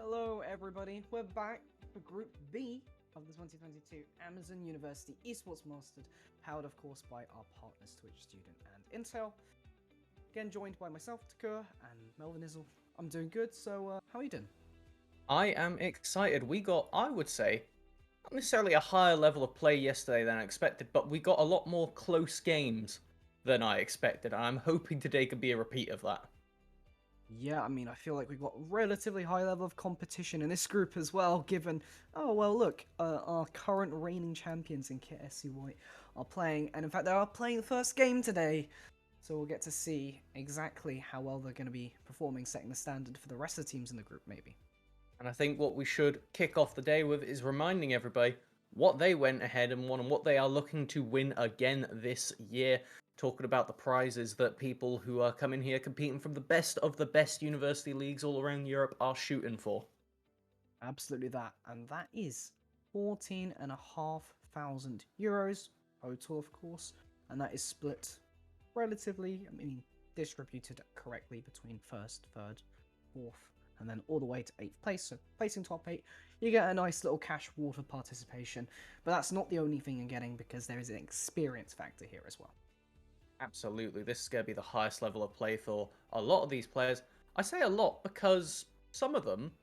Hello everybody, we're back for Group B of the 2022 Amazon University Esports Masters, powered of course by our partners Twitch Student and Intel. Again joined by myself, Takura, and Melvin Izzle. I'm doing good, so how are you doing? I am excited. We got, I would say, not necessarily a higher level of play yesterday than I expected, but we got a lot more close games than I expected. I'm hoping today could be a repeat of that. Yeah, I mean, I feel like we've got relatively high level of competition in this group as well, given, oh, well, look, our current reigning champions in Kit SC White are playing, and in fact, they are playing the first game today, so we'll get to see exactly how well they're going to be performing, setting the standard for the rest of the teams in the group, maybe. And I think what we should kick off the day with is reminding everybody what they went ahead and won and what they are looking to win again this year. Talking about the prizes that people who are coming here competing from the best of the best university leagues all around Europe are shooting for. Absolutely that, and that is 14,500 euros total, of course, and that is split relatively, I mean, distributed correctly between first, third, fourth, and then all the way to 8th place. So placing top 8, you get a nice little cash reward for participation, but that's not the only thing you're getting because there is an experience factor here as well. Absolutely, this is going to be the highest level of play for a lot of these players. I say a lot because some of them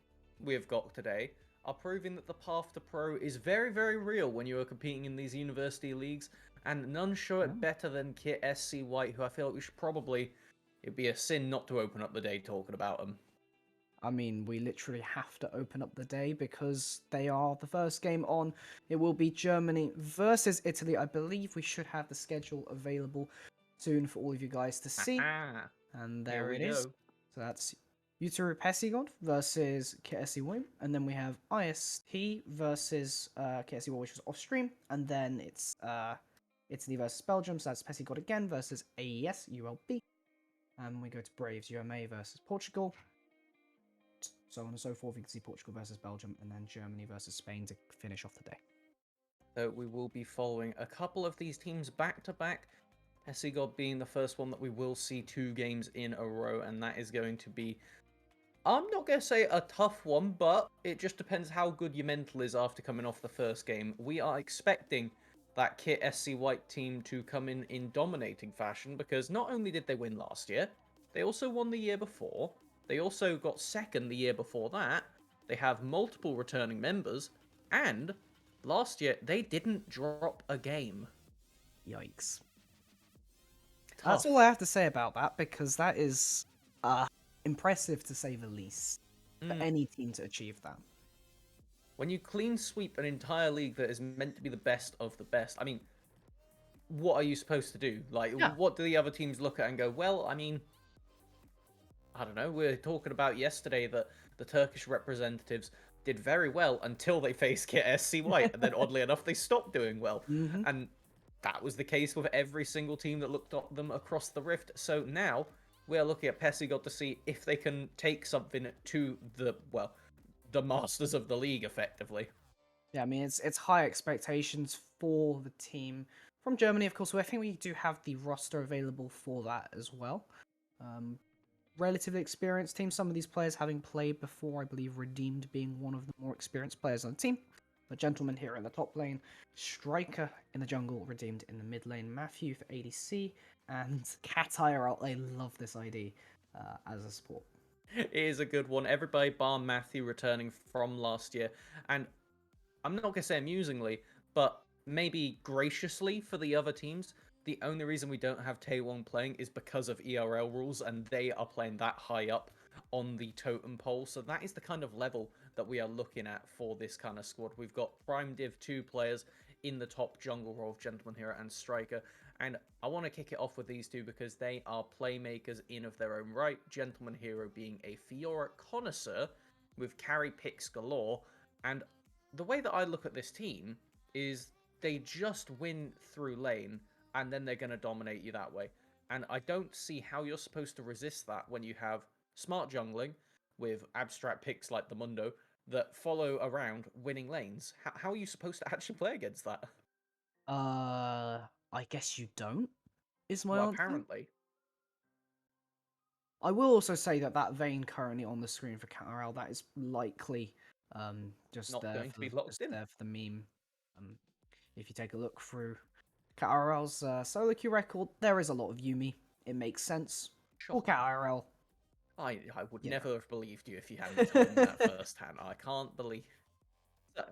we have got today are proving that the path to pro is very, very real when you are competing in these university leagues, and none show it better than Kit SC White, who I feel like we should probably, it'd be a sin not to open up the day talking about them. I mean, we literally have to open up the day because they are the first game on. It will be Germany versus Italy. I believe we should have the schedule available soon for all of you guys to see. Aha! And Here there we it is. go. So that's Uturu Pesigod versus KSC Wim. And then we have IST versus KSC which was off stream. And then it's Italy versus Belgium. So that's Pesigod again versus AES ULB. And we go to Braves UMA versus Portugal. So on and so forth. You can see Portugal versus Belgium and then Germany versus Spain to finish off the day. So we will be following a couple of these teams back to back. Pesigod being the first one that we will see 2 games in a row, and that is going to be, I'm not going to say a tough one, but it just depends how good your mental is after coming off the first game. We are expecting that Kit SC White team to come in dominating fashion, because not only did they win last year, they also won the year before, they also got second the year before that, they have multiple returning members, and last year they didn't drop a game. Yikes. Tough. That's all I have to say about that because that is impressive to say the least for any team to achieve that. When you clean sweep an entire league that is meant to be the best of the best, I mean, what are you supposed to do? Like, what do the other teams look at and go, well, I mean, I don't know, we were talking about yesterday that the Turkish representatives did very well until they faced Kit SC White, and then oddly enough, they stopped doing well. And that was the case with every single team that looked at them across the rift. So now we're looking at Pesigod to see if they can take something to the masters of the league, effectively. Yeah, I mean, it's high expectations for the team from Germany. Of course, I think we do have the roster available for that as well. Relatively experienced team. Some of these players having played before, I believe Redeemed being one of the more experienced players on the team. The gentleman here in the top lane, Striker in the jungle, Redeemed in the mid lane, Matthew for ADC, and Cat IRL. I love this ID as a support. It is a good one. Everybody bar Matthew returning from last year. And I'm not going to say amusingly, but maybe graciously for the other teams, the only reason we don't have Taewon playing is because of ERL rules, and they are playing that high up on the totem pole. So that is the kind of level that we are looking at for this kind of squad. We've got Prime Div 2 players in the top jungle role of Gentleman Hero and Striker. And I want to kick it off with these two because they are playmakers in of their own right. Gentleman Hero being a Fiora connoisseur with carry picks galore. And the way that I look at this team is they just win through lane and then they're going to dominate you that way. And I don't see how you're supposed to resist that when you have smart jungling with abstract picks like the Mundo that follow around winning lanes. How are you supposed to actually play against that? I guess you don't, is my Well, answer. apparently. I will also say that that vein currently on the screen for Catarel, that is likely just Not there going to for be the, locked just in. there for the meme. Um, if you take a look through Catarel's solo queue record, there is a lot of Yumi. It makes sense. For Shocking. Catarel, I would you know. never have believed you if you hadn't told me that firsthand. I can't believe. So,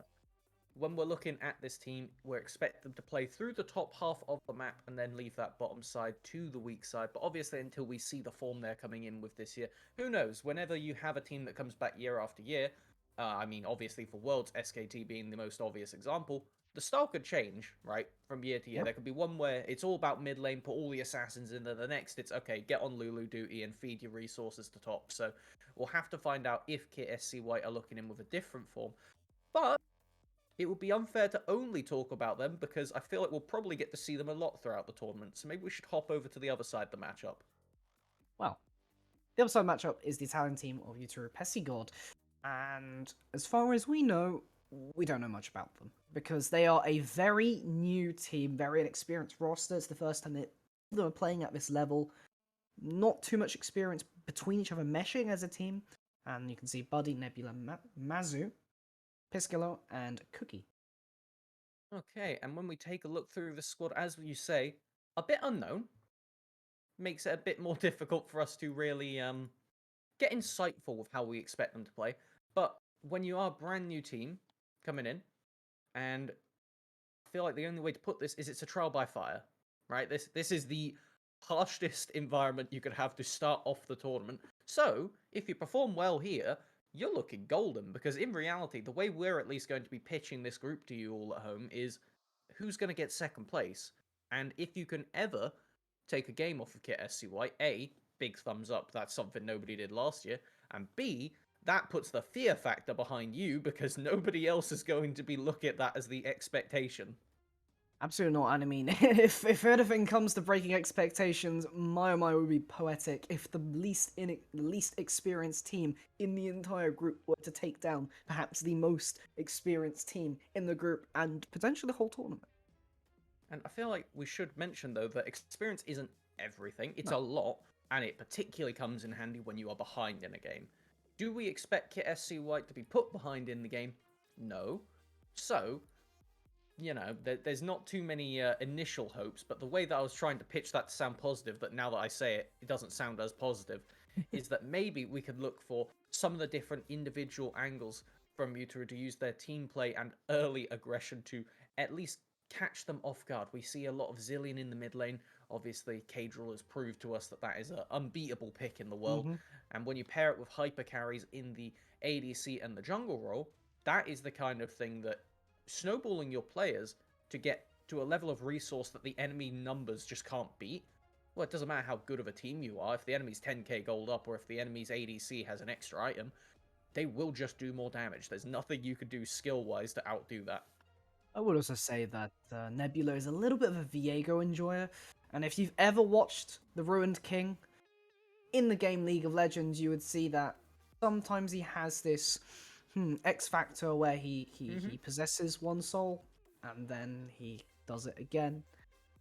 when we're looking at this team, we're expecting them to play through the top half of the map and then leave that bottom side to the weak side. But obviously, until we see the form they're coming in with this year, who knows? Whenever you have a team that comes back year after year, I mean, obviously for Worlds, SKT being the most obvious example, the style could change, right, from year to year. Yep. There could be one where it's all about mid lane, put all the assassins in there. The next, it's okay, get on Lulu duty and feed your resources to top. So we'll have to find out if KSC White are looking in with a different form. But it would be unfair to only talk about them because I feel like we'll probably get to see them a lot throughout the tournament. So maybe we should hop over to the other side of the matchup. Well, the other side matchup is the Italian team of Yuturu Pessigod. And as far as we know, we don't know much about them because they are a very new team, very inexperienced roster. It's the first time that they're playing at this level. Not too much experience between each other meshing as a team. And you can see Buddy, Nebula, Mazu, Piscalo, and Cookie. Okay, and when we take a look through the squad, as you say, a bit unknown. Makes it a bit more difficult for us to really get insightful with how we expect them to play. But when you are a brand new team coming in, and I feel like the only way to put this is it's a trial by fire, right? This is the harshest environment you could have to start off the tournament. So if you perform well here, you're looking golden because in reality, the way we're at least going to be pitching this group to you all at home is who's going to get second place. And if you can ever take a game off of Kit SCY, A, big thumbs up, that's something nobody did last year, and B, that puts the fear factor behind you because nobody else is going to be looking at that as the expectation. Absolutely not. And I mean, if anything comes to breaking expectations, my oh my would be poetic if the least experienced team in the entire group were to take down perhaps the most experienced team in the group and potentially the whole tournament. And I feel like we should mention, though, that experience isn't everything. It's No. a lot, and it particularly comes in handy when you are behind in a game. Do we expect Kit SC White to be put behind in the game? No. So, there's not too many initial hopes, but the way that I was trying to pitch that to sound positive, that now that I say it, it doesn't sound as positive, is that maybe we could look for some of the different individual angles from Mutara to use their team play and early aggression to at least catch them off guard. We see a lot of Zillion in the mid lane. Obviously, Cadril has proved to us that that is an unbeatable pick in the world. Mm-hmm. And when you pair it with hyper carries in the ADC and the jungle role, that is the kind of thing that snowballing your players to get to a level of resource that the enemy numbers just can't beat. Well, it doesn't matter how good of a team you are. If the enemy's 10k gold up or if the enemy's ADC has an extra item, they will just do more damage. There's nothing you could do skill-wise to outdo that. I would also say that Nebula is a little bit of a Viego enjoyer, and if you've ever watched The Ruined King in the game League of Legends, you would see that sometimes he has this X factor where he possesses one soul and then he does it again,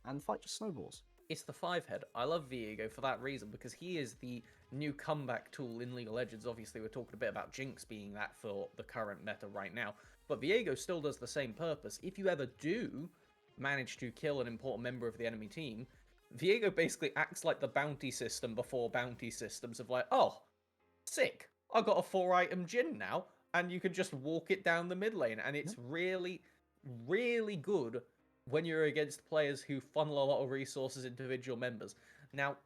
and the fight just snowballs. It's the 5-head. I love Viego for that reason, because he is the new comeback tool in League of Legends. Obviously, we're talking a bit about Jinx being that for the current meta right now, but Viego still does the same purpose. If you ever do manage to kill an important member of the enemy team, Viego basically acts like the bounty system before bounty systems of like, oh, sick. I got a 4-item Jin now, and you can just walk it down the mid lane, and it's Yep. really, really good when you're against players who funnel a lot of resources into individual members. Now,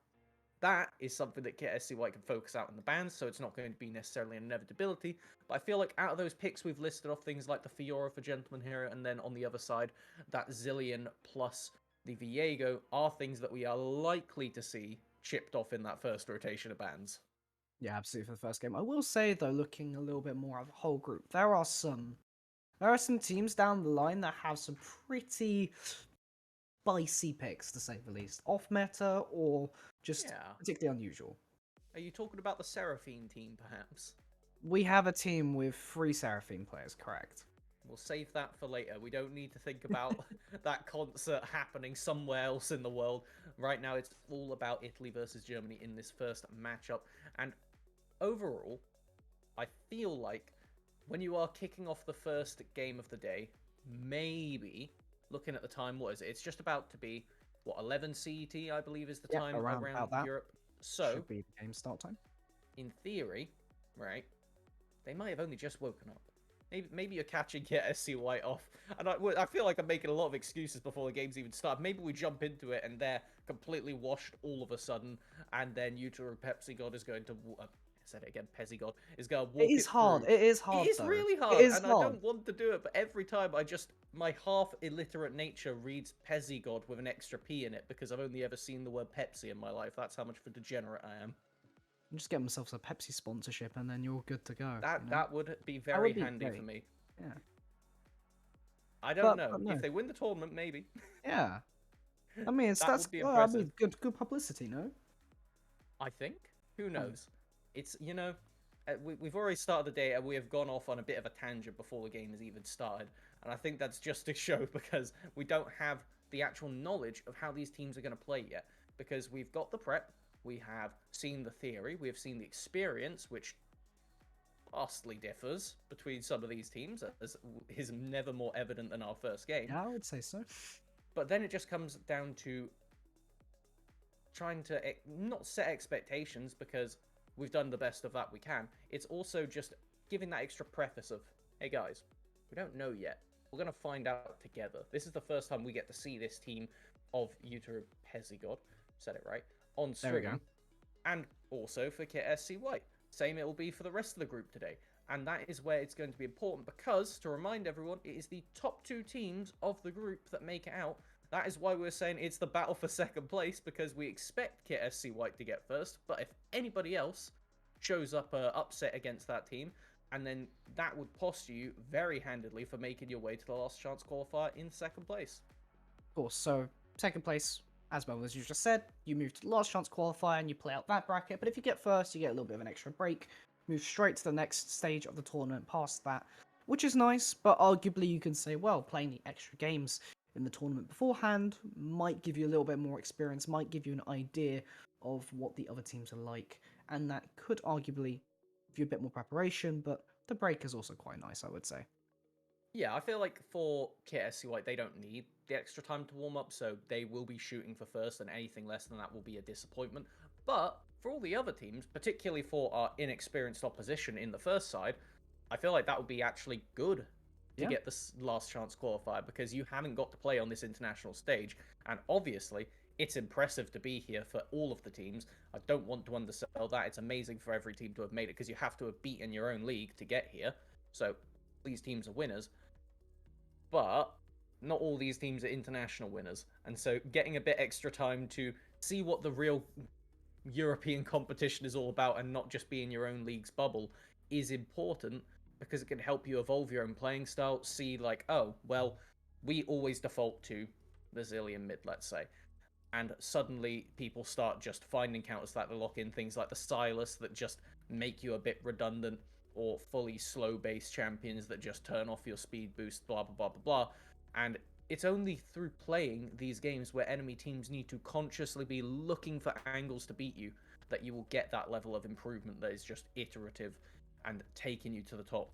that is something that KSC White can focus out in the bans, so it's not going to be necessarily an inevitability. But I feel like out of those picks, we've listed off things like the Fiora for Gentleman Hero, and then on the other side, that Zillion plus the Viego are things that we are likely to see chipped off in that first rotation of bans. Yeah, absolutely for the first game. I will say though, looking a little bit more at the whole group, there are some teams down the line that have some pretty spicy picks, to say the least, off meta or just Yeah. particularly unusual. Are you talking about the Seraphine team, perhaps? We have a team with 3 Seraphine players, correct? We'll save that for later. We don't need to think about that concert happening somewhere else in the world. Right now, it's all about Italy versus Germany in this first matchup. And overall, I feel like when you are kicking off the first game of the day, maybe looking at the time, what is it? It's just about to be, what, 11 CET, I believe, is the Yeah, time around around about that Europe. So, should be the game start time. in theory, right, they might have only just woken up. Maybe you're catching Get SC White off. And I feel like I'm making a lot of excuses before the game's even started. Maybe we jump into it and they're completely washed all of a sudden. And then Utah Pepsi God is going to... I said it again, Pezzy God is going to It walk is it hard. through. It is It hard is though. really It hard, is and I hard. don't want to do it, but every time my half illiterate nature reads Pezzy God with an extra P in it because I've only ever seen the word Pepsi in my life. That's how much of a degenerate I am. Just get myself a Pepsi sponsorship and then you're good to go. That would be That very would be handy for great. me. Yeah. I don't But know. no. If they win the tournament, maybe. Yeah. I mean, That would be I impressive. mean, good publicity, no? I think. Who Oh, knows? It's, we've already started the day and we have gone off on a bit of a tangent before the game has even started. And I think that's just to show because we don't have the actual knowledge of how these teams are going to play yet. Because we've got the prep, we have seen the theory, we have seen the experience, which vastly differs between some of these teams, as is never more evident than our first game. yeah, I would say so. But then it just comes down to trying to not set expectations because we've done the best of that we can. It's also just giving that extra preface of, hey guys, we don't know yet. We're going to find out together. This is the first time we get to see this team of Utah Pezigod, said it right, on There we go. stream. And also for KSC White. Same it will be for the rest of the group today. And that is where it's going to be important because, to remind everyone, it is the top 2 teams of the group that make it out. That is why we're saying it's the battle for second place, because we expect KSC White to get first, but if anybody else shows up upset against that team, and then that would posture you very handedly for making your way to the last chance qualifier in second place. Of course, so second place, as well as you just said, you move to the last chance qualifier and you play out that bracket, but if you get first, you get a little bit of an extra break, move straight to the next stage of the tournament past that, which is nice, but arguably you can say, well, playing the extra games in the tournament beforehand might give you a little bit more experience, might give you an idea of what the other teams are like, and that could arguably give you a bit more preparation, but the break is also quite nice, I would say. Yeah, I feel like for KSC White, they don't need the extra time to warm up, so they will be shooting for first, and anything less than that will be a disappointment. But for all the other teams, particularly for our inexperienced opposition in the first side, I feel like that would be actually good to Yeah. get this last chance qualifier because you haven't got to play on this international stage, and obviously it's impressive to be here for all of the teams. I don't want to undersell that. It's amazing for every team to have made it because you have to have beaten your own league to get here. So these teams are winners, but not all these teams are international winners. And so getting a bit extra time to see what the real European competition is all about and not just be in your own league's bubble is important because it can help you evolve your own playing style. See, like, oh, well, we always default to the Zillion mid, let's say. And suddenly people start just finding counters that lock in things like the Silas that just make you a bit redundant, or fully slow-based champions that just turn off your speed boost, blah, blah, blah, blah, blah. And it's only through playing these games where enemy teams need to consciously be looking for angles to beat you that you will get that level of improvement that is just iterative and taking you to the top.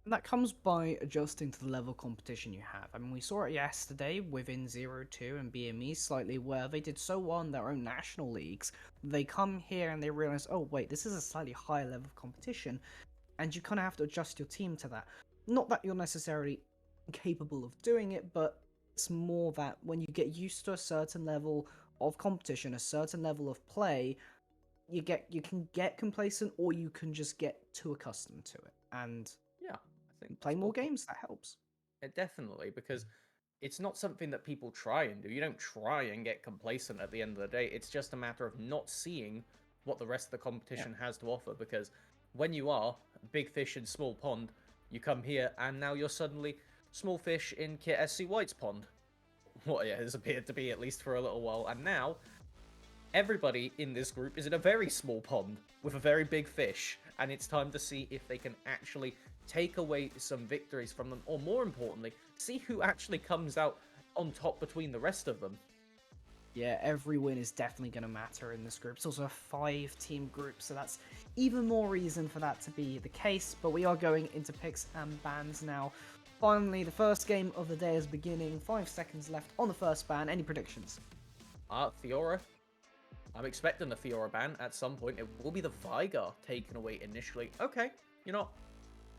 And that comes by adjusting to the level of competition you have. I mean, we saw it yesterday within 0-2 and BME slightly, where they did so well in their own national leagues. They come here and they realize, oh, wait, this is a slightly higher level of competition, and you kind of have to adjust your team to that. Not that you're necessarily capable of doing it, but it's more that when you get used to a certain level of competition, a certain level of play, you can get complacent, or you can just get too accustomed to it. And Yeah, I think play that's more well put. games, that helps. Definitely, because it's not something that people try and do. You don't try and get complacent at the end of the day. It's just a matter of not seeing what the rest of the Yeah. competition has to offer. Because when you are big fish in small pond, you come here and now you're suddenly small fish in Kit SC White's pond. What it has appeared to be, at least for a little while. And now everybody in this group is in a very small pond with a very big fish, and it's time to see if they can actually take away some victories from them, or more importantly, see who actually comes out on top between the rest of them. Yeah, every win is definitely going to matter in this group. It's also a 5-team group, so that's even more reason for that to be the case. But we are going into picks and bans now. Finally, the first game of the day is beginning. 5 seconds left on the first ban. Any predictions? Fiora. I'm expecting the Fiora ban at some point. It will be the Vigar taken away initially. Okay, you're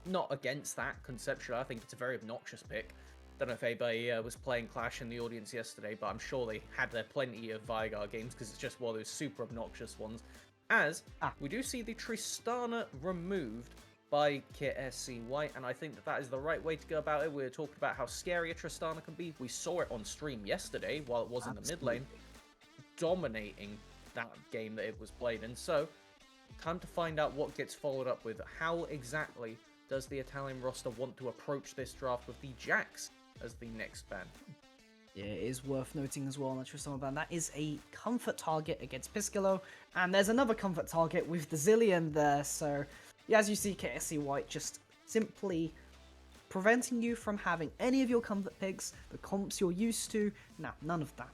not against that conceptually. I think it's a very obnoxious pick. Don't know if anybody was playing Clash in the audience yesterday, but I'm sure they had their plenty of Vigar games because it's just one of those super obnoxious ones. As we do see the Tristana removed by Kit SC White, and I think that that is the right way to go about it. We were talking about how scary a Tristana can be. We saw it on stream yesterday while it was in the mid lane, dominating that game that it was played in. So, time to find out what gets followed up with. How exactly does the Italian roster want to approach this draft with the Jax as the next ban? Yeah, it is worth noting as well, Tristana ban, that is a comfort target against Piscolo, and there's another comfort target with the Zillion there, so yeah, as you see, KSC White just simply preventing you from having any of your comfort picks, the comps you're used to. Nah, none of that.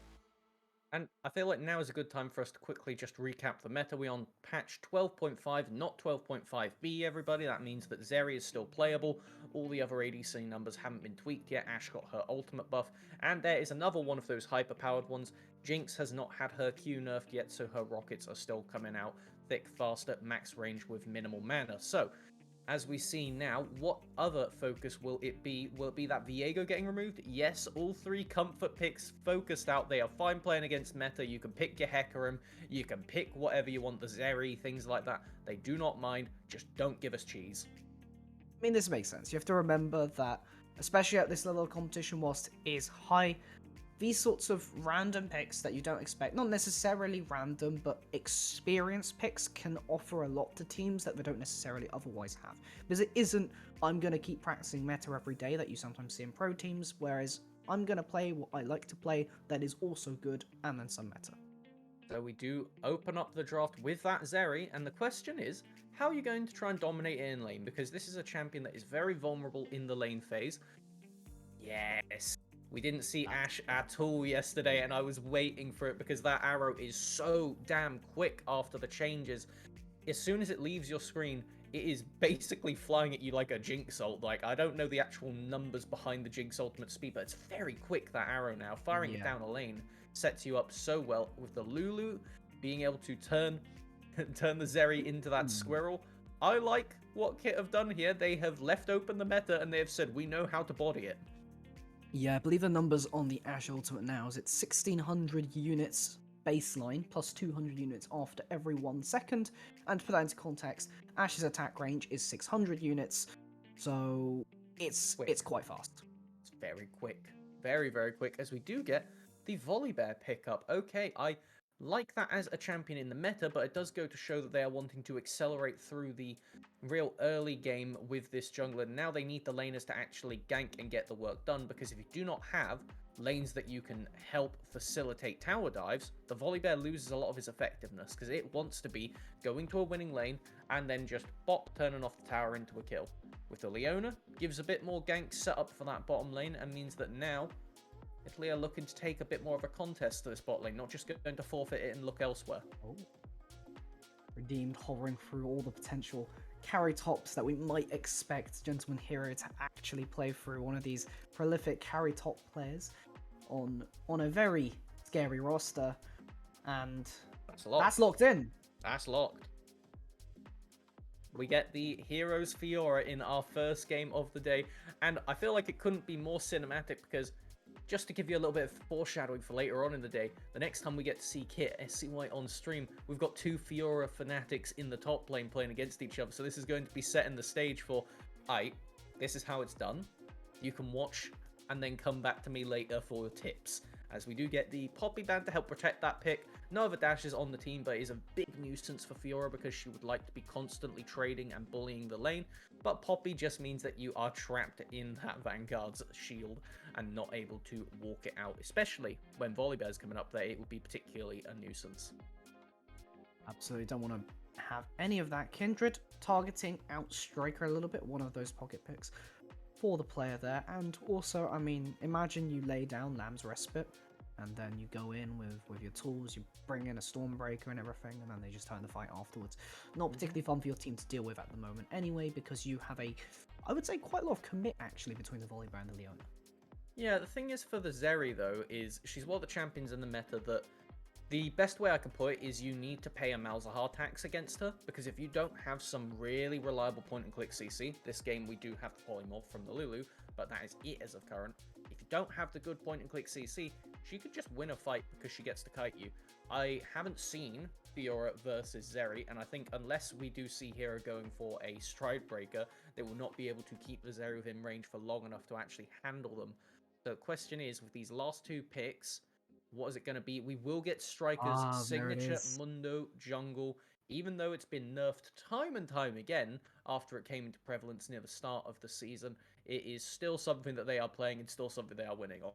And I feel like now is a good time for us to quickly just recap the meta. We're on patch 12.5, not 12.5b, everybody. That means that Zeri is still playable. All the other ADC numbers haven't been tweaked yet. Ashe got her ultimate buff. And there is another one of those hyper-powered ones. Jinx has not had her Q nerfed yet, so her rockets are still coming out thick, fast at max range with minimal mana. So, as we see now, what other focus will it be? Will it be that Viego getting removed? Yes, all 3 comfort picks focused out. They are fine playing against meta. You can pick your Hecarim, you can pick whatever you want, the Zeri, things like that. They do not mind, just don't give us cheese. I mean, this makes sense. You have to remember that, especially at this level of competition, whilst it is high, these sorts of random picks that you don't expect, not necessarily random, but experienced picks, can offer a lot to teams that they don't necessarily otherwise have. Because it isn't, I'm going to keep practicing meta every day that you sometimes see in pro teams, whereas I'm going to play what I like to play that is also good, and then some meta. So we do open up the draft with that Zeri, and the question is, how are you going to try and dominate it in lane? Because this is a champion that is very vulnerable in the lane phase. Yes. We didn't see Ashe at all yesterday, and I was waiting for it because that arrow is so damn quick after the changes. As soon as it leaves your screen, it is basically flying at you like a Jinx ult. Like, I don't know the actual numbers behind the Jinx ultimate speed, but it's very quick, that arrow now. Firing it down a lane sets you up so well with the Lulu being able to turn the Zeri into that squirrel. I like what Kit have done here. They have left open the meta and they have said, we know how to body it. Yeah, I believe the numbers on the Ashe Ultimate now is it's 1600 units baseline, plus 200 units after every 1 second, and to put that into context, Ashe's attack range is 600 units, so it's quite fast. It's very quick. Very, very quick, as we do get the Volibear pickup. Okay, I like that as a champion in the meta, but it does go to show that they are wanting to accelerate through the real early game with this jungler. Now they need the laners to actually gank and get the work done, because if you do not have lanes that you can help facilitate tower dives, the Volibear loses a lot of its effectiveness, because it wants to be going to a winning lane and then just bop, turning off the tower into a kill. With the Leona, gives a bit more gank set up for that bottom lane, and means that now Italy are looking to take a bit more of a contest to this bot lane, not just going to forfeit it and look elsewhere. Oh. Redeemed, hovering through all the potential carry tops that we might expect Gentleman Hero to actually play through, one of these prolific carry top players on a very scary roster, and That's locked. that's locked in. That's locked. We get the Heroes Fiora in our first game of the day, and I feel like it couldn't be more cinematic because, just to give you a little bit of foreshadowing for later on in the day, the next time we get to see Kit SCY on stream, we've got two Fiora fanatics in the top lane playing against each other, so this is going to be setting the stage for, this is how it's done. You can watch and then come back to me later for tips, as we do get the Poppy ban to help protect that pick. No other dashes on the team, but it is a big nuisance for Fiora because she would like to be constantly trading and bullying the lane, but Poppy just means that you are trapped in that Vanguard's shield and not able to walk it out, especially when Volibear's coming up there. It would be particularly a nuisance. Absolutely don't want to have any of that. Kindred targeting out Striker a little bit, one of those pocket picks for the player there. And also, I mean, imagine you lay down Lamb's Respite, and then you go in with your tools, you bring in a Stormbreaker and everything, and then they just turn the fight afterwards. Not particularly fun for your team to deal with at the moment anyway, because you have I would say, quite a lot of commit, actually, between the Volibear and the Leona. Yeah, the thing is for the Zeri, though, is she's one of the champions in the meta that the best way I can put it is you need to pay a Malzahar tax against her, because if you don't have some really reliable point-and-click CC, this game we do have the Polymorph from the Lulu, but that is it as of current. If you don't have the good point-and-click CC, she could just win a fight because she gets to kite you. I haven't seen Fiora versus Zeri, and I think unless we do see Hero going for a Stride Breaker, they will not be able to keep the Zeri within range for long enough to actually handle them. The question is, with these last two picks, what is it going to be? We will get Striker's signature Mundo jungle, even though it's been nerfed time and time again after it came into prevalence near the start of the season. It is still something that they are playing and still something they are winning on.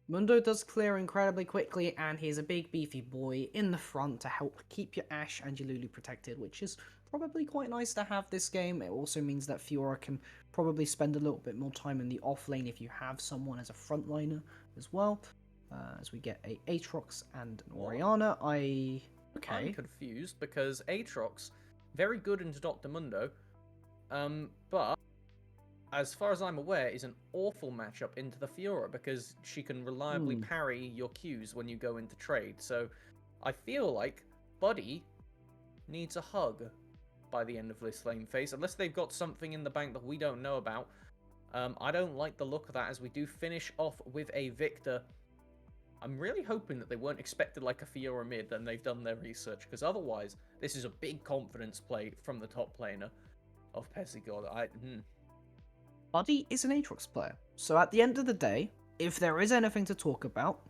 Mundo does clear incredibly quickly, and he's a big beefy boy in the front to help keep your Ashe and your Lulu protected, which is probably quite nice to have this game. It also means that Fiora can probably spend a little bit more time in the off lane if you have someone as a frontliner as well. As we get a Aatrox and an Orianna, I'm confused because Aatrox, very good into Dr. Mundo, but as far as I'm aware, is an awful matchup into the Fiora because she can reliably parry your Qs when you go into trade. So I feel like Buddy needs a hug by the end of this lane phase, unless they've got something in the bank that we don't know about. I don't like the look of that as we do finish off with a Victor. I'm really hoping that they weren't expected like a Fiora mid and they've done their research, because otherwise this is a big confidence play from the top laner of Pesigod. Buddy is an Aatrox player, so at the end of the day, if there is anything to talk about,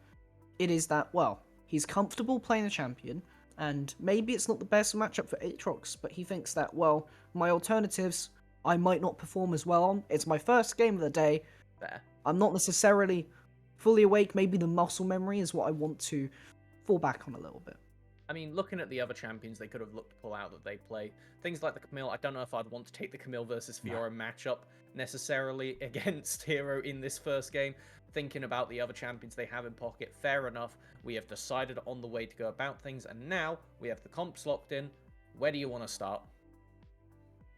it is that, well, he's comfortable playing the champion, and maybe it's not the best matchup for Aatrox, but he thinks that, well, my alternatives I might not perform as well on. It's my first game of the day. Fair. I'm not necessarily fully awake. Maybe the muscle memory is what I want to fall back on a little bit. I mean, looking at the other champions they could have looked to pull out that they play, things like the Camille, I don't know if I'd want to take the Camille versus Fiora matchup necessarily against Hero in this first game. Thinking about the other champions they have in pocket, fair enough. We have decided on the way to go about things, and now we have the comps locked in. Where do you want to start?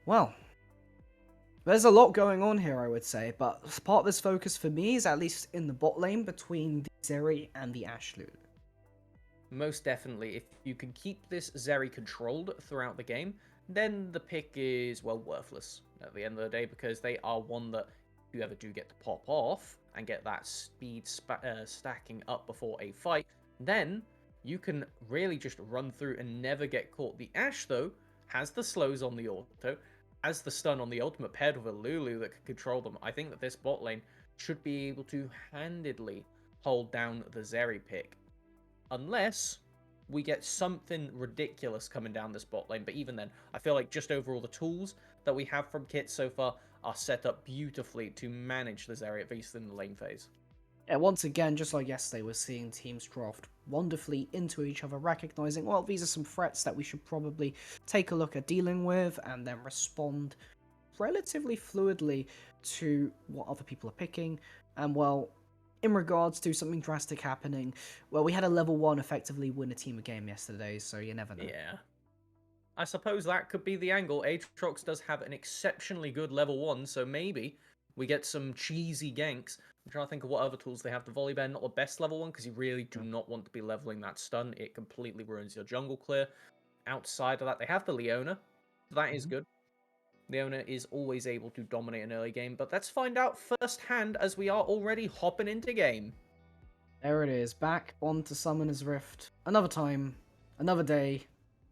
Well, there's a lot going on here, I would say, but part of this focus for me is at least in the bot lane between the Zeri and the Ashe Lulu. Most definitely, if you can keep this Zeri controlled throughout the game, then the pick is, well, worthless at the end of the day, because they are one that if you ever do get to pop off and get that speed stacking up before a fight, then you can really just run through and never get caught. The Ashe, though, has the slows on the auto, has the stun on the ultimate paired with a Lulu that can control them. I think that this bot lane should be able to handedly hold down the Zeri pick. Unless we get something ridiculous coming down this bot lane. But even then, I feel like just overall the tools that we have from Kit so far are set up beautifully to manage the Zeri, at least in the lane phase. Yeah, once again, just like yesterday, we're seeing teams draft wonderfully into each other, recognizing, well, these are some threats that we should probably take a look at dealing with, and then respond relatively fluidly to what other people are picking. And, well, in regards to something drastic happening, well, we had a level 1 effectively win a team a game yesterday, so you never know. Yeah. I suppose that could be the angle. Aatrox does have an exceptionally good level 1, so maybe we get some cheesy ganks. I'm trying to think of what other tools they have. The Volley Bear, not the best level 1, because you really do not want to be leveling that stun. It completely ruins your jungle clear. Outside of that, they have the Leona. That is good. Leona is always able to dominate an early game, but let's find out firsthand as we are already hopping into game. There it is, back onto Summoner's Rift. Another time, another day.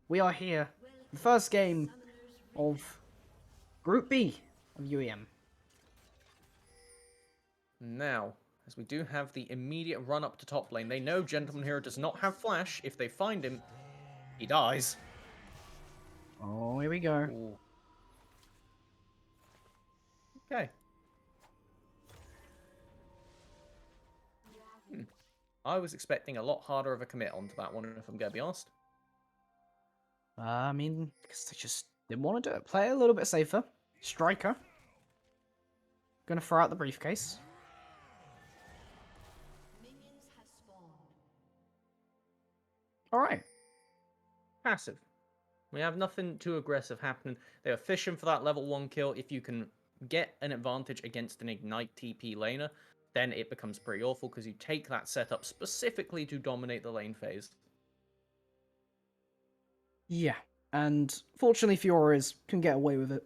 We are here. The first game of Group B of UEM. Now, as we do have the immediate run up to top lane, they know Gentleman Hero does not have flash. If they find him, he dies. Oh, here we go. Ooh. Okay. I was expecting a lot harder of a commit onto that one, if I'm going to be honest. I mean, because they just didn't want to do it. Play a little bit safer. Striker. Gonna throw out the briefcase. Alright. Passive. We have nothing too aggressive happening. They are fishing for that level 1 kill. If you can get an advantage against an Ignite TP laner, then it becomes pretty awful because you take that setup specifically to dominate the lane phase. Yeah. And fortunately, Fiora can get away with it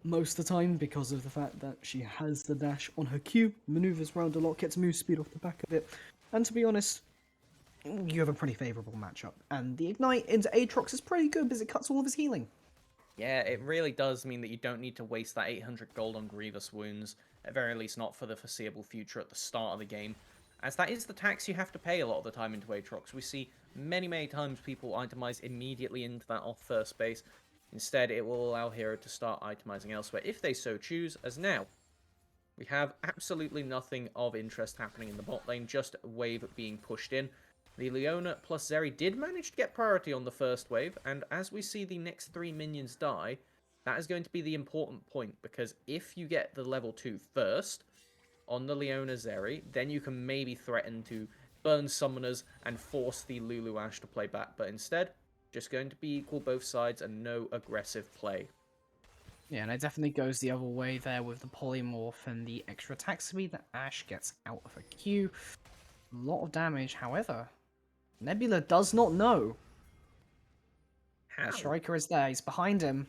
most of the time because of the fact that she has the dash on her Q, maneuvers around a lot, gets move speed off the back of it. And to be honest, you have a pretty favourable matchup. And the Ignite into Aatrox is pretty good because it cuts all of his healing. Yeah, it really does mean that you don't need to waste that 800 gold on Grievous wounds, at very least not for the foreseeable future at the start of the game, as that is the tax you have to pay a lot of the time into Aatrox. We see many times people itemize immediately into that off first base. Instead, it will allow Hero to start itemizing elsewhere if they so choose, as now we have absolutely nothing of interest happening in the bot lane, just a wave being pushed in. The Leona plus Zeri did manage to get priority on the first wave, and as we see the next 3 minions die, that is going to be the important point, because if you get the level 2 first on the Leona Zeri, then you can maybe threaten to burn summoners and force the Lulu Ashe to play back, but instead, just going to be equal both sides and no aggressive play. Yeah, and it definitely goes the other way there with the polymorph and the extra attack speed that Ashe gets out of a Q. A lot of damage, however, Nebula does not know How? that Striker is there. He's behind him.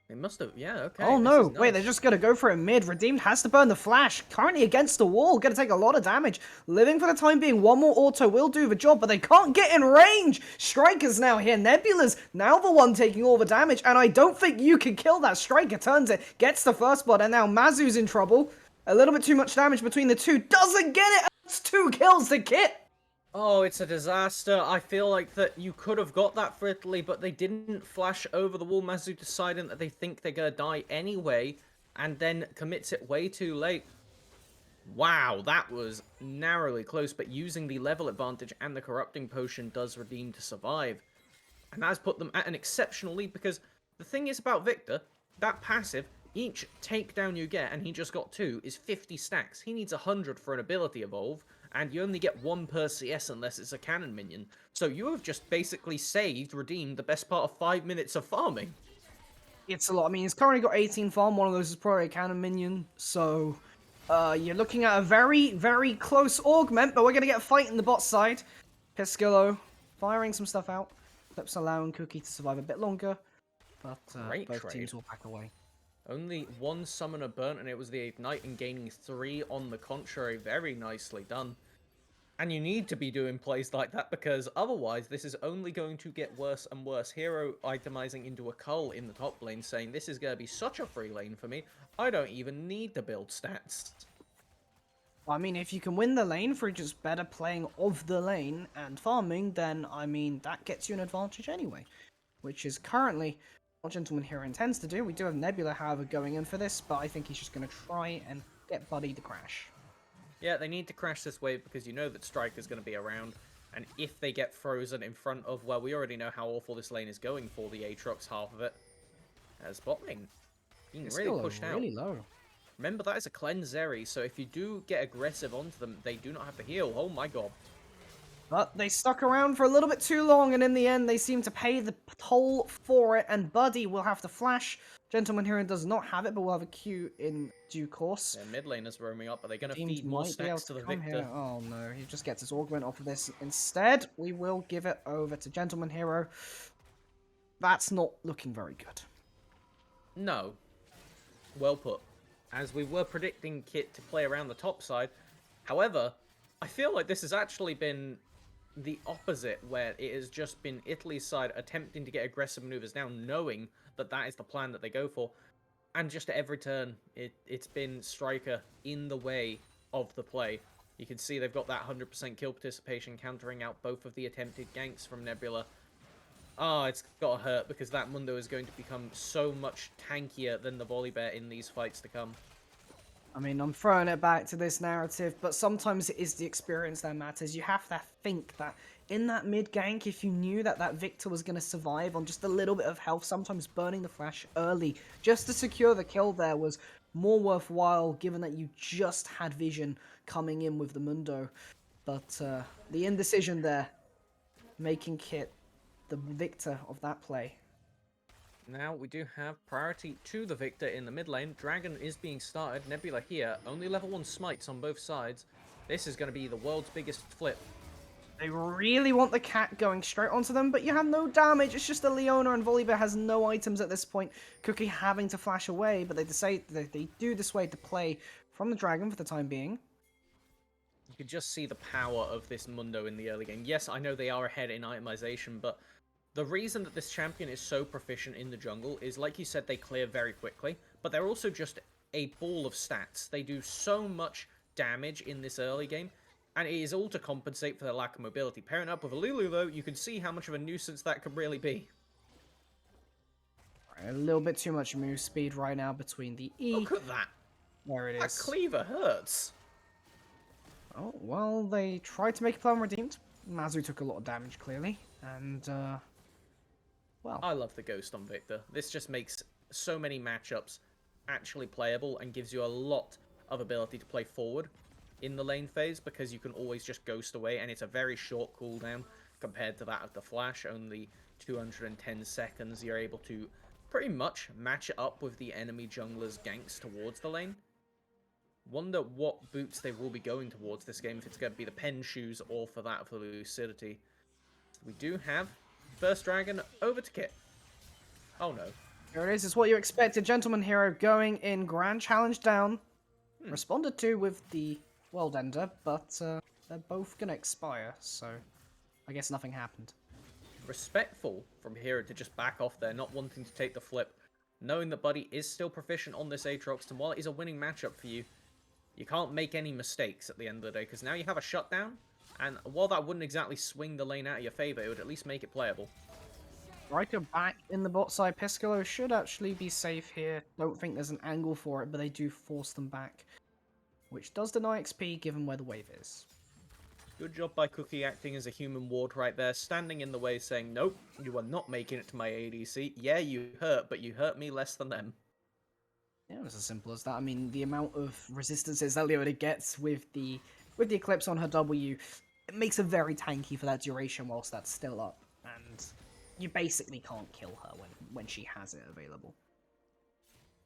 They must have, yeah, okay. Oh this no, is wait, nice. they're just gonna go for it mid. Redeemed has to burn the flash. Currently against the wall, gonna take a lot of damage. Living for the time being, one more auto will do the job, but they can't get in range. Striker's now here. Nebula's now the one taking all the damage, and I don't think you can kill that. Striker turns it, gets the first blood, and now Mazu's in trouble. A little bit too much damage between the two. Doesn't get it! That's 2 kills to Kit! Oh, it's a disaster. I feel like that you could have got that for Italy, but they didn't flash over the wall. Mazu deciding that they think they're going to die anyway, and then commits it way too late. Wow, that was narrowly close, but using the level advantage and the corrupting potion does Redeem to survive. And that's put them at an exceptional lead, because the thing is about Victor, that passive, each takedown you get, and he just got 2, is 50 stacks. He needs 100 for an ability evolve, and you only get 1 per CS unless it's a cannon minion. So you have just basically redeemed the best part of 5 minutes of farming. It's a lot. I mean, he's currently got 18 farm. One of those is probably a cannon minion. So, you're looking at a very close augment, but we're going to get a fight in the bot side. Pescillo firing some stuff out. Clips allowing Cookie to survive a bit longer. But both trade. teams will back away. Only 1 summoner burnt, and it was the Ignite, and gaining 3 on the contrary. Very nicely done. And you need to be doing plays like that, because otherwise this is only going to get worse and worse. Hero itemizing into a cull in the top lane, saying this is going to be such a free lane for me, I don't even need to build stats. I mean, if you can win the lane through just better playing of the lane and farming, then, I mean, that gets you an advantage anyway. Which is currently what Gentleman Hero intends to do. We do have Nebula, however, going in for this, but I think he's just going to try and get Buddy to crash. Yeah, they need to crash this wave because you know that Striker's going to be around. And if they get frozen in front of, well, we already know how awful this lane is going for the Aatrox half of it. As bot lane being It's really still pushed out. really low. Remember, that is a cleanse Zeri, so if you do get aggressive onto them, they do not have to heal. Oh my god. But they stuck around for a little bit too long, and in the end, they seem to pay the toll for it, and Buddy will have to flash. Gentleman Hero does not have it, but will have a Q in due course. Their mid laners roaming up. Are they going to Teams feed more might be able stacks to to the come Victor? here. Oh no, he just gets his augment off of this. Instead, we will give it over to Gentleman Hero. That's not looking very good. No. Well put. As we were predicting Kit to play around the top side. However, I feel like this has actually been the opposite, where it has just been Italy's side attempting to get aggressive maneuvers down, knowing that that is the plan that they go for. And just at every turn, it's been Striker in the way of the play. You can see they've got that 100% kill participation, countering out both of the attempted ganks from Nebula. Oh, it's got to hurt, because that Mundo is going to become so much tankier than the Volibear in these fights to come. I mean, I'm throwing it back to this narrative, but sometimes it is the experience that matters. You have to think that in that mid gank, if you knew that that Victor was going to survive on just a little bit of health, sometimes burning the flash early just to secure the kill there was more worthwhile, given that you just had vision coming in with the Mundo. But the indecision there, making Kit the victor of that play. Now we do have priority to the Victor in the mid lane. Dragon is being started. Nebula here. Only level 1 smites on both sides. This is going to be the world's biggest flip. They really want the cat going straight onto them, but you have no damage. It's just a Leona, and Volibear has no items at this point. Cookie having to flash away, but they do dissuade the play from the dragon for the time being. You can just see the power of this Mundo in the early game. Yes, I know they are ahead in itemization, but the reason that this champion is so proficient in the jungle is, like you said, they clear very quickly, but they're also just a ball of stats. They do so much damage in this early game, and it is all to compensate for their lack of mobility. Pairing up with a Lulu, though, you can see how much of a nuisance that could really be. A little bit too much move speed right now between the E. Look at that. There it That is. cleaver hurts. Oh, well, they tried to make a plan redeemed. Mazu took a lot of damage, clearly, and, well. I love the Ghost on Victor. This just makes so many matchups actually playable and gives you a lot of ability to play forward in the lane phase, because you can always just Ghost away, and it's a very short cooldown compared to that of the Flash, only 210 seconds. You're able to pretty much match it up with the enemy jungler's ganks towards the lane. Wonder what boots they will be going towards this game, if it's going to be the Pen Shoes or for that of the Lucidity. We do have first dragon over to Kit. Oh no. Here it is, it's what you expected. Gentleman Hero going in Grand Challenge down. Responded to with the World Ender, but they're both going to expire, so I guess nothing happened. Respectful from Hero to just back off there, not wanting to take the flip, knowing that Buddy is still proficient on this Aatrox, and while it is a winning matchup for you, you can't make any mistakes at the end of the day, because now you have a shutdown, and while that wouldn't exactly swing the lane out of your favor, it would at least make it playable. Riker back in the bot side. Piscolo should actually be safe here. Don't think there's an angle for it, but they do force them back, which does deny XP given where the wave is. Good job by Cookie acting as a human ward right there, standing in the way saying, nope, you are not making it to my ADC. Yeah, you hurt, but you hurt me less than them. Yeah, it was as simple as that. I mean, the amount of resistances that Leona gets with the Eclipse on her W, it makes her very tanky for that duration whilst that's still up. And you basically can't kill her when she has it available.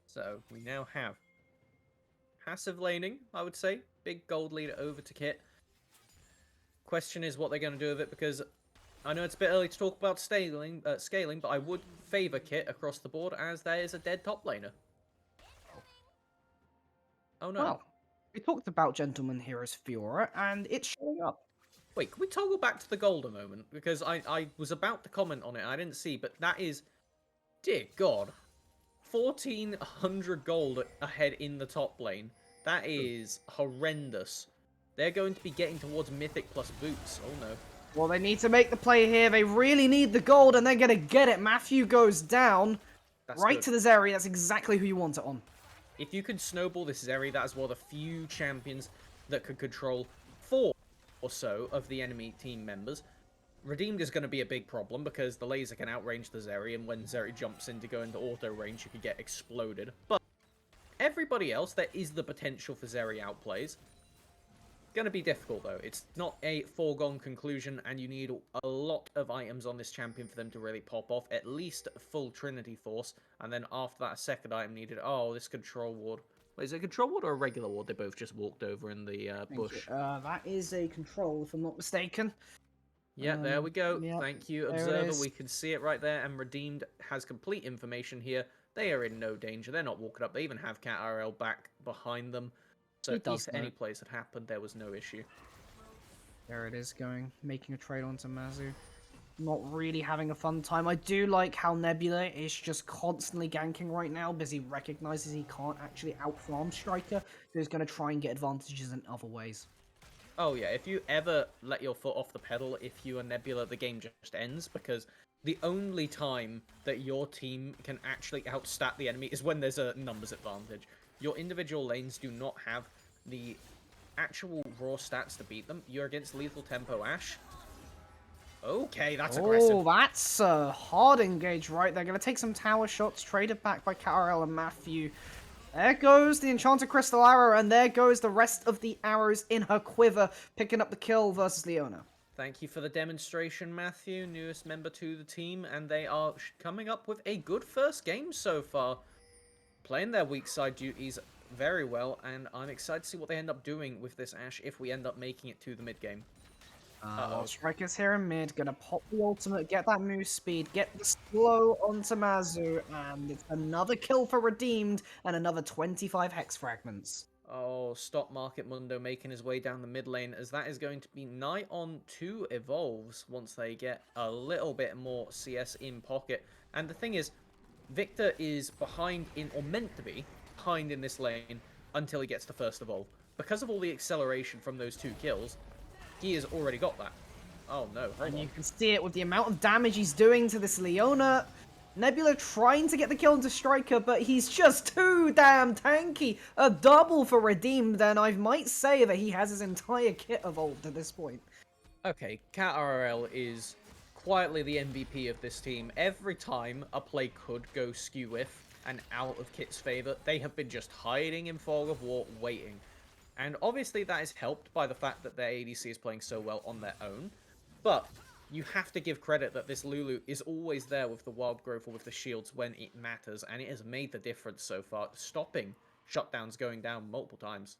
So, we now have passive laning, I would say. Big gold lead over to Kit. Question is what they're going to do with it, because I know it's a bit early to talk about scaling, but I would favour Kit across the board, as there is a dead top laner. Oh no. Well, we talked about Gentleman Hero's Fiora, and it's showing up. Wait, can we toggle back to the gold a moment? Because I was about to comment on it, I didn't see, but that is, dear God, 1,400 gold ahead in the top lane. That is horrendous. They're going to be getting towards Mythic plus boots. Oh no. Well, they need to make the play here. They really need the gold, and they're going to get it. Matthew goes down. That's right good. to the Zeri. That's exactly who you want it on. If you could snowball this Zeri, that is one of the few champions that could control 4 or so of the enemy team members. Redeemed is going to be a big problem, because the laser can outrange the Zeri, and when Zeri jumps in to go into auto range, you could get exploded. But everybody else, there is the potential for Zeri outplays. Going to be difficult, though. It's not a foregone conclusion, and you need a lot of items on this champion for them to really pop off. At least a full Trinity Force, and then after that, a second item needed. Oh, this Control Ward. Wait, is it a Control Ward or a regular Ward? They both just walked over in the Thank you. bush. That is a control, if I'm not mistaken. Yeah, there we go. Yep, Thank you, there it Observer. is. We can see it right there, and Redeemed has complete information here. They are in no danger. They're not walking up. They even have Cat RL back behind them. He So does if know. any plays had happened, there was no issue. There it is going, making a trade onto Mazu. Not really having a fun time. I do like how Nebula is just constantly ganking right now because he recognizes he can't actually out-farm Striker, so he's going to try and get advantages in other ways. Oh yeah, if you ever let your foot off the pedal, if you are Nebula, the game just ends, because the only time that your team can actually outstat the enemy is when there's a numbers advantage. Your individual lanes do not have the actual raw stats to beat them. You're against Lethal Tempo Ashe. Okay, that's aggressive. Oh, that's a hard engage right there. Going to take some tower shots, traded back by KRL and Matthew. There goes the Enchanted Crystal Arrow, and there goes the rest of the arrows in her quiver, picking up the kill versus Leona. Thank you for the demonstration, Matthew, newest member to the team, and they are coming up with a good first game so far. Playing their weak side duties very well, and I'm excited to see what they end up doing with this Ashe if we end up making it to the mid game. While Striker's here in mid, gonna pop the ultimate, get that move speed, get the slow onto Mazu, and it's another kill for Redeemed, and another 25 Hex Fragments. Oh, Stop Market Mundo making his way down the mid lane, as that is going to be nigh on 2 evolves once they get a little bit more CS in pocket. And the thing is, Victor is behind in, or meant to be, behind in this lane until he gets the first evolve. Because of all the acceleration from those 2 kills, he has already got that. Oh no, hold And on. you can see it with the amount of damage he's doing to this Leona. Nebula trying to get the kill into Striker, but he's just too damn tanky. A double for Redeemed, and I might say that he has his entire kit evolved at this point. Okay, Cat RL is quietly the MVP of this team. Every time a play could go skew-whiff and out of Kit's favour, they have been just hiding in Fog of War, waiting. And obviously that is helped by the fact that their ADC is playing so well on their own. But you have to give credit that this Lulu is always there with the wild growth or with the shields when it matters, and it has made the difference so far, stopping shutdowns going down multiple times.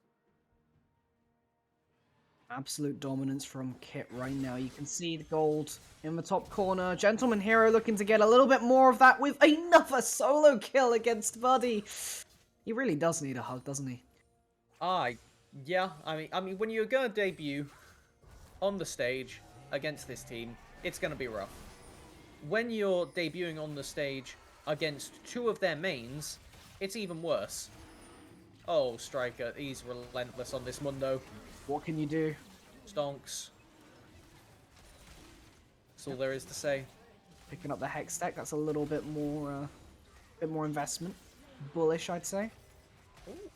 Absolute dominance from Kit right now. You can see the gold in the top corner. Gentleman Hero looking to get a little bit more of that with another solo kill against Buddy. He really does need a hug, doesn't he? Yeah, I mean, when you're going to debut on the stage against this team, it's going to be rough. When you're debuting on the stage against 2 of their mains, it's even worse. Oh, Striker, he's relentless on this Mundo. What can you do? Stonks. That's all there is to say. Picking up the Hex stack, that's a little bit more investment. Bullish, I'd say. Ooh.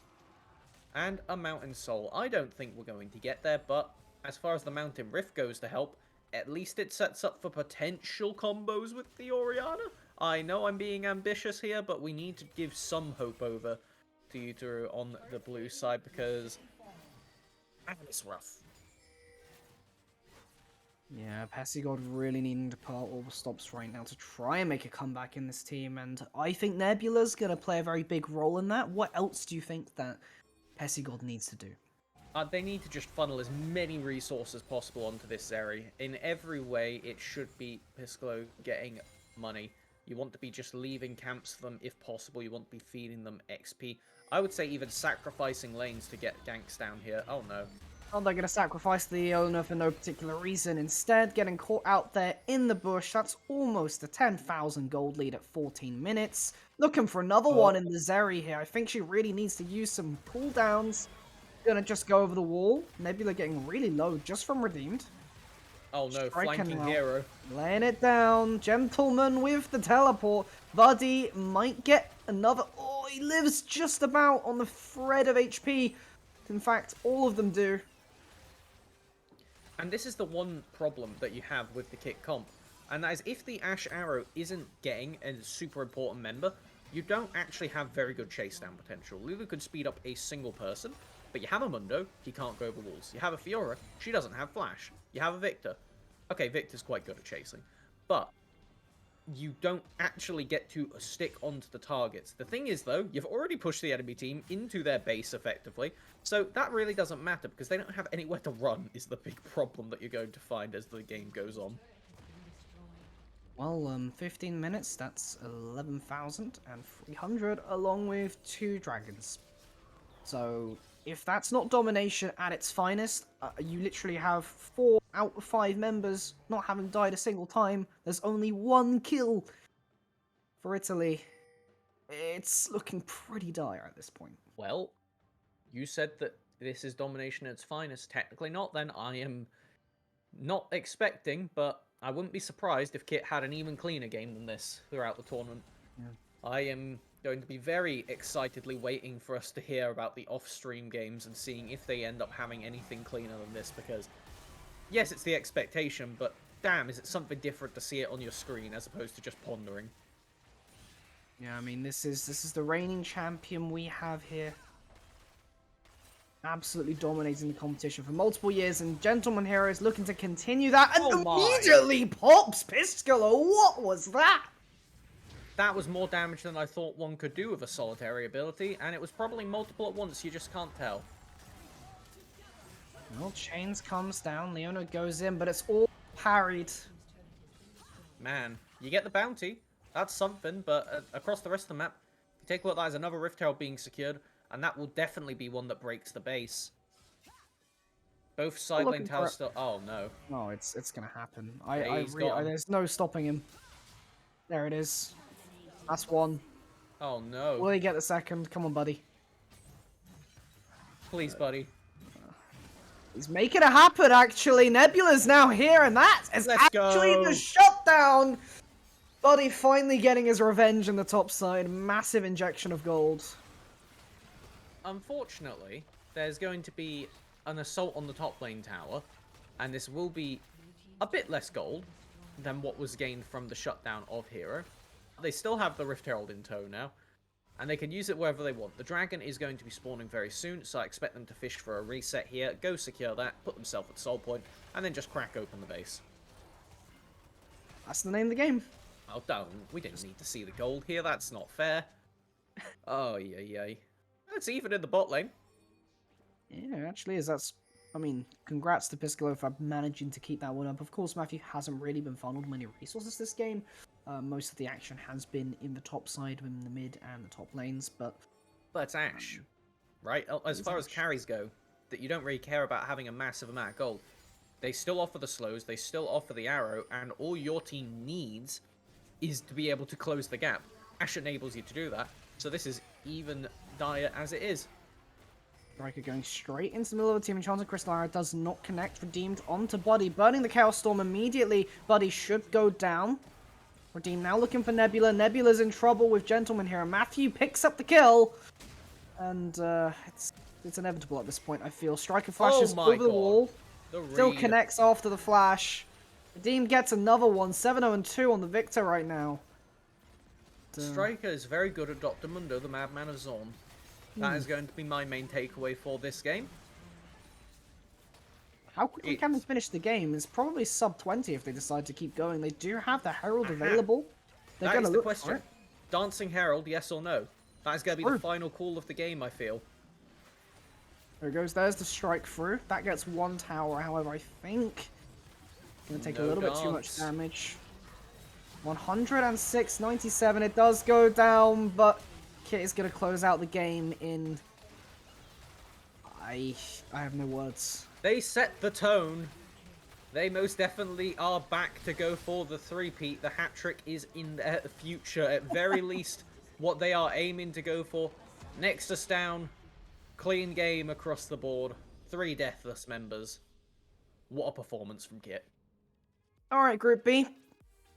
And a Mountain Soul. I don't think we're going to get there, but as far as the Mountain Rift goes to help, at least it sets up for potential combos with the Orianna. I know I'm being ambitious here, but we need to give some hope over to Yutaro on the blue side, because it's rough. Yeah, Passigod really needing to pull out all the stops right now to try and make a comeback in this team, and I think Nebula's going to play a very big role in that. What else do you think that Passigod needs to do? They need to just funnel as many resources as possible onto this Zeri. In every way, it should be Pisclo getting money. You want to be just leaving camps for them if possible. You want to be feeding them XP. I would say even sacrificing lanes to get ganks down here. Oh no. Oh, they're going to sacrifice the owner for no particular reason. Instead, getting caught out there in the bush. That's almost a 10,000 gold lead at 14 minutes. Looking for another one in the Zeri here. I think she really needs to use some cooldowns. Gonna just go over the wall. Nebula getting really low just from Redeemed. Oh no, Striking flanking out. hero. Laying it down. Gentleman with the teleport. Buddy might get another... Oh, he lives just about on the thread of HP. In fact, all of them do. And this is the one problem that you have with the kit comp. And that is, if the Ashe Arrow isn't getting a super important member, you don't actually have very good chase down potential. Lulu could speed up a single person, But you have a Mundo, he can't go over walls. You have a Fiora, she doesn't have flash. You have a Victor. Okay, Victor's quite good at chasing. But you don't actually get to stick onto the targets. The thing is, though, you've already pushed the enemy team into their base, effectively. So that really doesn't matter, because they don't have anywhere to run, is the big problem that you're going to find as the game goes on. Well, 15 minutes, that's 11,300, along with 2 dragons. So, if that's not domination at its finest, you literally have 4 out of 5 members not having died a single time. There's only 1 kill for Italy. It's looking pretty dire at this point. Well, you said that this is domination at its finest. Technically not, then. I am not expecting, but I wouldn't be surprised if Kit had an even cleaner game than this throughout the tournament. Yeah. I am going to be very excitedly waiting for us to hear about the off-stream games and seeing if they end up having anything cleaner than this, because yes, it's the expectation, but damn, is it something different to see it on your screen as opposed to just pondering. Yeah, I mean, this is the reigning champion we have here. Absolutely dominating the competition for multiple years, and Gentleman Hero is looking to continue that, and immediately pops Piscolo. What was that? That was more damage than I thought one could do with a solitary ability, and it was probably multiple at once, you just can't tell. Well, Chains comes down, Leona goes in, but it's all parried. Man, you get the bounty, that's something, but across the rest of the map, if you take a look, there's another Rift Herald being secured, and that will definitely be one that breaks the base. Both side lane towers still... Oh, no. No, it's gonna happen. There's no stopping him. There it is. That's one. Oh, no. Will he get the second? Come on, buddy. Please, buddy. He's making it happen, actually. Nebula's now here, and that is actually the shutdown. Buddy finally getting his revenge in the top side. Massive injection of gold. Unfortunately, there's going to be an assault on the top lane tower, and this will be a bit less gold than what was gained from the shutdown of Hero. They still have the Rift Herald in tow now, and they can use it wherever they want. The dragon is going to be spawning very soon, so I expect them to fish for a reset here, go secure that, put themselves at soul point, and then just crack open the base. That's the name of the game. Oh, don't. We didn't need to see the gold here, that's not fair. Oh, yay. It's even in the bot lane. Yeah, it actually is. I mean, congrats to Piscolo for managing to keep that one up. Of course, Matthew hasn't really been funneled many resources this game. Most of the action has been in the top side, in the mid and the top lanes, but it's Ashe, right? As far as carries go, that you don't really care about having a massive amount of gold. They still offer the slows, they still offer the arrow, and all your team needs is to be able to close the gap. Ashe enables you to do that, so this is even dire as it is. Striker going straight into the middle of the team. Enchanted Crystal Arrow does not connect. Redeemed onto Buddy. Burning the Chaos Storm immediately. Buddy should go down. Redeemed now looking for Nebula. Nebula's in trouble with Gentleman here. Matthew picks up the kill. And it's inevitable at this point, I feel. Striker flashes over the wall. Still connects after the flash. Redeemed gets another one. 7-0-2 on the Victor right now. Striker is very good at Dr. Mundo, the Madman of Zorn. That is going to be my main takeaway for this game. How quickly can they finish the game? It's probably sub 20 if they decide to keep going. They do have the Herald available. They're going to look for it. Dancing Herald, yes or no? That is going to be the final call of the game, I feel. There it goes. There's the strike through. That gets one tower, however, I think. Going to take a little bit too much damage. 106, 97. It does go down, but Kit is going to close out the game in... I have no words. They set the tone. They most definitely are back to go for the three-peat. The hat-trick is in their future. At very least, what they are aiming to go for. Nexus down. Clean game across the board. 3 deathless members. What a performance from Kit. Alright, Group B.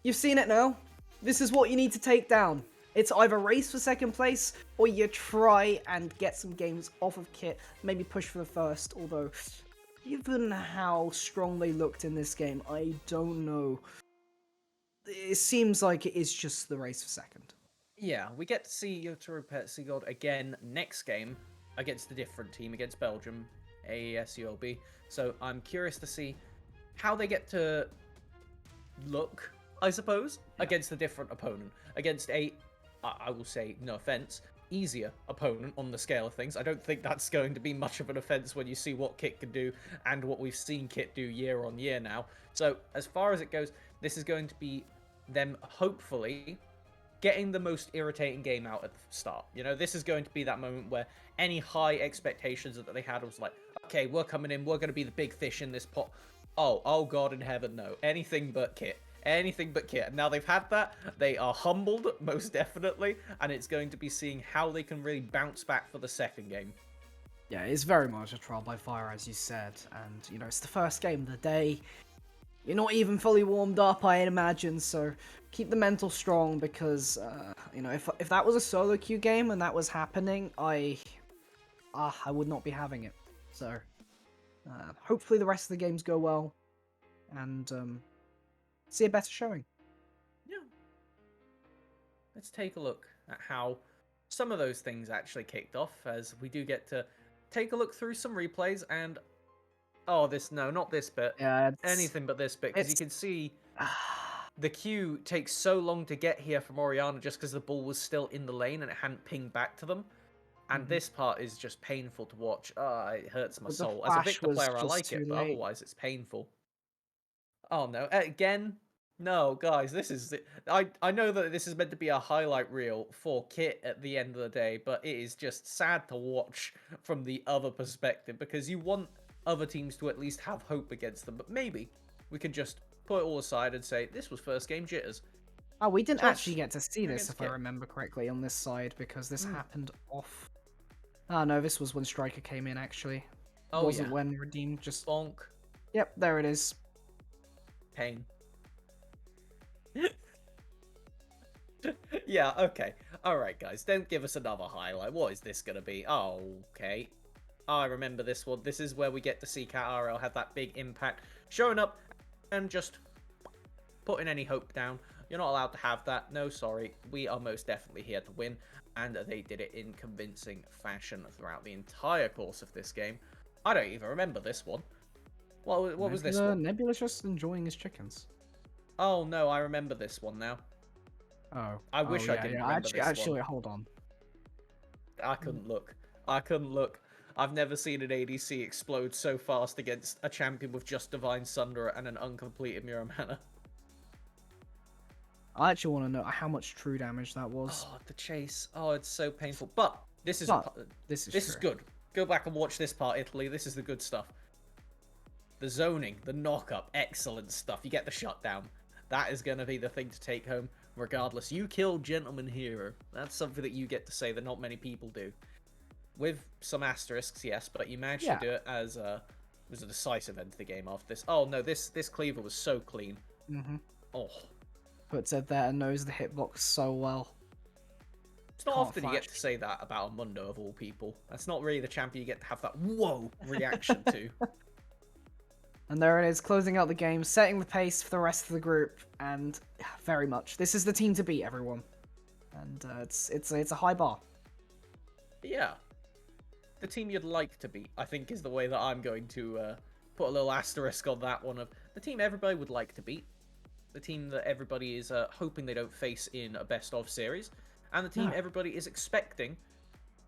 You've seen it now. This is what you need to take down. It's either race for second place, or you try and get some games off of Kit. Maybe push for the first, although... given how strong they looked in this game, I don't know. It seems like it is just the race for second. Yeah, we get to see Yotaro Petsigod again next game. against a different team, against Belgium, AESULB. So I'm curious to see how they get to look, I suppose, Yeah. against a different opponent, against a, I will say, no offense, easier opponent on the scale of things. I don't think that's going to be much of an offense when you see what Kit can do and what we've seen Kit do year on year now. So as far as it goes, this is going to be them hopefully getting the most irritating game out at the start. You know, this is going to be that moment where any high expectations that they had was like, okay, we're coming in, we're going to be the big fish in this pot. Oh God in heaven, no. Anything but Kit. Anything but Kit. And now they've had that, they are humbled, most definitely, and it's going to be seeing how they can really bounce back for the second game. Yeah, it's very much a trial by fire, as you said, and you know it's the first game of the day. You're not even fully warmed up, I imagine, so keep the mental strong because you know if that was a solo queue game and that was happening, I would not be having it. So hopefully the rest of the games go well and see a better showing. Yeah. Let's take a look at how some of those things actually kicked off, as we do get to take a look through some replays and not this bit, Yeah, anything but this bit, because you it's can see the queue takes so long to get here from Oriana just because the ball was still in the lane and it hadn't pinged back to them. And this part is just painful to watch. It hurts my but the soul. As a flash Victor was player, I just like too it, but late. otherwise it's painful. Oh no, again? No, guys, this is... I know that this is meant to be a highlight reel for Kit at the end of the day, but it is just sad to watch from the other perspective, because you want other teams to at least have hope against them, but maybe we can just put it all aside and say, this was first game jitters. Oh, we didn't actually Toss get to see this, against if I Kit. remember correctly, on this side, because this happened off... Oh no, this was when Striker came in, actually. Oh Wasn't yeah. when Redeem just... Bonk. Yep, there it is. Pain. Yeah, okay. Alright, guys, don't give us another highlight. What is this gonna be? Oh, okay. I remember this one. This is where we get to see Cat RL have that big impact, showing up and just putting any hope down. You're not allowed to have that. No, sorry. We are most definitely here to win. And they did it in convincing fashion throughout the entire course of this game. I don't even remember this one. What was this one? Nebula's just enjoying his chickens. Oh, no, I remember this one now. Oh. I Oh, wish I yeah, didn't yeah. remember this Actually, one. hold on. I couldn't look. I couldn't look. I've never seen an ADC explode so fast against a champion with just Divine Sunder and an uncompleted Mirror Mana. I actually want to know how much true damage that was. Oh, the chase. Oh, it's so painful. But this is But this is this is true. good. Go back and watch this part, Italy. This is the good stuff. The zoning, the knock-up, excellent stuff. You get the shutdown. That is going to be the thing to take home, regardless. You killed Gentleman Hero. That's something that you get to say that not many people do. With some asterisks, yes, but you managed to do it as it was a decisive end to the game after this. Oh no, this cleaver was so clean. Oh. Puts it there and knows the hitbox so well. It's not often you get to say that about a Mundo of all people. That's not really the champion you get to have that whoa reaction to. And there it is, closing out the game, setting the pace for the rest of the group, and very much. This is the team to beat, everyone. And it's a high bar. Yeah. The team you'd like to beat, I think, is the way that I'm going to put a little asterisk on that one of the team everybody would like to beat. The team that everybody is hoping they don't face in a best-of series. And the team everybody is expecting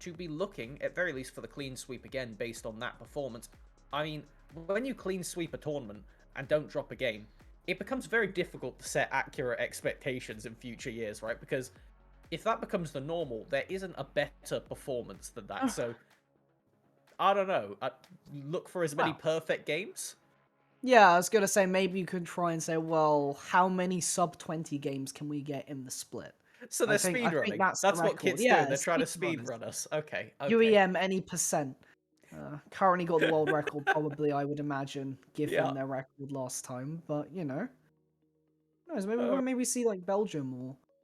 to be looking, at very least, for the clean sweep again, based on that performance. I mean, when you clean sweep a tournament and don't drop a game, it becomes very difficult to set accurate expectations in future years, right? Because if that becomes the normal, there isn't a better performance than that. So, I don't know. Look for as many perfect games. Yeah, I was gonna say maybe you could try and say, well, how many sub 20 games can we get in the split? So they're I think speedrunning. that's the That's what record. kids do. Yeah, They're trying to speedrunners. speedrun us. Okay, okay. UEM any percent. Currently got the world record, probably, I would imagine, given Yeah. their record last time. But, you know. Who knows, maybe Uh, we'll maybe see like Belgium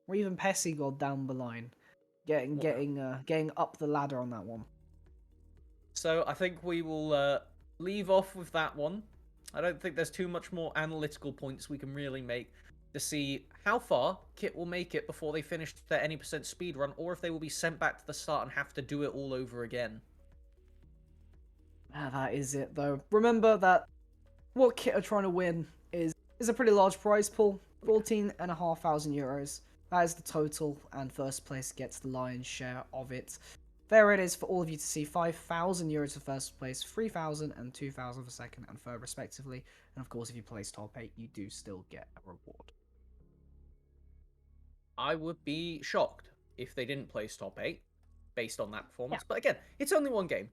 or even Pessigod down the line. Getting up the ladder on that one. So I think we will leave off with that one. I don't think there's too much more analytical points we can really make to see how far Kit will make it before they finish their any percent speed run, or if they will be sent back to the start and have to do it all over again. That is it, though. Remember that what Kit are trying to win is a pretty large prize pool, Oh, yeah. 14,500 euros. That is the total, and first place gets the lion's share of it. There it is for all of you to see: 5,000 euros for first place, 3,000 and 2,000 for second and third, respectively. And of course, if you place top 8, you do still get a reward. I would be shocked if they didn't place top 8 based on that Yeah. performance. But again, it's only one game.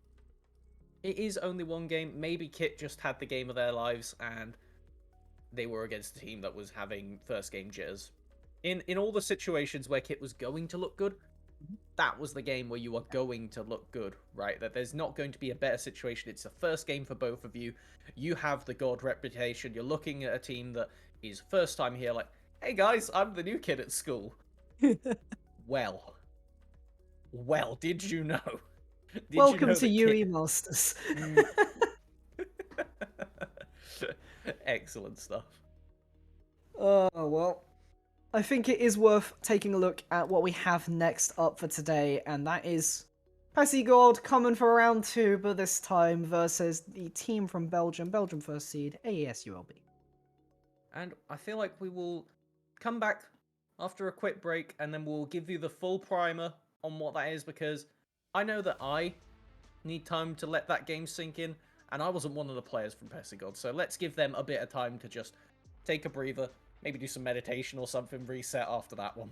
It is only one game. Maybe Kit just had the game of their lives and they were against a team that was having first game jitters. In all the situations where Kit was going to look good, that was the game where you are going to look good, right? That there's not going to be a better situation. It's the first game for both of you. You have the god reputation. You're looking at a team that is first time here, like, hey guys, I'm the new kid at school. Well, did you know? Did you Welcome know to that UE Kit? Masters. Excellent stuff. Oh, well. I think it is worth taking a look at what we have next up for today, and that is Pessy Gold coming for round 2, but this time versus the team from Belgium, Belgium first seed, AES-ULB. And I feel like we will come back after a quick break and then we'll give you the full primer on what that is, because I know that I need time to let that game sink in, and I wasn't one of the players from Pessigod, so let's give them a bit of time to just take a breather, maybe do some meditation or something, reset after that one.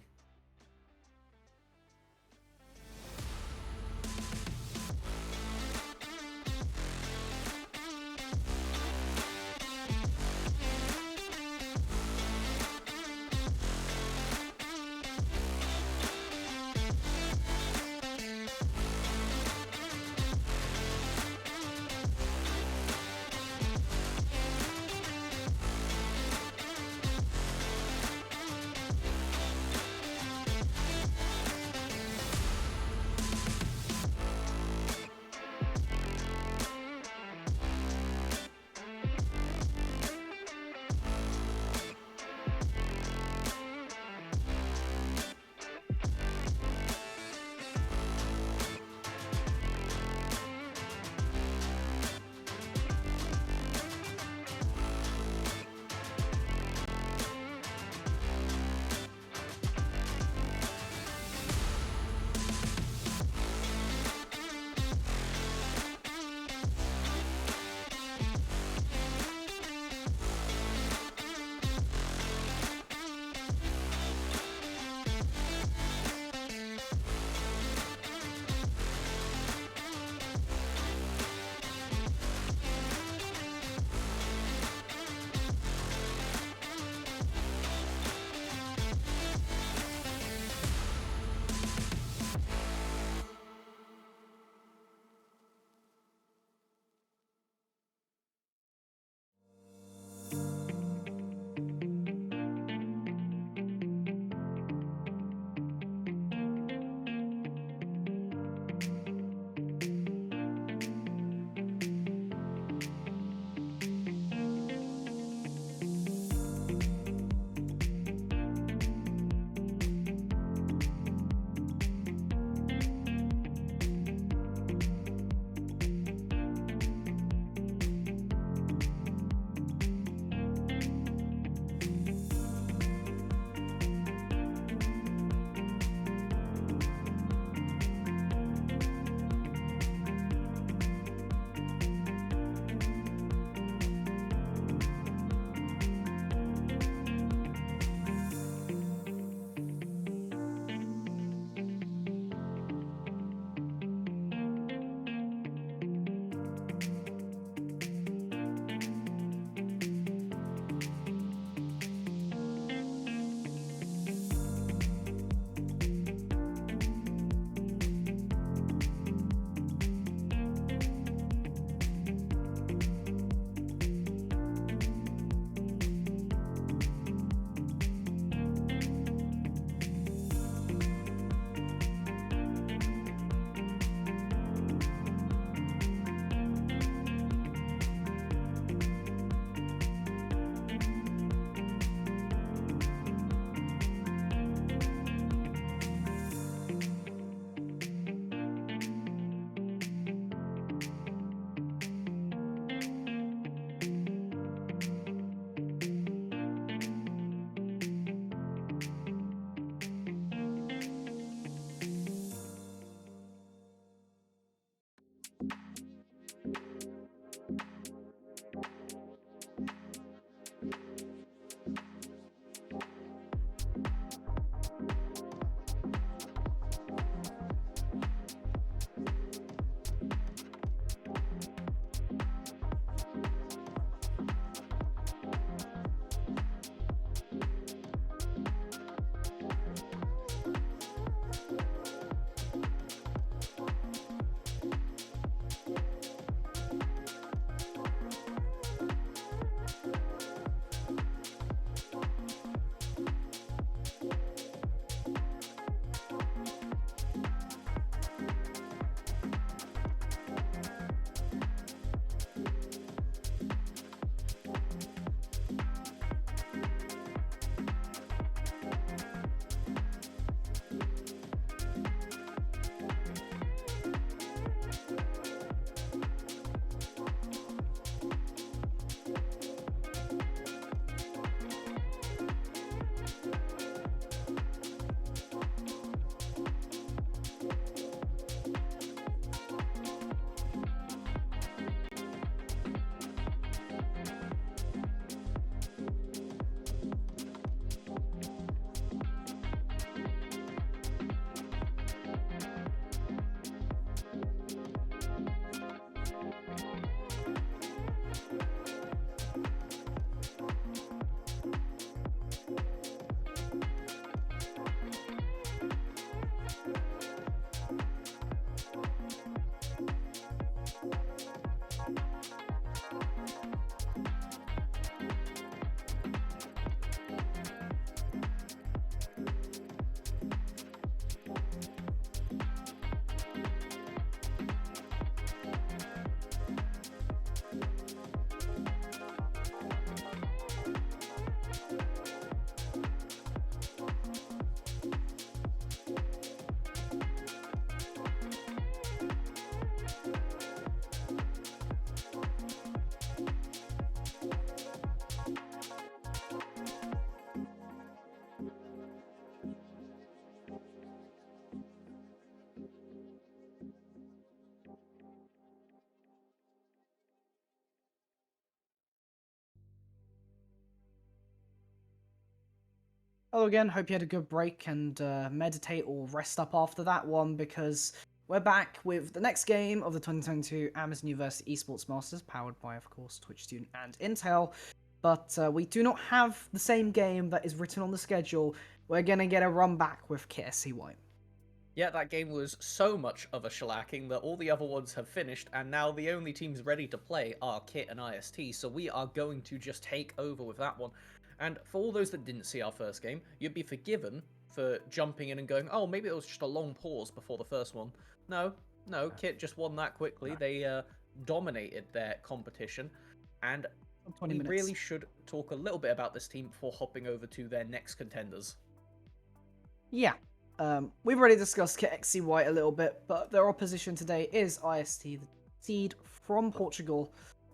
Hello again. Hope you had a good break and meditate or rest up after that one because we're back with the next game of the 2022 Amazon University Esports Masters, powered by, of course, Twitch Student and Intel. But we do not have the same game that is written on the schedule. We're going to get a run back with KSCY. Yeah, that game was so much of a shellacking that all the other ones have finished, and now the only teams ready to play are Kit and IST, so we are going to just take over with that one. And for all those that didn't see our first game, you'd be forgiven for jumping in and going, oh, maybe it was just a long pause before the first one. No, Kit just won that quickly. No. They dominated their competition, and 20 we minutes. really should talk a little bit about this team before hopping over to their next contenders. Yeah. We've already discussed KXCY a little bit, but their opposition today is IST, the seed from Portugal.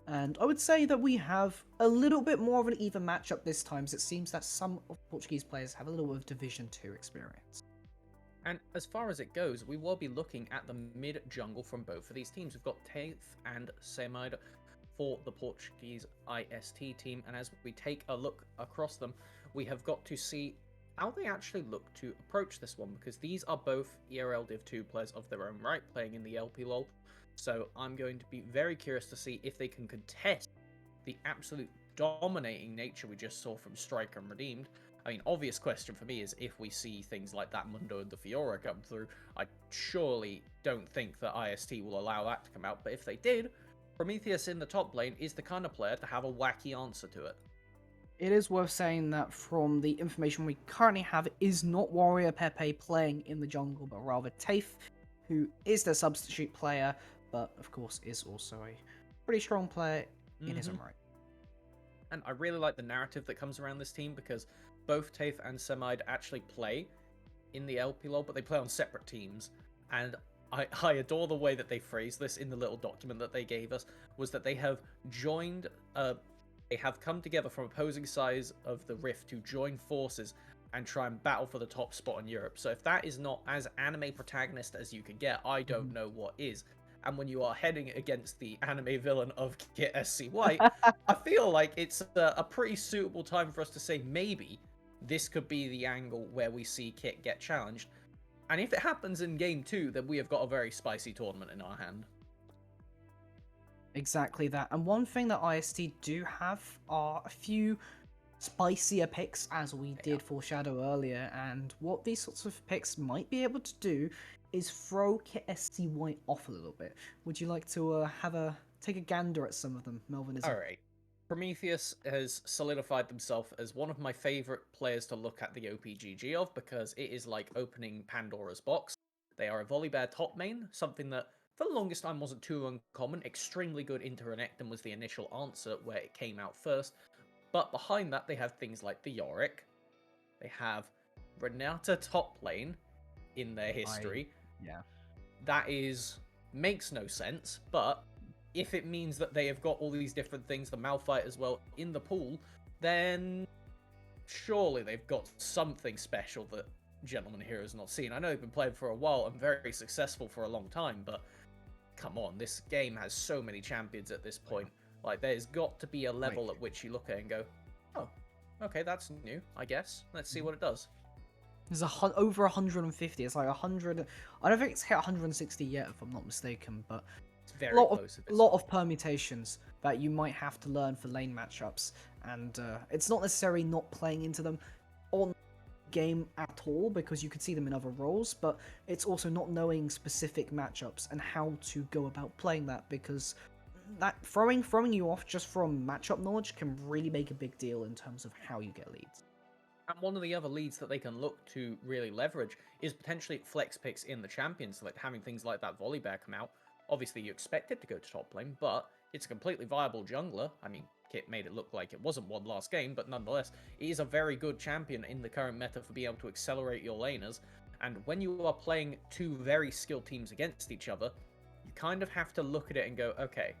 And I would say that we have a little bit more of an even matchup this time, as it seems that some of Portuguese players have a little bit of Division 2 experience. And as far as it goes, we will be looking at the mid-jungle from both of these teams. We've got Taith and Semide for the Portuguese IST team, and as we take a look across them, we have got to see how they actually look to approach this one, because these are both ERL Div 2 players of their own right, playing in the LP LoL. So I'm going to be very curious to see if they can contest the absolute dominating nature we just saw from Striker and Redeemed. I mean, obvious question for me is if we see things like that Mundo and the Fiora come through, I surely don't think that IST will allow that to come out, but if they did, Prometheus in the top lane is the kind of player to have a wacky answer to it. It is worth saying that from the information we currently have, it is not Warrior Pepe playing in the jungle, but rather Taith, who is their substitute player, but of course is also a pretty strong player in his own right. And I really like the narrative that comes around this team, because both Taith and Semide actually play in the LP LoL, but they play on separate teams. And I adore the way that they phrase this in the little document that they gave us, was that they have joined, they have come together from opposing sides of the Rift to join forces and try and battle for the top spot in Europe. So if that is not as anime protagonist as you can get, I don't know what is. And when you are heading against the anime villain of Kit SCY, I feel like it's a pretty suitable time for us to say maybe this could be the angle where we see Kit get challenged. And if it happens in Game 2, then we have got a very spicy tournament in our hand. Exactly that. And one thing that IST do have are a few spicier picks, as we did foreshadow earlier, and what these sorts of picks might be able to do is throw KSCY off a little bit. Would you like to take a gander at some of them, Melvin? Alright. Prometheus has solidified themselves as one of my favourite players to look at the OPGG of, because it is like opening Pandora's box. They are a Volibear top main, something that for the longest time wasn't too uncommon. Extremely good Interanectum was the initial answer where it came out first. But behind that, they have things like the Yorick. They have Renata top lane in their history. That makes no sense, but if it means that they have got all these different things, the Malphite as well, in the pool, then surely they've got something special that Gentleman Hero has not seen. I know they've been playing for a while and very successful for a long time, but come on, this game has so many champions at this point. Like, there's got to be a level at which you look at it and go, oh, okay, that's new, I guess. Let's see what it does. There's over 150. It's like 100. I don't think it's hit 160 yet, if I'm not mistaken, but it's very close. A lot of permutations that you might have to learn for lane matchups, and it's not necessarily not playing into them on game at all, because you could see them in other roles, but it's also not knowing specific matchups and how to go about playing that, because that throwing you off just from matchup knowledge can really make a big deal in terms of how you get leads. And one of the other leads that they can look to really leverage is potentially flex picks in the champions, like having things like that Volibear come out. Obviously, you expect it to go to top lane, but it's a completely viable jungler. I mean, Kit made it look like it wasn't one last game, but nonetheless, it is a very good champion in the current meta for being able to accelerate your laners. And when you are playing two very skilled teams against each other, you kind of have to look at it and go, okay,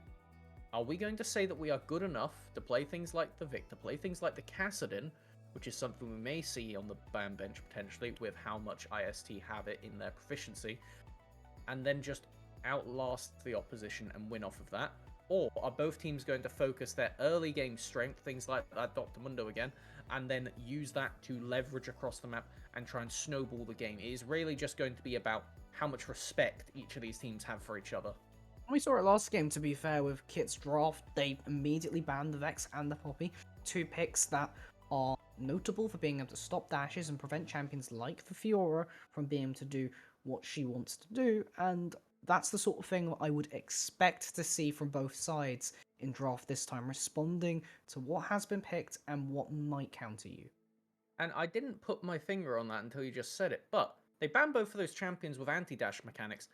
are we going to say that we are good enough to play things like the Victor, play things like the Kassadin, which is something we may see on the ban bench potentially with how much IST have it in their proficiency, and then just outlast the opposition and win off of that? Or are both teams going to focus their early game strength, things like that Dr. Mundo again, and then use that to leverage across the map and try and snowball the game? It is really just going to be about how much respect each of these teams have for each other. We saw it last game, to be fair, with Kit's draft. They immediately banned the Vex and the Poppy, two picks that are notable for being able to stop dashes and prevent champions like the Fiora from being able to do what she wants to do, and that's the sort of thing I would expect to see from both sides in draft this time, responding to what has been picked and what might counter you. And I didn't put my finger on that until you just said it, but they banned both of those champions with anti-dash mechanics.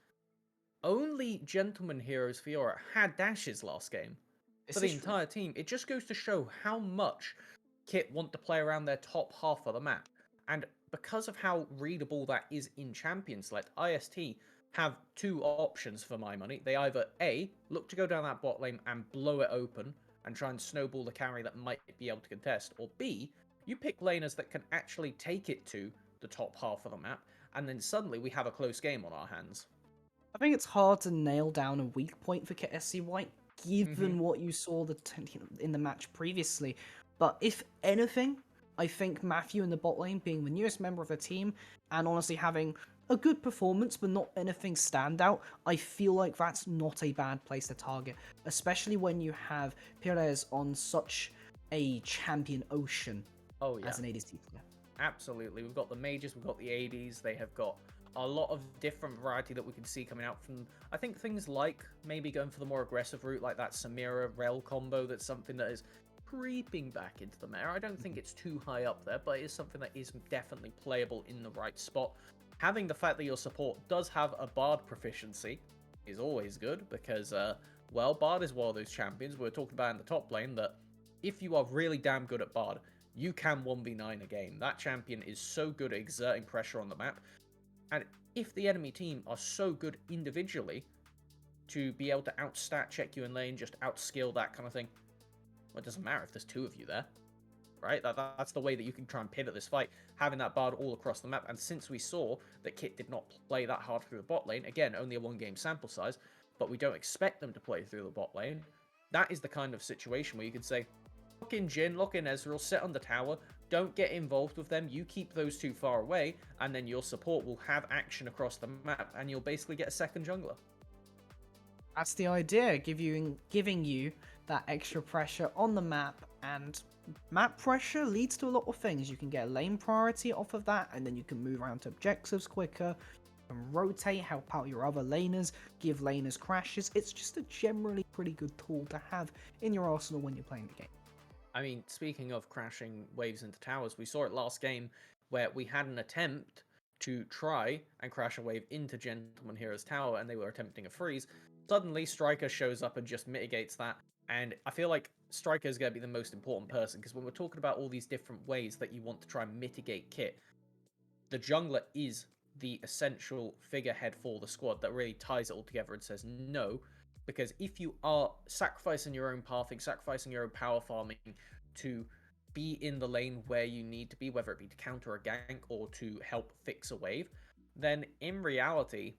Only Gentleman Heroes Fiora had dashes last game. For This the is true. entire team, it just goes to show how much Kit want to play around their top half of the map. And because of how readable that is in Champion Select, IST have two options for my money. They either A, look to go down that bot lane and blow it open and try and snowball the carry that might be able to contest, or B, you pick laners that can actually take it to the top half of the map, and then suddenly we have a close game on our hands. I think it's hard to nail down a weak point for KSC White, Mm-hmm. given what you saw in the match previously. But if anything, I think Matthew in the bot lane, being the newest member of the team, and honestly having a good performance but not anything standout, I feel like that's not a bad place to target, especially when you have Pires on such a champion ocean Oh yeah. as an ADC player. Absolutely. We've got the mages, we've got the ADs, they have got a lot of different variety that we can see coming out from, I think, things like maybe going for the more aggressive route, like that Samira Rel combo. That's something that is creeping back into the meta. I don't think it's too high up there, but it is something that is definitely playable in the right spot. Having the fact that your support does have a Bard proficiency is always good, because, well, Bard is one of those champions we were talking about in the top lane that if you are really damn good at Bard, you can 1v9 a game. That champion is so good at exerting pressure on the map. And if the enemy team are so good individually to be able to outstat check you in lane, just outskill that kind of thing, well, it doesn't matter if there's two of you there, right? That's the way that you can try and pivot this fight, having that Bard all across the map. And since we saw that Kit did not play that hard through the bot lane, again, only a one-game sample size, but we don't expect them to play through the bot lane, that is the kind of situation where you could say, lock in Jhin, lock in Ezreal, sit on the tower, don't get involved with them, you keep those two far away, and then your support will have action across the map, and you'll basically get a second jungler. That's the idea, giving you that extra pressure on the map, and map pressure leads to a lot of things. You can get lane priority off of that, and then you can move around to objectives quicker, and rotate, help out your other laners, give laners crashes. It's just a generally pretty good tool to have in your arsenal when you're playing the game. I mean, speaking of crashing waves into towers, we saw it last game where we had an attempt to try and crash a wave into Gentleman Hero's tower, and they were attempting a freeze. Suddenly, Striker shows up and just mitigates that, and I feel like Striker is going to be the most important person, because when we're talking about all these different ways that you want to try and mitigate Kit, the jungler is the essential figurehead for the squad that really ties it all together and says no. Because if you are sacrificing your own pathing, sacrificing your own power farming to be in the lane where you need to be, whether it be to counter a gank or to help fix a wave, then in reality,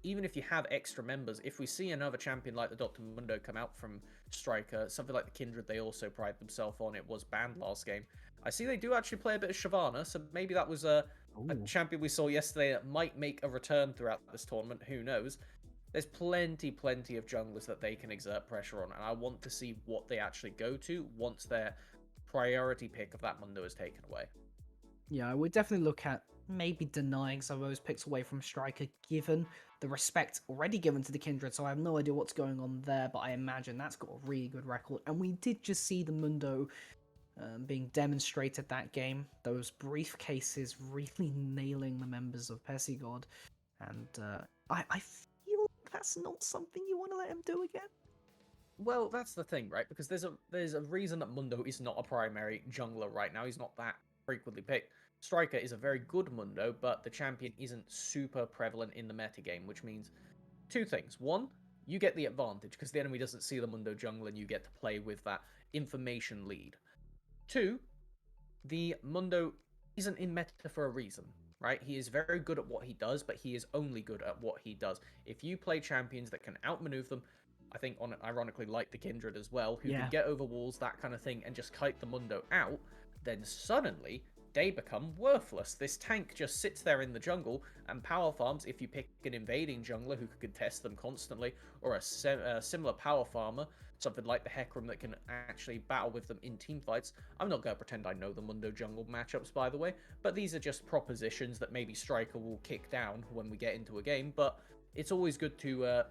even if you have extra members, if we see another champion like the Dr. Mundo come out from Striker, something like the Kindred they also pride themselves on, it was banned last game. I see they do actually play a bit of Shyvana, so maybe that was a champion we saw yesterday that might make a return throughout this tournament, who knows. There's plenty of junglers that they can exert pressure on, and I want to see what they actually go to once their priority pick of that Mundo is taken away. Yeah, I would definitely look at maybe denying some of those picks away from Striker, given the respect already given to the Kindred, so I have no idea what's going on there, but I imagine that's got a really good record. And we did just see the Mundo being demonstrated that game, those briefcases really nailing the members of Pesigod, and I feel like that's not something you want to let him do again. Well, that's the thing, right? Because there's a reason that Mundo is not a primary jungler right now. He's not that frequently picked. Striker is a very good Mundo, but the champion isn't super prevalent in the metagame, which means two things. One, you get the advantage because the enemy doesn't see the Mundo jungle and you get to play with that information lead. Two, the Mundo isn't in meta for a reason, right? He is very good at what he does, but he is only good at what he does. If you play champions that can outmaneuver them, I think, ironically, like the Kindred as well, who Yeah. could get over walls, that kind of thing, and just kite the Mundo out, then suddenly they become worthless. This tank just sits there in the jungle and power farms if you pick an invading jungler who can contest them constantly, or a similar power farmer, something like the Hecarim that can actually battle with them in team fights. I'm not going to pretend I know the Mundo jungle matchups, by the way, but these are just propositions that maybe Striker will kick down when we get into a game, but it's always good to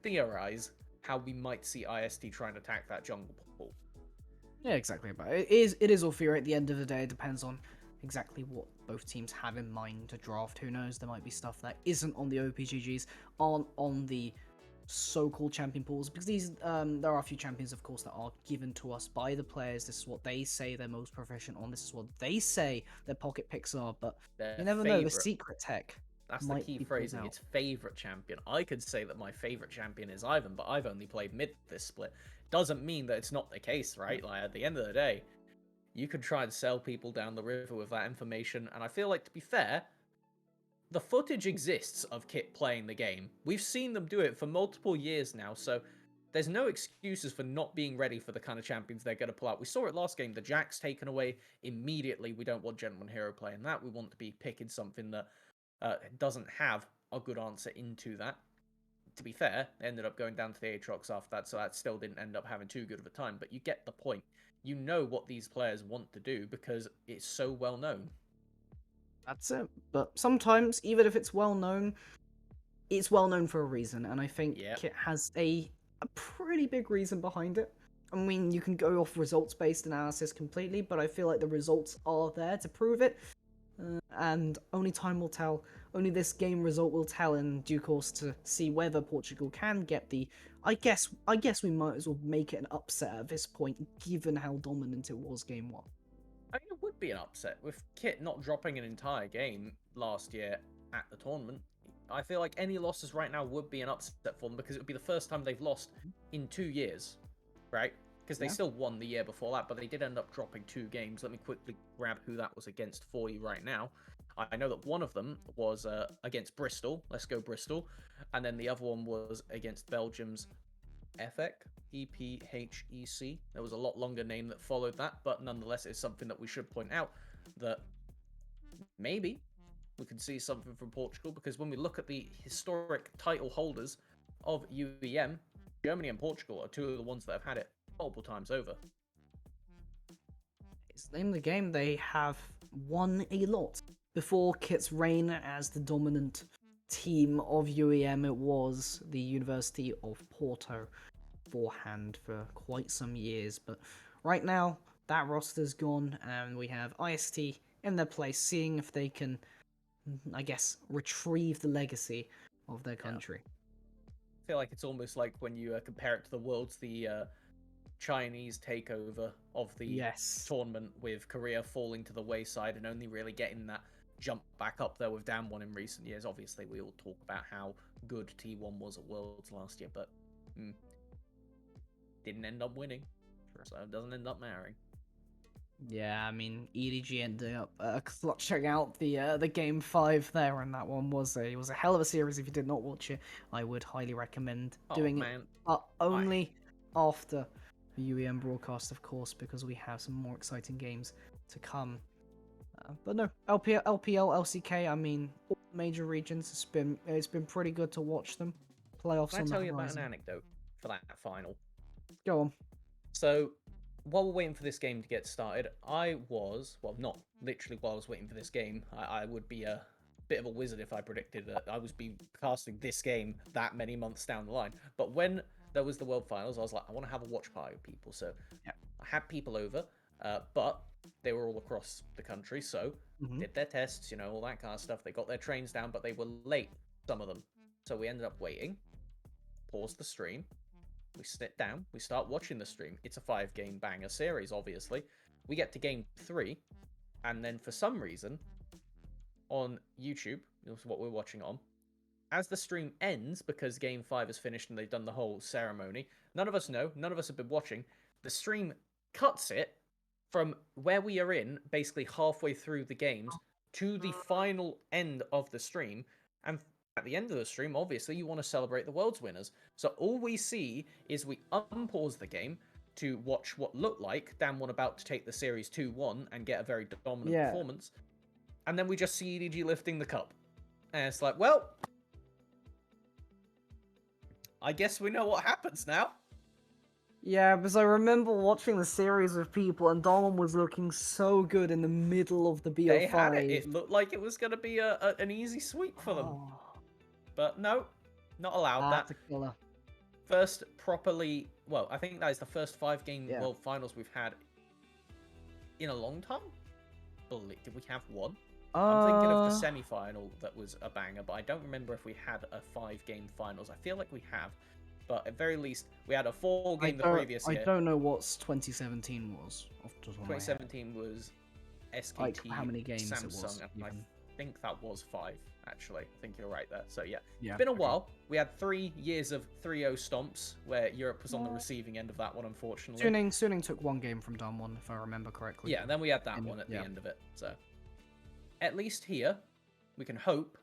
theorize how we might see IST try and attack that jungle pool. Yeah, exactly. But it is all theory. At the end of the day, it depends on exactly what both teams have in mind to draft. Who knows? There might be stuff that isn't on the OPGGs, aren't on the so-called champion pools, because there are a few champions, of course, that are given to us by the players. This is what they say they're most proficient on. This is what they say their pocket picks are. But Their you never know. The favorite. secret tech That's the might key be pulled phrasing. out. It's favorite champion. I could say that my favorite champion is Ivan, but I've only played mid this split. Doesn't mean that it's not the case, right? Like at the end of the day, you could try and sell people down the river with that information, and I feel like, to be fair, the footage exists of Kit playing the game. We've seen them do it for multiple years now, so there's no excuses for not being ready for the kind of champions they're going to pull out. We saw it last game. The Jack's taken away immediately. We don't want Gentleman Hero playing that. We want to be picking something that doesn't have a good answer into that. To be fair, they ended up going down to the Aatrox after that, so that still didn't end up having too good of a time. But you get the point. You know what these players want to do because it's so well known. That's it. But sometimes, even if it's well known for a reason, and I think Yeah, Kit has a pretty big reason behind it. I mean, you can go off results based analysis completely, but I feel like the results are there to prove it, and only time will tell. Only this game result will tell in due course to see whether Portugal can get the. I guess we might as well make it an upset at this point, given how dominant it was game one. I mean, it would be an upset with Kit not dropping an entire game last year at the tournament. I feel like any losses right now would be an upset for them because it would be the first time they've lost in 2 years, right? Because they Yeah. still won the year before that, but they did end up dropping 2 games. Let me quickly grab who that was against for you right now. I know that one of them was against Bristol. Let's go Bristol. And then the other one was against Belgium's EPHEC, EPHEC. There was a lot longer name that followed that, but nonetheless, it's something that we should point out that maybe we could see something from Portugal because when we look at the historic title holders of UEM, Germany and Portugal are two of the ones that have had it multiple times over. It's the name of the game. They have won a lot. Before Kit's reign as the dominant team of UEM, it was the University of Porto beforehand for quite some years. But right now, that roster's gone, and we have IST in their place, seeing if they can, I guess, retrieve the legacy of their Yeah. country. I feel like it's almost like when you compare it to the Worlds, the Chinese takeover of the Yes. tournament with Korea falling to the wayside and only really getting that jump back up there with Damwon in recent years. Obviously, we all talk about how good T1 was at Worlds last year, but didn't end up winning, so it doesn't end up mattering. Yeah, I mean, EDG ended up clutching out the game five there, and that one was a hell of a series. If you did not watch it, I would highly recommend Oh doing it, man, but only after the UEM broadcast, of course, because we have some more exciting games to come. But no, LPL, LCK. I mean, all major regions. It's been pretty good to watch them. Playoffs can I on the tell you about an horizon. anecdote for that final? Go on. So, while we're waiting for this game to get started, I was, well, not literally while I was waiting for this game, I would be a bit of a wizard if I predicted that I was be casting this game that many months down the line. But when there was the World Finals, I was like, I want to have a watch party with people. So, Yeah. I had people over, but they were all across the country, so Hmm. did their tests, all that kind of stuff. They got their trains down, but they were late, some of them. So we ended up waiting, paused the stream, we sit down, we start watching the stream. It's a 5 game banger series, obviously. We get to game 3, and then for some reason, on YouTube, is what we're watching on, as the stream ends, because game 5 is finished and they've done the whole ceremony, none of us know, none of us have been watching, the stream cuts it from where we are in, basically halfway through the games, to the final end of the stream, and at the end of the stream, obviously, you want to celebrate the world's winners. So all we see is we unpause the game to watch what looked like Damwon about to take the series 2-1 and get a very dominant Yeah. performance. And then we just see EDG lifting the cup. And it's like, well, I guess we know what happens now. Yeah, because I remember watching the series with people, and Dahlman was looking so good in the middle of the They BO5. had it. It looked like it was going to be an easy sweep for them. Oh, But no, not allowed that. that's a killer. First properly, well, I think that is the first 5-game Yeah. World Finals we've had in a long time. Did we have one? I'm thinking of the semi-final that was a banger, but I don't remember if we had a 5-game finals. I feel like we have, but at very least, we had a 4-game the previous year. I don't know what 2017 was off the top of my head. 2017 was SKT, Like how many games Samsung, it was. and I think that was 5, actually. I think you're right there. So yeah, Yeah, it's been a while. We had 3 years of 3-0 stomps, where Europe was on the receiving end of that one, unfortunately. Suning took 1 game from Dahlman, if I remember correctly. Yeah, then we had that one at the end of it. So at least here, we can hope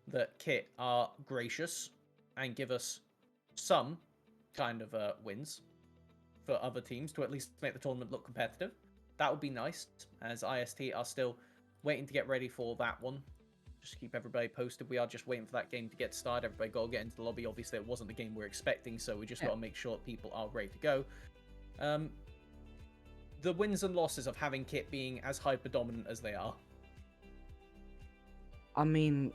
that Kit are gracious and give us some kind of wins for other teams to at least make the tournament look competitive. That would be nice, as IST are still waiting to get ready for that one. Just keep everybody posted. We are just waiting for that game to get started. Everybody got to get into the lobby. Obviously, it wasn't the game we are expecting, so we just got to make sure that people are ready to go. The wins and losses of having Kit being as hyper-dominant as they are. I mean,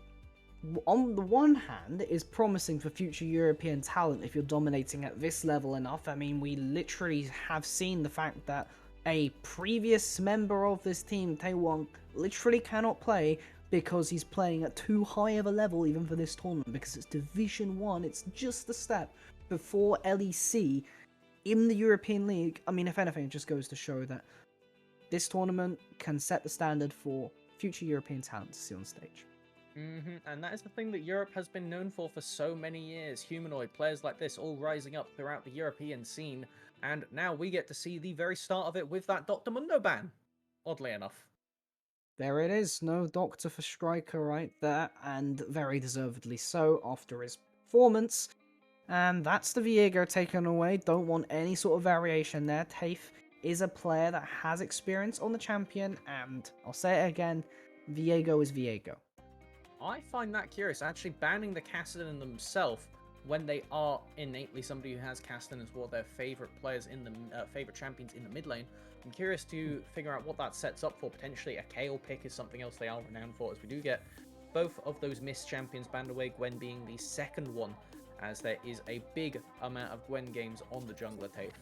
on the one hand, it is promising for future European talent if you're dominating at this level enough. I mean, we literally have seen the fact that a previous member of this team, Taewon, literally cannot play because he's playing at too high of a level even for this tournament, because it's Division 1, it's just a step before LEC in the European League. I mean, if anything, it just goes to show that this tournament can set the standard for future European talent to see on stage. And that is the thing that Europe has been known for so many years. Humanoid players like this all rising up throughout the European scene, and now we get to see the very start of it with that Dr. Mundo ban, oddly enough. There it is, no doctor for Striker right there, and very deservedly so after his performance. And that's the Viego taken away. Don't want any sort of variation there. Tafe is a player that has experience on the champion, and I'll say it again, Viego is Viego. I find that curious, actually banning the Kassadin themselves when they are innately somebody who has Kassadin as one of their favourite players in the favourite champions in the mid lane. I'm curious to figure out what that sets up for. Potentially a Kayle pick is something else they are renowned for, as we do get both of those missed champions banned away, Gwen being the second one, as there is a big amount of Gwen games on the jungler tape.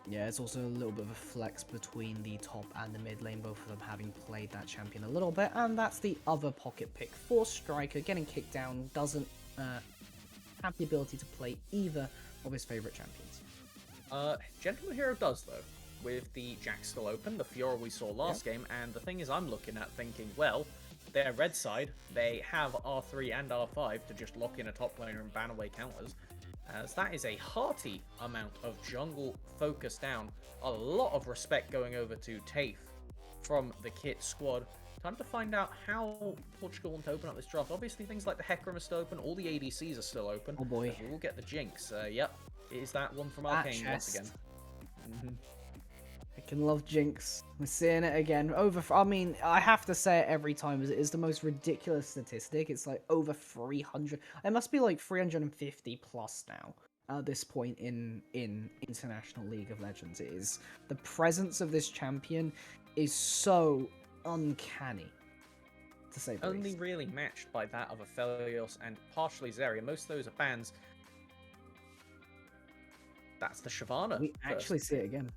Yeah, it's also a little bit of a flex between the top and the mid lane, both of them having played that champion a little bit, and that's the other pocket pick for Striker. Getting kicked down doesn't have the ability to play either of his favourite champions. Gentleman Hero does, though, with the Jack still open, the Fiora we saw last game, and the thing is I'm looking at thinking, well, their red side, they have R3 and R5 to just lock in a top laner and ban away counters, as that is a hearty amount of jungle focus down. A lot of respect going over to Tafe from the Kit squad. Time to find out how Portugal want to open up this draft. Obviously, things like the Hecarim are still open, all the ADCs are still open. Oh boy. We will get the Jinx. Yep, it is that one from Arcane once again. I can love Jinx. We're seeing it again. I mean, I have to say it every time, as it is the most ridiculous statistic. It's like over 300. It must be like 350 plus now at this point in International League of Legends. It is, the presence of this champion is so uncanny, to say the Only least. really matched by that of Aphelios and partially Zarya. Most of those are bans. That's the Shyvana. We actually see it again.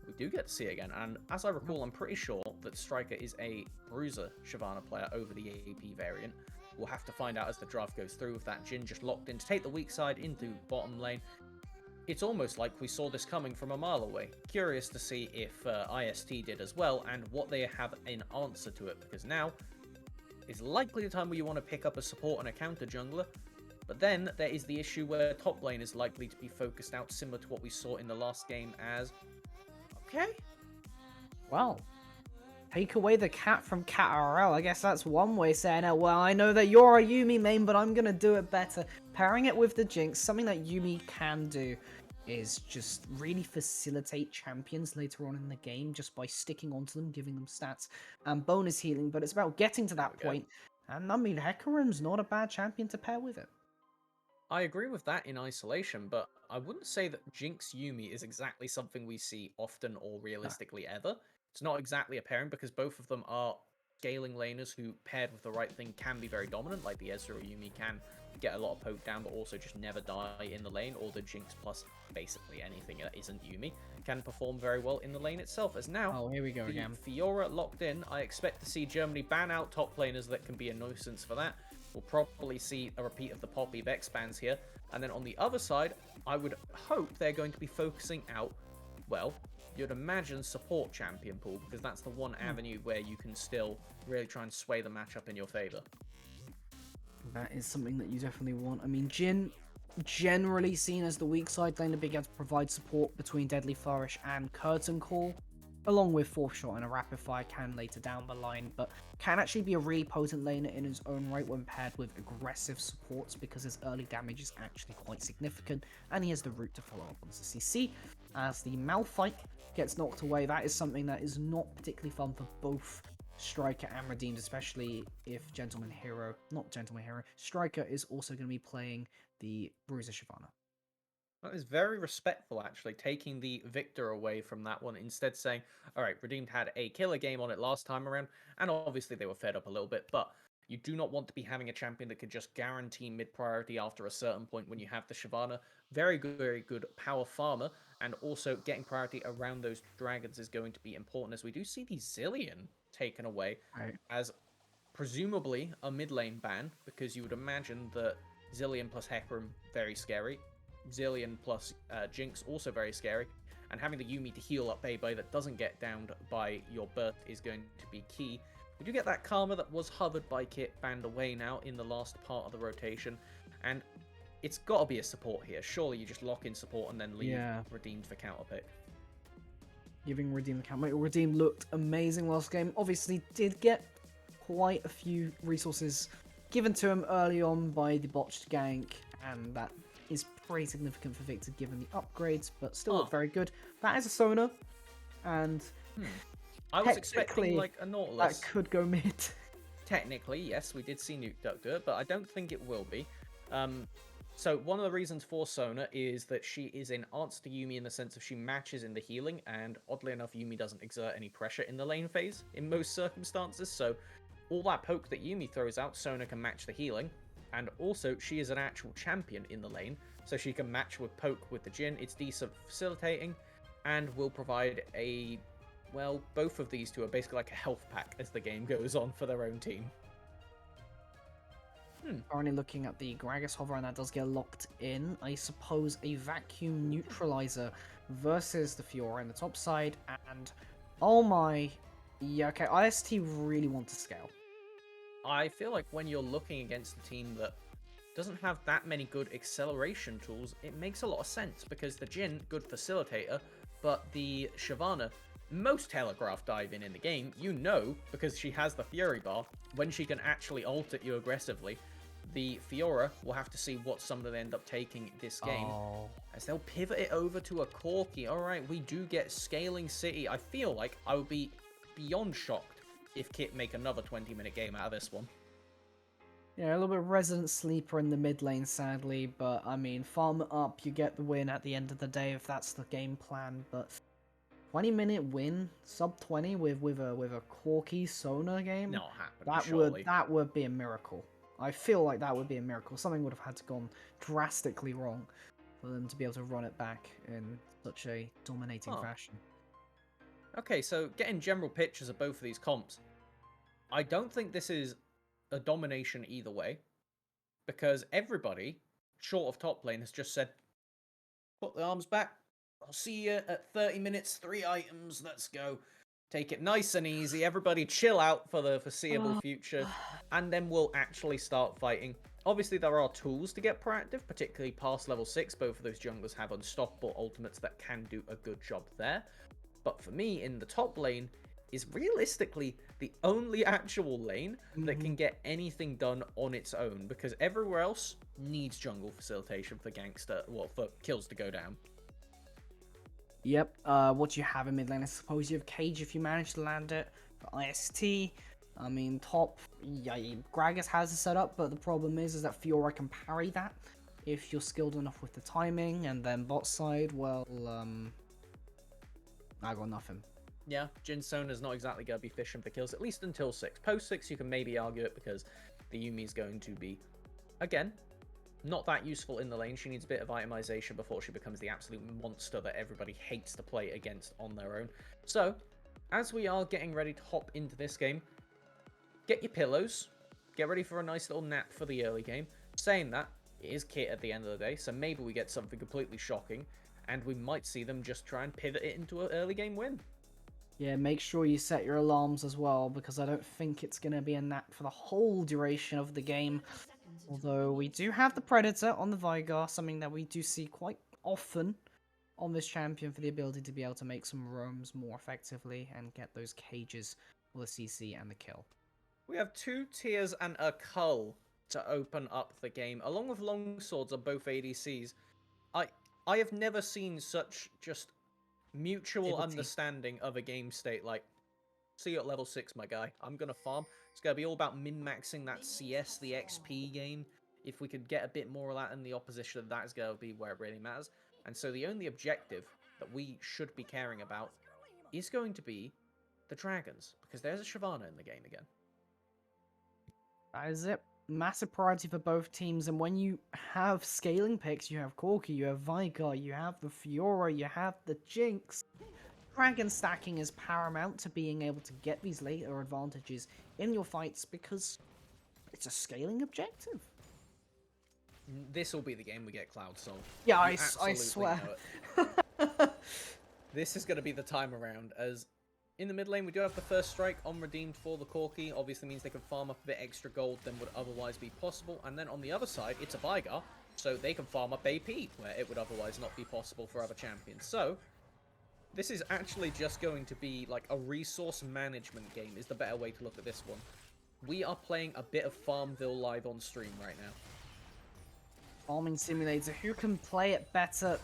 We do get to see it again, and as I recall, I'm pretty sure that Striker is a Bruiser Shyvana player over the AP variant. We'll have to find out as the draft goes through, with that Jhin just locked in to take the weak side into bottom lane. It's almost like we saw this coming from a mile away. Curious to see if IST did as well, and what they have in answer to it, because now is likely the time where you want to pick up a support and a counter jungler. But then there is the issue where top lane is likely to be focused out, similar to what we saw in the last game as... Okay. Well, Take away the cat from Cat RL. I guess that's one way of saying it. Well, I know that you're a Yuumi main, but I'm gonna do it better. Pairing it with the Jinx, something that Yuumi can do is just really facilitate champions later on in the game just by sticking onto them, giving them stats and bonus healing. But it's about getting to There that we go. point. And I mean, Hecarim's not a bad champion to pair with it. I agree with that in isolation, but I wouldn't say that Jinx Yumi is exactly something we see often or No. realistically ever. It's not exactly a pairing because both of them are scaling laners who, paired with the right thing, can be very dominant, like the Ezreal Yumi can get a lot of poke down, but also just never die in the lane, or the Jinx plus basically anything that isn't Yumi can perform very well in the lane itself. As now, Oh, here we go the again. Fiora locked in, I expect to see Germany ban out top laners that can be a nuisance for that. We'll probably see a repeat of the Poppy Vex bans here. And then on the other side, I would hope they're going to be focusing out, well, you'd imagine support champion pool, because that's the one avenue where you can still really try and sway the matchup in your favor. That is something that you definitely want. I mean, Jhin, generally seen as the weak side laner, being able to provide support between Deadly Flourish and Curtain Call, along with Fourth Shot and a Rapid Fire can later down the line, but can actually be a really potent laner in his own right when paired with aggressive supports because his early damage is actually quite significant, and he has the route to follow up on the CC. As the Malphite gets knocked away, that is something that is not particularly fun for both Striker and Redeemed, especially if Striker is also going to be playing the Bruiser Shyvana. That is very respectful, actually, taking the victor away from that one, instead saying, all right, Redeemed had a killer game on it last time around, and obviously they were fed up a little bit, but you do not want to be having a champion that could just guarantee mid-priority after a certain point when you have the Shyvana. Very good power farmer, and also getting priority around those dragons is going to be important, as we do see the Zillion taken away Right. as presumably a mid lane ban, because you would imagine that Zillion plus Hecarim, very scary. Zillion plus Jinx, also very scary. And having the Yuumi to heal up Bebe that doesn't get downed by your burst is going to be key. We do get that Karma that was hovered by Kit banned away now in the last part of the rotation. And it's got to be a support here. Surely you just lock in support and then leave Redeemed for counter pick. Giving Redeem the count. Redeem looked amazing last game. Obviously did get quite a few resources given to him early on by the botched gank, and that is pretty significant for Victor given the upgrades, but still looked very good. That is a Sona, and I was expecting like a Nautilus. That could go mid. Technically, yes, we did see Nuke Duck do it, but I don't think it will be. So one of the reasons for Sona is that she is in answer to Yuumi in the sense of she matches in the healing, and oddly enough, Yuumi doesn't exert any pressure in the lane phase in most circumstances, so all that poke that Yuumi throws out, Sona can match the healing, and also she is an actual champion in the lane, so she can match with poke with the Jhin. It's decent facilitating, and will provide a, well, both of these two are basically like a health pack as the game goes on for their own team. Currently looking at the Gragas hover, and that does get locked in. I suppose a vacuum neutralizer versus the Fiora in the top side, and oh my, yeah, okay, IST really want to scale. I feel like when you're looking against a team that doesn't have that many good acceleration tools, it makes a lot of sense, because the Jhin, good facilitator, but the Shyvana, most telegraph diving in the game, you know, because she has the Fury bar, when she can actually ult at you aggressively. The Fiora will have to see what some of them end up taking this game, as they'll pivot it over to a Corki. Alright, we do get Scaling City. I feel like I would be beyond shocked if Kit make another 20-minute game out of this one. Yeah, a little bit of Resident Sleeper in the mid lane, sadly, but I mean, farm it up, you get the win at the end of the day if that's the game plan, but 20-minute win, sub 20 with a Corki Sona game, Not happening, that would be a miracle. I feel like that would be a miracle. Something would have had to gone drastically wrong for them to be able to run it back in such a dominating fashion. Okay, so getting general pictures of both of these comps, I don't think this is a domination either way, because everybody, short of top lane, has just said, put the arms back, I'll see you at 30 minutes, 3 items, let's go. Take it nice and easy, everybody chill out for the foreseeable future, and then we'll actually start fighting. Obviously, there are tools to get proactive, particularly past level 6. Both of those junglers have unstoppable ultimates that can do a good job there. But for me, in the top lane, is realistically the only actual lane that Hmm. can get anything done on its own, because everywhere else needs jungle facilitation for gangster, well, for kills to go down. Yep. What do you have in mid lane? I suppose you have Cage if you manage to land it. For IST, I mean, top, yeah, Gragas has it set up, but the problem is that Fiora can parry that if you're skilled enough with the timing. And then bot side, well, I got nothing. Yeah, Jinson is not exactly going to be fishing for kills, at least until 6. Post 6, you can maybe argue it because the Yuumi is going to be, again, not that useful in the lane. She needs a bit of itemization before she becomes the absolute monster that everybody hates to play against on their own. So, as we are getting ready to hop into this game, get your pillows, get ready for a nice little nap for the early game. Saying that, it is kit at the end of the day, so maybe we get something completely shocking, and we might see them just try and pivot it into an early game win. Yeah, make sure you set your alarms as well, because I don't think it's going to be a nap for the whole duration of the game. Although we do have the Predator on the Vigar, something that we do see quite often on this champion for the ability to be able to make some roams more effectively and get those cages for the CC and the kill. We have 2 tiers and a cull to open up the game, along with longswords on both ADCs. I I have never seen such just mutual Activity. understanding of a game state. Like, see you at level 6, my guy. I'm gonna farm. It's gonna be all about min-maxing that CS, the XP gain. If we could get a bit more of that in the opposition, that is gonna be where it really matters. And so the only objective that we should be caring about is going to be the dragons, because there's a Shyvana in the game again. That is it. Massive priority for both teams, and when you have scaling picks, you have Corki, you have Vigar, you have the Fiora, you have the Jinx. Dragon stacking is paramount to being able to get these later advantages in your fights because it's a scaling objective. This will be the game we get Cloud Soul. Yeah, You I absolutely swear. know it. This is going to be the time around, as in the mid lane we do have the first strike on redeemed for the Corki. Obviously means they can farm up a bit extra gold than would otherwise be possible. And then on the other side, it's a Vigar, so they can farm up AP, where it would otherwise not be possible for other champions. So, this is actually just going to be like a resource management game, is the better way to look at this one. We are playing a bit of Farmville live on stream right now. Farming Simulator, who can play it better?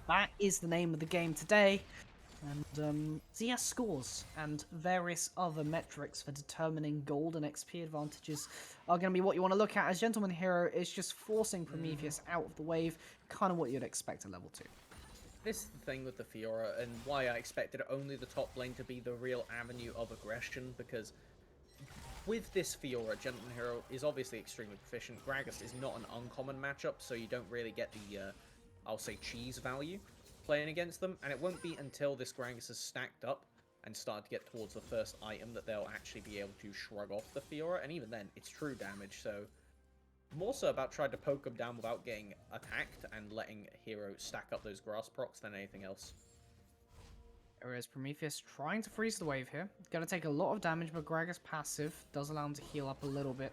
That is the name of the game today. And ZS scores and various other metrics for determining gold and XP advantages are going to be what you want to look at, as Gentleman Hero is just forcing Prometheus out of the wave, kind of what you'd expect at level 2. This is the thing with the Fiora, and why I expected only the top lane to be the real avenue of aggression, because with this Fiora, Gentleman Hero is obviously extremely proficient. Gragas is not an uncommon matchup, so you don't really get the, I'll say, cheese value playing against them, and it won't be until this Gragas is stacked up and started to get towards the first item that they'll actually be able to shrug off the Fiora, and even then, it's true damage, so more so about trying to poke them down without getting attacked and letting Hero stack up those grass procs than anything else. There is Prometheus trying to freeze the wave here. Gonna take a lot of damage, but Gragas passive does allow him to heal up a little bit.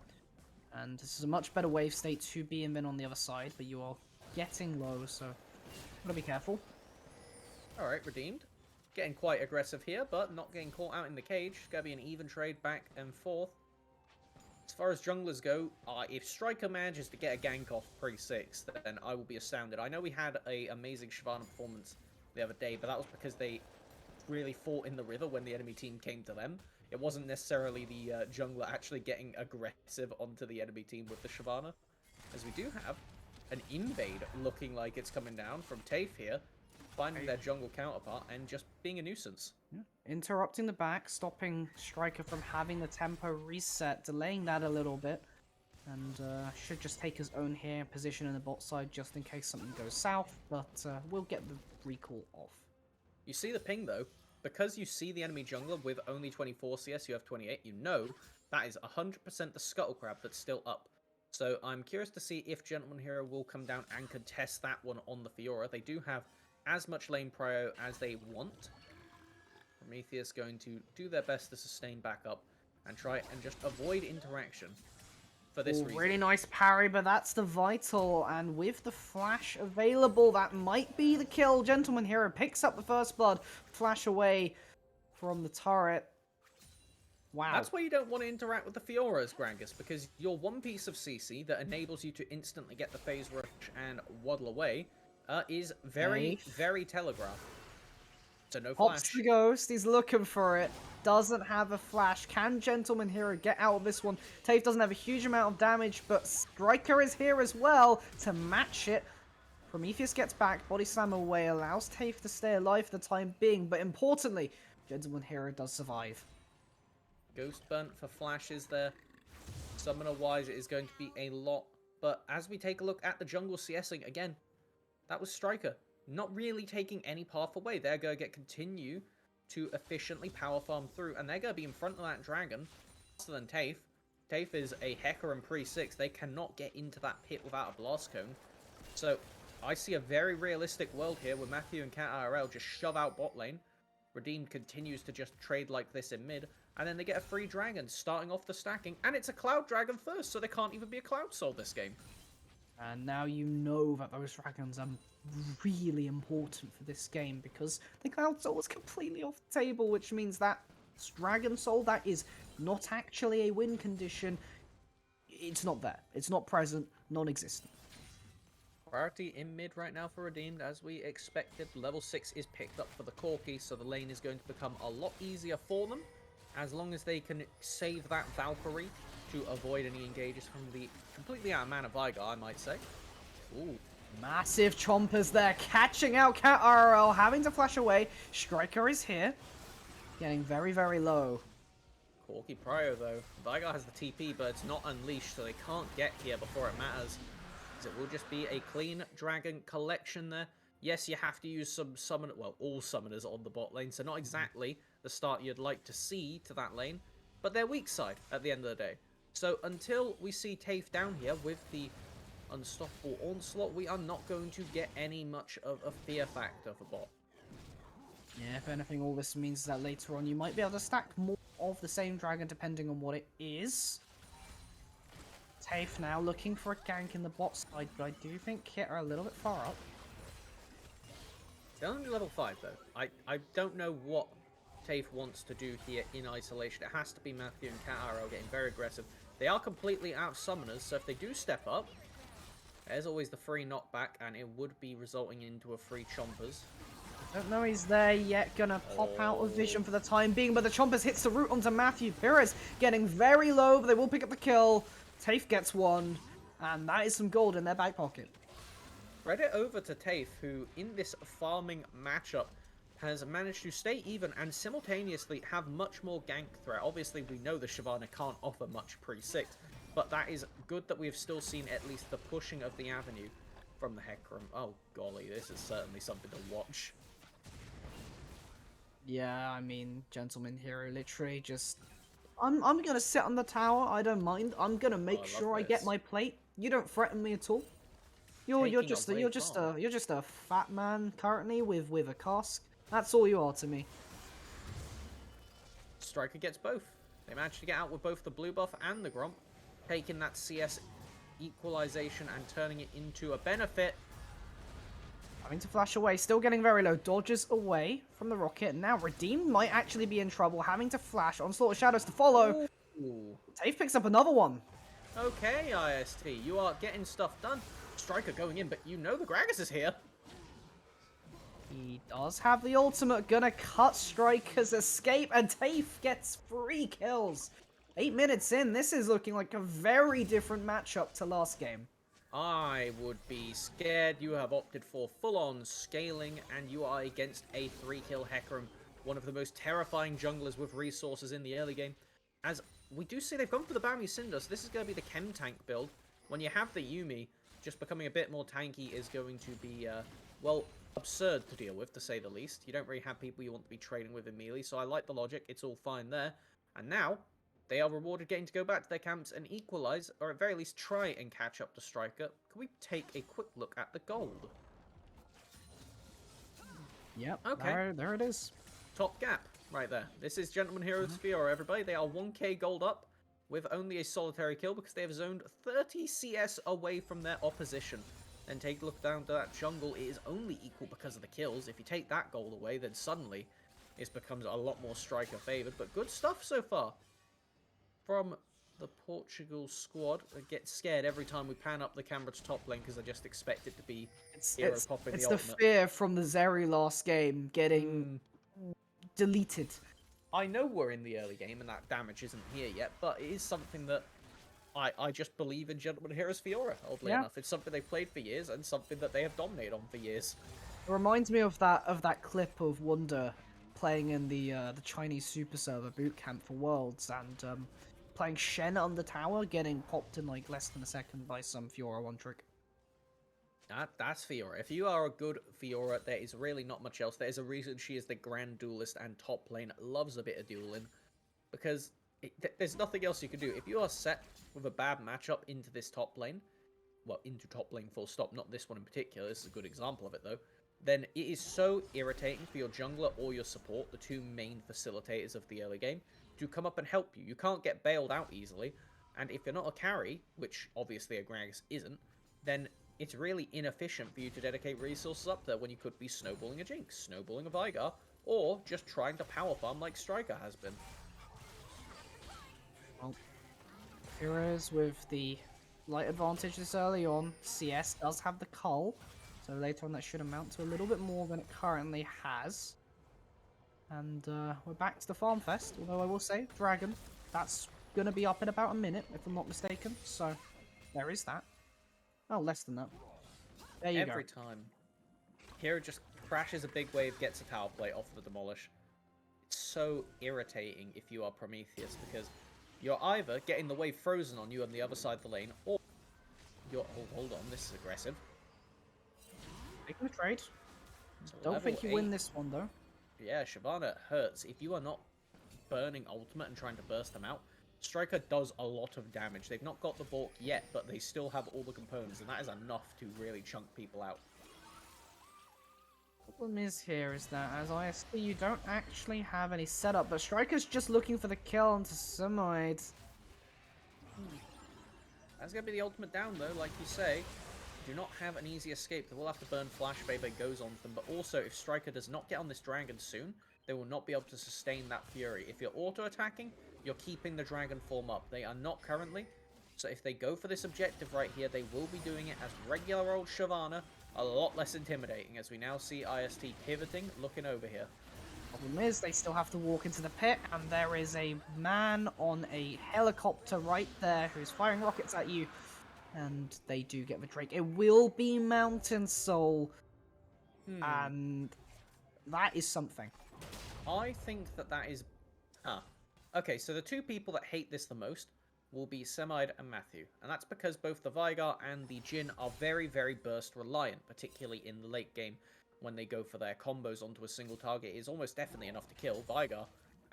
And this is a much better wave state to be in than on the other side, but you are getting low, so gotta be careful. Alright, redeemed. Getting quite aggressive here, but not getting caught out in the cage. It's going to be an even trade back and forth. As far as junglers go, if Striker manages to get a gank off pre-6, then I will be astounded. I know we had an amazing Shyvana performance the other day, but that was because they really fought in the river when the enemy team came to them. It wasn't necessarily the jungler actually getting aggressive onto the enemy team with the Shyvana. As we do have an invade looking like it's coming down from Tafe here, finding their jungle counterpart and just being a nuisance. Yeah. Interrupting the back, stopping Striker from having the tempo reset, delaying that a little bit. And should just take his own here, position in the bot side just in case something goes south, but we'll get the recall off. You see the ping though, because you see the enemy jungler with only 24 CS, you have 28, you know that is 100% the Scuttle Crab that's still up. So I'm curious to see if Gentleman Hero will come down and contest that one on the Fiora. They do have as much lane prio as they want. Prometheus going to do their best to sustain back up and try and just avoid interaction for this reason. Really nice parry, but that's the vital, and with the flash available, that might be the kill. Gentleman Hero picks up the first blood, flash away from the turret. Wow. That's why you don't want to interact with the Fioras, Gragas, because your one piece of CC that enables you to instantly get the phase rush and waddle away is very, Safe. very telegraphed. So no Pops the flash. ghost. He's looking for it. Doesn't have a flash. Can Gentleman Hero get out of this one? Tafe doesn't have a huge amount of damage, but Striker is here as well to match it. Prometheus gets back. Body slam away. Allows Tafe to stay alive for the time being. But importantly, Gentleman Hero does survive. Ghost burnt for flashes there. Summoner-wise, it is going to be a lot. But as we take a look at the jungle CSing, again, that was Striker. Not really taking any path away. They're going to continue to efficiently power farm through. And they're going to be in front of that dragon faster than Tafe. Tafe is a Hecker and pre-6. They cannot get into that pit without a blast cone. So I see a very realistic world here where Matthew and Cat IRL just shove out bot lane. Redeemed continues to just trade like this in mid. And then they get a free dragon starting off the stacking. And it's a Cloud Dragon first, so there can't even be a Cloud Soul this game. And now you know that those dragons are really important for this game because the Cloud Soul was completely off the table, which means that Dragon Soul, that is not actually a win condition. It's not there. It's not present, non-existent. Priority in mid right now for Redeemed, as we expected. Level 6 is picked up for the Corki, so the lane is going to become a lot easier for them, as long as they can save that Valkyrie to avoid any engages from the completely out of mana Vigar, I might say. Ooh. Massive chompers there, catching out Cat RL, having to flash away. Striker is here, getting very, very low. Corki Prio, though. Vigar has the TP, but it's not unleashed, so they can't get here before it matters. It will just be a clean dragon collection there. Yes, you have to use some summon, well, all summoners on the bot lane, so not exactly the start you'd like to see to that lane, but they're weak side at the end of the day. So until we see Tafe down here with the unstoppable onslaught, we are not going to get any much of a fear factor for bot. Yeah, if anything, all this means that later on you might be able to stack more of the same dragon depending on what it is. Tafe now looking for a gank in the bot side, but I do think Kit are a little bit far up. They're only level 5 though. I don't know what Tafe wants to do here in isolation. It has to be Matthew and Cat RL getting very aggressive. They are completely out of summoners, so if they do step up, there's always the free knockback, and it would be resulting into a free Chompers. Don't know he's there yet, gonna pop out of vision for the time being, but the Chompers hits the root onto Matthew. Pires getting very low, but they will pick up the kill. Tafe gets one, and that is some gold in their back pocket. Credit over to Tafe, who in this farming matchup has managed to stay even and simultaneously have much more gank threat. Obviously, we know the Shyvana can't offer much pre-6, but that is good that we've still seen at least the pushing of the avenue from the Hecarim. Oh, golly, this is certainly something to watch. Yeah, I mean, Gentleman Hero literally just... I'm gonna sit on the tower, I don't mind. I'm gonna make sure I get my plate. You don't threaten me at all. You're just a fat man currently with a cask. That's all you are to me. Striker gets both. They managed to get out with both the blue buff and the Gromp, taking that CS equalization and turning it into a benefit. Having to flash away, still getting very low. Dodges away from the rocket. Now Redeemed might actually be in trouble, having to flash. Onslaught of Shadows to follow. Ooh. Tafe picks up another one. Okay, IST, you are getting stuff done. Striker going in, but you know the Gragas is here. He does have the ultimate, gonna cut Striker's escape, and Tafe gets 3 kills. 8 minutes in, this is looking like a very different matchup to last game. I would be scared. You have opted for full-on scaling, and you are against a 3-kill Hecarim, one of the most terrifying junglers with resources in the early game. As we do see they've gone for the Bami Cinder, so this is going to be the Chem Tank build. When you have the Yuumi, just becoming a bit more tanky is going to be, well, absurd to deal with, to say the least. You don't really have people you want to be trading with in melee, so I like the logic. It's all fine there. And now, they are rewarded getting to go back to their camps and equalize, or at very least try and catch up to Striker. Can we take a quick look at the gold? Yep, okay. There it is. Top gap, right there. This is Gentleman Heroes Fiora, everybody. They are 1k gold up with only a solitary kill because they have zoned 30 CS away from their opposition. Then take a look down to that jungle. It is only equal because of the kills. If you take that gold away, then suddenly it becomes a lot more Striker favored. But good stuff so far. from the Portugal squad. I get scared every time we pan up the camera to top lane because I just expect it to be Hero popping It's the the ultimate. fear from the Zeri last game getting Mm, deleted. I know we're in the early game and that damage isn't here yet, but it is something that I just believe in Gentleman Heroes Fiora, oddly Yeah. enough. It's something they've played for years and something that they have dominated on for years. It reminds me of that clip of Wonder playing in the Chinese super server boot camp for Worlds and playing Shen on the tower, getting popped in like less than a second by some Fiora one trick. That's Fiora. If you are a good Fiora, there is really not much else. There is a reason she is the Grand Duelist and top lane loves a bit of dueling. Because there's nothing else you can do. If you are set with a bad matchup into this top lane, well, into top lane full stop, not this one in particular, this is a good example of it though, then it is so irritating for your jungler or your support, the two main facilitators of the early game, to come up and help you. You can't get bailed out easily, and if you're not a carry, which obviously a Gragas isn't, then it's really inefficient for you to dedicate resources up there when you could be snowballing a Jinx, snowballing a Veigar, or just trying to power farm like Striker has been. Well, Heroes with the light advantage this early on. CS does have the cull, so later on that should amount to a little bit more than it currently has. And we're back to the Farm Fest, although I will say, Dragon, that's going to be up in about a minute, if I'm not mistaken. So, there is that. Oh, less than that. There you Every go. time. Hero just crashes a big wave, gets a tower plate off the Demolish. It's so irritating if you are Prometheus, because you're either getting the wave frozen on you on the other side of the lane, or you're... Oh, hold on, this is aggressive. Taking the trade. So Don't think you 8. win this one, though. Yeah, Shyvana hurts. If you are not burning ultimate and trying to burst them out, Striker does a lot of damage. They've not got the bulk yet, but they still have all the components, and that is enough to really chunk people out. Problem is here is that as ISP you don't actually have any setup, but Striker's just looking for the kill onto Simoid. That's going to be the ultimate down, though, like you say. Do not have an easy escape. They will have to burn Flash Baby goes on them, but also if Striker does not get on this dragon soon, they will not be able to sustain that fury. If you're auto-attacking, you're keeping the dragon form up. They are not currently, so if they go for this objective right here, they will be doing it as regular old Shyvana, a lot less intimidating, as we now see IST pivoting, looking over here. Problem is they still have to walk into the pit, and there is a man on a helicopter right there who's firing rockets at you. And they do get the Drake. It will be Mountain Soul. And that is something. I think that is... Okay, so the two people that hate this the most will be Semide and Matthew. And that's because both the Veigar and the Jhin are very, very burst reliant, particularly in the late game when they go for their combos onto a single target. It is almost definitely enough to kill. Veigar,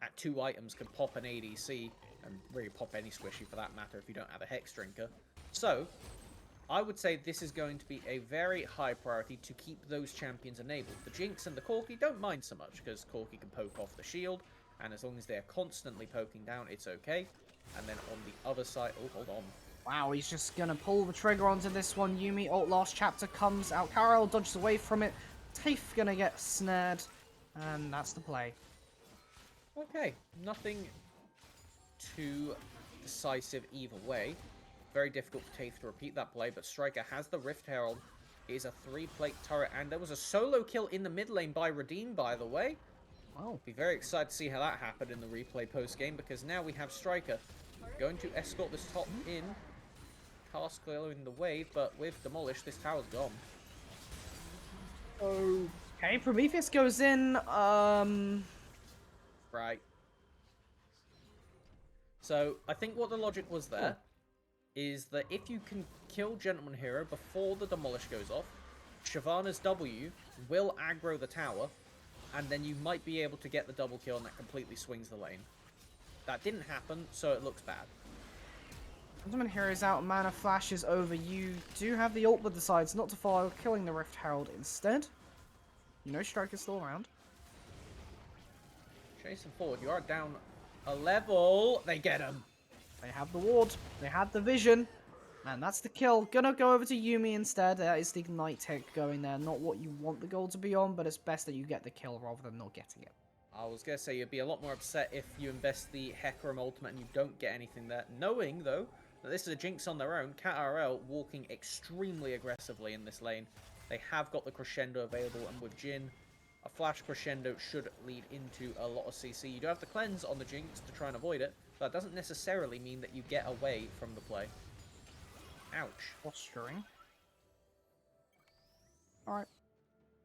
at 2 items, can pop an ADC, and really pop any squishy for that matter if you don't have a Hex Drinker. So, I would say this is going to be a very high priority to keep those champions enabled. The Jinx and the Corki don't mind so much, because Corki can poke off the shield, and as long as they're constantly poking down, it's okay. And then on the other side... Oh, hold on. Wow, he's just gonna pull the trigger onto this one. Yuumi ult last chapter comes out. Karel dodges away from it. Tafe gonna get snared, and that's the play. Okay, nothing too decisive either way. Very difficult for Tafe to repeat that play, but Striker has the Rift Herald. It is a 3-plate turret, and there was a solo kill in the mid lane by Redeem, by the way. Wow. Be very excited to see how that happened in the replay post-game, because now we have Striker going to escort this top in. Cast clearing the wave, but with Demolish, this tower's gone. Okay, Prometheus goes in, Right. So, I think what the logic was there is that if you can kill Gentleman Hero before the Demolish goes off, Shyvana's W will aggro the tower, and then you might be able to get the double kill, and that completely swings the lane. That didn't happen, so it looks bad. Gentleman Hero's out, Mana flashes over. You do have the ult, but decides not to follow, killing the Rift Herald instead. You know Striker's still around. Chasing forward, you are down a level. They get him. They have the ward, they had the vision, and that's the kill. Gonna go over to Yuumi instead. That is the Ignite tech going there. Not what you want the goal to be on, but it's best that you get the kill rather than not getting it. I was going to say you'd be a lot more upset if you invest the Hecarim ultimate and you don't get anything there. Knowing, though, that this is a Jinx on their own, KRL walking extremely aggressively in this lane. They have got the Crescendo available, and with Jhin, a flash Crescendo should lead into a lot of CC. You do have the cleanse on the Jinx to try and avoid it, but that doesn't necessarily mean that you get away from the play. Ouch. Posturing. Alright.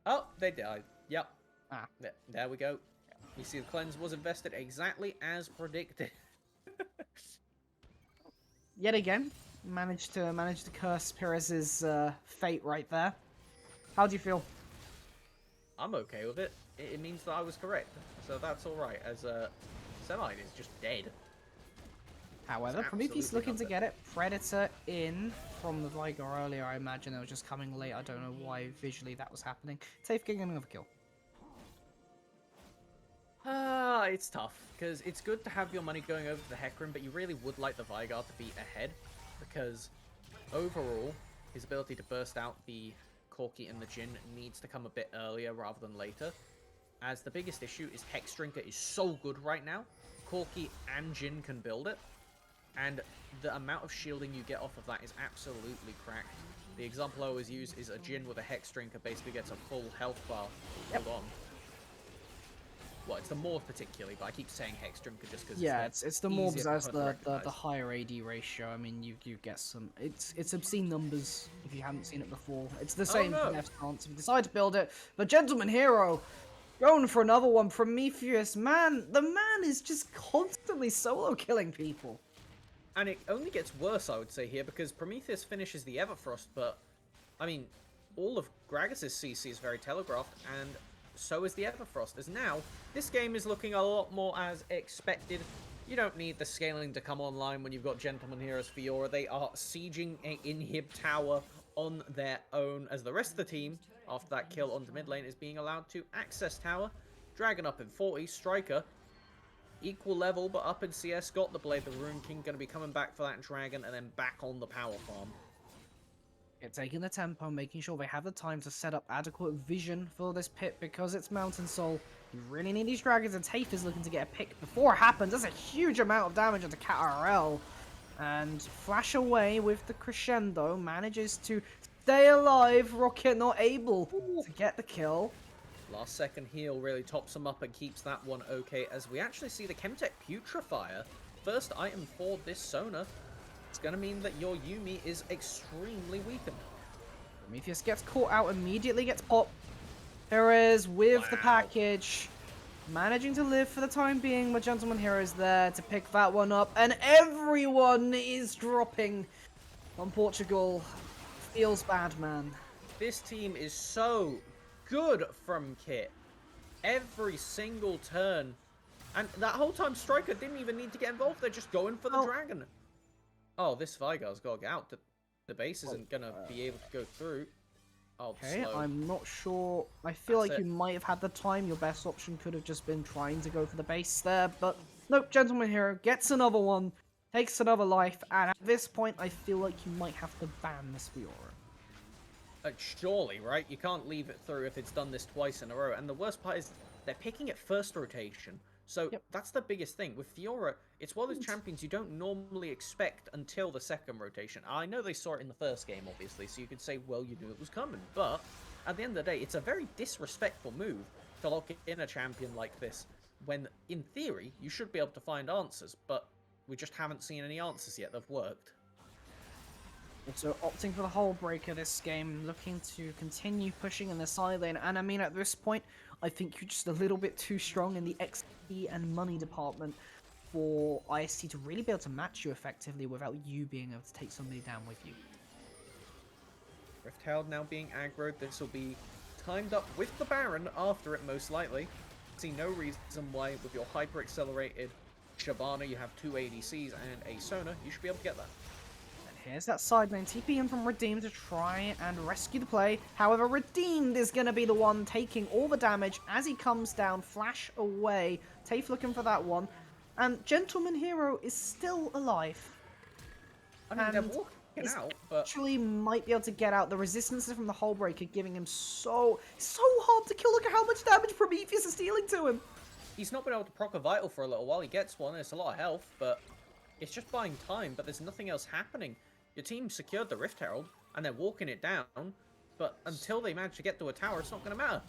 Oh, they died. Yep. Ah. There we go. You see the cleanse was invested exactly as predicted. Yet again, managed to curse Perez's fate right there. How do you feel? I'm okay with it. It means that I was correct, so that's all right. As Semite is just dead. However, Prometheus looking to get it. Predator in from the Vigar earlier. I imagine it was just coming late. I don't know why visually that was happening. Tafe getting another kill. It's tough, because it's good to have your money going over to the Hecarim, but you really would like the Vigar to be ahead, because overall, his ability to burst out the Corki and the Jhin needs to come a bit earlier rather than later, as the biggest issue is Hexdrinker is so good right now, Corki and Jhin can build it, and the amount of shielding you get off of that is absolutely cracked. The example I always use is a Jhin with a Hexdrinker basically gets a full health bar. Hold on. Well, it's the Morph particularly, but I keep saying Hexdrinker just because it's the Morbs as the higher AD ratio. I mean, you get some. It's obscene numbers if you haven't seen it before. It's the same for Death Stance if you decide to build it. But Gentleman Hero, going for another one. Prometheus, man, the man is just constantly solo killing people. And it only gets worse, I would say, here, because Prometheus finishes the Everfrost, but, I mean, all of Gragas' CC is very telegraphed, and so is the Everfrost. As now, this game is looking a lot more as expected. You don't need the scaling to come online when you've got Gentleman Heroes Fiora. They are sieging an Inhib tower on their own, as the rest of the team, after that kill onto mid lane, is being allowed to access tower. Dragon up in 40, Striker equal level, but up in CS, got the Blade, the Rune King going to be coming back for that Dragon, and then back on the power farm. Yeah, taking the tempo, making sure they have the time to set up adequate vision for this pit, because it's Mountain Soul. You really need these dragons, and Tafe is looking to get a pick before it happens. That's a huge amount of damage onto KRL. And Flash away with the Crescendo, manages to stay alive. Rocket not able to get the kill. Last second heal really tops him up and keeps that one okay, as we actually see the Chemtech Putrefier. First item for this Sona. It's going to mean that your Yuumi is extremely weakened. Prometheus gets caught out, immediately gets popped. Perez with the package. Managing to live for the time being, but Gentleman Hero is there to pick that one up. And everyone is dropping on Portugal. Feels bad, man. This team is so good from Kit. Every single turn. And that whole time, Striker didn't even need to get involved. They're just going for the Dragon. Oh, this Vigar's got to get out. The base isn't going to be able to go through. Oh, okay, slow. I'm not sure. I feel like you might have had the time. Your best option could have just been trying to go for the base there. But nope, Gentleman Hero gets another one. Takes another life. And at this point, I feel like you might have to ban this Fiora. Surely, right? You can't leave it through if it's done this twice in a row. And the worst part is they're picking it first rotation. So that's the biggest thing. With Fiora, it's one of those champions you don't normally expect until the second rotation. I know they saw it in the first game, obviously, so you could say, well, you knew it was coming. But at the end of the day, it's a very disrespectful move to lock in a champion like this, when, in theory, you should be able to find answers. But we just haven't seen any answers yet that have worked. So opting for the Hull Breaker this game, looking to continue pushing in the side lane. And I mean, at this point, I think you're just a little bit too strong in the XP and money department for IST to really be able to match you effectively without you being able to take somebody down with you. Riftherald now being aggroed. This will be timed up with the Baron after it, most likely. See no reason why, with your hyper-accelerated Shyvana, you have 2 ADCs and a Sona, you should be able to get that. Here's that side lane, TP in from Redeemed to try and rescue the play. However, Redeemed is going to be the one taking all the damage as he comes down, flash away. Tafe looking for that one. And Gentleman Hero is still alive. I mean, they're walking out, but actually might be able to get out. The resistance from the Hull Breaker giving him so hard to kill. Look at how much damage Prometheus is dealing to him. he's not been able to proc a Vital for a little while. He gets one, and it's a lot of health, but it's just buying time, but there's nothing else happening. Your team secured the Rift Herald, and they're walking it down, but until they manage to get to a tower, it's not going to matter.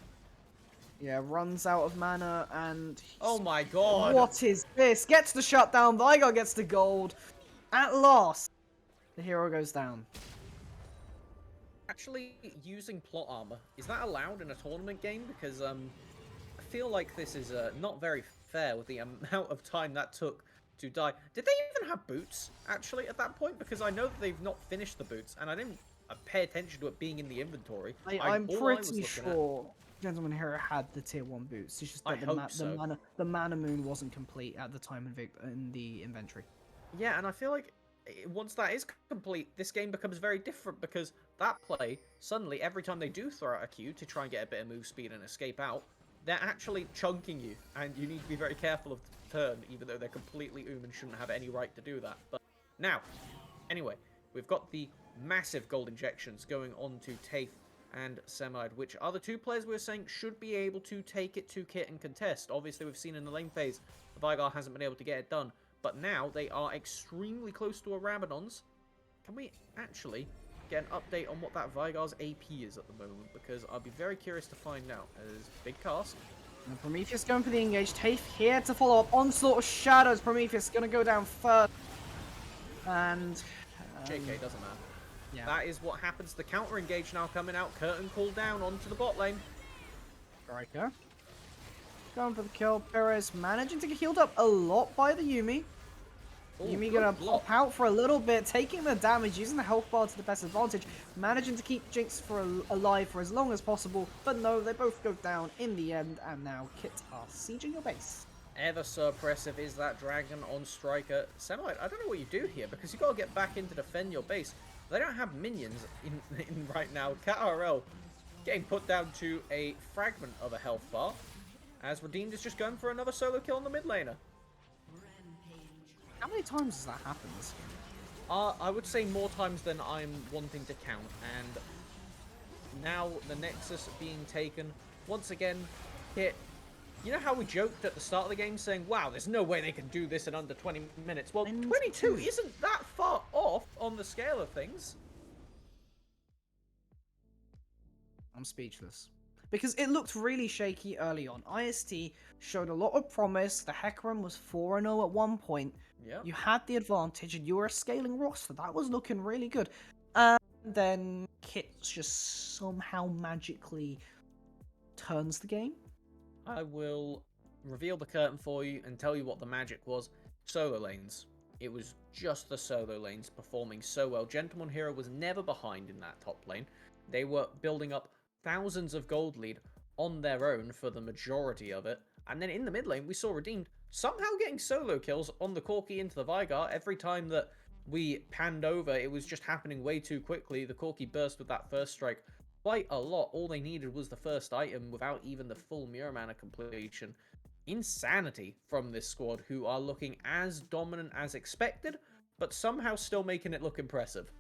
Yeah, runs out of mana, and... Oh my god! What is this? Gets the shutdown, Vigar gets the gold. At last, the hero goes down. Actually, using plot armor, is that allowed in a tournament game? Because, I feel like this is not very fair with the amount of time that took to die. Did they even have boots, actually, at that point? Because I know that they've not finished the boots, and I didn't pay attention to it being in the inventory. I'm pretty sure Gentleman Hero had the tier 1 boots. It's just that the mana moon wasn't complete at the time in the inventory. Yeah, and I feel like once that is complete, this game becomes very different because that play, suddenly, every time they do throw out a Q to try and get a bit of move speed and escape out, they're actually chunking you, and you need to be very careful of the turn, even though they're completely and shouldn't have any right to do that. But now, anyway, we've got the massive gold injections going on to Tafe and Semide, which are the two players we were saying should be able to take it to Kit and contest. Obviously, we've seen in the lane phase, Vigar hasn't been able to get it done, but now they are extremely close to a Rabadon's. Can we actually get an update on what that Vigar's AP is at the moment? Because I'll be very curious to find out. As big cast. And Prometheus going for the engage. Tafe here to follow up. Onslaught of Shadows. Prometheus going to go down first. And... JK, doesn't matter. Yeah. That is what happens. The counter engage now coming out. Curtain called down onto the bot lane. Striker. Going for the kill. Perez managing to get healed up a lot by the Yuumi. Ooh, Yuumi gonna pop out for a little bit, taking the damage, using the health bar to the best advantage, managing to keep Jinx alive for as long as possible, but no, they both go down in the end, and now Kit are sieging your base. Ever so oppressive is that dragon on Striker. Semite, I don't know what you do here, because you got to get back in to defend your base. They don't have minions in right now. KRL getting put down to a fragment of a health bar, as Redeemed is just going for another solo kill on the mid laner. How many times has that happened this game? I would say more times than I'm wanting to count, and now the Nexus being taken. Once again, Kit, you know how we joked at the start of the game saying, wow, there's no way they can do this in under 20 minutes. Well, 22 isn't that far off on the scale of things. I'm speechless. Because it looked really shaky early on. IST showed a lot of promise. The Hecarim was 4-0 at one point. Yeah. You had the advantage and you were a scaling roster. That was looking really good. And then Kit just somehow magically turns the game. I will reveal the curtain for you and tell you what the magic was. Solo lanes. It was just the solo lanes performing so well. Gentleman Hero was never behind in that top lane. They were building up thousands of gold lead on their own for the majority of it. And then in the mid lane, we saw Redeemed somehow getting solo kills on the Corki into the Vigar. Every time that we panned over, it was just happening way too quickly. The Corki burst with that first strike quite a lot. All they needed was the first item without even the full mirror mana completion. Insanity from this squad, who are looking as dominant as expected, but somehow still making it look impressive.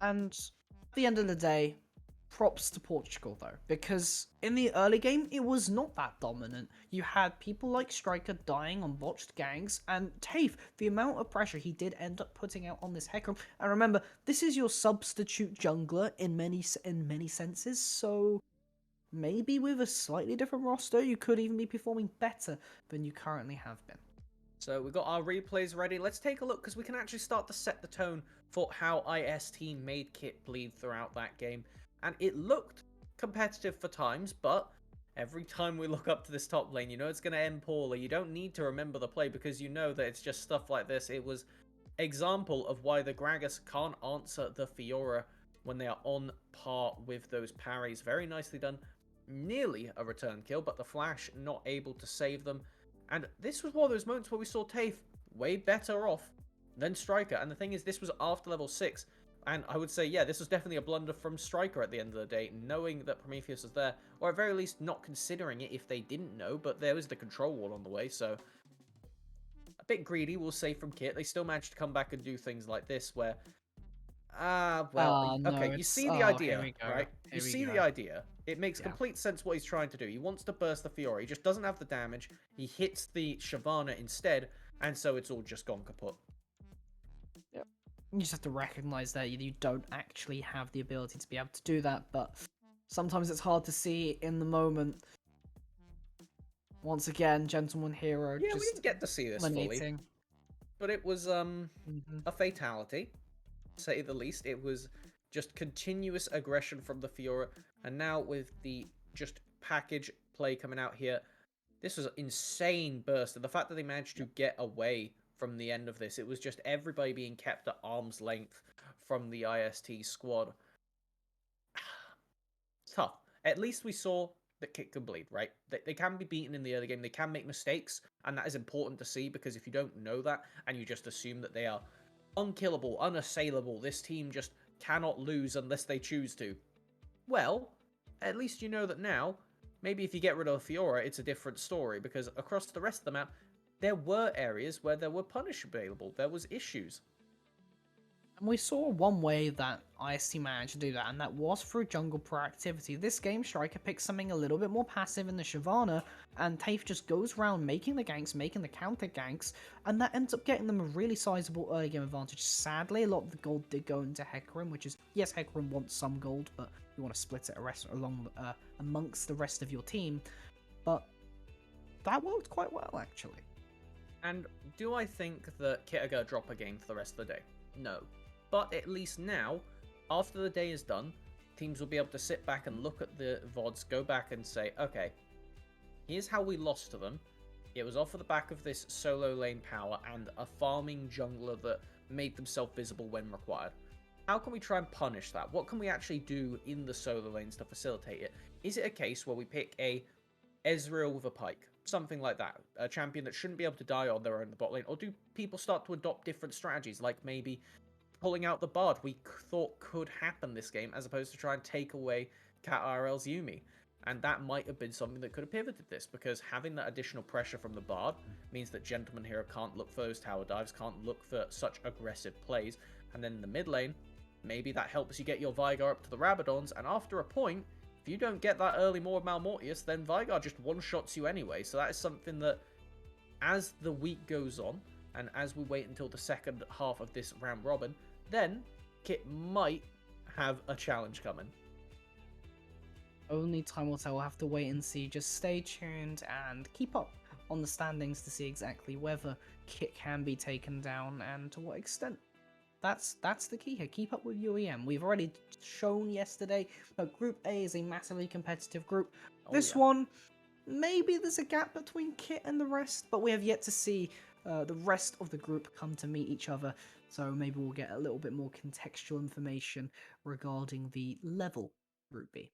And at the end of the day, props to Portugal though, because in the early game, it was not that dominant. You had people like Striker dying on botched gangs, and Tafe, the amount of pressure he did end up putting out on this Hecarim. And remember, this is your substitute jungler in many senses, so maybe with a slightly different roster, you could even be performing better than you currently have been. So we've got our replays ready. Let's take a look, because we can actually start to set the tone for how IST made Kit bleed throughout that game. And it looked competitive for times, but every time we look up to this top lane, you know it's going to end poorly. You don't need to remember the play, because you know that it's just stuff like this. It was example of why the Gragas can't answer the Fiora when they are on par with those parries. Very nicely done. Nearly a return kill, but the Flash not able to save them. And this was one of those moments where we saw Tafe way better off than Striker. And the thing is, this was after level 6. And I would say, yeah, this was definitely a blunder from Striker at the end of the day, knowing that Prometheus was there, or at very least not considering it if they didn't know, but there was the control wall on the way, so a bit greedy, we'll say, from Kit. They still managed to come back and do things like this, where, okay, you see the idea, right? You see the idea. It makes Yeah. complete sense what he's trying to do. He wants to burst the Fiora. He just doesn't have the damage. He hits the Shyvana instead, and so it's all just gone kaput. Yep. You just have to recognize that you don't actually have the ability to be able to do that, but sometimes it's hard to see in the moment. Once again, Gentleman Hero Yeah, we just didn't get to see this fully, dominating. but it was Hmm. a fatality, to say the least. It was just continuous aggression from the Fiora, and now with the just package play coming out here, this was an insane burst, and the fact that they managed to get away from the end of this, it was just everybody being kept at arm's length from the IST squad. Tough. At least we saw that Kit can bleed, right? They can be beaten in the early game. They can make mistakes, and that is important to see, because if you don't know that and you just assume that they are unkillable, unassailable, this team just cannot lose unless they choose to, well, at least you know that now. Maybe if you get rid of Fiora, it's a different story, because across the rest of the map, there were areas where there were punish available. There was issues. And we saw one way that IST managed to do that, and that was through jungle proactivity. This game, Striker picks something a little bit more passive in the Shyvana, and Tafe just goes around making the ganks, making the counter ganks, and that ends up getting them a really sizable early game advantage. Sadly, a lot of the gold did go into Hecarim, which is, yes, Hecarim wants some gold, but you want to split it amongst the rest of your team. But that worked quite well, actually. And do I think that Kit are going to drop a game for the rest of the day? No. But at least now, after the day is done, teams will be able to sit back and look at the VODs, go back and say, okay, here's how we lost to them. It was off of the back of this solo lane power and a farming jungler that made themselves visible when required. How can we try and punish that? What can we actually do in the solo lanes to facilitate it? Is it a case where we pick a Ezreal with a Pike? Something like that. A champion that shouldn't be able to die on their own in the bot lane? Or do people start to adopt different strategies, like maybe pulling out the Bard we thought could happen this game, as opposed to try and take away Cat IRL's Yuumi? And that might have been something that could have pivoted this, because having that additional pressure from the Bard means that Gentleman Hero can't look for those tower dives, can't look for such aggressive plays. And then in the mid lane, maybe that helps you get your Veigar up to the Rabadons, and after a point, if you don't get that early more Malmortius, then Veigar just one-shots you anyway. So that is something that, as the week goes on, and as we wait until the second half of this round robin, then Kit might have a challenge coming. Only time will tell. We'll have to wait and see. Just stay tuned and keep up on the standings to see exactly whether Kit can be taken down and to what extent. That's the key here. Keep up with UEM. We've already shown yesterday that Group A is a massively competitive group. This one, maybe there's a gap between Kit and the rest, but we have yet to see the rest of the group come to meet each other. So maybe we'll get a little bit more contextual information regarding the level Group B.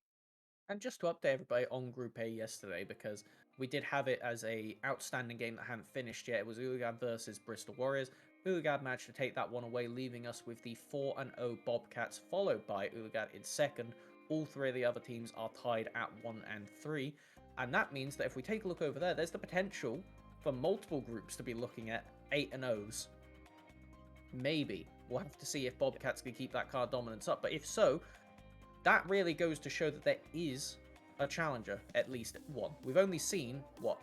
And just to update everybody on Group A yesterday, because we did have it as a outstanding game that hadn't finished yet. It was Uligad versus Bristol Warriors. Uligad managed to take that one away, leaving us with the 4-0 Bobcats, followed by Uligad in second. All three of the other teams are tied at 1 and 3. And that means that if we take a look over there, there's the potential for multiple groups to be looking at 8-0s. Maybe. We'll have to see if Bobcats can keep that card dominance up. But if so, that really goes to show that there is a challenger, at least one. We've only seen, what,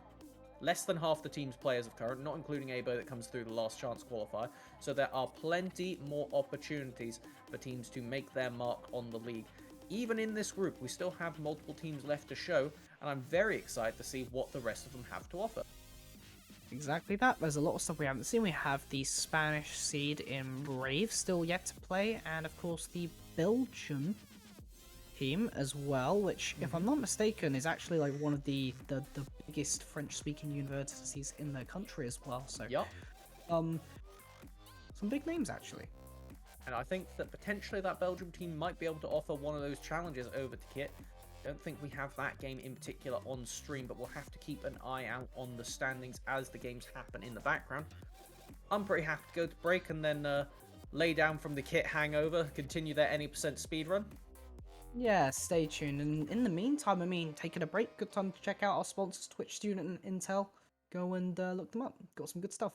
less than half the team's players of current, not including Abo that comes through the last chance qualifier. So there are plenty more opportunities for teams to make their mark on the league. Even in this group, we still have multiple teams left to show, and I'm very excited to see what the rest of them have to offer. Exactly that. There's a lot of stuff we haven't seen. We have the Spanish seed in Brave still yet to play, and of course the Belgian team as well, which, if I'm not mistaken, is actually like one of the biggest French-speaking universities in the country as well. So, Yup. some big names actually. And I think that potentially that Belgium team might be able to offer one of those challenges over to Kit. Don't think we have that game in particular on stream, but we'll have to keep an eye out on the standings as the games happen in the background. I'm pretty happy to go to break and then lay down from the Kit hangover, continue their any percent speedrun. Yeah, stay tuned. And in the meantime, I mean, taking a break, good time to check out our sponsors, Twitch Student and Intel. Go and look them up. Got some good stuff.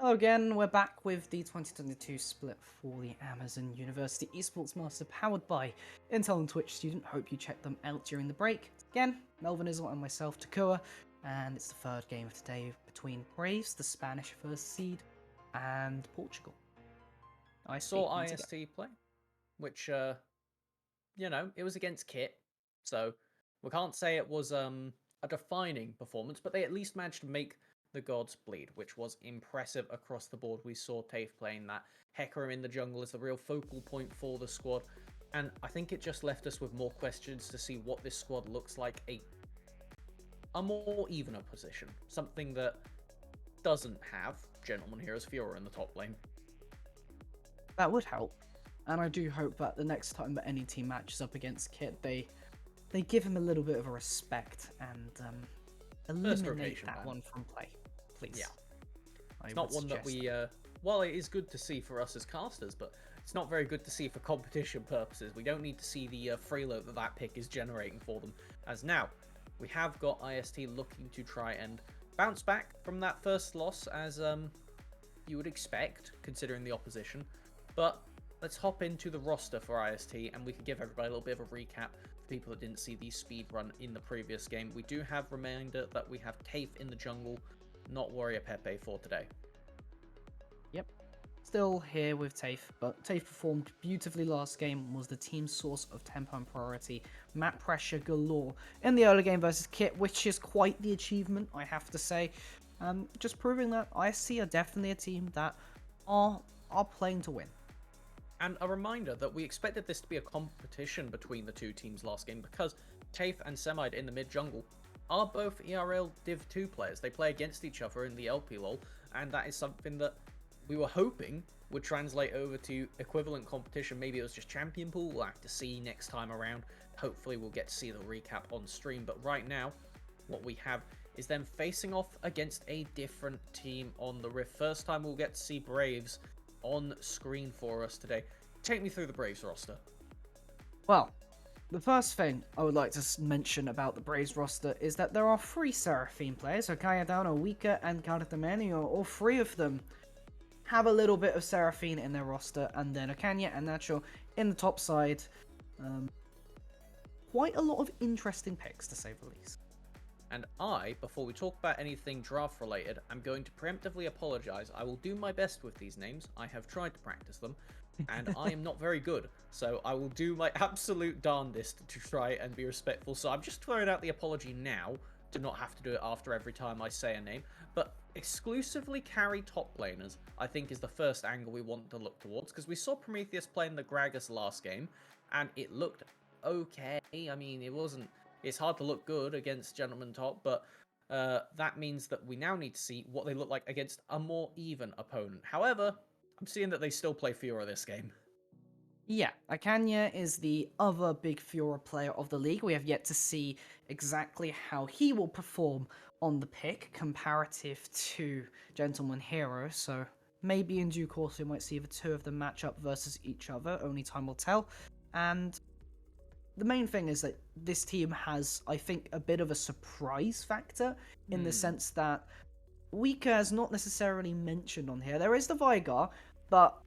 Hello again, we're back with the 2022 split for the Amazon University Esports Master powered by Intel and Twitch student. Hope you checked them out during the break. Again, Melvin Izzle and myself, Takua, and it's the third game of today between Braves, the Spanish first seed, and Portugal. I saw IST play, which, it was against Kit, so we can't say it was a defining performance, but they at least managed to make the gods bleed, which was impressive across the board. We saw TAFE playing that Hecarim in the jungle as the real focal point for the squad, and I think it just left us with more questions to see what this squad looks like a more evener position, something that doesn't have Gentleman Heroes Fiora in the top lane. That would help. And I do hope that the next time that any team matches up against Kit, they give him a little bit of a respect and First eliminate rotation that ban. one from play, Yeah. please. I It's would not one that suggest we, while it is good to see for us as casters, but it's not very good to see for competition purposes. We don't need to see the freeload that pick is generating for them. As now, we have got IST looking to try and bounce back from that first loss, as you would expect, considering the opposition. But let's hop into the roster for IST, and we can give everybody a little bit of a recap for people that didn't see the speed run in the previous game. We do have reminder that we have Tafe in the jungle, not Warrior Pepe for today. Yep. Still here with Tafe, but Tafe performed beautifully last game, was the team's source of tempo and priority, map pressure galore in the early game versus Kit, which is quite the achievement, I have to say. Just proving that ISC are definitely a team that are playing to win. And a reminder that we expected this to be a competition between the two teams last game because Tafe and Semide in the mid jungle are both ERL Div 2 players. They play against each other in the LP LoL, and that is something that we were hoping would translate over to equivalent competition. Maybe it was just champion pool. We'll have to see next time around. Hopefully we'll get to see the recap on stream. But right now, what we have is them facing off against a different team on the Rift. First time we'll get to see Braves on screen for us today. Take me through the Braves roster. Well, the first thing I would like to mention about the Braves roster is that there are 3 Seraphine players, so Cayetano, Wika, and Cartamanio. All 3 of them have a little bit of Seraphine in their roster, and then Okanya and Nacho in the top side. Quite a lot of interesting picks, to say the least. And before we talk about anything draft related, I'm going to preemptively apologize. I will do my best with these names. I have tried to practice them, and I am not very good. So I will do my absolute darndest to try and be respectful. So I'm just throwing out the apology now to not have to do it after every time I say a name. But exclusively carry top laners, I think, is the first angle we want to look towards. Because we saw Prometheus playing the Gragas last game, and it looked okay. I mean, it wasn't... It's hard to look good against Gentleman Top, but that means that we now need to see what they look like against a more even opponent. However, I'm seeing that they still play Fiora this game. Yeah, Akanya is the other big Fiora player of the league. We have yet to see exactly how he will perform on the pick comparative to Gentleman Hero, so maybe in due course we might see the 2 of them match up versus each other, only time will tell. And the main thing is that this team has, I think, a bit of a surprise factor in the sense that Wika is not necessarily mentioned on here. There is the Vigar, but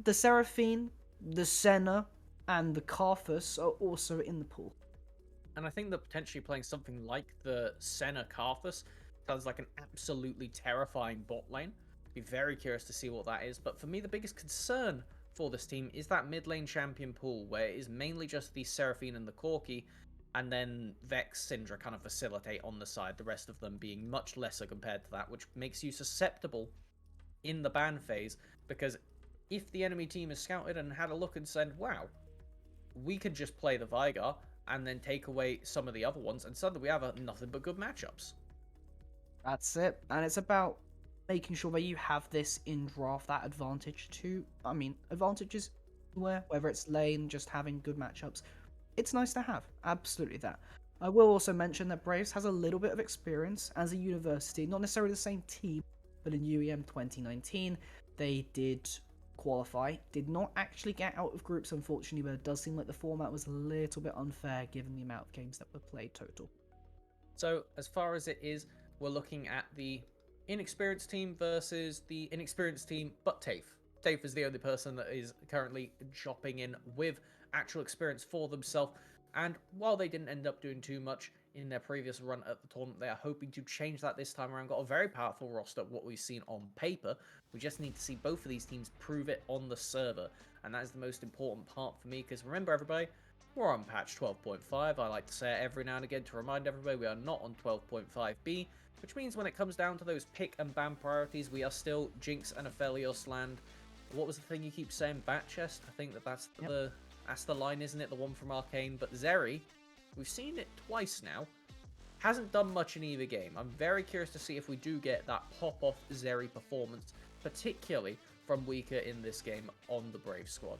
the Seraphine, the Senna, and the Karthus are also in the pool. And I think that potentially playing something like the Senna Karthus sounds like an absolutely terrifying bot lane. Be very curious to see what that is. But for me, the biggest concern for this team is that mid lane champion pool, where it is mainly just the Seraphine and the Corki, and then Vex, Syndra kind of facilitate on the side, the rest of them being much lesser compared to that, which makes you susceptible in the ban phase, because if the enemy team is scouted and had a look and said, wow, we could just play the Vigar and then take away some of the other ones, and suddenly we have nothing but good matchups. That's it, and it's about making sure that you have this in draft, that advantage to, advantages whether it's lane, just having good matchups. It's nice to have, absolutely that. I will also mention that Braves has a little bit of experience as a university, not necessarily the same team, but in UEM 2019, they did qualify, did not actually get out of groups unfortunately, but it does seem like the format was a little bit unfair given the amount of games that were played total. So as far as it is, we're looking at the inexperienced team versus the inexperienced team, but Tafe. Tafe is the only person that is currently chopping in with actual experience for themselves. And while they didn't end up doing too much in their previous run at the tournament, they are hoping to change that this time around. Got a very powerful roster, what we've seen on paper. We just need to see both of these teams prove it on the server. And that is the most important part for me, because remember everybody, we're on patch 12.5. I like to say it every now and again to remind everybody we are not on 12.5b, which means when it comes down to those pick and ban priorities, we are still Jinx and Aphelios land. What was the thing you keep saying? Bat chest? I think that's the line, isn't it? The one from Arcane. But Zeri, we've seen it twice now. Hasn't done much in either game. I'm very curious to see if we do get that pop-off Zeri performance, particularly from Weaker in this game on the Brave squad.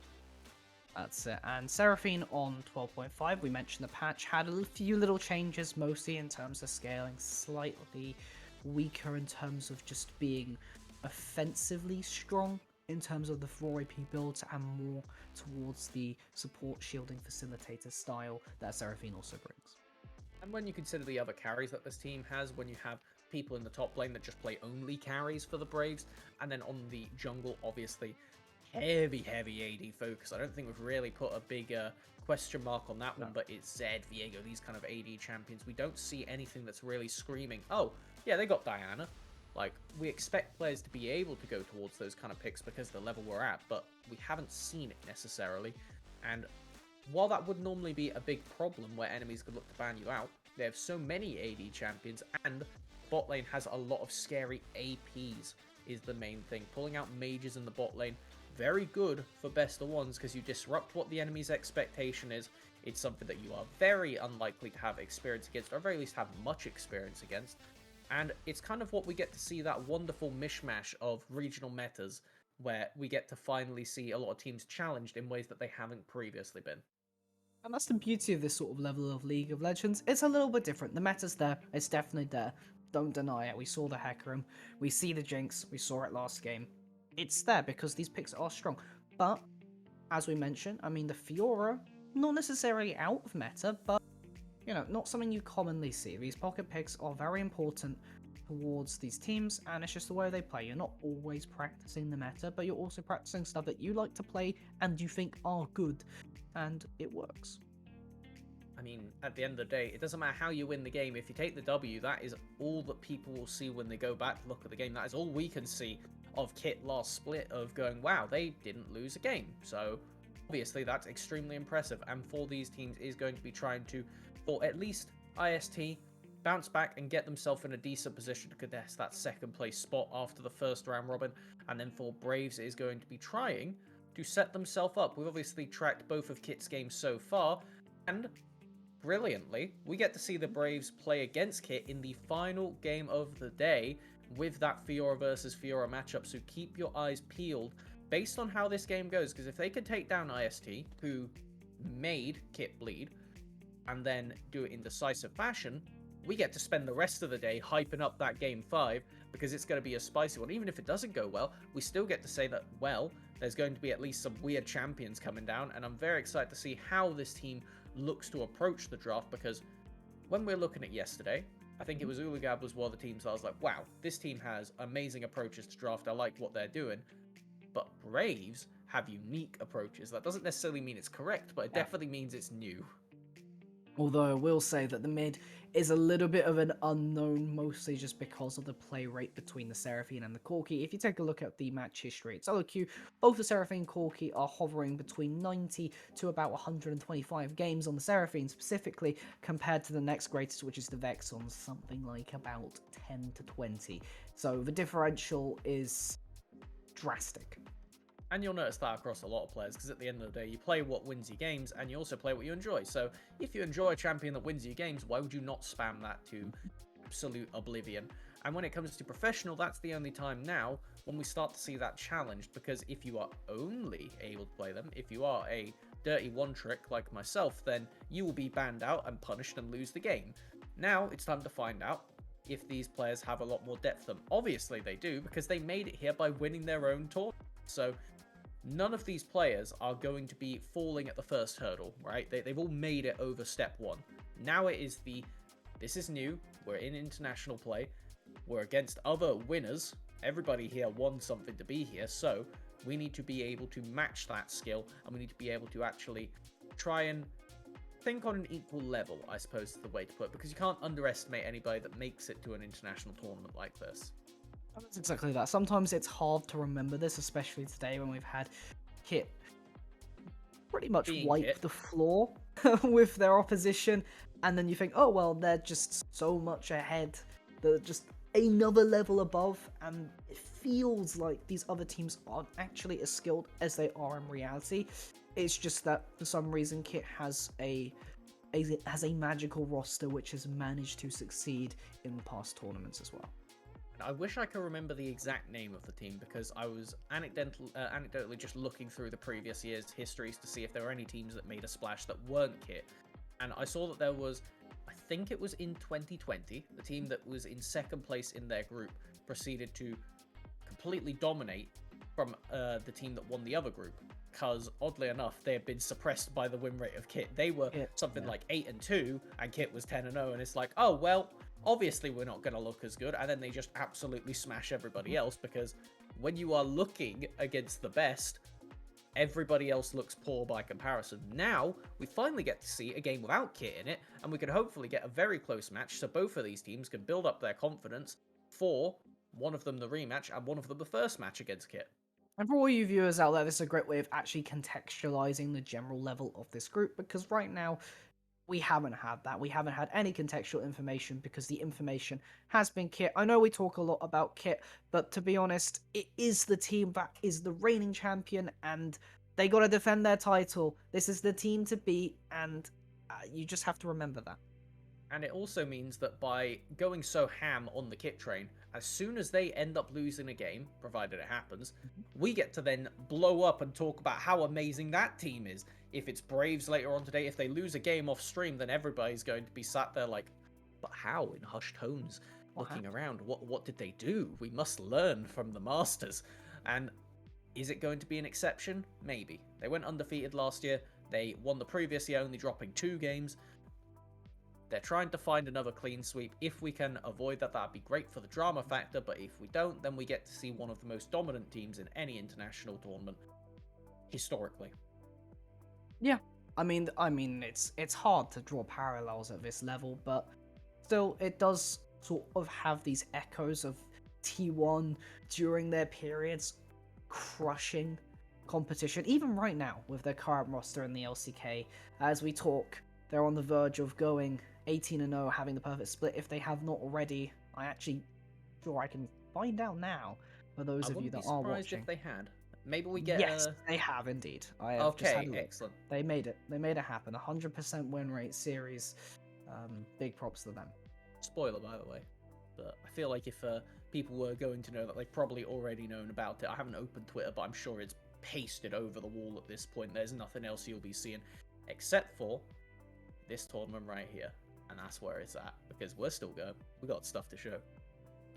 That's it. And Seraphine on 12.5, we mentioned the patch had a few little changes, mostly in terms of scaling, slightly weaker in terms of just being offensively strong in terms of the 4AP builds, and more towards the support shielding facilitator style that Seraphine also brings. And when you consider the other carries that this team has, when you have people in the top lane that just play only carries for the Braves, and then on the jungle, obviously, heavy AD focus. I don't think we've really put a big question mark on that one, but it's Zed, Viego, these kind of AD champions. We don't see anything that's really screaming, oh, yeah, they got Diana. Like, we expect players to be able to go towards those kind of picks because of the level we're at, but we haven't seen it necessarily. And while that would normally be a big problem where enemies could look to ban you out, they have so many AD champions, and bot lane has a lot of scary APs is the main thing. Pulling out mages in the bot lane, very good for best of ones because you disrupt what the enemy's expectation is. It's something that you are very unlikely to have experience against, or at very least have much experience against. And it's kind of what we get to see, that wonderful mishmash of regional metas, where we get to finally see a lot of teams challenged in ways that they haven't previously been. And that's the beauty of this sort of level of League of Legends. It's a little bit different. The meta's there. It's definitely there. Don't deny it. We saw the Hecarim. We see the Jinx. We saw it last game. It's there because these picks are strong. But, as we mentioned, I mean, the Fiora, not necessarily out of meta, but, you know, not something you commonly see. These pocket picks are very important towards these teams, and it's just the way they play. You're not always practicing the meta, but you're also practicing stuff that you like to play and you think are good, and it works. I mean, at the end of the day, it doesn't matter how you win the game. If you take the W, that is all that people will see when they go back to look at the game. That is all we can see of Kit last split, of going, wow, they didn't lose a game. So, obviously, that's extremely impressive. And for these teams is going to be trying to, for at least IST, bounce back and get themselves in a decent position to contest that second place spot after the first round robin. And then for Braves, it is going to be trying to set themselves up. We've obviously tracked both of Kit's games so far, and brilliantly, we get to see the Braves play against Kit in the final game of the day with that Fiora versus Fiora matchup, so keep your eyes peeled based on how this game goes, because if they can take down IST, who made Kit bleed, and then do it in decisive fashion, we get to spend the rest of the day hyping up that game 5, because it's going to be a spicy one. Even if it doesn't go well, we still get to say that, well, there's going to be at least some weird champions coming down, and I'm very excited to see how this team looks to approach the draft, because when we're looking at yesterday, I think it was Uligab was one of the teams that I was like, wow, this team has amazing approaches to draft. I like what they're doing. But Braves have unique approaches. That doesn't necessarily mean it's correct, but it definitely means it's new. Although I will say that the mid is a little bit of an unknown, mostly just because of the play rate between the Seraphine and the Corki. If you take a look at the match history, it's LOQ, both the Seraphine and Corki are hovering between 90 to about 125 games on the Seraphine specifically, compared to the next greatest, which is the Vex, on something like about 10 to 20. So the differential is drastic. And you'll notice that across a lot of players, because at the end of the day, you play what wins you games, and you also play what you enjoy. So if you enjoy a champion that wins you games, why would you not spam that to absolute oblivion? And when it comes to professional, that's the only time now when we start to see that challenged, because if you are only able to play them, if you are a dirty one-trick like myself, then you will be banned out and punished and lose the game. Now it's time to find out if these players have a lot more depth to them. Obviously they do, because they made it here by winning their own tournament. So none of these players are going to be falling at the first hurdle, right? They've all made it over step 1. Now it is this is new, we're in international play, we're against other winners, everybody here won something to be here, so we need to be able to match that skill, and we need to be able to actually try and think on an equal level, I suppose is the way to put it, because you can't underestimate anybody that makes it to an international tournament like this. That's exactly that. Sometimes it's hard to remember this, especially today when we've had Kit pretty much wipe the floor with their opposition, and then you think, oh well, they're just so much ahead, they're just another level above, and it feels like these other teams aren't actually as skilled as they are in reality. It's just that for some reason Kit has a magical roster which has managed to succeed in past tournaments as well. And I wish I could remember the exact name of the team because I was anecdotally just looking through the previous year's histories to see if there were any teams that made a splash that weren't Kit. And I saw that there was, I think it was in 2020, the team that was in second place in their group proceeded to completely dominate from the team that won the other group. Because oddly enough, they had been suppressed by the win rate of Kit. They were something like 8-2, and Kit was 10-0, and it's like, oh well, obviously we're not going to look as good. And then they just absolutely smash everybody else because when you are looking against the best, everybody else looks poor by comparison. Now we finally get to see a game without Kit in it, and we can hopefully get a very close match so both of these teams can build up their confidence for one of them the rematch and one of them the first match against Kit. And for all you viewers out there, this is a great way of actually contextualizing the general level of this group, because right now we haven't had that. We haven't had any contextual information because the information has been Kit. I know we talk a lot about Kit, but to be honest, it is the team that is the reigning champion, and they got to defend their title. This is the team to beat, and you just have to remember that. And it also means that by going so ham on the Kit train, as soon as they end up losing a game, provided it happens, we get to then blow up and talk about how amazing that team is. If it's Braves later on today, if they lose a game off stream, then everybody's going to be sat there like, but how? In hushed tones, looking around. What did they do? We must learn from the Masters. And is it going to be an exception? Maybe. They went undefeated last year. They won the previous year, only dropping 2 games. They're trying to find another clean sweep. If we can avoid that, that'd be great for the drama factor, but if we don't, then we get to see one of the most dominant teams in any international tournament historically. Yeah, I mean, it's hard to draw parallels at this level, but still, it does sort of have these echoes of T1 during their periods crushing competition. Even right now, with their current roster in the LCK, as we talk, they're on the verge of going 18-0, having the perfect split. If they have not already, I can find out now. For those of you that are watching, I wouldn't be surprised if they had. Maybe we get yes, they have indeed. I have just had a look. Excellent. They made it. They made it happen. 100% win rate series. Big props to them. Spoiler, by the way. But I feel like if people were going to know that, they've probably already known about it. I haven't opened Twitter, but I'm sure it's pasted over the wall at this point. There's nothing else you'll be seeing except for this tournament right here. And that's where it's at, because we're still going. We got stuff to show.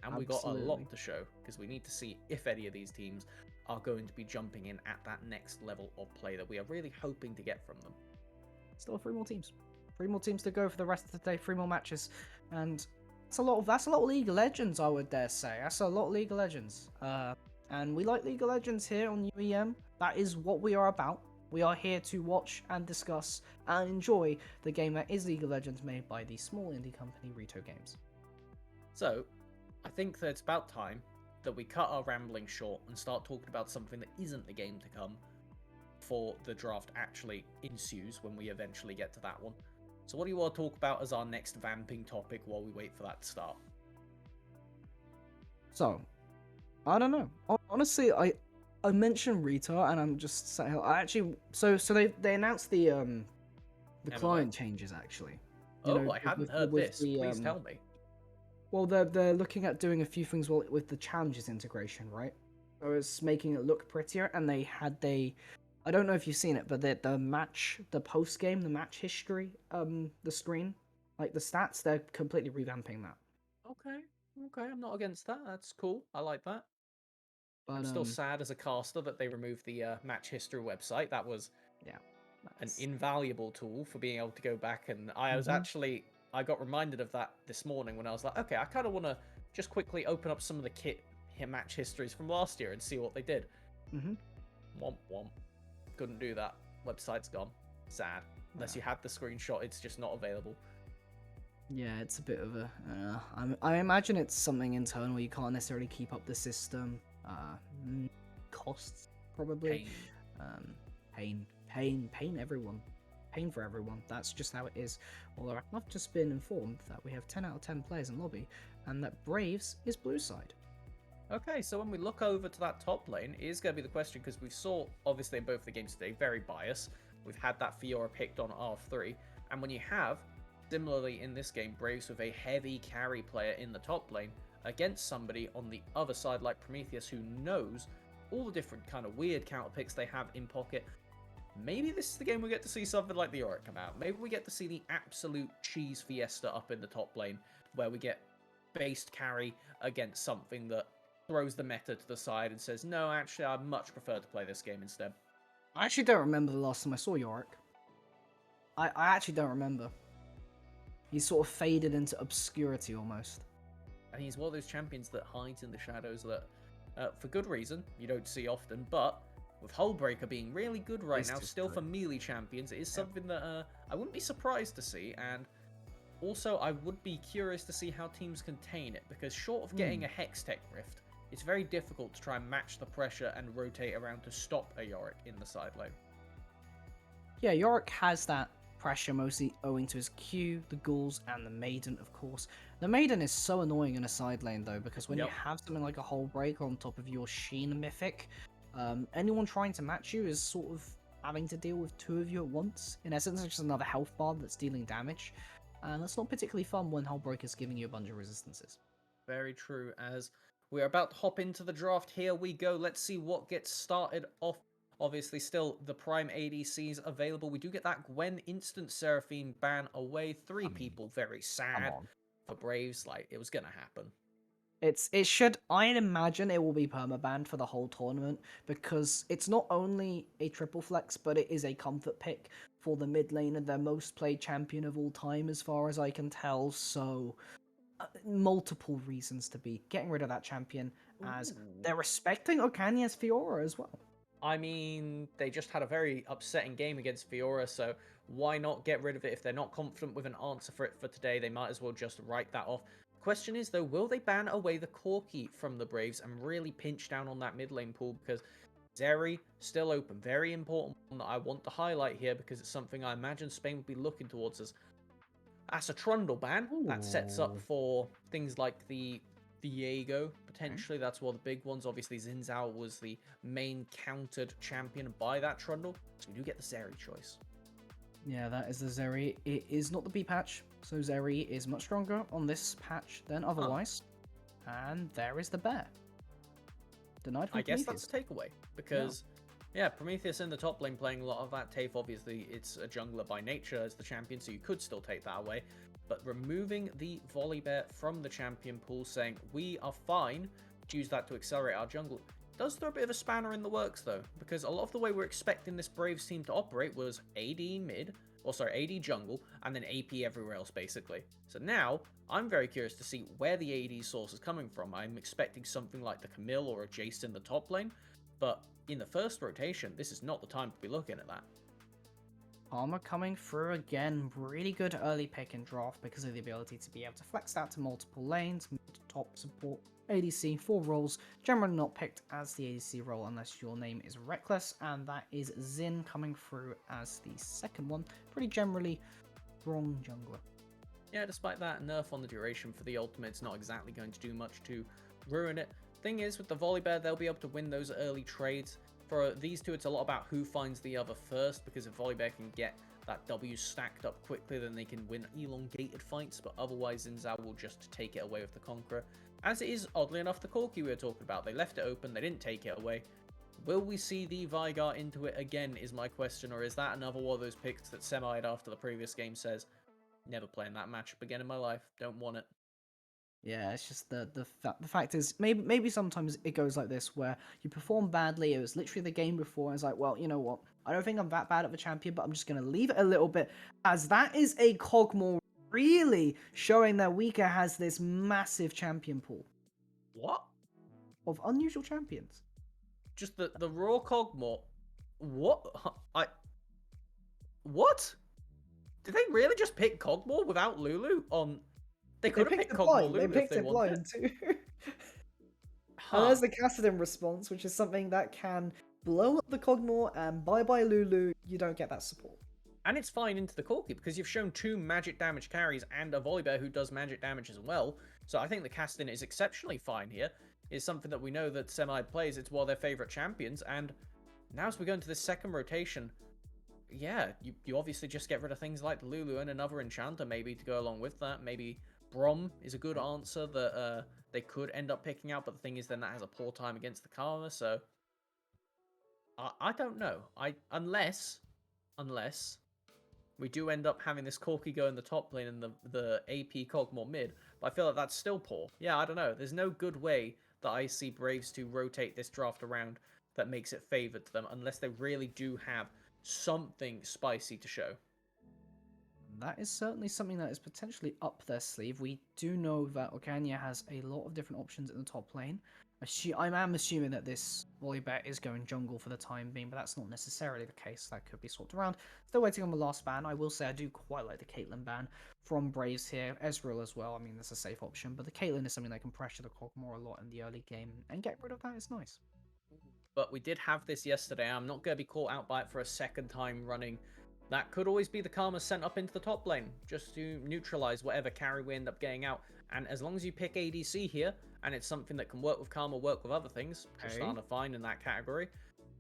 And we got a lot to show, because we need to see if any of these teams are going to be jumping in at that next level of play that we are really hoping to get from them. Still 3 more teams. 3 more teams to go for the rest of the day, 3 more matches. And that's a lot of League of Legends, I would dare say. That's a lot of League of Legends. And we like League of Legends here on UEM. That is what we are about. We are here to watch and discuss and enjoy the game that is League of Legends, made by the small indie company Rito Games. So, I think that it's about time that we cut our rambling short and start talking about something that isn't the game to come before the draft actually ensues when we eventually get to that one. So what do you want to talk about as our next vamping topic while we wait for that to start? So, I don't know. Honestly, I mentioned Rito, and I'm just saying, I actually, so they announced the client changes actually. I hadn't heard this. Please tell me. Well, they're looking at doing a few things with the challenges integration, right? So it's making it look prettier, and I don't know if you've seen it, but the post game, the match history, the screen, like the stats, they're completely revamping that. Okay, I'm not against that. That's cool. I like that. But, I'm still sad as a caster that they removed the match history website. That was an invaluable tool for being able to go back, and I got reminded of that this morning when I was like, okay, I kind of want to just quickly open up some of the kit match histories from last year and see what they did. Womp womp. Couldn't do that. Website's gone. Sad. Unless you had the screenshot, it's just not available. Yeah, it's a bit of a... I imagine it's something internal. You can't necessarily keep up the system. Costs, probably. Pain everyone. Pain for everyone. That's just how it is. Although I've just been informed that we have 10 out of 10 players in lobby, and that Braves is blue side. Okay, so when we look over to that top lane, it is going to be the question, because we saw, obviously, in both the games today, very biased. We've had that Fiora picked on R3, and when you have, similarly in this game, Braves with a heavy carry player in the top lane, against somebody on the other side like Prometheus who knows all the different kind of weird counter picks they have in pocket. Maybe this is the game we get to see something like the Yorick come out. Maybe we get to see the absolute cheese fiesta up in the top lane, where we get based carry against something that throws the meta to the side and says, no, actually, I much prefer to play this game instead. I actually don't remember the last time I saw Yorick. I actually don't remember. He's sort of faded into obscurity almost. And he's one of those champions that hides in the shadows that, for good reason, you don't see often, but with Hullbreaker being really good right now, still for melee champions, it is something that I wouldn't be surprised to see, and also I would be curious to see how teams contain it, because short of getting a Hextech Rift, it's very difficult to try and match the pressure and rotate around to stop a Yorick in the side lane. Yeah, Yorick has that pressure mostly owing to his Q, the Ghouls, and the Maiden, of course. The Maiden is so annoying in a side lane, though, because when you have something like a Hullbreaker on top of your Sheen Mythic, anyone trying to match you is sort of having to deal with two of you at once. In essence, it's just another health bar that's dealing damage, and that's not particularly fun when Hullbreaker's giving you a bunch of resistances. Very true. As we're about to hop into the draft, here we go. Let's see what gets started off. Obviously, still the Prime ADCs available. We do get that Gwen instant Seraphine ban away. Three people very sad for Braves. Like, it was going to happen. It should, I'd imagine it will be permabanned for the whole tournament, because it's not only a triple flex, but it is a comfort pick for the mid lane and their most played champion of all time, as far as I can tell. So, multiple reasons to be getting rid of that champion, as they're respecting Okanya's Fiora as well. I mean, they just had a very upsetting game against Fiora, so why not get rid of it? If they're not confident with an answer for it for today, they might as well just write that off. Question is, though, will they ban away the Corki from the Braves and really pinch down on that mid lane pool? Because Zeri, still open. Very important one that I want to highlight here, because it's something I imagine Spain would be looking towards as that's a Trundle ban. That sets up for things like the Viego, potentially. That's one of the big ones. Obviously, Xin Zhao was the main countered champion by that Trundle, so we do get the Zeri choice. Yeah, that is the Zeri. It is not the B patch, so Zeri is much stronger on this patch than otherwise. And there is the bear. Denied from Prometheus. I guess that's a takeaway, because yeah, Prometheus in the top lane playing a lot of that. Tafe, obviously, it's a jungler by nature as the champion, so you could still take that away. But removing the Volibear from the champion pool, saying we are fine to use that to accelerate our jungle, does throw a bit of a spanner in the works, though, because a lot of the way we're expecting this Braves team to operate was AD mid, or sorry, AD jungle, and then AP everywhere else, basically. So now, I'm very curious to see where the AD source is coming from. I'm expecting something like the Camille or a Jace in the top lane, but in the first rotation, this is not the time to be looking at that. Armor coming through again, really good early pick and draft because of the ability to be able to flex out to multiple lanes, top support, ADC, 4 roles, generally not picked as the ADC role unless your name is Reckless, and that is Xin coming through as the second one, pretty generally strong jungler. Yeah, despite that nerf on the duration for the ultimate, it's not exactly going to do much to ruin it. Thing is, with the Volibear, they'll be able to win those early trades. For these two, it's a lot about who finds the other first, because if Volibear can get that W stacked up quickly, then they can win elongated fights, but otherwise Xin Zhao will just take it away with the Conqueror. As it is, oddly enough, the Corki we were talking about. They left it open, they didn't take it away. Will we see the Veigar into it again, is my question, or is that another one of those picks that Semi after the previous game says, never playing that matchup again in my life, don't want it. Yeah, it's just the fact is maybe sometimes it goes like this where you perform badly. It was literally the game before. And it's like, well, you know what? I don't think I'm that bad of a champion, but I'm just gonna leave it a little bit, as that is a Cogmore really showing that Weaker has this massive champion pool. What? Of unusual champions. Just the raw Cogmore. What? What? Did they really just pick Cogmore without Lulu on? They could have picked Cogmore Lulu if they wanted. Too. And there's the Cassidon response, which is something that can blow up the Cogmore, and bye-bye Lulu, you don't get that support. And it's fine into the Corki, because you've shown 2 magic damage carries and a Volibear who does magic damage as well. So I think the Cassidon is exceptionally fine here. It's something that we know that Semi plays. It's one of their favourite champions. And now as we go into this second rotation, yeah, you obviously just get rid of things like the Lulu and another Enchanter maybe to go along with that. Maybe Brom is a good answer that they could end up picking out, but the thing is then that has a poor time against the Karma, so I don't know. Unless we do end up having this Corki go in the top lane and the AP Cogmore mid, but I feel like that's still poor. Yeah, I don't know. There's no good way that I see Braves to rotate this draft around that makes it favored to them unless they really do have something spicy to show. That is certainly something that is potentially up their sleeve. We do know that Organia has a lot of different options in the top lane. I am assuming that this Volibear is going jungle for the time being, but that's not necessarily the case. That could be swapped around. Still waiting on the last ban. I will say I do quite like the Caitlyn ban from Braves here. Ezreal as well. I mean, that's a safe option, but the Caitlyn is something that can pressure the Kog'Maw a lot in the early game, and get rid of that is nice. But we did have this yesterday. I'm not going to be caught out by it for a second time running. That could always be the Karma sent up into the top lane, just to neutralize whatever carry we end up getting out. And as long as you pick ADC here, and it's something that can work with Karma, work with other things, Tristana fine in that category,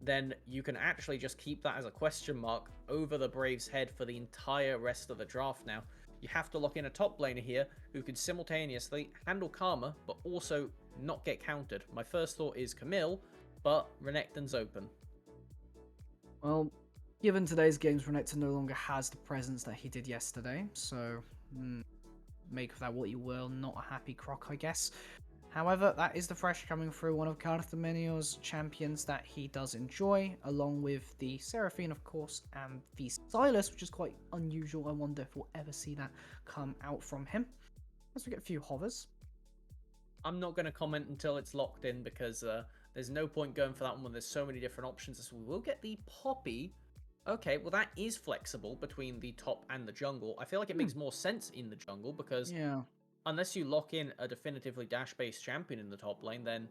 then you can actually just keep that as a question mark over the Braves' head for the entire rest of the draft now. You have to lock in a top laner here who can simultaneously handle Karma, but also not get countered. My first thought is Camille, but Renekton's open. Well, given today's games, Renekton no longer has the presence that he did yesterday, so make of that what you will. Not a happy croc, I guess. However, that is the Thresh coming through, one of Carthamenio's champions that he does enjoy, along with the Seraphine, of course, and the Silas, which is quite unusual. I wonder if we'll ever see that come out from him. As we get a few hovers. I'm not going to comment until it's locked in because there's no point going for that one when there's so many different options. So we will get the Poppy. Okay, well that is flexible between the top and the jungle. I feel like it makes more sense in the jungle because unless you lock in a definitively dash-based champion in the top lane, then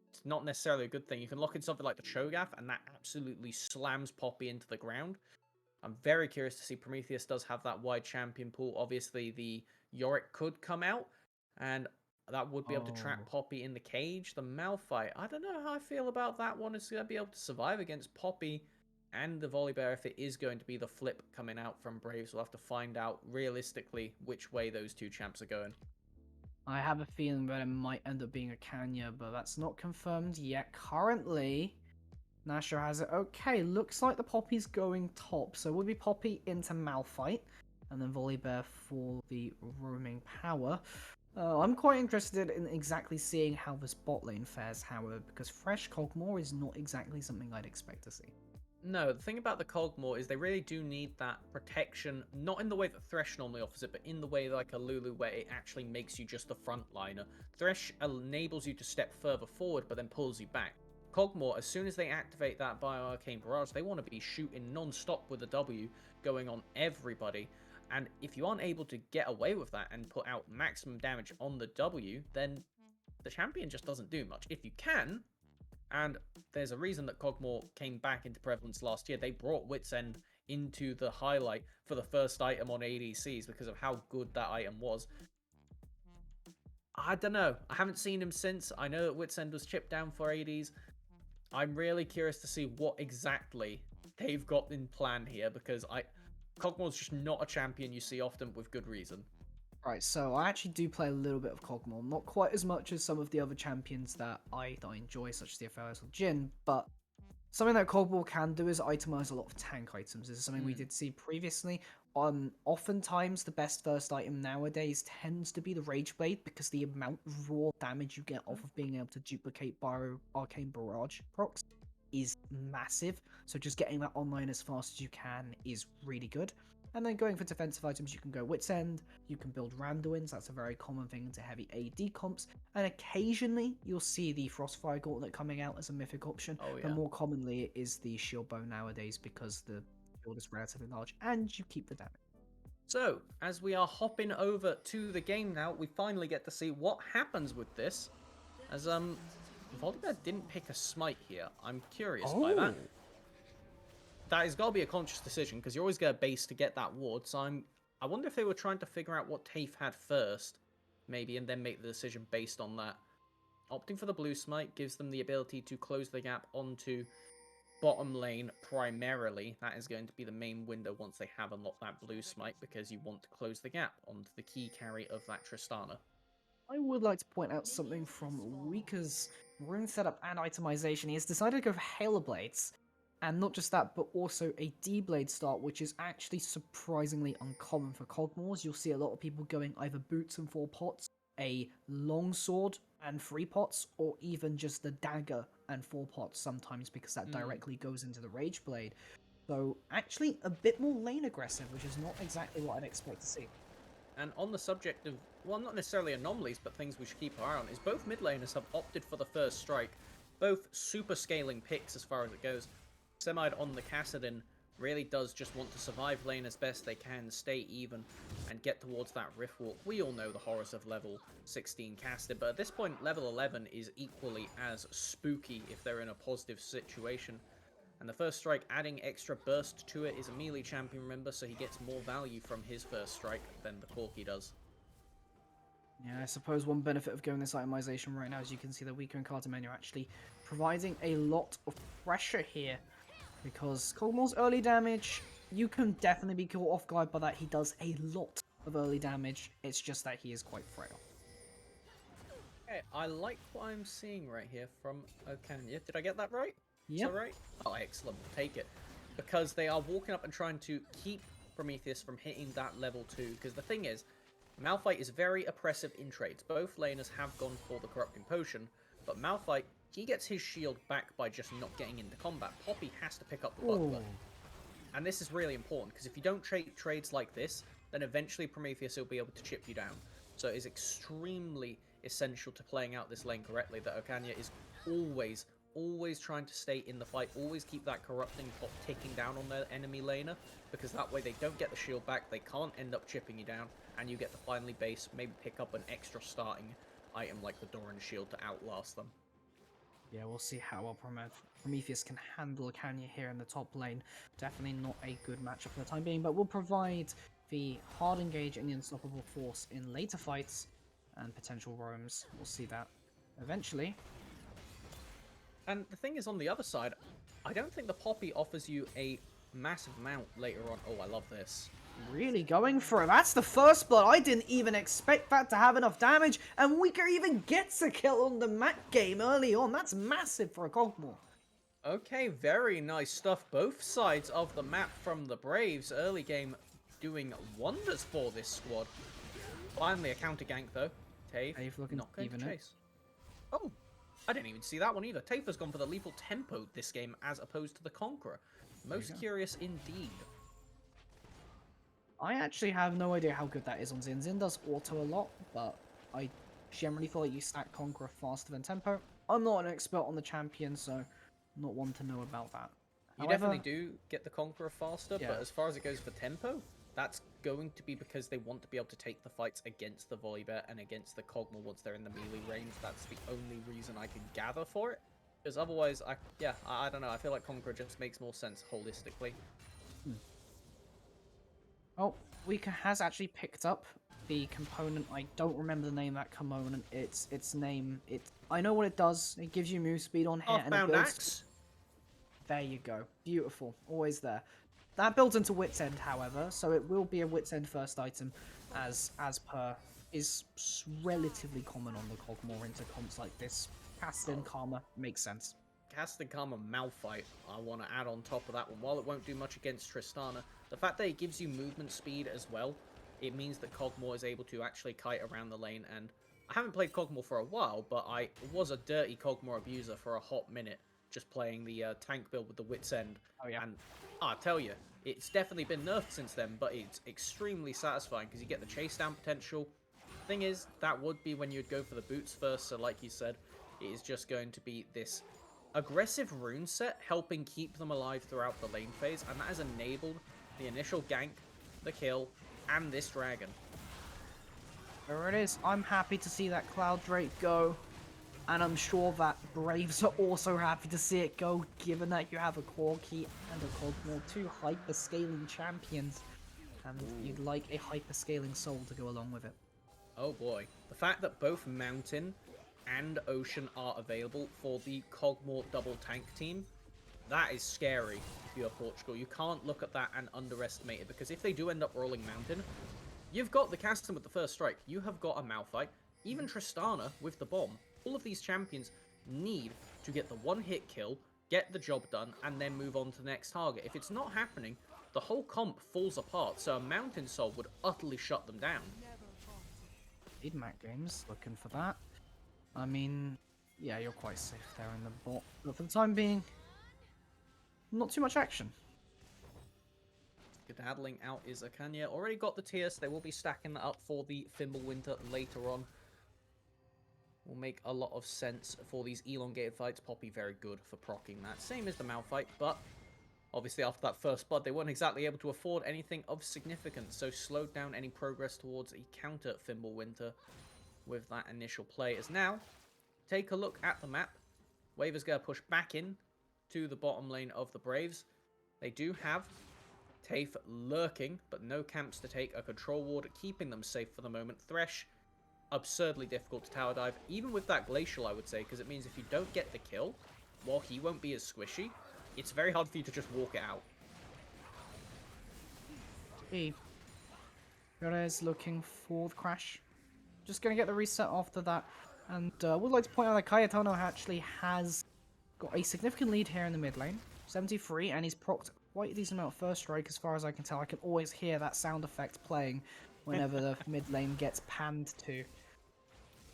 it's not necessarily a good thing. You can lock in something like the Cho'Gath, and that absolutely slams Poppy into the ground. I'm very curious to see. Prometheus does have that wide champion pool. Obviously, the Yorick could come out, and that would be able to trap Poppy in the cage. The Malphite, I don't know how I feel about that one. It's going to be able to survive against Poppy and the Volibear if it is going to be the flip coming out from Braves. We'll have to find out realistically which way those two champs are going. I have a feeling that it might end up being a Kanya, but that's not confirmed yet. Currently, Nashor has it. Okay, looks like the Poppy's going top. So we'll be Poppy into Malphite, and then Volibear for the roaming power. I'm quite interested in exactly seeing how this bot lane fares, however, because fresh Kog'Maw is not exactly something I'd expect to see. No, the thing about the Cogmore is they really do need that protection, not in the way that Thresh normally offers it, but in the way like a Lulu where it actually makes you just a frontliner. Thresh enables you to step further forward, but then pulls you back. Cogmore, as soon as they activate that Bio-Arcane Barrage, they want to be shooting non-stop with a W, going on everybody. And if you aren't able to get away with that and put out maximum damage on the W, then the champion just doesn't do much. If you can, and there's a reason that Cogmore came back into prevalence last year. They brought Wit's End into the highlight for the first item on ADCs because of how good that item was. I don't know. I haven't seen him since. I know that Wit's End was chipped down for ADs. I'm really curious to see what exactly they've got in plan here because Cogmore's just not a champion you see often with good reason. Right, so I actually do play a little bit of Kog'Maw, not quite as much as some of the other champions that I enjoy, such as the Aphelios or Jhin, but something that Kog'Maw can do is itemize a lot of tank items. This is something we did see previously. Oftentimes, the best first item nowadays tends to be the Rage Blade because the amount of raw damage you get off of being able to duplicate Arcane Barrage procs is massive. So just getting that online as fast as you can is really good. And then going for defensive items, you can go Wit's End, you can build Randuins, that's a very common thing into heavy AD comps, and occasionally you'll see the Frostfire Gauntlet coming out as a mythic option, but more commonly it is the Shield Bow nowadays because the shield is relatively large and you keep the damage. So, as we are hopping over to the game now, we finally get to see what happens with this, as Volibear didn't pick a Smite here. I'm curious by that. That has got to be a conscious decision because you always get a base to get that ward. So I wonder if they were trying to figure out what TAFE had first, maybe, and then make the decision based on that. Opting for the blue smite gives them the ability to close the gap onto bottom lane primarily. That is going to be the main window once they have unlocked that blue smite, because you want to close the gap onto the key carry of that Tristana. I would like to point out something from Rika's rune setup and itemization. He has decided to go for Hail Blades. And not just that, but also a D-Blade start, which is actually surprisingly uncommon for Cogmores. You'll see a lot of people going either boots and 4 pots, a longsword and 3 pots, or even just the dagger and 4 pots sometimes, because that directly goes into the Rage Blade. So actually a bit more lane aggressive, which is not exactly what I'd expect to see. And on the subject of, well, not necessarily anomalies, but things we should keep our eye on, is both mid laners have opted for the first strike. Both super scaling picks as far as it goes. Semide on the Kassadin really does just want to survive lane as best they can, stay even, and get towards that Rift Walk. We all know the horrors of level 16 Kassadin, but at this point, level 11 is equally as spooky if they're in a positive situation. And the first strike, adding extra burst to it, is a melee champion, remember, so he gets more value from his first strike than the Corki does. Yeah, I suppose one benefit of going this itemization right now is you can see the weaker and Carter menu actually providing a lot of pressure here. Because Cogmore's early damage, you can definitely be caught off guard by that. He does a lot of early damage. It's just that he is quite frail. Okay, I like what I'm seeing right here from Okanya. Did I get that right? Is Yep. that right? Oh, excellent. We'll take it. Because they are walking up and trying to keep Prometheus from hitting that level 2. Because the thing is, Malphite is very oppressive in trades. Both laners have gone for the Corrupting Potion, but Malphite, he gets his shield back by just not getting into combat. Poppy has to pick up the buckler. Ooh. And this is really important, because if you don't trade trades like this, then eventually Prometheus will be able to chip you down. So it is extremely essential to playing out this lane correctly that Okanya is always trying to stay in the fight, always keep that corrupting pot ticking down on their enemy laner, because that way they don't get the shield back, they can't end up chipping you down, and you get to finally base, maybe pick up an extra starting item like the Doran shield to outlast them. Yeah, we'll see how well Prometheus can handle Kanya here in the top lane. Definitely not a good matchup for the time being, but will provide the hard engage and the unstoppable force in later fights and potential roams. We'll see that eventually. And the thing is, on the other side, I don't think the Poppy offers you a massive amount later on. Oh, I love this. Really going for it. That's the first blood. I didn't even expect that to have enough damage, and Weaker even gets a kill on the map game early on. That's massive for a Cogmore. Okay, very nice stuff. Both sides of the map from the Braves. Early game doing wonders for this squad. Finally a counter gank though. Tave looking not going to even it. chase. Oh, I didn't even see that one either. Tafe has gone for the lethal tempo this game as opposed to the Conqueror. Most curious indeed. I actually have no idea how good that is on Xin. Xin does auto a lot, but I generally feel like you stack Conqueror faster than Tempo. I'm not an expert on the champion, so not one to know about that. You However, definitely do get the Conqueror faster, Yeah. but as far as it goes for tempo, that's going to be because they want to be able to take the fights against the Volibear and against the Kog'Maw once they're in the melee range. That's the only reason I can gather for it. Because otherwise, I don't know, I feel like Conqueror just makes more sense holistically. Oh, Weaker has actually picked up the component. I don't remember the name of that component. Its name. I know what it does. It gives you move speed on hit, and it Half-bound builds. axe? There you go. Beautiful. Always there. That builds into Wit's End, however, so it will be a Wit's End first item, as per is relatively common on the Cogmore intercomps like this. Castin Karma makes sense. Casting Karma Malphite, I want to add on top of that one. While it won't do much against Tristana, the fact that it gives you movement speed as well, it means that Cogmore is able to actually kite around the lane. And I haven't played Cogmore for a while, but I was a dirty Cogmore abuser for a hot minute, just playing the tank build with the Wit's End. Oh, yeah. And I tell you, it's definitely been nerfed since then, but it's extremely satisfying because you get the chase down potential. Thing is, that would be when you'd go for the boots first, so like you said, it is just going to be this aggressive rune set helping keep them alive throughout the lane phase, and that has enabled the initial gank, the kill, and this dragon. There it is. I'm happy to see that Cloud Drake go, and I'm sure that Braves are also happy to see it go, given that you have a Corki and a Cogmore, two hyper-scaling champions, and you'd like a hyper-scaling soul to go along with it. Oh boy. The fact that both Mountain and Ocean are available for the Cogmore double tank team That is scary if you're Portugal. You can't look at that and underestimate it, because if they do end up rolling Mountain, you've got the Castan with the first strike. You have got a Malphite. Even Tristana with the bomb. All of these champions need to get the one-hit kill, get the job done, and then move on to the next target. If it's not happening, the whole comp falls apart, so a Mountain Soul would utterly shut them down. Mac Games looking for that. I mean, yeah, you're quite safe there in the bot, but for the time being, not too much action. Skedaddling out is Akanya. Already got the tiers. They will be stacking that up for the Fimbulwinter later on. Will make a lot of sense for these elongated fights. Poppy very good for proccing that. Same as the Malphite, but obviously after that first blood, they weren't exactly able to afford anything of significance, so slowed down any progress towards a counter Fimbulwinter with that initial play. As now, take a look at the map. Wave is going to push back in to the bottom lane of the Braves. They do have Tafe lurking, but no camps to take. A control ward keeping them safe for the moment. Thresh, absurdly difficult to tower dive, even with that Glacial, I would say, because it means if you don't get the kill, while he won't be as squishy, it's very hard for you to just walk it out. Perez looking for the crash. Just going to get the reset after that. And would like to point out that Cayetano actually has got a significant lead here in the mid lane. 73, and he's procced quite a decent amount of first strike as far as I can tell. I can always hear that sound effect playing whenever the mid lane gets panned to.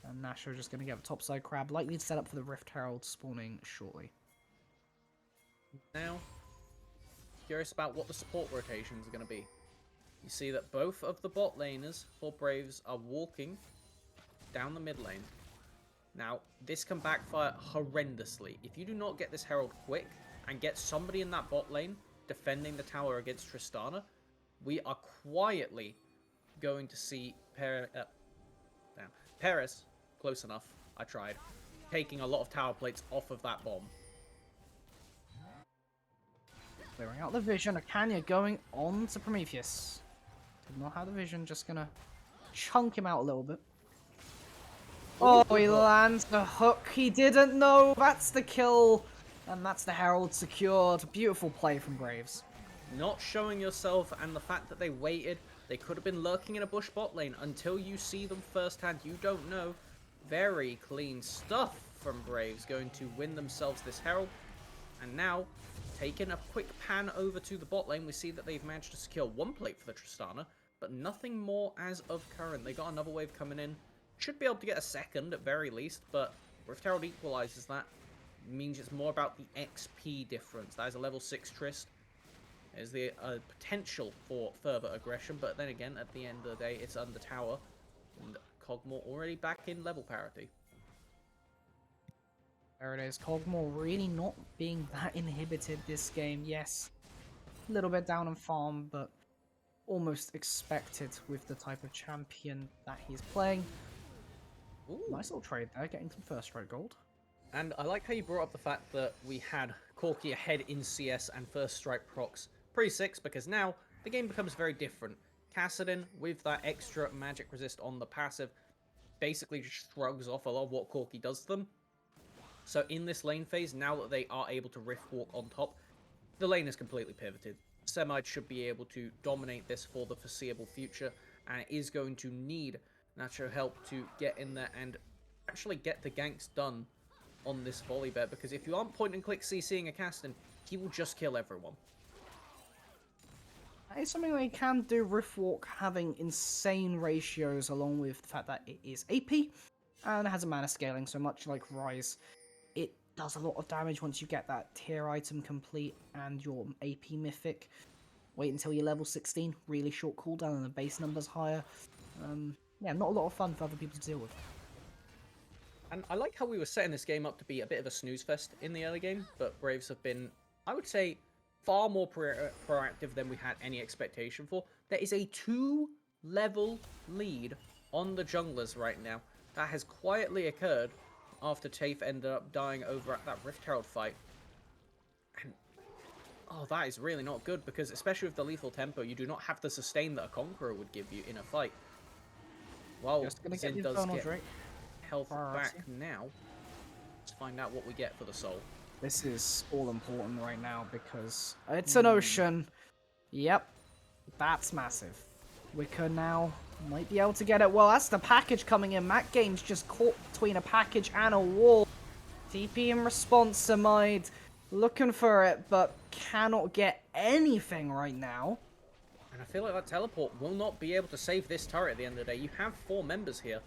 And Nashor just going to get a topside crab, likely to set up for the Rift Herald spawning shortly. Now, curious about what the support rotations are going to be. You see that both of the bot laners for Braves are walking down the mid lane. Now, this can backfire horrendously. If you do not get this Herald quick and get somebody in that bot lane defending the tower against Tristana, we are quietly going to see Perez, close enough, I tried, taking a lot of tower plates off of that bomb. Clearing out the vision, Akanya going on to Prometheus. Did not have the vision, just gonna chunk him out a little bit. Oh, he lands the hook. He didn't know. That's the kill. And that's the Herald secured. Beautiful play from Braves. Not showing yourself, and the fact that they waited, they could have been lurking in a bush bot lane until you see them firsthand. You don't know. Very clean stuff from Braves, going to win themselves this Herald. And now, taking a quick pan over to the bot lane, we see that they've managed to secure one plate for the Tristana, but nothing more as of current. They got another wave coming in. Should be able to get a second at very least, but Rift Herald equalizes that. It means it's more about the XP difference. That is a level 6 Trist. There's the potential for further aggression, but then again, at the end of the day, it's under tower. And Cogmore already back in level parity. There it is. Cogmore really not being that inhibited this game. Yes, a little bit down on farm, but almost expected with the type of champion that he's playing. Ooh. Nice little trade there, getting some first strike gold. And I like how you brought up the fact that we had Corki ahead in CS and first strike procs pre-6, because now the game becomes very different. Kassadin, with that extra magic resist on the passive, basically just shrugs off a lot of what Corki does to them. So in this lane phase, now that they are able to rift walk on top, the lane is completely pivoted. Semide should be able to dominate this for the foreseeable future, and it is going to need Nacho help to get in there and actually get the ganks done on this Volibear, because if you aren't point and click CCing a Castan, he will just kill everyone. That is something they can do. Riftwalk having insane ratios, along with the fact that it is AP and has a mana scaling, so much like Rise, it does a lot of damage once you get that tier item complete and your AP mythic. Wait until you're level 16, really short cooldown and the base number's higher. Yeah, not a lot of fun for other people to deal with. And I like how we were setting this game up to be a bit of a snooze fest in the early game, but Braves have been, I would say, far more proactive than we had any expectation for. There is a 2-level lead on the junglers right now. That has quietly occurred after Tafe ended up dying over at that Rift Herald fight. And, oh, that is really not good, because especially with the lethal tempo, you do not have the sustain that a Conqueror would give you in a fight. Well, Zin does get health back now. Let's find out what we get for the soul. This is all important right now because it's an ocean. Yep, that's massive. Wicker now might be able to get it. Well, that's the package coming in. Matt Games just caught between a package and a wall. TP in response, Samide looking for it, but cannot get anything right now. And I feel like that teleport will not be able to save this turret at the end of the day. You have 4 members here.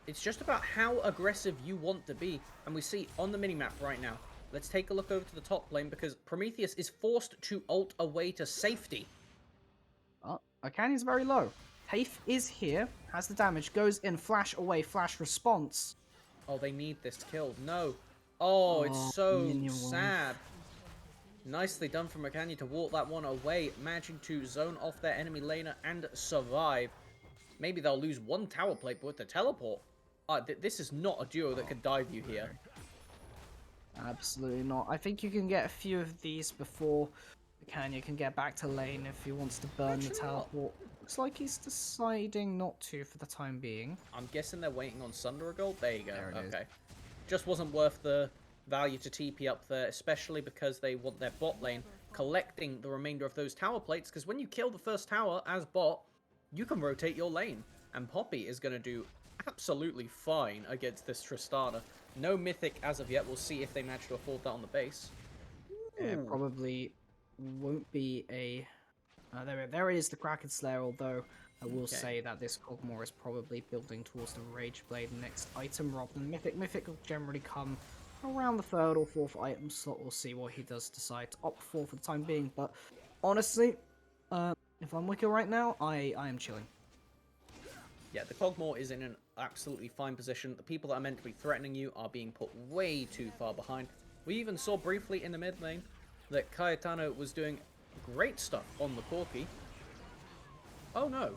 It's just about how aggressive you want to be. And we see on the minimap right now. Let's take a look over to the top lane because Prometheus is forced to ult away to safety. Oh, Akani's very low. Tafe is here, has the damage, goes in, flash away, flash response. Oh, they need this kill. No. Oh, it's so minion sad. Nicely done from Akani to walk that one away, managing to zone off their enemy laner and survive. Maybe they'll lose one tower plate, but with the teleport, this is not a duo that could dive you here. Absolutely not. I think you can get a few of these before Akani can get back to lane if he wants to burn the teleport. Looks like he's deciding not to for the time being. I'm guessing they're waiting on Sunder Gold. There you go. There it is. Okay. Just wasn't worth the value to TP up there, especially because they want their bot lane collecting the remainder of those tower plates, because when you kill the first tower as bot, you can rotate your lane. And Poppy is going to do absolutely fine against this Tristana. No Mythic as of yet. We'll see if they manage to afford that on the base. It probably won't be a... there it is, the Kraken Slayer, although I will say that this Cogmore is probably building towards the Rage Blade next item rather than Mythic. Mythic will generally come around the 3rd or 4th item slot. We'll see what he does decide to opt for the time being, but honestly, if I'm Wicker right now, I am chilling. Yeah, the Cogmore is in an absolutely fine position. The people that are meant to be threatening you are being put way too far behind. We even saw briefly in the mid lane that Cayetano was doing great stuff on the Corki. Oh no.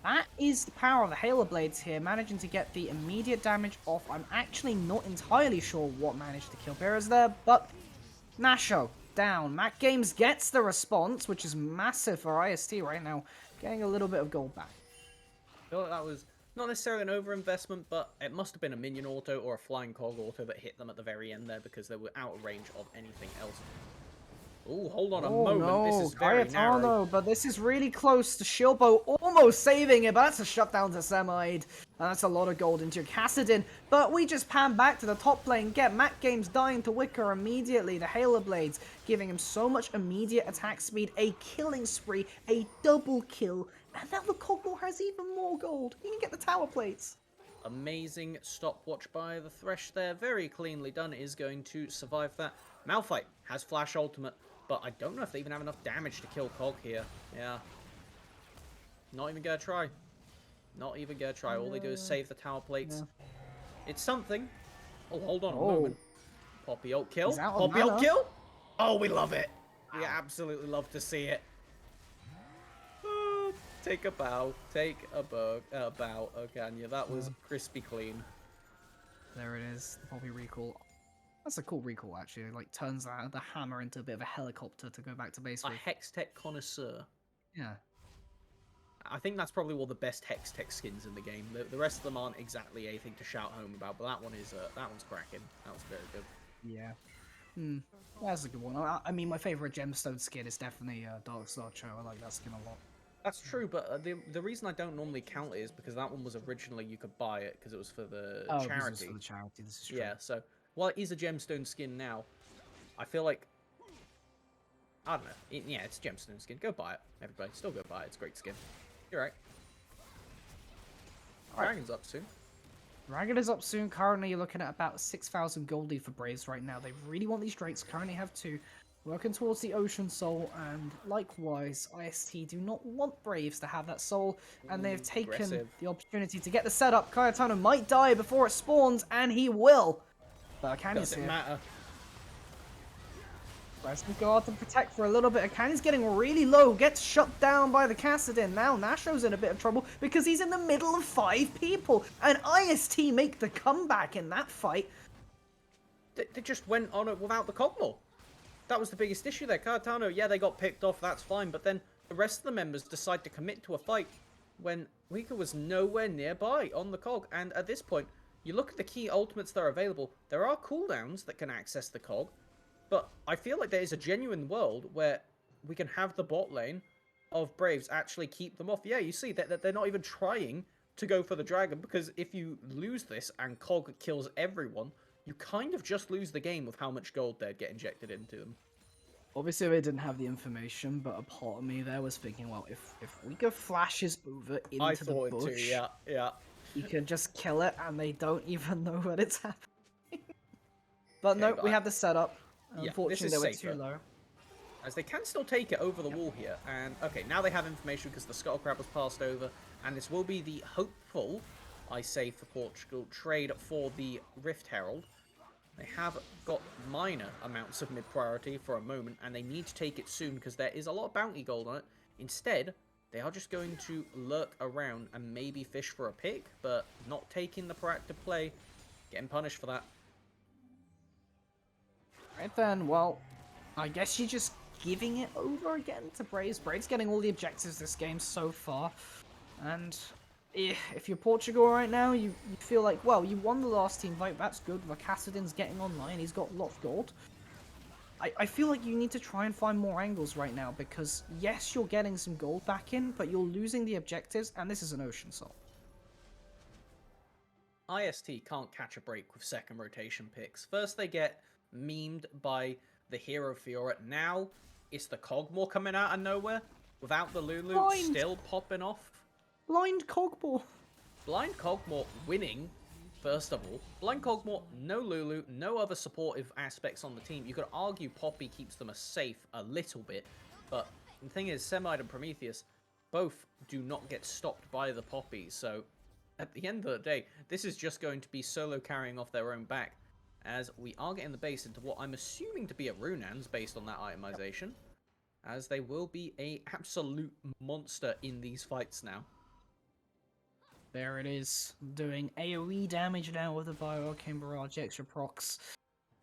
That is the power of the Halo Blades here, managing to get the immediate damage off. I'm actually not entirely sure what managed to kill Beerus there, but Nasho down. Mac Games gets the response, which is massive for IST right now, getting a little bit of gold back. I feel like that was not necessarily an overinvestment, but it must have been a minion auto or a flying cog auto that hit them at the very end there because they were out of range of anything else. Ooh, hold on a moment. No, this is very narrow. But this is really close to Shilbo almost saving it, but that's a shutdown to Semide. And that's a lot of gold into Cassidin. But we just pan back to the top lane, get Mac Games dying to Wicker immediately. The Halo Blades giving him so much immediate attack speed, a killing spree, a double kill. And now the Cogmore has even more gold. He can get the tower plates. Amazing stopwatch by the Thresh there. Very cleanly done. Is going to survive that. Malphite has Flash Ultimate, but I don't know if they even have enough damage to kill Cog here. Yeah. Not even gonna try. Not even gonna try. All they do is save the tower plates. Yeah. It's something. Oh, hold on a moment. Poppy ult kill. Poppy ult kill. Oh, we love it. We absolutely love to see it. Take a bow. Take a bow, Okanya. That was crispy clean. There it is. The Poppy recall. That's a cool recall, actually. It, like, turns the hammer into a bit of a helicopter to go back to base with. A Hextech connoisseur. Yeah. I think that's probably one of the best Hextech skins in the game. The rest of them aren't exactly anything to shout home about, but that one is that one's cracking. That was very good. Yeah. That's a good one. I mean, my favorite gemstone skin is definitely Dark Star Cho. I like that skin a lot. That's true, but the reason I don't normally count it is because that one was originally you could buy it because it was for the charity. It was for the charity. This is true. Yeah, so while it is a gemstone skin now, I feel like I don't know. It's a gemstone skin. Go buy it, everybody. Still go buy it. It's a great skin. You're right. Dragon's up soon. Dragon is up soon. Currently, you're looking at about 6,000 goldie for Braves right now. They really want these Drakes. Currently have 2. Working towards the Ocean Soul, and likewise, IST do not want Braves to have that soul, and they've taken the opportunity to get the setup. Cayetano might die before it spawns, and he will. But Akani's here. Doesn't matter. Let's go out to protect for a little bit. Akani's getting really low, gets shut down by the Cassidin. Now Nasho's in a bit of trouble because he's in the middle of 5 people, and IST make the comeback in that fight. They just went on it without the Cogmore. That was the biggest issue there. Cayetano, yeah, they got picked off, that's fine, but then the rest of the members decide to commit to a fight when Wika was nowhere nearby on the Cog, and at this point, You look at the key ultimates that are available, there are cooldowns that can access the cog, but I feel like there is a genuine world where we can have the bot lane of Braves actually keep them off. Yeah, you see that they're not even trying to go for the dragon, because if you lose this and cog kills everyone, you kind of just lose the game with how much gold they'd get injected into them. Obviously, they didn't have the information, but a part of me there was thinking, well, if Rika flashes over I into the thought it too, bush, yeah, yeah. you can just kill it, and they don't even know that it's happening. But Okay, no, but we have the setup. yeah, this Unfortunately, is they went too safer, low. as they can still take it over the Yep. wall here. And okay, now they have information because the Scuttle Crab was passed over, and this will be the hopeful, I say for Portugal, trade for the Rift Herald. They have got minor amounts of mid-priority for a moment, and they need to take it soon because there is a lot of bounty gold on it. Instead, they are just going to lurk around and maybe fish for a pick, but not taking the proactive play, getting punished for that. Right then, well, I guess you're just giving it over again to Braves. Braves getting all the objectives this game so far. And if you're Portugal right now, you feel like, well, you won the last team fight, that's good. Vakassadin's getting online, he's got a lot of gold. I feel like you need to try and find more angles right now, because yes, you're getting some gold back in, but you're losing the objectives, and this is an Ocean Soul. IST can't catch a break with second rotation picks. First they get memed by the hero Fiora. Now it's the Cogmore coming out of nowhere without the Lulu Blind! still popping off. Blind Cogball! Blind Cogmore winning, first of all. Blind Cogmore, no Lulu, no other supportive aspects on the team. You could argue Poppy keeps them safe a little bit, but the thing is, Semite and Prometheus both do not get stopped by the Poppy, so at the end of the day, this is just going to be solo carrying off their own back, as we are getting the base into what I'm assuming to be a Runans based on that itemization, as they will be a absolute monster in these fights now. There it is, doing AoE damage now with the Bioarcane Barrage extra procs.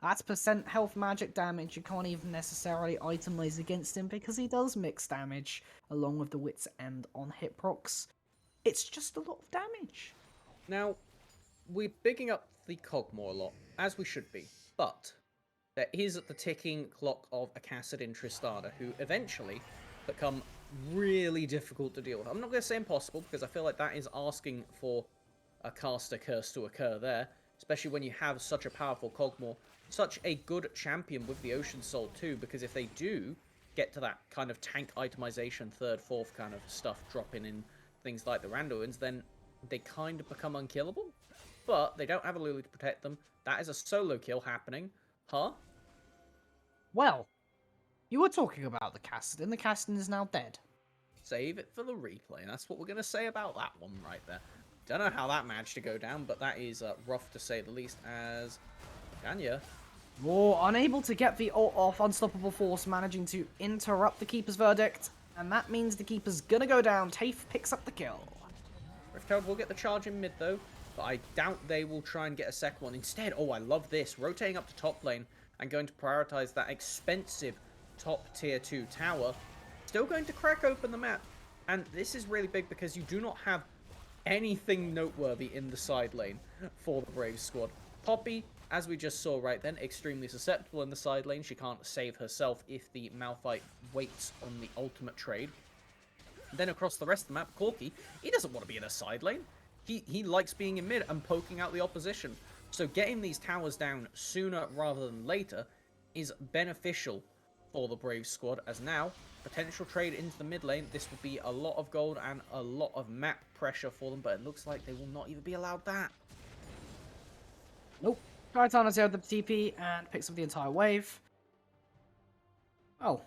That's percent health magic damage. You can't even necessarily itemize against him because he does mix damage along with the Wits End on hit procs. It's just a lot of damage. Now, we're bigging up the Cogmore a lot, as we should be, but there is the ticking clock of a Cassidin Tristana, who eventually become really difficult to deal with. I'm not going to say impossible, because I feel like that is asking for a caster curse to occur there, especially when you have such a powerful Cogmore, such a good champion with the Ocean Soul too, because if they do get to that kind of tank itemization, third, fourth kind of stuff dropping in things like the Randuins, then they kind of become unkillable. But they don't have a Lulu to protect them. That is a solo kill happening. Huh? Well, you were talking about the Cassidin. The Cassidin is now dead. Save it for the replay. That's what we're going to say about that one right there. Don't know how that managed to go down, but that is rough to say the least, as Ganya. Unable to get the ult off, Unstoppable Force managing to interrupt the Keeper's verdict, and that means the Keeper's gonna go down. Tafe picks up the kill. Rifthold will get the charge in mid though, but I doubt they will try and get a second one. Instead, oh, I love this, rotating up to top lane and going to prioritize that expensive top tier 2 tower. Still going to crack open the map, and this is really big because you do not have anything noteworthy in the side lane for the Brave squad. Poppy, as we just saw right then, extremely susceptible in the side lane. She can't save herself if the Malphite waits on the ultimate trade. Then across the rest of the map, Corki, he doesn't want to be in a side lane. He likes being in mid and poking out the opposition. So getting these towers down sooner rather than later is beneficial for the Brave squad, as now, potential trade into the mid lane, this would be a lot of gold and a lot of map pressure for them, but it looks like they will not even be allowed that. Nope. Kaitana's out the TP and picks up the entire wave. Oh.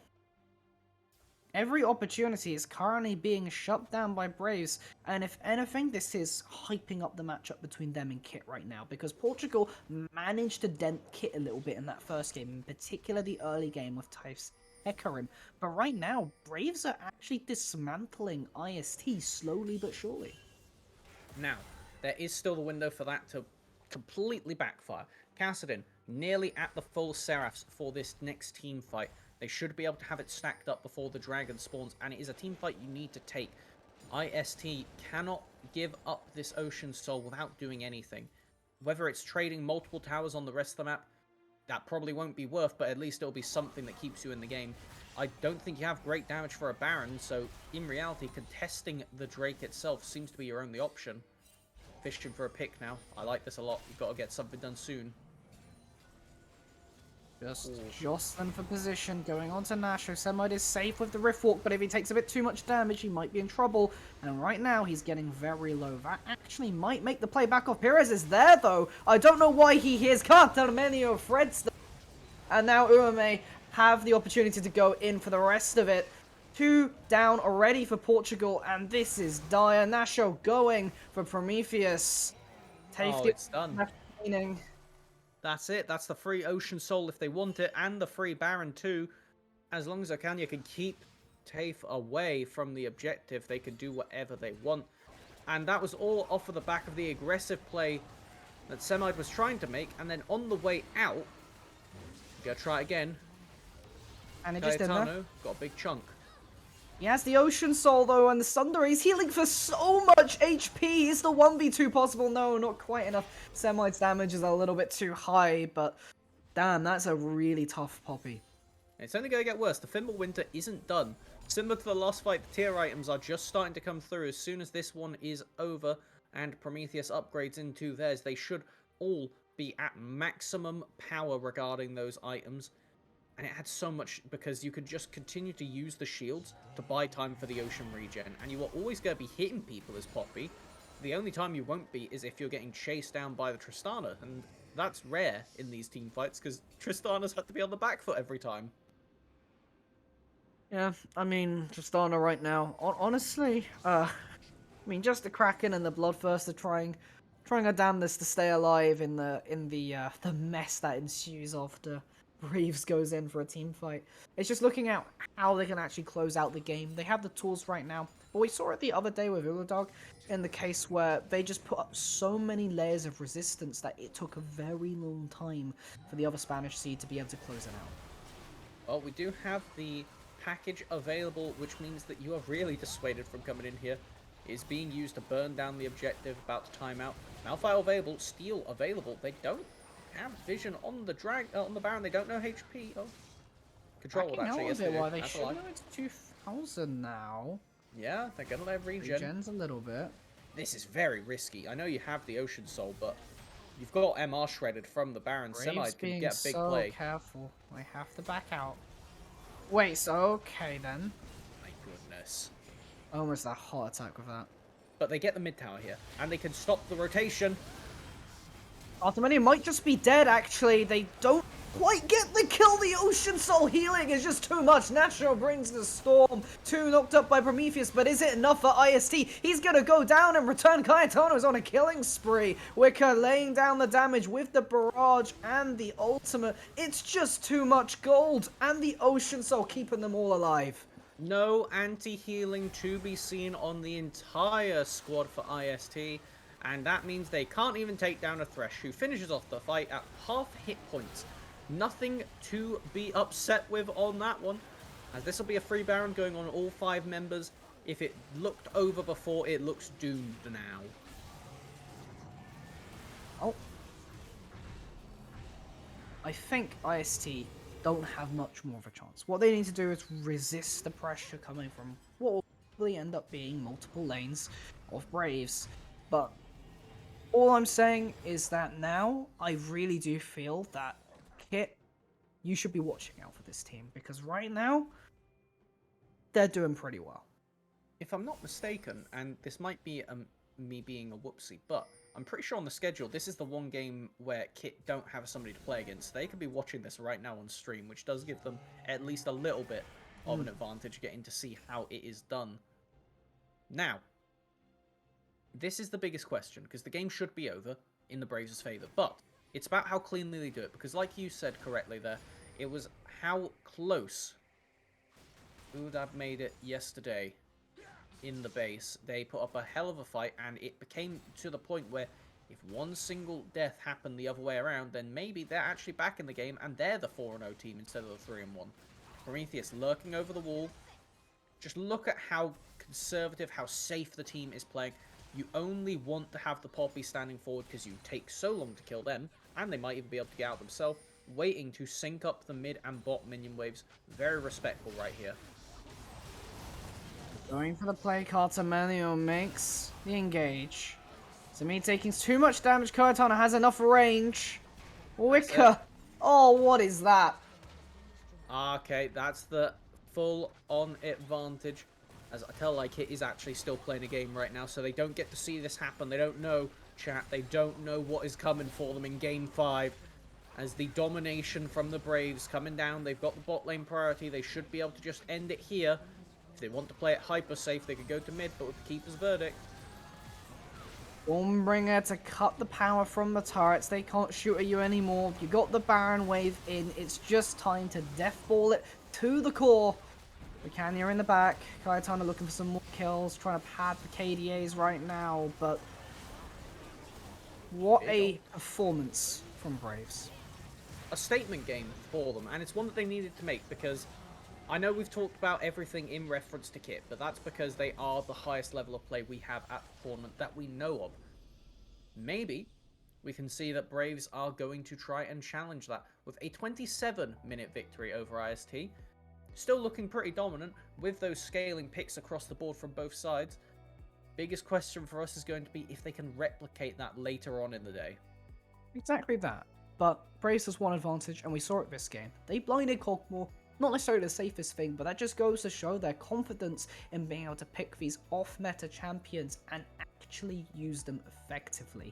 Every opportunity is currently being shut down by Braves, and if anything, this is hyping up the matchup between them and Kit right now, because Portugal managed to dent Kit a little bit in that first game, in particular the early game with Typh's Hecarim. But right now, Braves are actually dismantling IST slowly but surely. Now, there is still the window for that to completely backfire. Cassidin, nearly at the full Seraphs for this next team fight. They should be able to have it stacked up before the dragon spawns, and it is a team fight you need to take. IST cannot give up this Ocean Soul without doing anything. Whether it's trading multiple towers on the rest of the map, that probably won't be worth, but at least it'll be something that keeps you in the game. I don't think you have great damage for a Baron, so in reality, contesting the Drake itself seems to be your only option. Fishing for a pick now. I like this a lot. You've got to get something done soon. Just jostling for position, going on to Nasho. Semite is safe with the Rift Walk, but if he takes a bit too much damage, he might be in trouble. And right now, he's getting very low. That actually might make the play back off. Perez is there, though. I don't know why he hears Cartelmenio Freds. And now Uame have the opportunity to go in for the rest of it. 2 down already for Portugal, and this is dire. Nasho going for Prometheus. Oh, it's done. Meaning. That's it. That's the free Ocean Soul if they want it, and the free Baron too. As long as Okanya can keep TAFE away from the objective, they can do whatever they want. And that was all off of the back of the aggressive play that Semide was trying to make, and then on the way out, gotta try again. And it just didn't. Got a big chunk. He has the Ocean Soul, though, and the Sunder. He's healing for so much HP. Is the 1v2 possible? No, not quite enough. Semite's damage is a little bit too high, but damn, that's a really tough Poppy. It's only going to get worse. The Thimble Winter isn't done. Similar to the last fight, the tier items are just starting to come through. As soon as this one is over and Prometheus upgrades into theirs, they should all be at maximum power regarding those items. And it had so much because you could just continue to use the shields to buy time for the ocean regen. And you are always going to be hitting people as Poppy. The only time you won't be is if you're getting chased down by the Tristana. And that's rare in these team fights because Tristana's have to be on the back foot every time. Yeah, I mean, Tristana right now, honestly, I mean, just the Kraken and the Bloodthirst are trying their damnedest to stay alive in the mess that ensues after Reeves goes in for a team fight. It's just looking at how they can actually close out the game. They have the tools right now. But we saw it the other day with Uludog in the case where they just put up so many layers of resistance that it took a very long time for the other Spanish seed to be able to close it out. Well, we do have the package available, which means that you are really dissuaded from coming in here. It is being used to burn down the objective, about to time out. Malphite available, Steel available. They don't have vision on the on the Baron. They don't know HP. Oh, control actually. Yes, they do. They should know it's 2,000 now. Yeah, they're gonna let regen. Regen's a little bit. This is very risky. I know you have the Ocean Soul, but you've got MR shredded from the Baron. Semide can get a big play. Careful. I have to back out. Wait, so okay then. My goodness. Almost a heart attack with that. But they get the mid tower here, and they can stop the rotation. Artemania might just be dead, actually. They don't quite get the kill. The Ocean Soul healing is just too much. National brings the storm. 2 knocked up by Prometheus, but is it enough for IST? He's going to go down and return. Cayetano's on a killing spree. Wicker laying down the damage with the barrage and the ultimate. It's just too much gold, and the Ocean Soul keeping them all alive. No anti-healing to be seen on the entire squad for IST. And that means they can't even take down a Thresh, who finishes off the fight at half hit points. Nothing to be upset with on that one, as this will be a free Baron going on all 5 members. If it looked over before, it looks doomed now. Oh. I think IST don't have much more of a chance. What they need to do is resist the pressure coming from what will probably end up being multiple lanes of Braves. But all I'm saying is that now I really do feel that Kit, you should be watching out for this team, because right now they're doing pretty well. If I'm not mistaken, and this might be me being a whoopsie, but I'm pretty sure on the schedule this is the one game where Kit don't have somebody to play against. They could be watching this right now on stream, which does give them at least a little bit of an advantage getting to see how it is done. Now, this is the biggest question, because the game should be over in the Braves' favour, but it's about how cleanly they do it, because like you said correctly there, it was how close Udab made it yesterday in the base. They put up a hell of a fight, and it became to the point where if one single death happened the other way around, then maybe they're actually back in the game, and they're the 4-0 team instead of the 3-1. Prometheus lurking over the wall. Just look at how conservative, how safe the team is playing. You only want to have the Poppy standing forward because you take so long to kill them, and they might even be able to get out themselves, waiting to sync up the mid and bot minion waves. Very respectful right here. Going for the play, Cartamanio makes the engage. So me taking too much damage, Kaitana has enough range. Wicker! Oh, what is that? Okay, that's the full-on advantage. As I tell, like, it is actually still playing a game right now, so they don't get to see this happen. They don't know, chat. They don't know what is coming for them in Game 5. As the domination from the Braves coming down, they've got the bot lane priority. They should be able to just end it here. If they want to play it hyper safe, they could go to mid, but with the keeper's verdict. Stormbringer to cut the power from the turrets. They can't shoot at you anymore. You got the Baron wave in. It's just time to deathball it to the core. Britannia in the back. Kaitana looking for some more kills, trying to pad the KDAs right now, but what a performance from Braves. A statement game for them, and it's one that they needed to make because I know we've talked about everything in reference to kit, but that's because they are the highest level of play we have at the tournament that we know of. Maybe we can see that Braves are going to try and challenge that with a 27-minute victory over IST. Still looking pretty dominant with those scaling picks across the board from both sides. Biggest question for us is going to be if they can replicate that later on in the day. Exactly that. But Braves has one advantage, and we saw it this game. They blinded Cogmore. Not necessarily the safest thing, but that just goes to show their confidence in being able to pick these off-meta champions and actually use them effectively.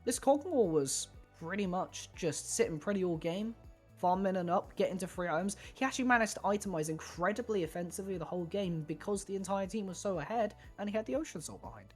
This Cogmore was pretty much just sitting pretty all game, farming and up, getting to 3 items. He actually managed to itemize incredibly offensively the whole game because the entire team was so ahead, and he had the Ocean Soul behind.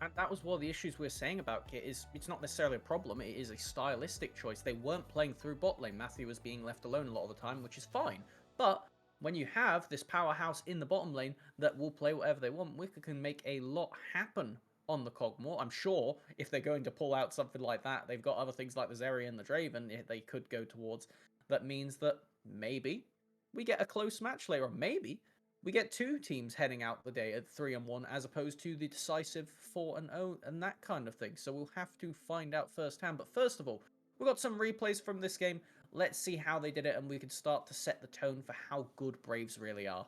And that was one of the issues we were saying about Kit, is it's not necessarily a problem, it is a stylistic choice. They weren't playing through bot lane. Matthew was being left alone a lot of the time, which is fine. But when you have this powerhouse in the bottom lane that will play whatever they want, Wicker can make a lot happen on the Cogmore. I'm sure if they're going to pull out something like that, they've got other things like the Zeri and the Draven they could go towards. That means that maybe we get a close match later on. Maybe we get 2 teams heading out the day at 3-1 as opposed to the decisive 4-0 and that kind of thing. So we'll have to find out firsthand. But first of all, we've got some replays from this game. Let's see how they did it, and we can start to set the tone for how good Braves really are.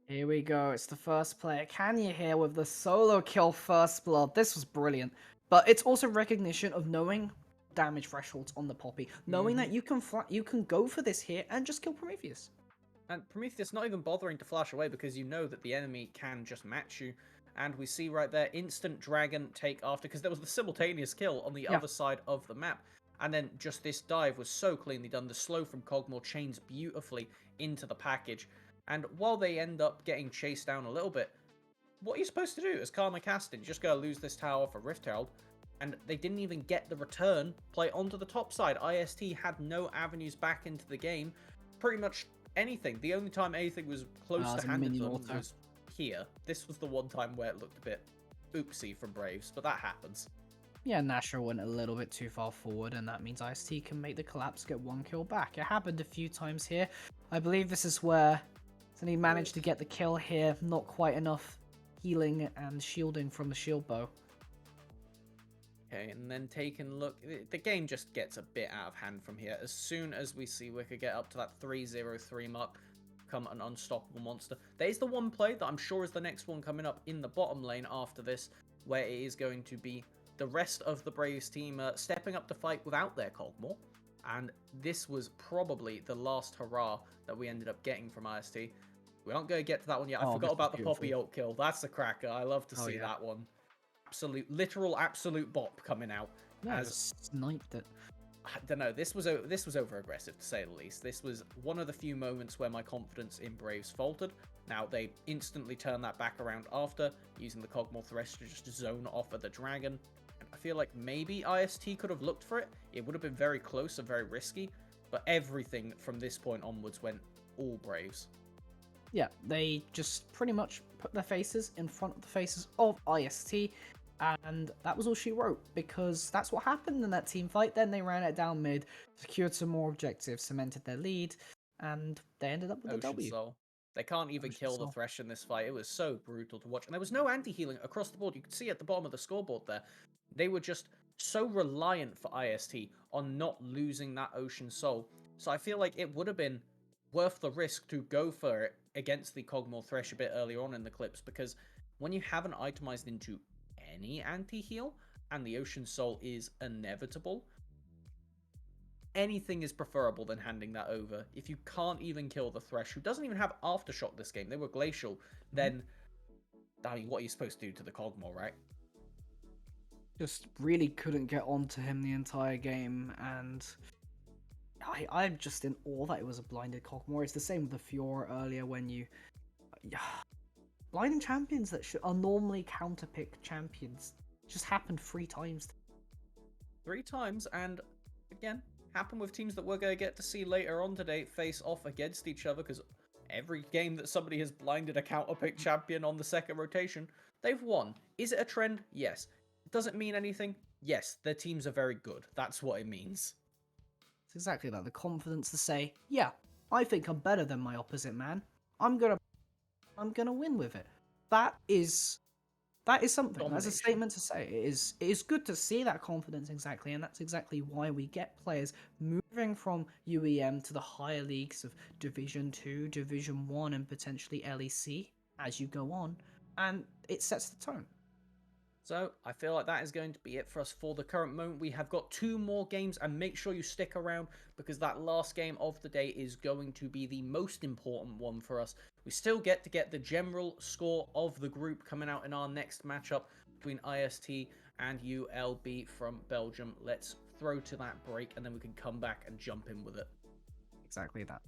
Here we go. It's the first player, Kanya here with the solo kill first blood. This was brilliant. But it's also recognition of knowing damage thresholds on the Poppy. Knowing that you can go for this here and just kill Prometheus. And Prometheus not even bothering to flash away because you know that the enemy can just match you. And we see right there, instant dragon take after, because there was the simultaneous kill on the other side of the map. And then just this dive was so cleanly done. The slow from Cogmore chains beautifully into the package. And while they end up getting chased down a little bit, what are you supposed to do as Karma Casting? You're just going to lose this tower for Rift Herald. And they didn't even get the return play onto the top side. IST had no avenues back into the game. Pretty much anything. The only time anything was close to hand them was here. This was the one time where it looked a bit oopsie from Braves, but that happens. Yeah, Nashor went a little bit too far forward, and that means IST can make the collapse, get 1 kill back. It happened a few times here. I believe this is where he managed to get the kill here. Not quite enough healing and shielding from the shield bow. Okay, and then taking a look, the game just gets a bit out of hand from here. As soon as we see Wicker get up to that 3-0-3 mark, become an unstoppable monster. There's the one play that I'm sure is the next one coming up in the bottom lane after this, where it is going to be the rest of the Braves team stepping up to fight without their Cogmore. And this was probably the last hurrah that we ended up getting from IST. We aren't going to get to that one yet. I forgot about the Poppy ult kill. That's the cracker. I love to see that one. Literal absolute bop coming out. Yeah, sniped it. I don't know. This was over aggressive to say the least. This was one of the few moments where my confidence in Braves faltered. Now they instantly turn that back around after using the Cogmore Thresh to just zone off of the dragon. And I feel like maybe IST could have looked for it. It would have been very close and very risky. But everything from this point onwards went all Braves. Yeah, they just pretty much put their faces in front of the faces of IST. And that was all she wrote, because that's what happened in that team fight. Then they ran it down mid, secured some more objectives, cemented their lead, and they ended up with a W. Soul. They can't even Ocean kill the Soul. Thresh in this fight. It was so brutal to watch. And there was no anti-healing across the board. You could see at the bottom of the scoreboard there. They were just so reliant for IST on not losing that Ocean Soul. So I feel like it would have been worth the risk to go for it against the Kog'Maw Thresh a bit earlier on in the clips, because when you haven't itemized into any anti-heal and the Ocean Soul is inevitable, anything is preferable than handing that over. If you can't even kill the Thresh, who doesn't even have Aftershock this game, they were Glacial, then, I mean, what are you supposed to do to the Kog'Maw, right? Just really couldn't get onto him the entire game, and I'm just in awe that it was a blinded Cockmore. It's the same with the Fiora earlier when you... Blinding champions that are normally counter-pick champions just happened 3 times. 3 times, and again, happened with teams that we're going to get to see later on today face off against each other, because every game that somebody has blinded a counter-pick champion on the second rotation, they've won. Is it a trend? Yes. Does it mean anything? Yes, their teams are very good. That's what it means. It's exactly that. The confidence to say, yeah, I think I'm better than my opposite man. I'm gonna win with it. That is something. Domination. That's a statement to say. It is good to see that confidence exactly, and that's exactly why we get players moving from UEM to the higher leagues of Division 2, Division 1, and potentially LEC as you go on, and it sets the tone. So, I feel like that is going to be it for us for the current moment. We have got 2 more games, and make sure you stick around, because that last game of the day is going to be the most important one for us. We still get to get the general score of the group coming out in our next matchup between IST and ULB from Belgium. Let's throw to that break, and then we can come back and jump in with it. Exactly that.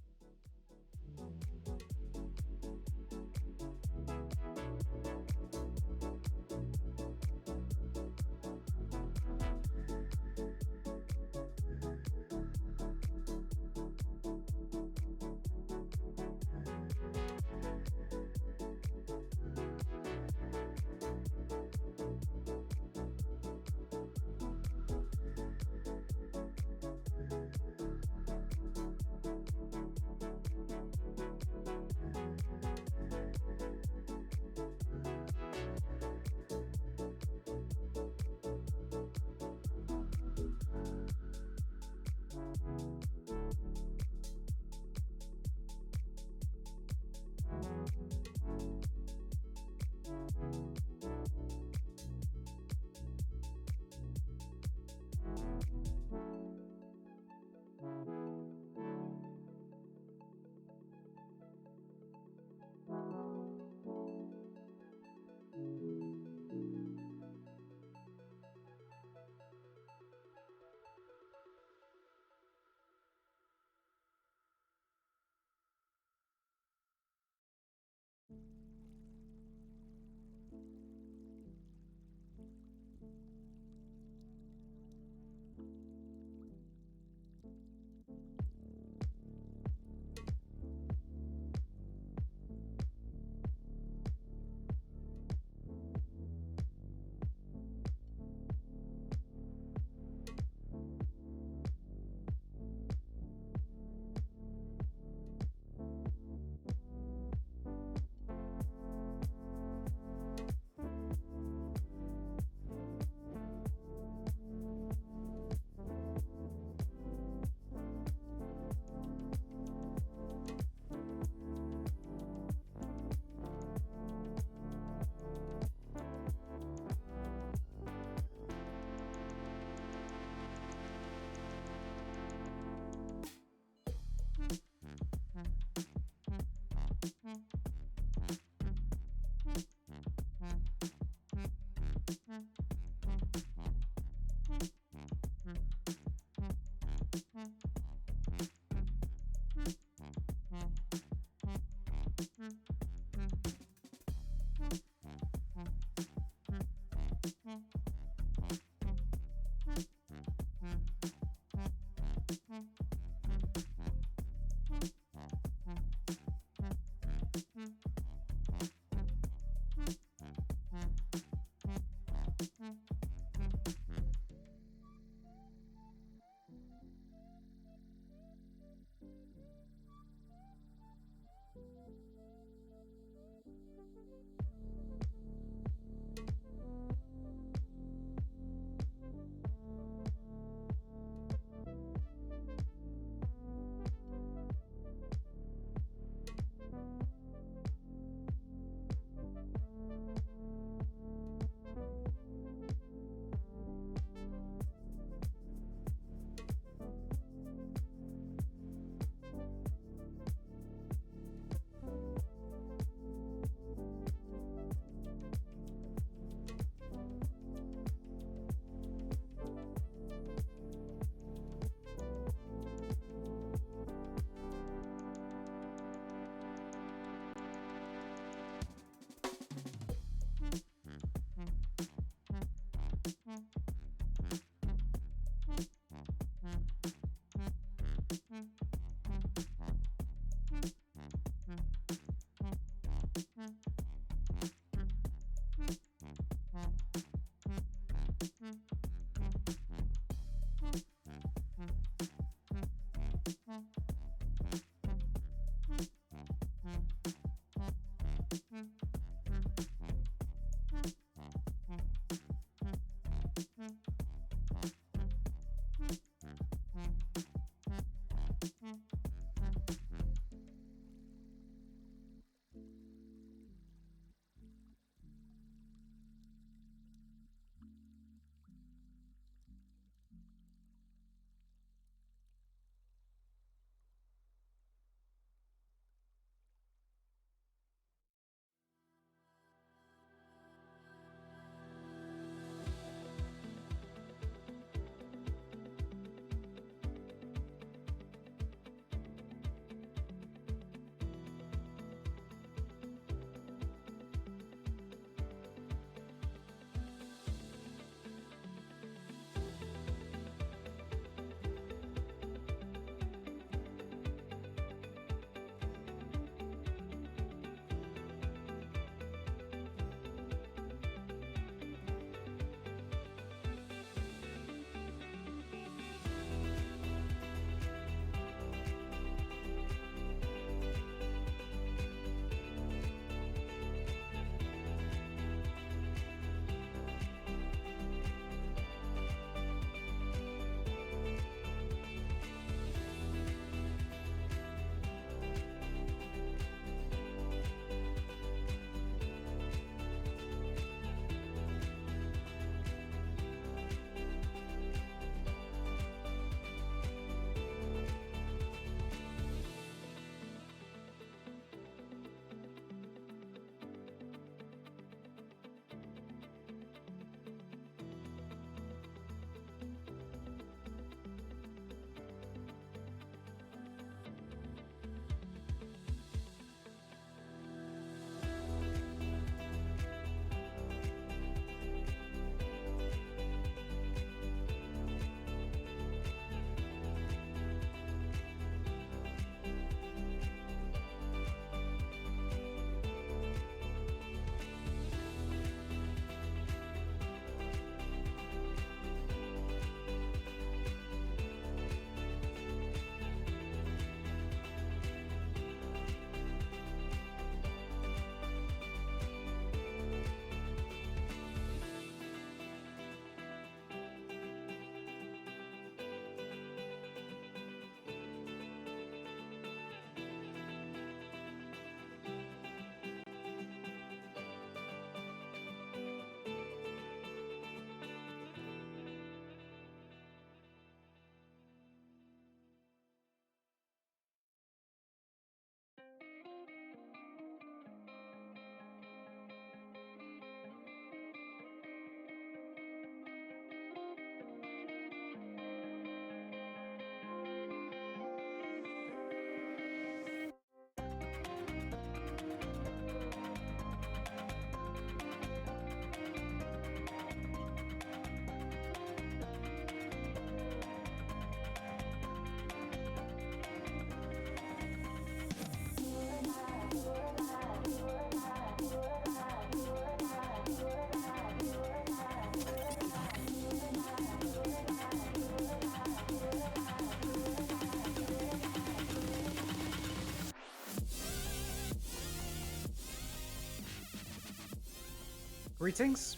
Greetings,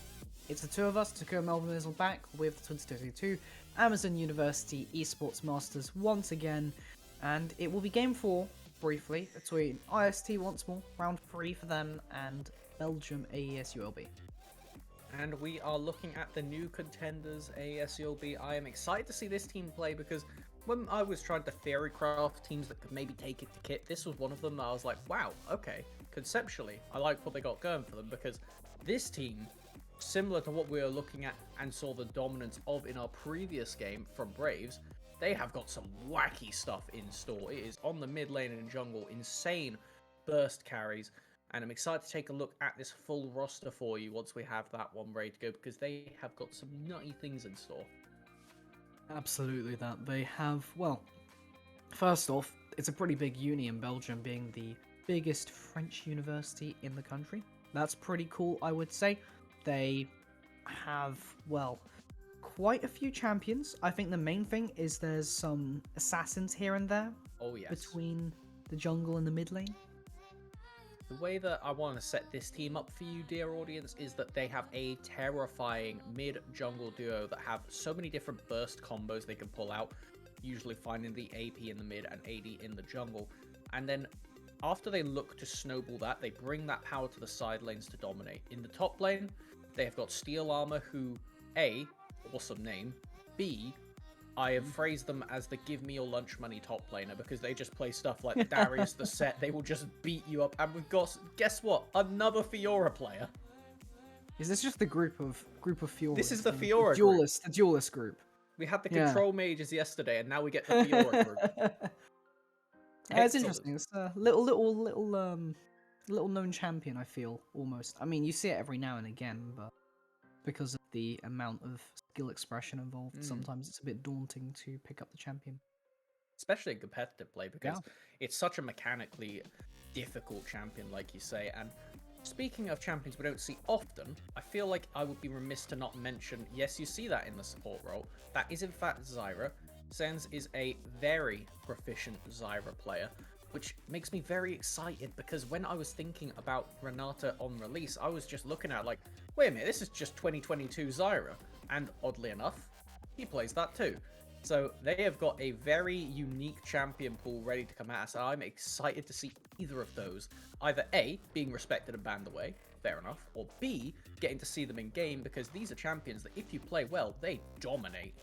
it's the two of us, Takuma Melvin is back with the 2022 Amazon University Esports Masters once again, and it will be Game 4, briefly, between IST once more, round 3 for them, and Belgium AES-ULB. And we are looking at the new contenders, AES-ULB. I am excited to see this team play because when I was trying to theory craft teams that could maybe take it to kit, this was one of them that I was like, wow, okay, conceptually, I like what they got going for them because this team, similar to what we were looking at and saw the dominance of in our previous game from Braves, they have got some wacky stuff in store. It is on the mid lane and jungle, insane burst carries, and I'm excited to take a look at this full roster for you once we have that one ready to go, because they have got some nutty things in store. Absolutely that. They have, well, first off, it's a pretty big uni in Belgium, being the biggest French university in the country. That's pretty cool, I would say. They have, well, quite a few champions. I think the main thing is there's some assassins here and there. Oh yes. Between the jungle and the mid lane. The way that I want to set this team up for you, dear audience, is that they have a terrifying mid-jungle duo that have so many different burst combos they can pull out, usually finding the AP in the mid and AD in the jungle. And then after they look to snowball that, they bring that power to the side lanes to dominate. In the top lane, they have got Steel Armor, who, A, awesome name, B, I have phrased them as the give me your lunch money top laner because they just play stuff like Darius the Set. They will just beat you up. And we've got, guess what? Another Fiora player. Is this just the group of Fiora? This is the Fiora group. The duelist group. We had the control mages yesterday, and now we get the Fiora group. It's interesting. It's a little known champion, I feel, almost. I mean, you see it every now and again, but because of the amount of skill expression involved, sometimes it's a bit daunting to pick up the champion. Especially in competitive play, because it's such a mechanically difficult champion, like you say. And speaking of champions we don't see often, I feel like I would be remiss to not mention, yes, you see that in the support role. That is in fact Zyra. Sens is a very proficient Zyra player, which makes me very excited because when I was thinking about Renata on release, I was just looking at it like, wait a minute, this is just 2022 Zyra. And oddly enough, he plays that too. So they have got a very unique champion pool ready to come at us. I'm excited to see either of those. Either A, being respected and banned away, fair enough, or B, getting to see them in game because these are champions that if you play well, they dominate.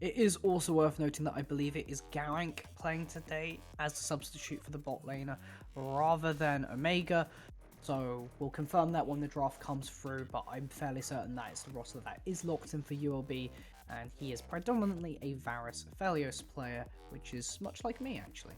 It is also worth noting that I believe it is Garank playing today as a substitute for the bot laner rather than Omega. So we'll confirm that when the draft comes through, but I'm fairly certain that it's the roster that is locked in for ULB, and he is predominantly a Varus Felios player, which is much like me actually.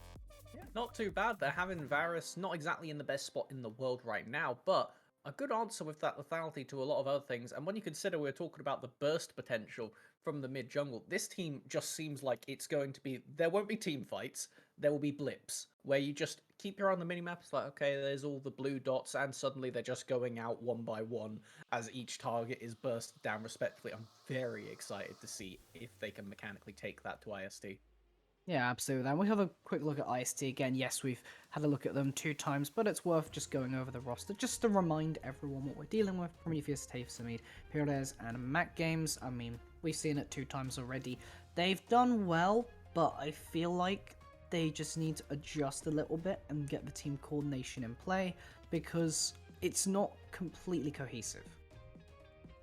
Yeah, not too bad. They're having Varus not exactly in the best spot in the world right now, but a good answer with that lethality to a lot of other things. And when you consider we're talking about the burst potential from the mid jungle, this team just seems like it's going to be, there won't be team fights, there will be blips where you just keep your eye on the minimap. It's like, okay, there's all the blue dots, and suddenly they're just going out one by one as each target is bursted down respectively. I'm very excited to see if they can mechanically take that to IST. Yeah, absolutely. And we have a quick look at IST again. Yes, we've had a look at them 2 times, but it's worth just going over the roster just to remind everyone what we're dealing with. Prometheus, Tafsamid, Pyrades, and Mac Games. I mean, we've seen it 2 times already. They've done well, but I feel like they just need to adjust a little bit and get the team coordination in play because it's not completely cohesive.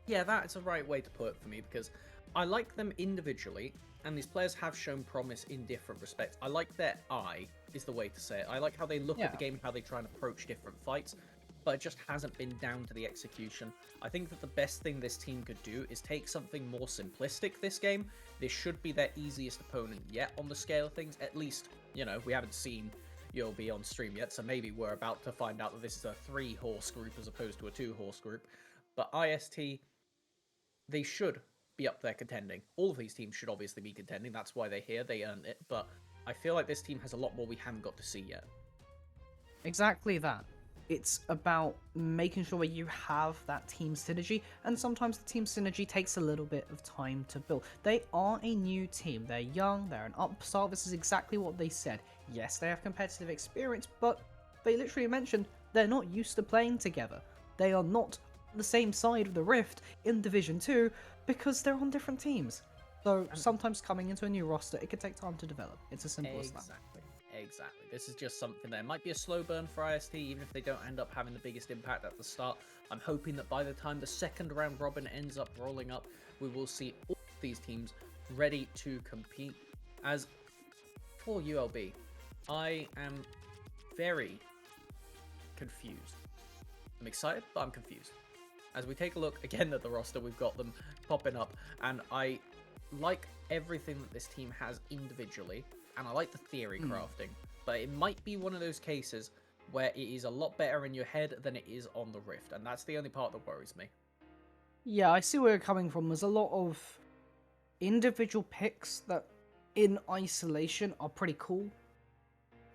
Yeah, that's a right way to put it for me because I like them individually, and these players have shown promise in different respects. I like their eye, is the way to say it. I like how they look at the game, how they try and approach different fights, but it just hasn't been down to the execution. I think that the best thing this team could do is take something more simplistic this game. This should be their easiest opponent yet on the scale of things. At least, you know, we haven't seen ULB on stream yet, so maybe we're about to find out that this is a 3-horse group as opposed to a 2-horse group. But IST, they should be up there contending. All of these teams should obviously be contending. That's why they're here. They earned it. But I feel like this team has a lot more we haven't got to see yet. Exactly that. It's about making sure that you have that team synergy, and sometimes the team synergy takes a little bit of time to build. They are a new team. They're young. They're an upstart. This is exactly what they said. Yes, they have competitive experience, but they literally mentioned they're not used to playing together. They are not the same side of the rift in Division 2 because they're on different teams. So And sometimes coming into a new roster, it could take time to develop. It's as simple as that. Exactly. This is just something that might be a slow burn for IST, even if they don't end up having the biggest impact at the start. I'm hoping that by the time the second round robin ends up rolling up, we will see all of these teams ready to compete. As for ULB, I am very confused. I'm excited, but I'm confused. As we take a look again at the roster, we've got them popping up, and I like everything that this team has individually, and I like the theory crafting, but it might be one of those cases where it is a lot better in your head than it is on the Rift, and that's the only part that worries me. Yeah, I see where you're coming from. There's a lot of individual picks that in isolation are pretty cool,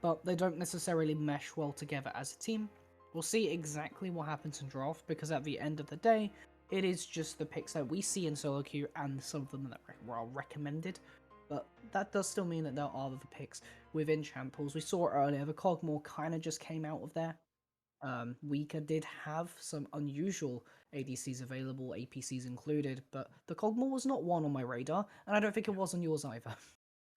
but they don't necessarily mesh well together as a team. We'll see exactly what happens in draft, because at the end of the day, it is just the picks that we see in solo queue and some of them that are recommended. But that does still mean that there are other picks within champ pools. We saw earlier, the Cogmore kind of just came out of there. Weaker did have some unusual ADCs available, APCs included, but the Cogmore was not one on my radar, and I don't think it was on yours either.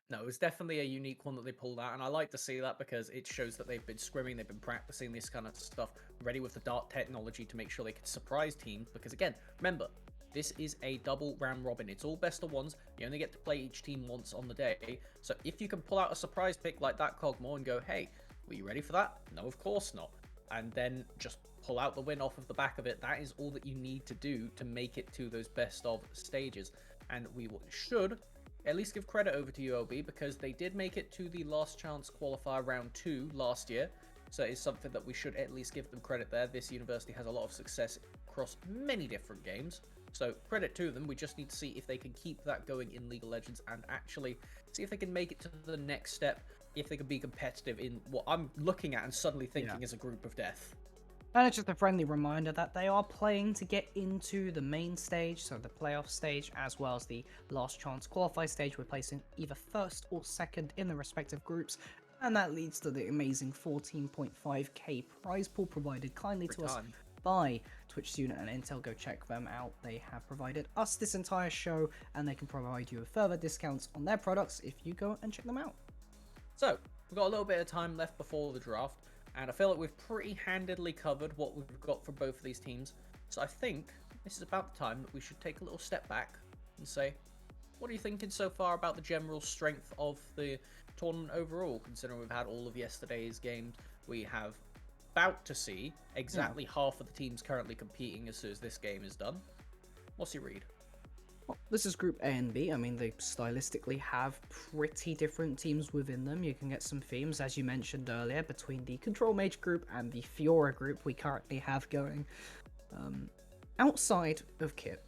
No, it was definitely a unique one that they pulled out, and I like to see that because it shows that they've been scrimming, they've been practicing this kind of stuff, ready with the dart technology to make sure they can surprise teams. Because again, remember, this is a double round robin. It's all best of ones. You only get to play each team once on the day. So if you can pull out a surprise pick like that Cogmore and go, hey, were you ready for that? No, of course not. And then just pull out the win off of the back of it, that is all that you need to do to make it to those best of stages. And we should at least give credit over to ULB because they did make it to the last chance qualifier round 2 last year. So it's something that we should at least give them credit there. This university has a lot of success across many different games. So credit to them. We just need to see if they can keep that going in League of Legends and actually see if they can make it to the next step, if they can be competitive in what I'm looking at and suddenly thinking is a group of death. And it's just a friendly reminder that they are playing to get into the main stage, so the playoff stage, as well as the last chance qualify stage. We're placing either first or second in the respective groups, and that leads to the amazing 14.5k prize pool provided kindly to us by Twitch Student and Intel. Go check them out. They have provided us this entire show, and they can provide you with further discounts on their products if you go and check them out. So, we've got a little bit of time left before the draft, and I feel like we've pretty handedly covered what we've got for both of these teams. So I think this is about the time that we should take a little step back and say, what are you thinking so far about the general strength of the tournament overall, considering we've had all of yesterday's games? We have about to see exactly half of the teams currently competing as soon as this game is done. What's your read? Well, this is Group A and B. I mean, they stylistically have pretty different teams within them. You can get some themes, as you mentioned earlier, between the Control Mage group and the Fiora group we currently have going. Outside of Kit,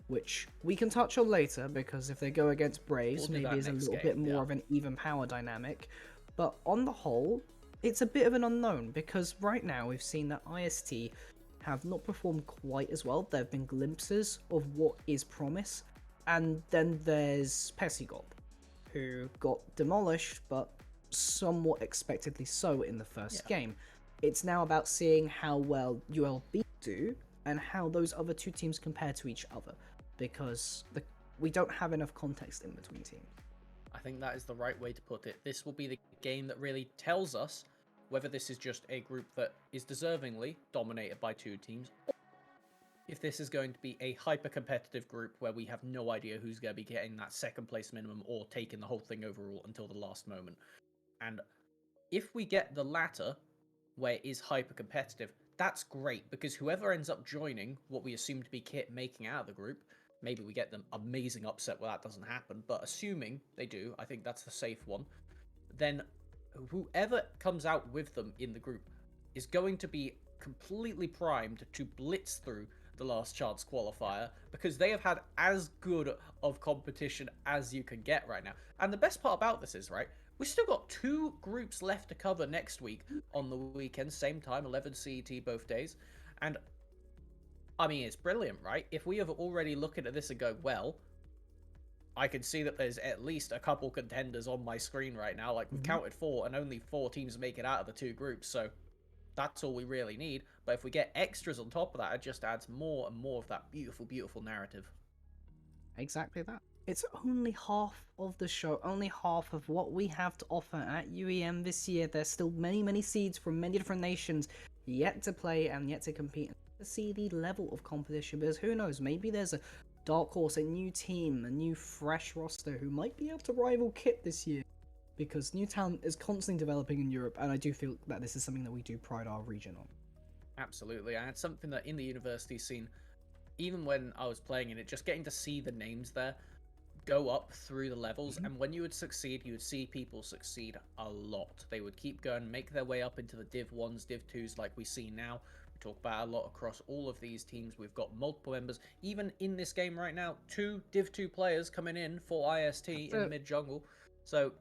which we can touch on later, because if they go against Braves, maybe it's a little bit more of an even power dynamic. But on the whole, it's a bit of an unknown, because right now we've seen that IST have not performed quite as well. There have been glimpses of what is promise, and then there's Pesigop, who got demolished, but somewhat expectedly so in the first game. It's now about seeing how well ULB do and how those other two teams compare to each other, because we don't have enough context in between teams. I think that is the right way to put it. This will be the game that really tells us whether this is just a group that is deservingly dominated by two teams, or if this is going to be a hyper-competitive group where we have no idea who's going to be getting that second place minimum or taking the whole thing overall until the last moment. And if we get the latter, where it is hyper-competitive, that's great, because whoever ends up joining what we assume to be Kit making out of the group, maybe we get them amazing upset where that doesn't happen, but assuming they do, I think that's the safe one, then whoever comes out with them in the group is going to be completely primed to blitz through the last chance qualifier, because they have had as good of competition as you can get right now. And the best part about this is, right, we've still got 2 groups left to cover next week on the weekend, same time, 11 CET both days. And I mean, it's brilliant, right? If we have already looked at this and go, well, I can see that there's at least a couple contenders on my screen right now. Like, we've counted 4, and only 4 teams make it out of the 2 groups. So That's all we really need. But if we get extras on top of that, it just adds more and more of that beautiful, beautiful narrative. Exactly that. It's only half of the show, only half of what we have to offer at UEM this year. There's still many, many seeds from many different nations yet to play and yet to compete. To see the level of competition, because who knows, maybe there's a dark horse, a new team, a new fresh roster who might be able to rival Kit this year. Because new talent is constantly developing in Europe, and I do feel that this is something that we do pride our region on. Absolutely. And it's something that in the university scene, even when I was playing in it, just getting to see the names there go up through the levels, and when you would succeed, you would see people succeed a lot. They would keep going, make their way up into the Div 1s, Div 2s like we see now. We talk about a lot across all of these teams. We've got multiple members. Even in this game right now, 2 Div 2 players coming in for IST in the mid jungle. So,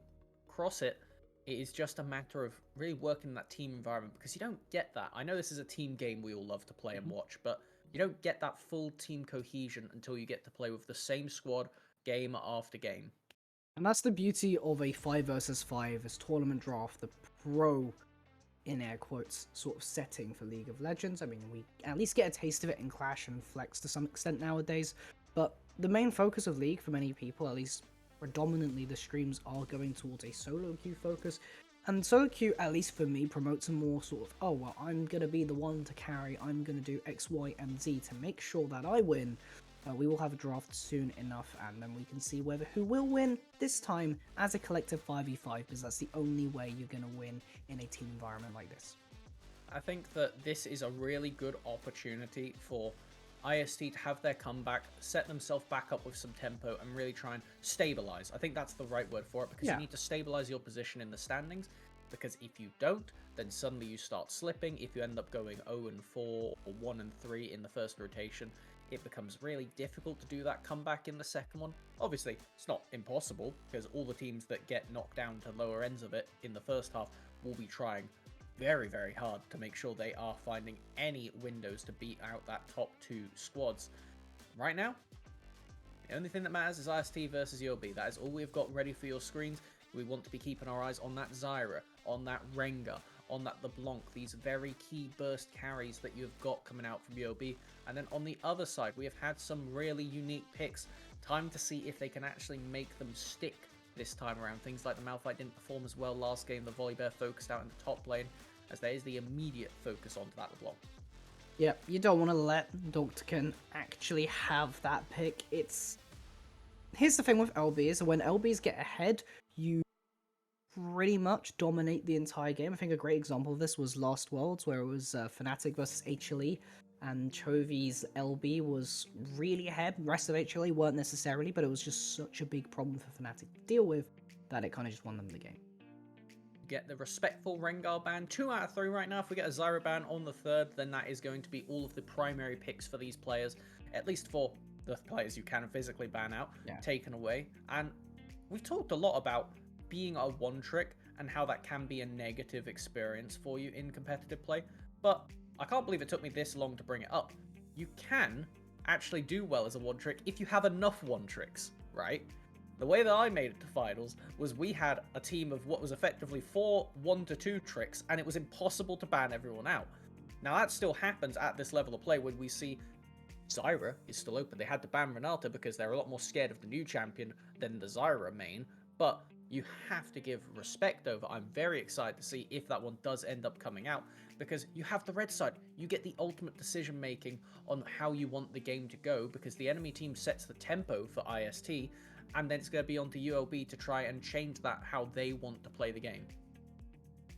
cross it. It is just a matter of really working in that team environment, because you don't get that. I know this is a team game we all love to play and watch, but you don't get that full team cohesion until you get to play with the same squad game after game. And that's the beauty of a 5 versus 5 as tournament draft, the pro, in air quotes, sort of setting for League of Legends. I mean, we at least get a taste of it in Clash and Flex to some extent nowadays, but the main focus of League for many people, at least predominantly the streams, are going towards a solo queue focus. And solo queue, at least for me, promotes a more sort of, oh, well, I'm going to be the one to carry, I'm going to do X, Y, and Z to make sure that I win. We will have a draft soon enough, and then we can see who will win this time as a collective 5v5, because that's the only way you're going to win in a team environment like this. I think that this is a really good opportunity for IST to have their comeback, set themselves back up with some tempo, and really try and stabilize. I think that's the right word for it, because you need to stabilize your position in the standings, because if you don't, then suddenly you start slipping. If you end up going 0-4 or 1-3 in the first rotation, it becomes really difficult to do that comeback in the second one. Obviously, it's not impossible, because all the teams that get knocked down to lower ends of it in the first half will be trying very, very hard to make sure they are finding any windows to beat out that top 2 squads. Right now, the only thing that matters is IST versus UOB. That is all we've got ready for your screens. We want to be keeping our eyes on that Zyra, on that Rengar, on that LeBlanc, these very key burst carries that you've got coming out from UOB. And then on the other side, we have had some really unique picks. Time to see if they can actually make them stick this time around. Things like the Malphite didn't perform as well last game. The Volibear focused out in the top lane, as there is the immediate focus onto that LeBlanc. Yeah, you don't want to let Doctorkin actually have that pick. Here's the thing with LBs, when LBs get ahead, you pretty much dominate the entire game. I think a great example of this was Last Worlds, where it was Fnatic versus HLE, and Chovy's LB was really ahead. The rest of HLE weren't necessarily, but it was just such a big problem for Fnatic to deal with that it kind of just won them the game. Get the respectful Rengar ban, 2 out of 3 right now. If we get a Zyra ban on the 3rd, then that is going to be all of the primary picks for these players, at least for the players you can physically ban out, taken away. And we've talked a lot about being a one trick and how that can be a negative experience for you in competitive play, but I can't believe it took me this long to bring it up. You can actually do well as a one trick if you have enough one tricks, right? The way that I made it to finals was we had a team of what was effectively 4 1-2 tricks, and it was impossible to ban everyone out. Now that still happens at this level of play when we see Zyra is still open. They had to ban Renata because they're a lot more scared of the new champion than the Zyra main, but you have to give respect over. I'm very excited to see if that one does end up coming out, because you have the red side. You get the ultimate decision making on how you want the game to go, because the enemy team sets the tempo for IST, and then it's going to be on to UOB to try and change that how they want to play the game.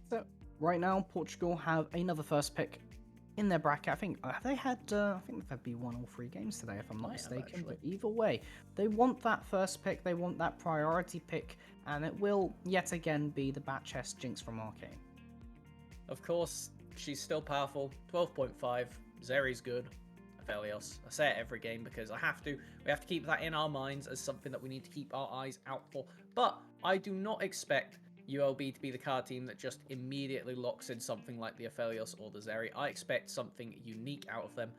So right now, Portugal have another first pick in their bracket. I think have they had? I think they've won all 3 games today, if I'm not mistaken. But either way, they want that first pick. They want that priority pick, and it will yet again be the Bat Chest Jinx from Arcane. Of course, she's still powerful. 12.5. Zeri's good. Aphelios. I say it every game because I have to. We have to keep that in our minds as something that we need to keep our eyes out for. But I do not expect ULB to be the card team that just immediately locks in something like the Aphelios or the Zeri. I expect something unique out of them,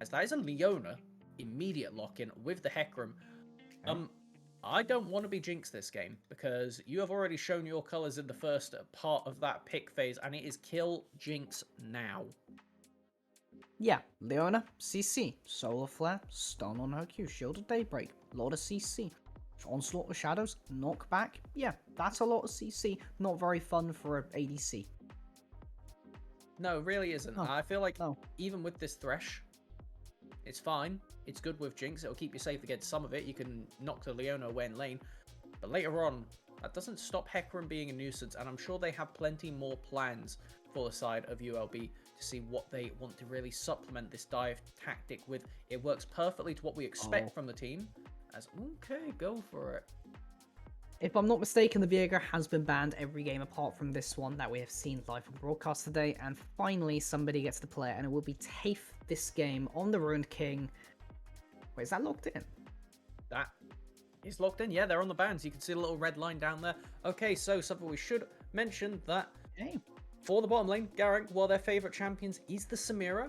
as that is a Leona immediate lock-in with the Hecarim. I don't want to be Jinx this game, because you have already shown your colours in the first part of that pick phase, and it is kill Jinx now. Yeah, Leona, CC, Solar Flare, Stun on her Q, Shield of Daybreak, lot of CC. Onslaught of Shadows, Knockback, yeah, that's a lot of CC, not very fun for an ADC. No, it really isn't. No, I feel like no. even with this Thresh, it's fine. It's good with Jinx. It'll keep you safe against some of it. You can knock the Leona away in lane. But later on, that doesn't stop Hecarim being a nuisance. And I'm sure they have plenty more plans for the side of ULB to see what they want to really supplement this dive tactic with. It works perfectly to what we expect from the team. As, okay, go for it. If I'm not mistaken, the Viega has been banned every game apart from this one that we have seen live on broadcast today, and finally somebody gets to play it, and it will be Tafe this game on the Ruined King. Wait, is that locked in? That is locked in. Yeah, they're on the bans. You can see a little red line down there. Okay, so something we should mention that for the bottom lane, Garrick, while their favourite champions is the Samira,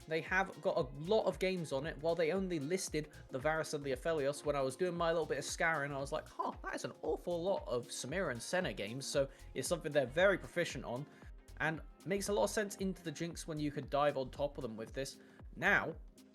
they have got a lot of games on it. While they only listed the Varus and the Aphelios, when I was doing my little bit of scouring, I was like, huh, that is an awful lot of Samira and Senna games, so it's something they're very proficient on, and makes a lot of sense into the Jinx when you could dive on top of them with this. Now,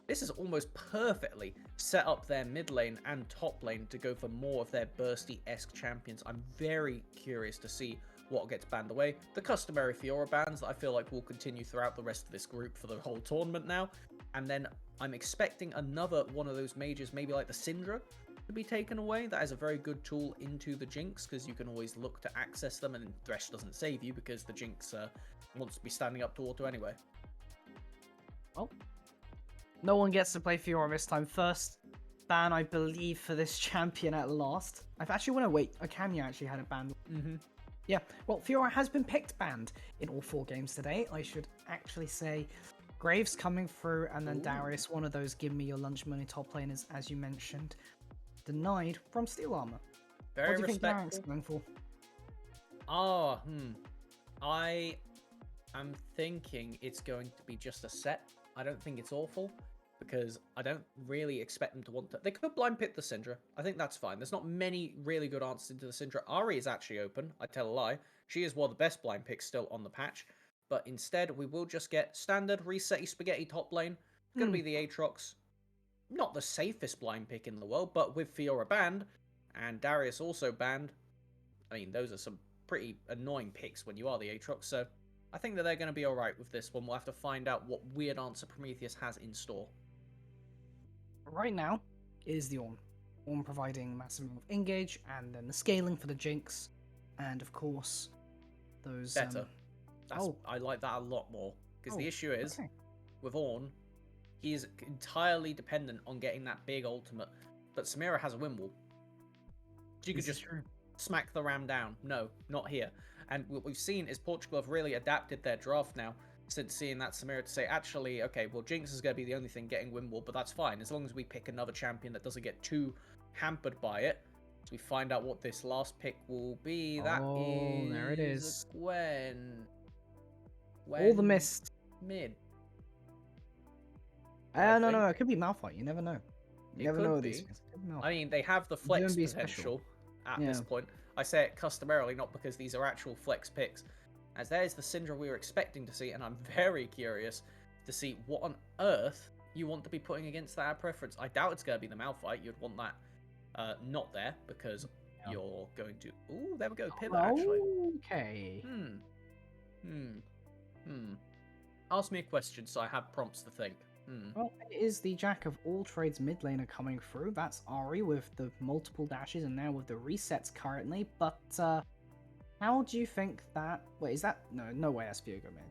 this is almost perfectly set up their mid lane and top lane to go for more of their bursty-esque champions. I'm very curious to see what gets banned away. The customary Fiora bans that I feel like will continue throughout the rest of this group for the whole tournament now. And then I'm expecting another one of those mages, maybe like the Syndra, to be taken away. That is a very good tool into the Jinx, because you can always look to access them, and Thresh doesn't save you because the Jinx wants to be standing up to auto anyway. Well, no one gets to play Fiora this time. First ban, I believe, for this champion at last. I've actually want to wait. Okanya actually had it banned. Yeah, well, Fiora has been picked banned in all 4 games today. I should actually say Graves coming through, and then Darius, one of those give me your lunch money top laners, as you mentioned, denied from Steel Armor. Very what do you think respectful. Garrick's going for? I am thinking it's going to be just a set. I don't think it's awful, because I don't really expect them to want to. They could blind pick the Syndra. I think that's fine. There's not many really good answers into the Syndra. Ari is actually open. I tell a lie. She is one of the best blind picks still on the patch. But instead, we will just get standard resetty spaghetti top lane. Going to be the Aatrox. Not the safest blind pick in the world, but with Fiora banned, and Darius also banned, I mean, those are some pretty annoying picks when you are the Aatrox, so I think that they're going to be alright with this one. We'll have to find out what weird answer Prometheus has in store. Right now, it is the Ornn. Ornn providing massive amount of engage, and then the scaling for the Jinx, and of course, those... Better. I like that a lot more, because the issue is, with Ornn, he is entirely dependent on getting that big ultimate, but Samira has a Wimble. She could just smack the ram down. No, not here. And what we've seen is Portugal have really adapted their draft now, since seeing that Samira, to say, actually, okay, well, Jinx is going to be the only thing getting Wimble, but that's fine, as long as we pick another champion that doesn't get too hampered by it. So we find out what this last pick will be. That is... there it is. Gwen. All the mist. Mid. No, it could be Malphite. You never know. You never know these things. I mean, they have the flex potential at this point. I say it customarily, not because these are actual flex picks, as there's the Syndra we were expecting to see, and I'm very curious to see what on earth you want to be putting against that preference. I doubt it's going to be the Malphite. You'd want that not there, because you're going to... Ooh, there we go, pivot, actually. Okay. Ask me a question so I have prompts to think. Well, it is the Jack of all trades mid laner coming through. That's Ari with the multiple dashes and now with the resets currently. But how do you think that... Wait, is that... No way that's Viego, man.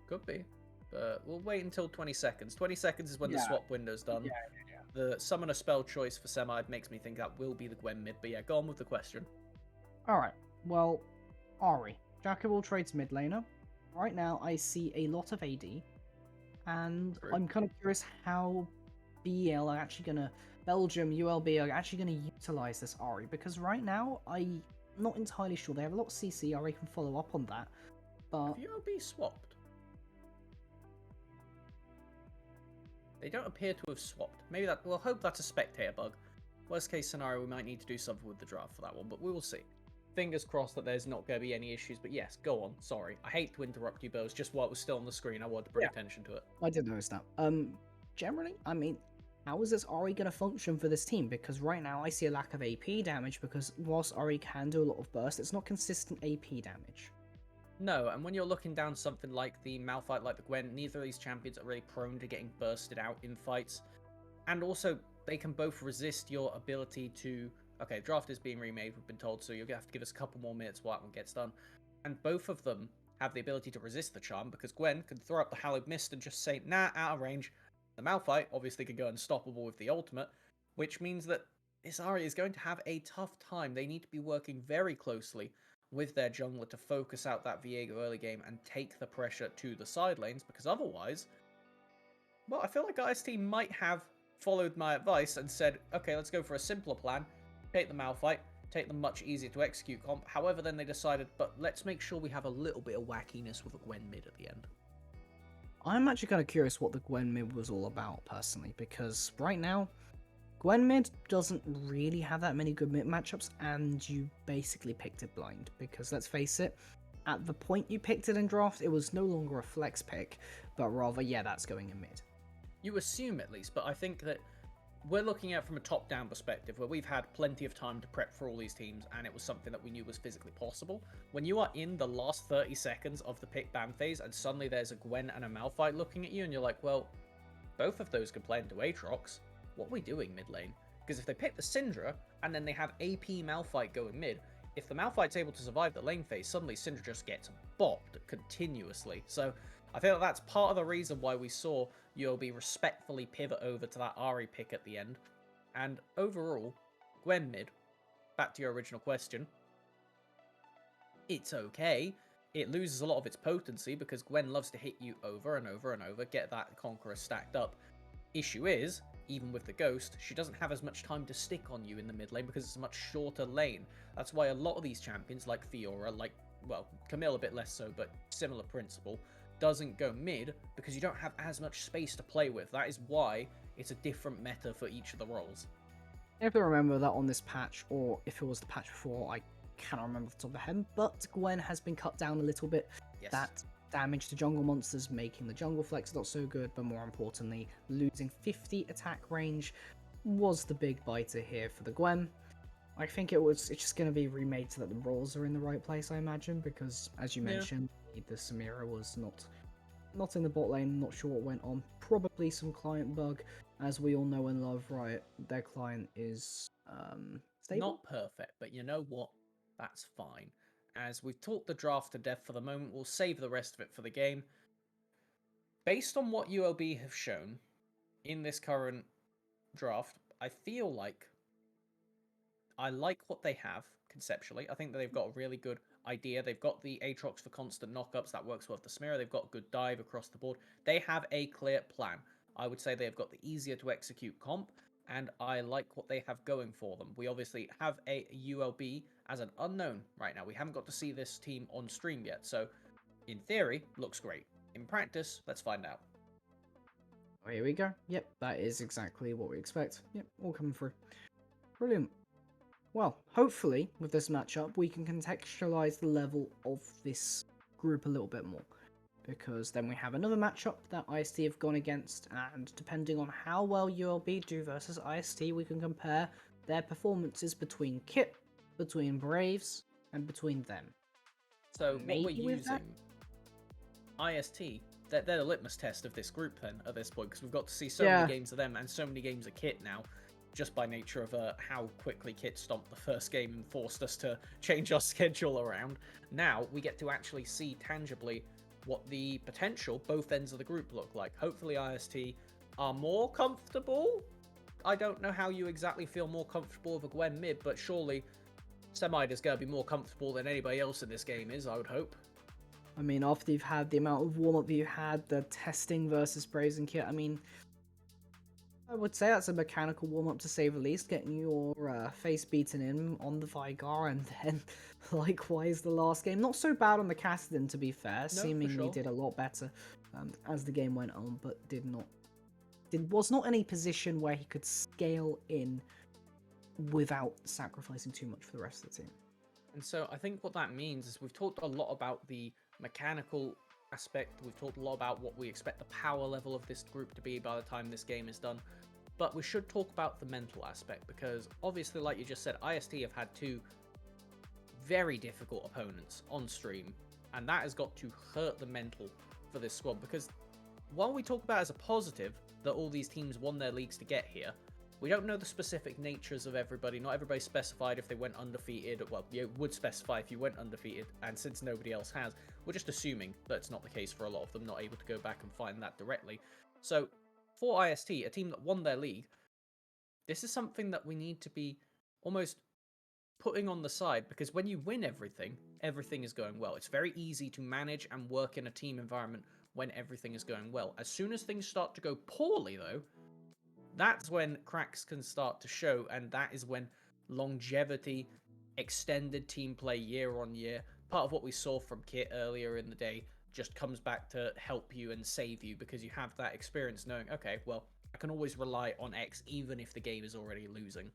Could be. But we'll wait until 20 seconds. 20 seconds is when the swap window's done. The summoner spell choice for Semi makes me think that will be the Gwen mid. But yeah, go on with the question. Alright, well, Ari, Jack of all trades mid laner. Right now, I see a lot of AD. And I'm kind of curious how BL are actually going to... Belgium, ULB are actually going to utilize this Ari. Because right now, I'm not entirely sure. They have a lot of CC. Ari can follow up on that. But... Have ULB swapped? They don't appear to have swapped. Maybe that... We'll hope that's a spectator bug. Worst case scenario, we might need to do something with the draft for that one, but we will see. Fingers crossed that there's not going to be any issues, but yes, go on. Sorry. I hate to interrupt you, but it was just while it was still on the screen. I wanted to bring Yeah. attention to it. I did notice that. Generally, I mean, how is this Ari going to function for this team? Because right now I see a lack of AP damage because whilst Ari can do a lot of burst, it's not consistent AP damage. No, and when you're looking down something like the Malphite, like the Gwen, neither of these champions are really prone to getting bursted out in fights. And also, they can both resist your ability to... Okay, draft is being remade, we've been told, so you're going to have to give us a couple more minutes while that one gets done. And both of them have the ability to resist the charm, because Gwen can throw up the Hallowed Mist and just say, nah, out of range. The Malphite obviously can go unstoppable with the ultimate, which means that this Ahri is going to have a tough time. They need to be working very closely with their jungler to focus out that Viego early game and take the pressure to the side lanes, because otherwise, well, I feel like IST might have followed my advice and said, okay, let's go for a simpler plan, take the Malphite, take the much easier to execute comp. However, then they decided, but let's make sure we have a little bit of wackiness with a Gwen mid at the end. I'm actually kind of curious what the Gwen mid was all about, personally, because right now, Gwen mid doesn't really have that many good mid matchups, and you basically picked it blind. Because let's face it, at the point you picked it in draft, it was no longer a flex pick, but rather, yeah, that's going in mid. You assume at least, but I think that we're looking at it from a top-down perspective, where we've had plenty of time to prep for all these teams, and it was something that we knew was physically possible. When you are in the last 30 seconds of the pick ban phase, and suddenly there's a Gwen and a Malphite looking at you, and you're like, well, both of those could play into Aatrox. What are we doing mid lane? Because if they pick the Syndra, and then they have AP Malphite going mid, if the Malphite's able to survive the lane phase, suddenly Syndra just gets bopped continuously. So I feel like that's part of the reason why we saw UOB respectfully pivot over to that Ahri pick at the end. And overall, Gwen mid, back to your original question, it's okay. It loses a lot of its potency because Gwen loves to hit you over and over and over, get that Conqueror stacked up. Issue is, even with the Ghost, she doesn't have as much time to stick on you in the mid lane because it's a much shorter lane. That's why a lot of these champions, like Fiora, like, well, Camille a bit less so, but similar principle, doesn't go mid because you don't have as much space to play with. That is why it's a different meta for each of the roles. I have to remember that on this patch, or if it was the patch before, I cannot remember off the top of the head, but Gwen has been cut down a little bit. Yes. That damage to jungle monsters, making the jungle flex not so good, but more importantly, losing 50 attack range was the big biter here for the Gwen. I think it's just going to be remade so that the roles are in the right place, I imagine, because as you mentioned, the Samira was not in the bot lane, not sure what went on. Probably some client bug, as we all know and love, right? Their client is stable. Not perfect, but you know what? That's fine. As we've talked the draft to death for the moment, we'll save the rest of it for the game. Based on what UOB have shown in this current draft, I feel like I like what they have conceptually. I think that they've got a really good idea. They've got the Aatrox for constant knockups. That works well with the Samira. They've got good dive across the board. They have a clear plan. I would say they've got the easier to execute comp, and I like what they have going for them. We obviously have a ULB as an unknown right now. We haven't got to see this team on stream yet, so in theory, looks great. In practice, let's find out. Oh, here we go. Yep, that is exactly what we expect. Yep, all coming through. Brilliant. Well, hopefully, with this matchup, we can contextualize the level of this group a little bit more. Because then we have another matchup that IST have gone against, and depending on how well ULB do versus IST, we can compare their performances between Kit, between Braves, and between them. So Maybe what we're with that- using, IST, they're the litmus test of this group then, at this point, because we've got to see so many games of them and so many games of Kit now, just by nature of how quickly Kit stomped the first game and forced us to change our schedule around. Now we get to actually see tangibly what the potential both ends of the group look like. Hopefully IST are more comfortable. I don't know how you exactly feel more comfortable with a Gwen mid, but surely Semide is going to be more comfortable than anybody else in this game is, I would hope. I mean, after you've had the amount of warm-up you had, the testing versus Braves and Kit, I mean, I would say that's a mechanical warm-up to say the least, getting your face beaten in on the Vigar, and then likewise the last game. Not so bad on the Kassadin, to be fair. Seemingly sure. did a lot better as the game went on, but was not in a position where he could scale in without sacrificing too much for the rest of the team. And so I think what that means is we've talked a lot about the mechanical aspect. We've talked a lot about what we expect the power level of this group to be by the time this game is done. But we should talk about the mental aspect, because obviously, like you just said, IST have had two very difficult opponents on stream, and that has got to hurt the mental for this squad, because while we talk about as a positive that all these teams won their leagues to get here, we don't know the specific natures of everybody. Not everybody specified if they went undefeated. Well, you would specify if you went undefeated, and since nobody else has, we're just assuming that's not the case for a lot of them, not able to go back and find that directly. So, for IST, a team that won their league, this is something that we need to be almost putting on the side, because when you win everything, everything is going well. It's very easy to manage and work in a team environment when everything is going well. As soon as things start to go poorly, though, that's when cracks can start to show, and that is when longevity, extended team play year on year, part of what we saw from Kit earlier in the day, just comes back to help you and save you, because you have that experience knowing, okay, well, I can always rely on X even if the game is already losing.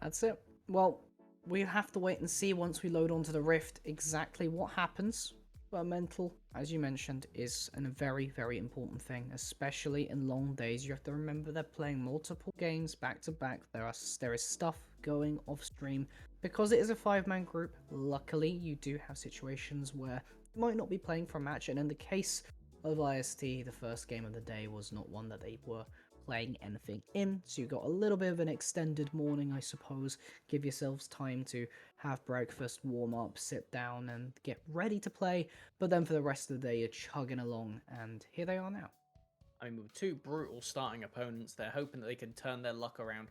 That's it. Well, we have to wait and see once we load onto the Rift exactly what happens. But mental, as you mentioned, is a very, very important thing, especially in long days. You have to remember they're playing multiple games back to back. There is stuff going off stream. Because it is a 5-man group, luckily you do have situations where you might not be playing for a match, and in the case of IST, the first game of the day was not one that they were playing anything in, so you got a little bit of an extended morning, I suppose. Give yourselves time to have breakfast, warm up, sit down, and get ready to play. But then for the rest of the day, you're chugging along, and here they are now. I mean, with two brutal starting opponents, they're hoping that they can turn their luck around.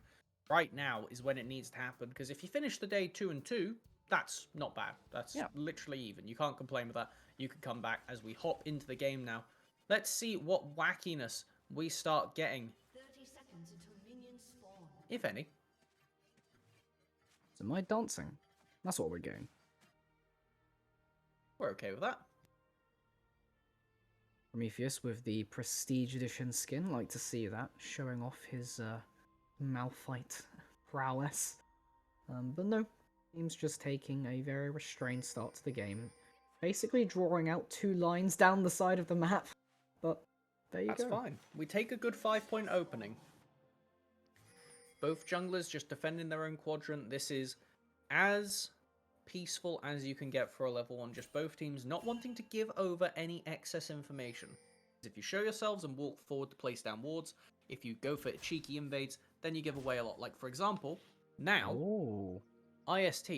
Right now is when it needs to happen, because if you finish the day 2-2, that's not bad. That's literally even. You can't complain with that. You can come back as we hop into the game now. Let's see what wackiness we start getting, 30 seconds until minions spawn. if any. So my dancing. That's what we're getting. We're okay with that. Prometheus with the Prestige Edition skin. Like to see that, showing off his Malphite prowess. But no, team's just taking a very restrained start to the game. Basically drawing out 2 lines down the side of the map. But there you go. That's fine. We take a good 5-point opening. Both junglers just defending their own quadrant. This is as peaceful as you can get for a level 1. Just both teams not wanting to give over any excess information. If you show yourselves and walk forward to place down wards, if you go for cheeky invades, then you give away a lot. Like, for example, now, IST,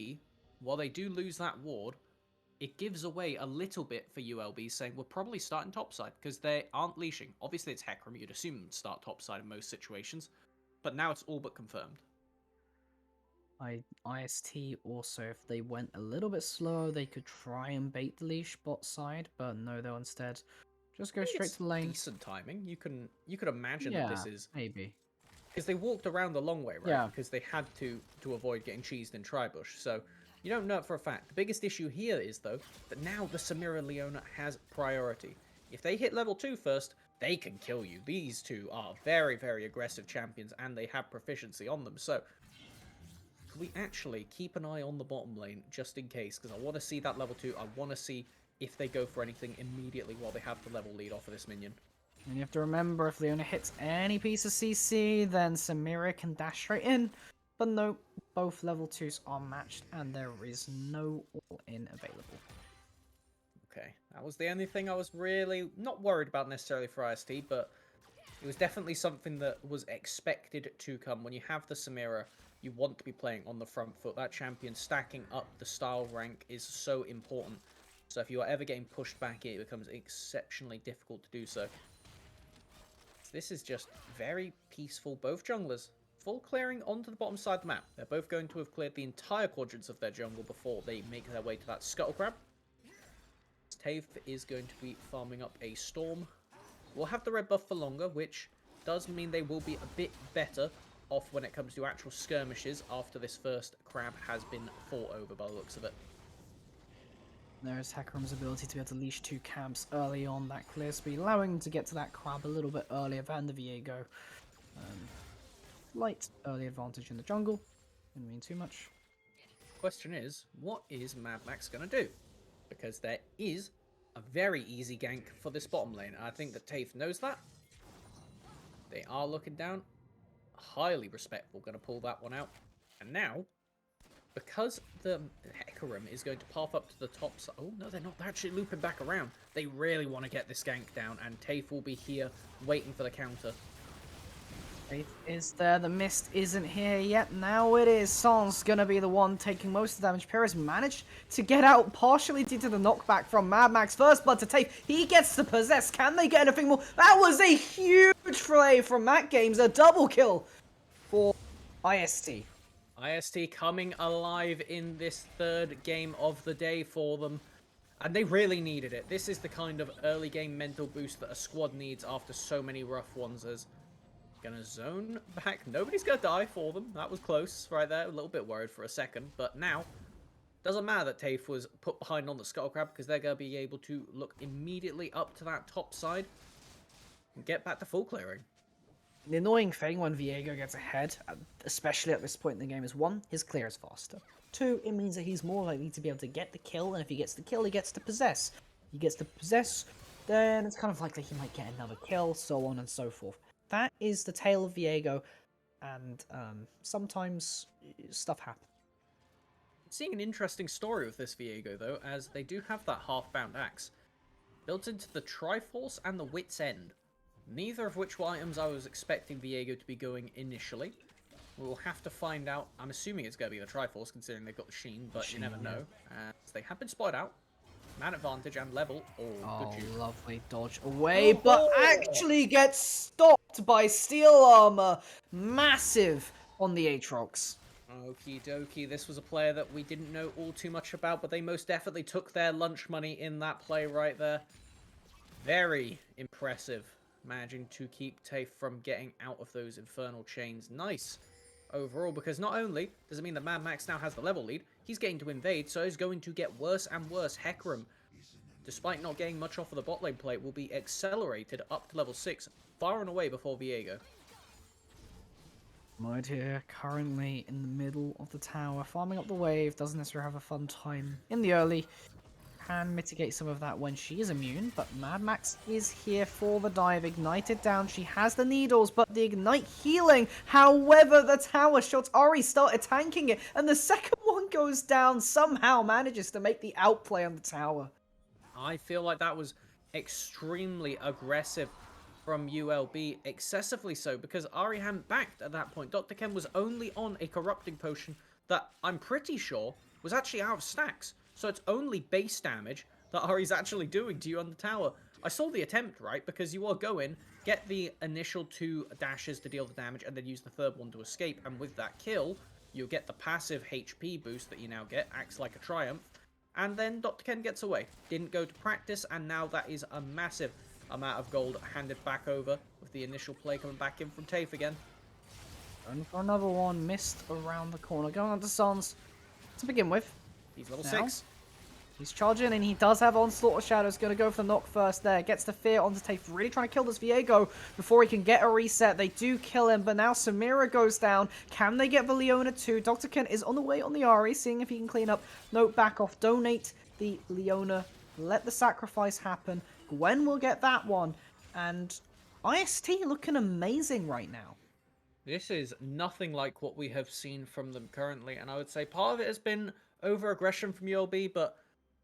while they do lose that ward, it gives away a little bit for ULB, saying we're probably starting topside, because they aren't leashing. Obviously, it's Hecarim. You'd assume them to start topside in most situations, but now it's all but confirmed. IST also, if they went a little bit slower, they could try and bait the leash bot side, but no, they'll instead just go straight to the lane. Decent timing. You could imagine that this is maybe because they walked around the long way, right? Yeah. Because they had to avoid getting cheesed in Tribush. So you don't know it for a fact. The biggest issue here is though that now the Samira Leona has priority. If they hit level 2 first, they can kill you. These two are very, very aggressive champions, and they have proficiency on them. So could we actually keep an eye on the bottom lane just in case? Because I want to see that level 2. I want to see if they go for anything immediately while they have the level lead off of this minion. And you have to remember, if Leona hits any piece of CC, then Samira can dash straight in. But no, both level 2s are matched, and there is no all-in available. Okay, that was the only thing I was really not worried about necessarily for IST, but it was definitely something that was expected to come. When you have the Samira, you want to be playing on the front foot. That champion stacking up the style rank is so important. So if you are ever getting pushed back, it becomes exceptionally difficult to do so. This is just very peaceful. Both junglers full clearing onto the bottom side of the map. They're both going to have cleared the entire quadrants of their jungle before they make their way to that scuttle crab. Tave is going to be farming up a storm. We'll have the red buff for longer, which does mean they will be a bit better off when it comes to actual skirmishes after this first crab has been fought over by the looks of it. There's Hecarim's ability to be able to leash 2 cabs early on that clear speed, allowing him to get to that crab a little bit earlier than the Viego. slight early advantage in the jungle. Didn't mean too much. Question is, what is Mad Max going to do? Because there is a very easy gank for this bottom lane. And I think that Tafe knows that. They are looking down. Highly respectful, going to pull that one out. And now, because the Hecarim is going to path up to the top side. Oh, no, they're not. They're actually looping back around. They really want to get this gank down. And Tafe will be here waiting for the counter. Faith is there. The mist isn't here yet. Now it is. Sans gonna be the one taking most of the damage. Perez managed to get out partially due to the knockback from Mad Max. First blood to Tafe. He gets to possess. Can they get anything more? That was a huge play from Matt Games. A double kill for IST. IST coming alive in this third game of the day for them. And they really needed it. This is the kind of early game mental boost that a squad needs after so many rough ones. As gonna zone back. Nobody's gonna die for them. That was close right there. A little bit worried for a second. But now, doesn't matter that Tafe was put behind on the Skull Crab because they're gonna be able to look immediately up to that top side and get back to full clearing. The annoying thing when Viego gets ahead, especially at this point in the game, is one, his clear is faster. Two, it means that he's more likely to be able to get the kill, and if he gets the kill, he gets to possess. He gets to possess, then it's kind of likely he might get another kill, so on and so forth. That is the tale of Viego, and sometimes stuff happens. Seeing an interesting story with this Viego, though, as they do have that half-bound axe built into the Triforce and the Wit's End. Neither of which were items I was expecting Viego to be going initially. We'll have to find out. I'm assuming it's going to be the Triforce, considering they've got the Sheen, but you never know. As they have been spotted out. Man advantage and level. Oh, good shoot. Lovely dodge away, but actually gets stopped by steel armor. Massive on the Aatrox. Okie dokie. This was a player that we didn't know all too much about, but they most definitely took their lunch money in that play right there. Very impressive. Managing to keep Tafe from getting out of those infernal chains. Nice overall, because not only does it mean that Mad Max now has the level lead, he's getting to invade, so he's going to get worse and worse. Hecarim, despite not getting much off of the bot lane play, will be accelerated up to level 6, far and away before Viego. Mod here, currently in the middle of the tower, farming up the wave, doesn't necessarily have a fun time in the early. Can mitigate some of that when she is immune, but Mad Max is here for the dive. Ignited down, she has the needles, but the ignite healing. However, the tower shots, Ari started tanking it, and the second one goes down, somehow manages to make the outplay on the tower. I feel like that was extremely aggressive from ULB, excessively so, because Ari hadn't backed at that point. Dr. Ken was only on a corrupting potion that I'm pretty sure was actually out of stacks. So it's only base damage that Ari's actually doing to you on the tower. I saw the attempt, right? Because you are going, get the initial 2 dashes to deal the damage, and then use the third one to escape. And with that kill, you'll get the passive HP boost that you now get, acts like a triumph. And then Dr. Ken gets away. Didn't go to practice, and now that is a massive amount of gold handed back over, with the initial play coming back in from Tafe again. And for another one, missed around the corner. Going on to Sans to begin with. He's level Now, 6. He's charging, and he does have Onslaught of Shadows. Going to go for the knock first there. Gets the fear onto Tafe. Really trying to kill this Viego before he can get a reset. They do kill him, but now Samira goes down. Can they get the Leona too? Dr. Ken is on the way on the Ari, seeing if he can clean up. No, back off. Donate the Leona. Let the sacrifice happen. Gwen will get that one. And IST looking amazing right now. This is nothing like what we have seen from them currently, and I would say part of it has been over-aggression from ULB, but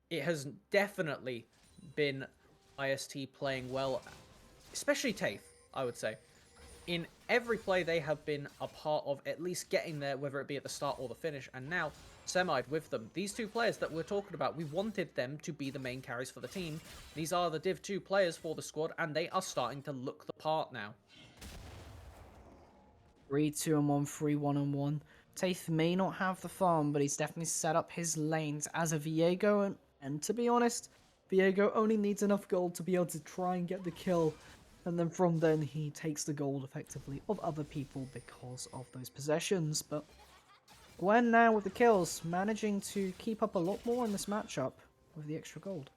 it has definitely been IST playing well, especially Tafe, I would say. In every play they have been a part of at least getting there, whether it be at the start or the finish, and now Semi'd with them. These 2 players that we're talking about, we wanted them to be the main carries for the team. These are the Div 2 players for the squad, and they are starting to look the part now. 3-2-1, 3-1-1. Tafe may not have the farm, but he's definitely set up his lanes as a Viego, and to be honest, Viego only needs enough gold to be able to try and get the kill, and then from then he takes the gold effectively of other people because of those possessions. But Gwen now with the kills, managing to keep up a lot more in this matchup with the extra gold.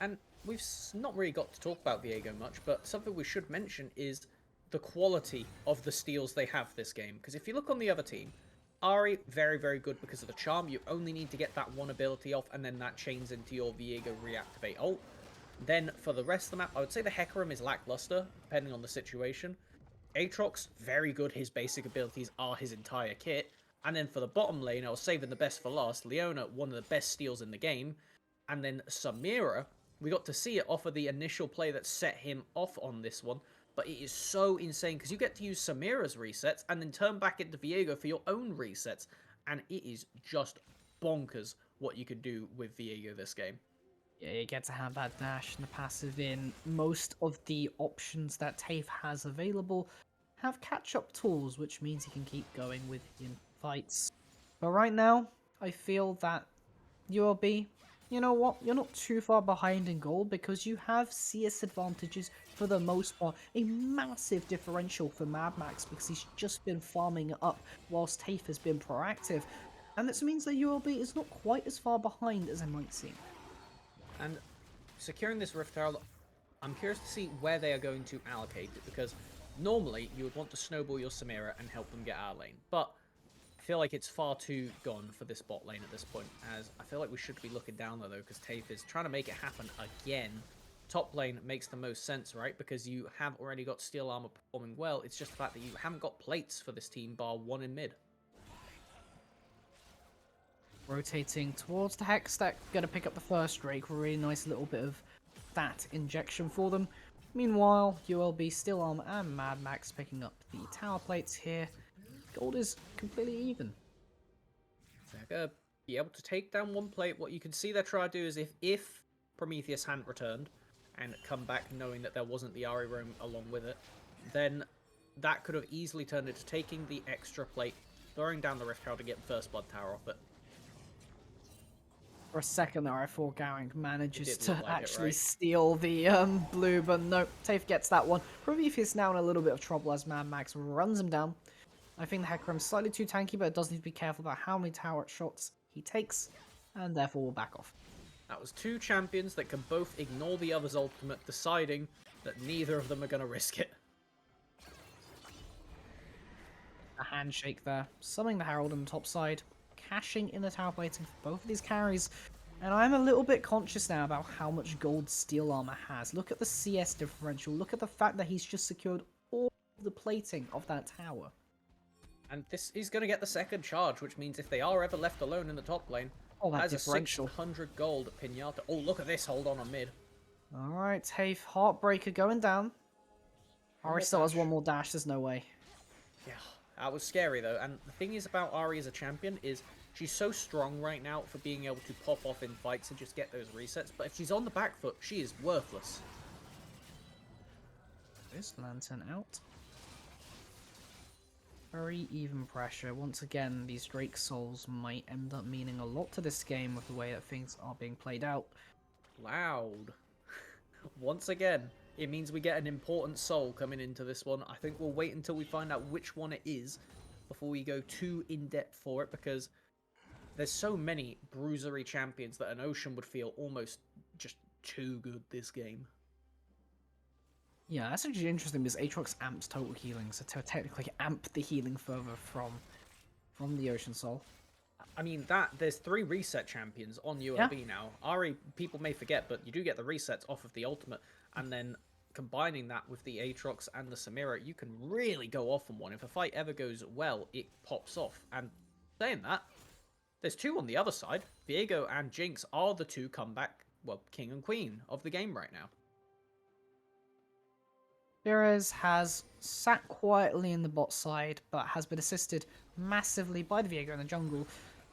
And we've not really got to talk about Viego much, but something we should mention is the quality of the steals they have this game. Because if you look on the other team, Ari, very, very good because of the charm. You only need to get that one ability off, and then that chains into your Viego reactivate ult. Then for the rest of the map, I would say the Hecarim is lackluster, depending on the situation. Aatrox, very good. His basic abilities are his entire kit. And then for the bottom lane, I was saving the best for last. Leona, one of the best steals in the game. And then Samira, we got to see it off of the initial play that set him off on this one. But it is so insane because you get to use Samira's resets and then turn back into Viego for your own resets. And it is just bonkers what you could do with Viego this game. Yeah, you get to have that dash and the passive in. Most of the options that TaF has available have catch-up tools, which means he can keep going with in fights. But right now, I feel that ULB, you know what, you're not too far behind in gold because you have CS advantages for the most part. A massive differential for Mad Max because he's just been farming it up whilst TaF has been proactive. And this means that ULB is not quite as far behind as it might seem. And securing this Rift Herald, I'm curious to see where they are going to allocate it, because normally you would want to snowball your Samira and help them get our lane. But I feel like it's far too gone for this bot lane at this point, as I feel like we should be looking down there, though, because TaF is trying to make it happen again. Top lane makes the most sense, right? Because you have already got Steel Armor performing well. It's just the fact that you haven't got plates for this team, bar one in mid. Rotating towards the Hex, that gonna pick up the first Drake. Really nice little bit of that injection for them. Meanwhile, ULB, Steel Armor, and Mad Max picking up the tower plates here. Gold is completely even. They're gonna be able to take down one plate. What you can see they're trying to do is if Prometheus hadn't returned and come back knowing that there wasn't the Ari roam along with it, then that could have easily turned into taking the extra plate, throwing down the Rift Herald to get the first Blood Tower off it. For a second there, I thought Gowing manages to look like it, actually right? steal the blue, but no, TaF gets that one. Prometheus now in a little bit of trouble as Mad Max runs him down. I think the Hecarim's slightly too tanky, but it does need to be careful about how many tower shots he takes, and therefore will back off. That was two champions that can both ignore the other's ultimate, deciding that neither of them are going to risk it. A handshake there, summoning the Herald on the top side, cashing in the tower plating for both of these carries. And I'm a little bit conscious now about how much gold Steel Armor has. Look at the CS differential, look at the fact that he's just secured all of the plating of that tower. And this is going to get the second charge, which means if they are ever left alone in the top lane, Oh, that has a differential. 600 gold Pinata. Oh, look at this hold on mid. Alright, TaF, Heartbreaker going down. Ari still has one more dash, there's no way. Yeah, that was scary though. And the thing is about Ari as a champion is she's so strong right now for being able to pop off in fights and just get those resets. But if she's on the back foot, she is worthless. This lantern out. Very even pressure. Once again, these Drake Souls might end up meaning a lot to this game with the way that things are being played out. Loud. Once again, it means we get an important soul coming into this one. I think we'll wait until we find out which one it is before we go too in-depth for it, because there's so many bruisery champions that an Ocean would feel almost just too good this game. Yeah, that's actually interesting because Aatrox amps total healing, so to technically amp the healing further from the Ocean Soul. I mean, there's 3 reset champions on ULB now. Ari, people may forget, but you do get the resets off of the ultimate, and then combining that with the Aatrox and the Samira, you can really go off on one. If a fight ever goes well, it pops off. And saying that, there's 2 on the other side. Viego and Jinx are the 2 comeback, well, king and queen of the game right now. Perez has sat quietly in the bot side, but has been assisted massively by the Viego in the jungle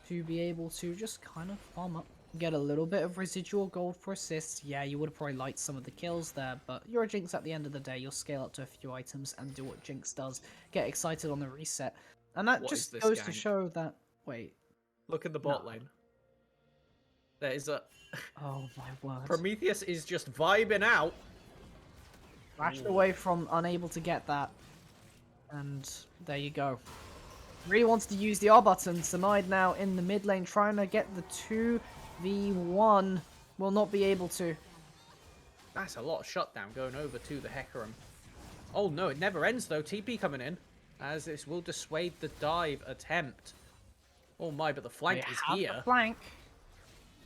to be able to just kind of farm up, get a little bit of residual gold for assists. Yeah, you would have probably liked some of the kills there, but you're a Jinx at the end of the day. You'll scale up to a few items and do what Jinx does, get excited on the reset. And that just goes to show that... Wait. Look at the bot lane. There is a... Oh my word. Prometheus is just vibing out. Flashed away from unable to get that. And there you go. Really wants to use the R button. Samide now in the mid lane trying to get the 2v1. Will not be able to. That's a lot of shutdown going over to the Hecarim. Oh no, it never ends though. TP coming in, as this will dissuade the dive attempt. Oh my, but the flank They is have the here. flank.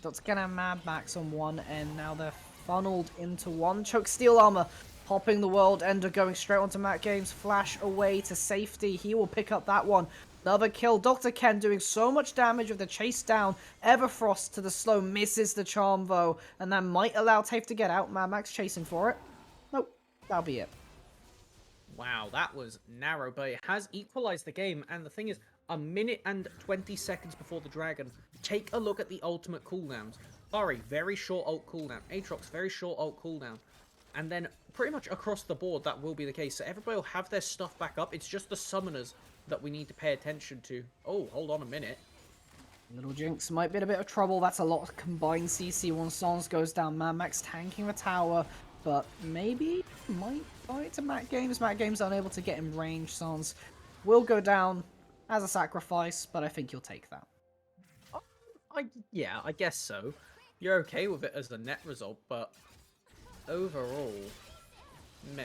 That's gonna Mad Max on one end. Now they're funneled into one. Choke Steel Armor popping the World Ender, going straight onto Matt Games. Flash away to safety. He will pick up that one. Another kill. Dr. Ken doing so much damage with the chase down. Everfrost to the slow misses the charm though. And that might allow Tafe to get out. Mad Max chasing for it. Nope. That'll be it. Wow, that was narrow, but it has equalized the game. And the thing is, a minute and 20 seconds before the dragon, take a look at the ultimate cooldowns. Ori, very short ult cooldown. Aatrox, very short ult cooldown. And then pretty much across the board, that will be the case. So everybody will have their stuff back up. It's just the summoners that we need to pay attention to. Oh, hold on a minute. Little Jinx might be in a bit of trouble. That's a lot of combined CC. Once Sans goes down, Mad Max tanking the tower. But maybe might die to Matt Games. Matt Games unable to get in range. Sans will go down as a sacrifice, but I think you'll take that. Yeah, I guess so. You're okay with it as the net result, but overall, meh.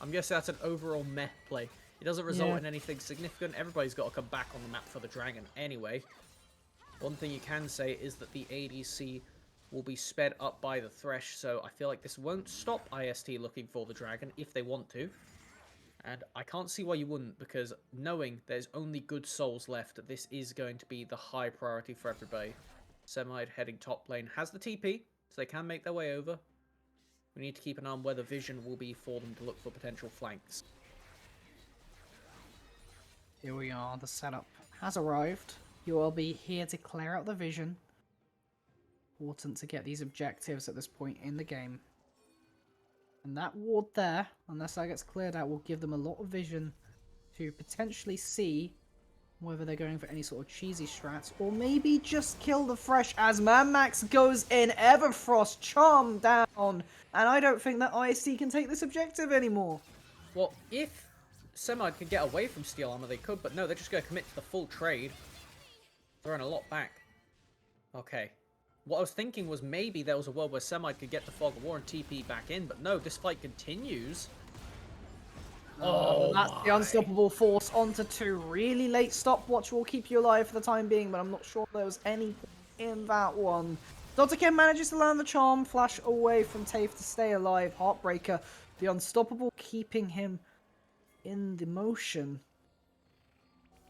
I'm guessing that's an overall meh play. It doesn't result in anything significant. Everybody's got to come back on the map for the dragon anyway. One thing you can say is that the ADC will be sped up by the Thresh, so I feel like this won't stop IST looking for the dragon if they want to. And I can't see why you wouldn't, because knowing there's only good souls left, this is going to be the high priority for everybody. Semide heading top lane has the TP, so they can make their way over. We need to keep an eye on where the vision will be for them to look for potential flanks. Here we are. The setup has arrived. You will be here to clear out the vision. Important to get these objectives at this point in the game. And that ward there, unless that gets cleared out, will give them a lot of vision to potentially see whether they're going for any sort of cheesy strats, or maybe just kill the Thresh as Mad Max goes in. Everfrost charm down, and I don't think that IST can take this objective anymore. Well, if Semide could get away from Steel Armor, they could, but no, they're just going to commit to the full trade. Throwing a lot back. Okay. What I was thinking was maybe there was a world where Semide could get the Fog of War and TP back in, but no, this fight continues. Oh, that's the unstoppable force onto 2. Really late stopwatch will keep you alive for the time being, but I'm not sure there was any in that one. Dr. Kim manages to land the charm, flash away from Tafe to stay alive. Heartbreaker, the unstoppable, keeping him in the motion.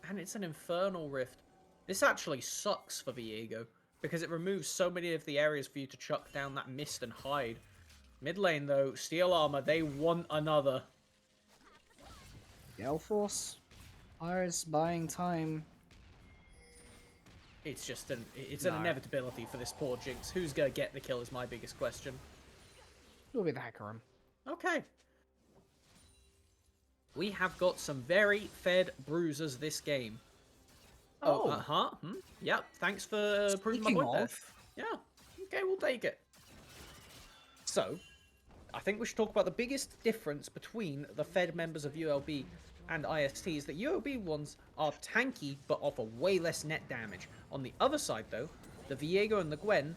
And it's an Infernal Rift. This actually sucks for Viego, because it removes so many of the areas for you to chuck down that mist and hide. Mid lane, though, Steel Armor, they want another. Gale Force, Iris buying time. It's just an inevitability for this poor Jinx. Who's going to get the kill is my biggest question. It'll be the Hecarim. Okay. We have got some very fed bruisers this game. Oh. Yep, thanks for proving my Speaking point there. of, Yeah, okay, we'll take it. So, I think we should talk about the biggest difference between the fed members of ULB and IST is that ULB ones are tanky but offer way less net damage. On the other side though, the Viego and the Gwen,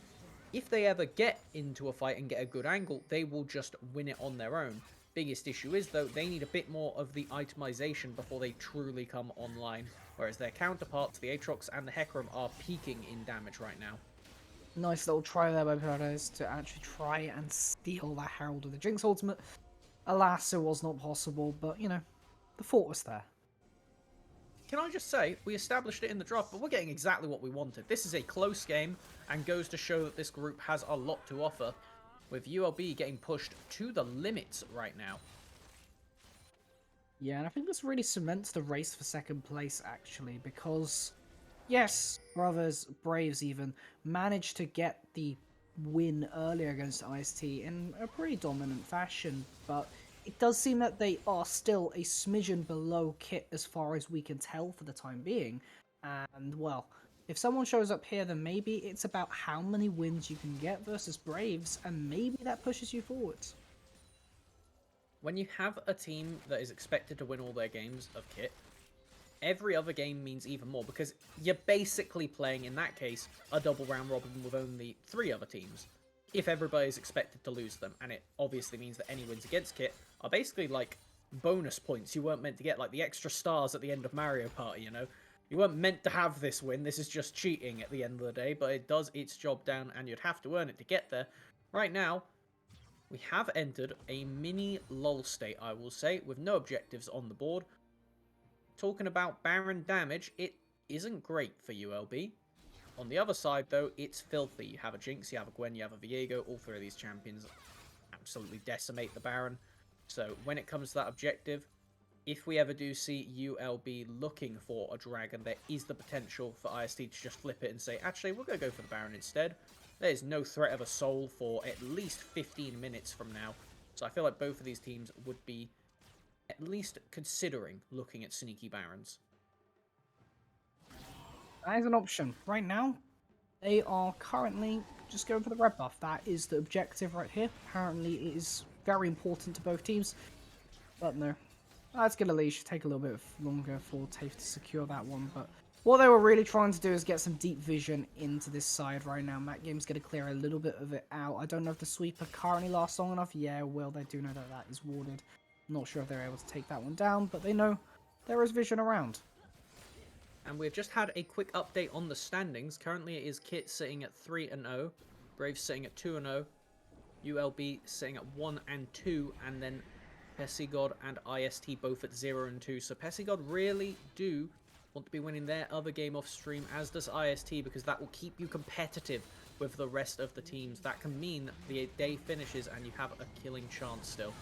if they ever get into a fight and get a good angle, they will just win it on their own. Biggest issue is though, they need a bit more of the itemization before they truly come online, whereas their counterparts, the Aatrox and the Hecarim, are peaking in damage right now. nice little try there by Paradise to actually try and steal that Herald of the Jinx ultimate. Alas, it was not possible, but you know, the thought was there. Can I just say, we established it in the draft, but we're getting exactly what we wanted. This is a close game, and goes to show that this group has a lot to offer, with ULB getting pushed to the limits right now. Yeah, and I think this really cements the race for second place, actually, because, yes, Brothers, Braves even, managed to get the win earlier against IST in a pretty dominant fashion, but it does seem that they are still a smidgen below Kit as far as we can tell for the time being. And, well, if someone shows up here, then maybe it's about how many wins you can get versus Braves, and maybe that pushes you forwards. When you have a team that is expected to win all their games of Kit, every other game means even more, because you're basically playing, in that case, a double round robin with only 3 other teams, if everybody is expected to lose them, and it obviously means that any wins against Kit are basically like bonus points. You weren't meant to get like the extra stars at the end of Mario Party, you know? You weren't meant to have this win. This is just cheating at the end of the day, but it does its job down and you'd have to earn it to get there. Right now, we have entered a mini lull state, I will say, with no objectives on the board. Talking about Baron damage, it isn't great for ULB. On the other side, though, it's filthy. You have a Jinx, you have a Gwen, you have a Viego. All three of these champions absolutely decimate the Baron. So when it comes to that objective, if we ever do see ULB looking for a dragon, there is the potential for IST to just flip it and say, actually, we're going to go for the Baron instead. There's no threat of a soul for at least 15 minutes from now. So I feel like both of these teams would be at least considering looking at sneaky Barons. That is an option. Right now, they are currently just going for the red buff. That is the objective right here. Apparently, it is very important to both teams. But no. That's going to leash. Take a little bit longer for TAFE to secure that one. But what they were really trying to do is get some deep vision into this side right now. Matt Game's going to clear a little bit of it out. I don't know if the sweeper currently lasts long enough. Yeah, well, they do know that that is warded. I'm not sure if they're able to take that one down, but they know there is vision around. And we've just had a quick update on the standings. Currently it is Kit sitting at 3-0, Braves sitting at 2-0, ULB sitting at 1-2, and then Pesigod and IST both at 0-2. So Pesigod really do want to be winning their other game off stream, as does IST, because that will keep you competitive with the rest of the teams. That can mean the day finishes and you have a killing chance still.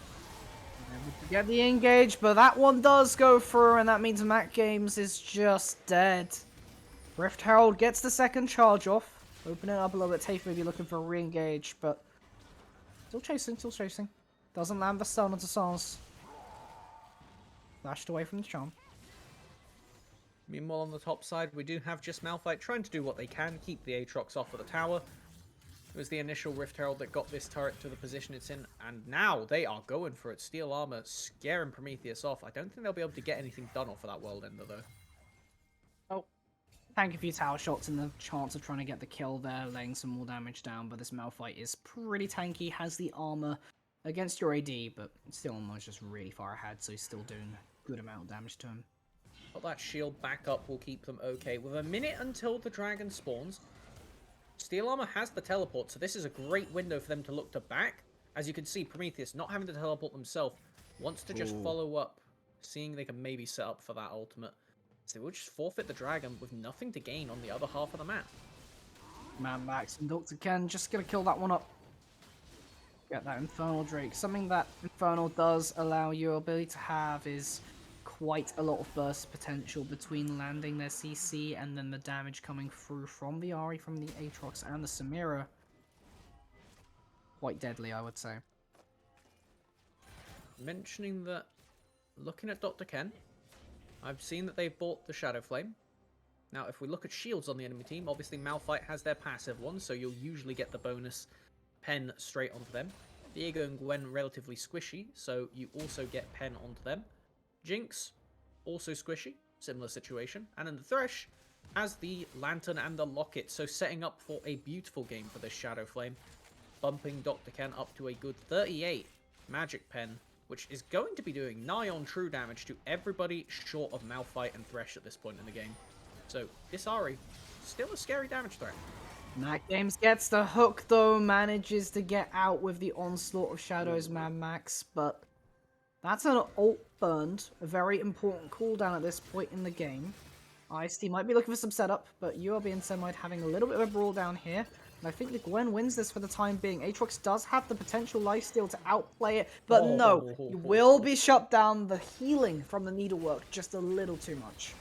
We get the engage, but that one does go through, and that means Matt Games is just dead. Rift Herald gets the second charge off. Opening it up a little bit. TAFE may be looking for a re-engage, but still chasing, still chasing. Doesn't land the stun onto Sans. Flashed away from the charm. Meanwhile, on the top side, we do have just Malphite trying to do what they can, keep the Aatrox off of the tower. It was the initial Rift Herald that got this turret to the position it's in, and now they are going for it. Steel Armor scaring Prometheus off. I don't think they'll be able to get anything done off of that World Ender, though. Oh, thank you for your tower shots and the chance of trying to get the kill there, laying some more damage down, but this Malphite is pretty tanky, has the armor against your AD, but Steel Armor is just really far ahead, so he's still doing a good amount of damage to him. But that shield backup will keep them okay. With a minute until the dragon spawns, Steel Armor has the teleport, so this is a great window for them to look to back. As you can see, Prometheus, not having to teleport themselves, wants to just follow up, seeing they can maybe set up for that ultimate. So they will just forfeit the dragon with nothing to gain on the other half of the map. Man Max and Dr. Ken just gonna kill that one up. Get that Infernal Drake. Something that Infernal does allow your ability to have is quite a lot of burst potential between landing their CC and then the damage coming through from the Ahri, from the Aatrox, and the Samira. Quite deadly, I would say. Mentioning that, looking at Dr. Ken, I've seen that they've bought the Shadow Flame. Now, if we look at shields on the enemy team, obviously Malphite has their passive one, so you'll usually get the bonus pen straight onto them. Viego and Gwen relatively squishy, so you also get pen onto them. Jinx, also squishy, similar situation. And then the Thresh has the Lantern and the Locket, so setting up for a beautiful game for this Shadow Flame. Bumping Dr. Ken up to a good 38 Magic Pen, which is going to be doing nigh on true damage to everybody short of Malphite and Thresh at this point in the game. So, this Ahri, still a scary damage threat. Matt Games gets the hook though, manages to get out with the onslaught of Shadows, Mad Max, but that's an ult burned, a very important cooldown at this point in the game. IST might be looking for some setup, but ULB and Semite having a little bit of a brawl down here. And I think the Gwen wins this for the time being. Aatrox does have the potential lifesteal to outplay it, but no, he will be shut down. The healing from the needlework just a little too much.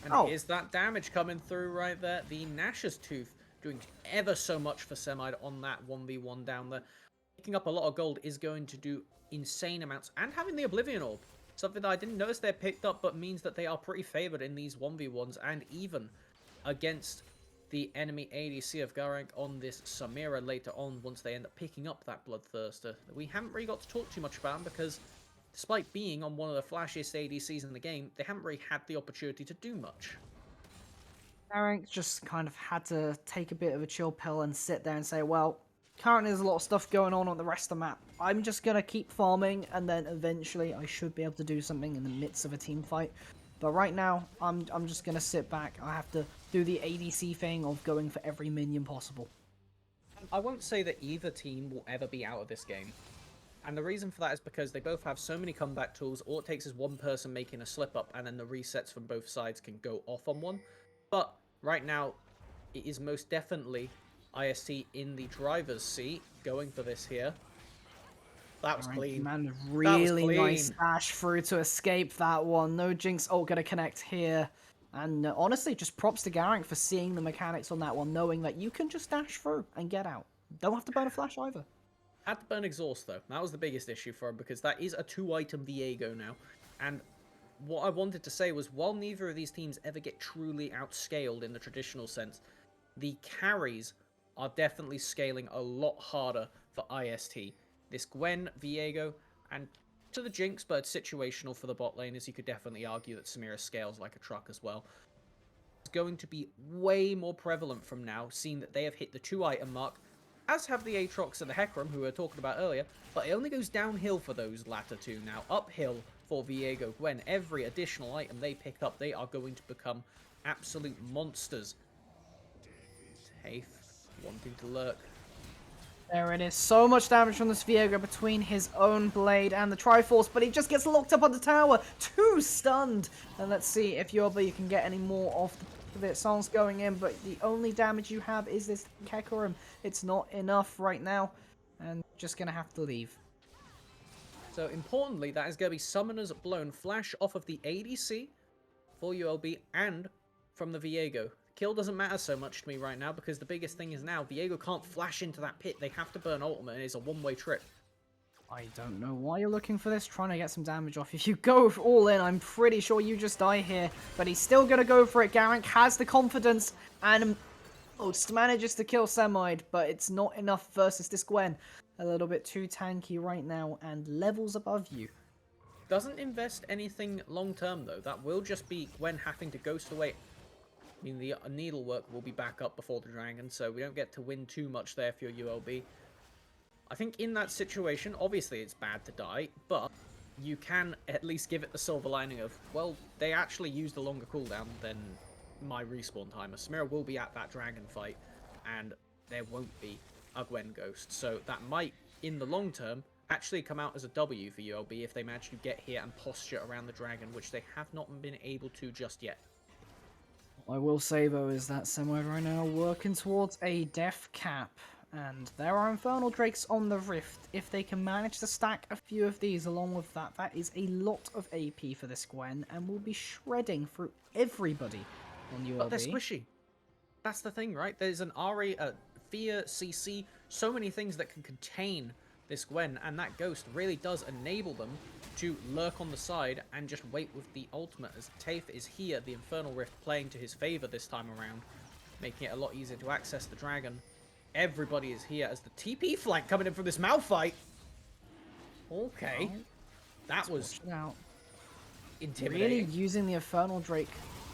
And here's that damage coming through right there. The Nash's Tooth doing ever so much for Semite on that 1v1 down there. Picking up a lot of gold is going to do insane amounts, and having the Oblivion Orb, something that I didn't notice they're picked up, but means that they are pretty favored in these 1v1s, and even against the enemy ADC of Garank on this Samira later on, once they end up picking up that Bloodthirster. We haven't really got to talk too much about him, because despite being on one of the flashiest ADCs in the game, they haven't really had the opportunity to do much. Garank just kind of had to take a bit of a chill pill and sit there and say, well, Currently, there's a lot of stuff going on the rest of the map. I'm just gonna keep farming, and then eventually I should be able to do something in the midst of a team fight. But right now, I'm just gonna sit back. I have to do the ADC thing of going for every minion possible. I won't say that either team will ever be out of this game. And the reason for that is because they both have so many comeback tools. All it takes is one person making a slip up, and then the resets from both sides can go off on one. But right now, it is most definitely IST in the driver's seat going for this here. That was Alright, clean. man, That was really clean. nice dash through to escape that one. No Jinx ult gonna connect here. And honestly, just props to Garrick for seeing the mechanics on that one, knowing that you can just dash through and get out. Don't have to burn a flash either. Had to burn exhaust though. That was the biggest issue for him because that is a 2-item Viego now. And what I wanted to say was while neither of these teams ever get truly outscaled in the traditional sense, the carries are definitely scaling a lot harder for IST. This Gwen, Viego, and to the Jinx, but it's situational for the bot lane, as you could definitely argue that Samira scales like a truck as well. It's going to be way more prevalent from now, seeing that they have hit the 2-item mark, as have the Aatrox and the Hecarim, who we were talking about earlier, but it only goes downhill for those latter two now. Uphill for Viego Gwen. Every additional item they pick up, they are going to become absolute monsters. Tafe wanting to lurk. There it is. So much damage from this Viego between his own blade and the Triforce, but he just gets locked up on the tower. 2 stunned. And let's see if you can get any more off the songs going in, but the only damage you have is this Hecarim. It's not enough right now, and just gonna have to leave. So importantly, that is going to be Summoner's Blown Flash off of the ADC for ULB and from the Viego. Kill doesn't matter so much to me right now because the biggest thing is now Viego can't flash into that pit. They have to burn ultimate and it's a one-way trip. I don't know why you're looking for this, trying to get some damage off. If you go all in, I'm pretty sure you just die here. But he's still going to go for it. Garrick has the confidence and almost manages to kill Semide, but it's not enough versus this Gwen. A little bit too tanky right now and levels above you. Doesn't invest anything long-term though. That will just be Gwen having to ghost away. I mean, the needlework will be back up before the dragon, so we don't get to win too much there for your ULB. I think in that situation, obviously it's bad to die, but you can at least give it the silver lining of, well, they actually used a longer cooldown than my respawn timer. Samira will be at that dragon fight, and there won't be a Gwen ghost, so that might, in the long term, actually come out as a W for ULB if they manage to get here and posture around the dragon, which they have not been able to just yet. What I will say though is that Semide right now working towards a death cap. And there are Infernal Drakes on the Rift. If they can manage to stack a few of these along with that, that is a lot of AP for this Gwen, and will be shredding through everybody on ULB. But they're squishy. That's the thing, right? There's an RA, Fear, CC, so many things that can contain this Gwen, and that Ghost really does enable them to lurk on the side and just wait with the ultimate, as Tafe is here, the Infernal Rift playing to his favor this time around, making it a lot easier to access the dragon. Everybody is here as the TP flank coming in from this Malphite. Okay. That was intimidating. Really using the Infernal Drake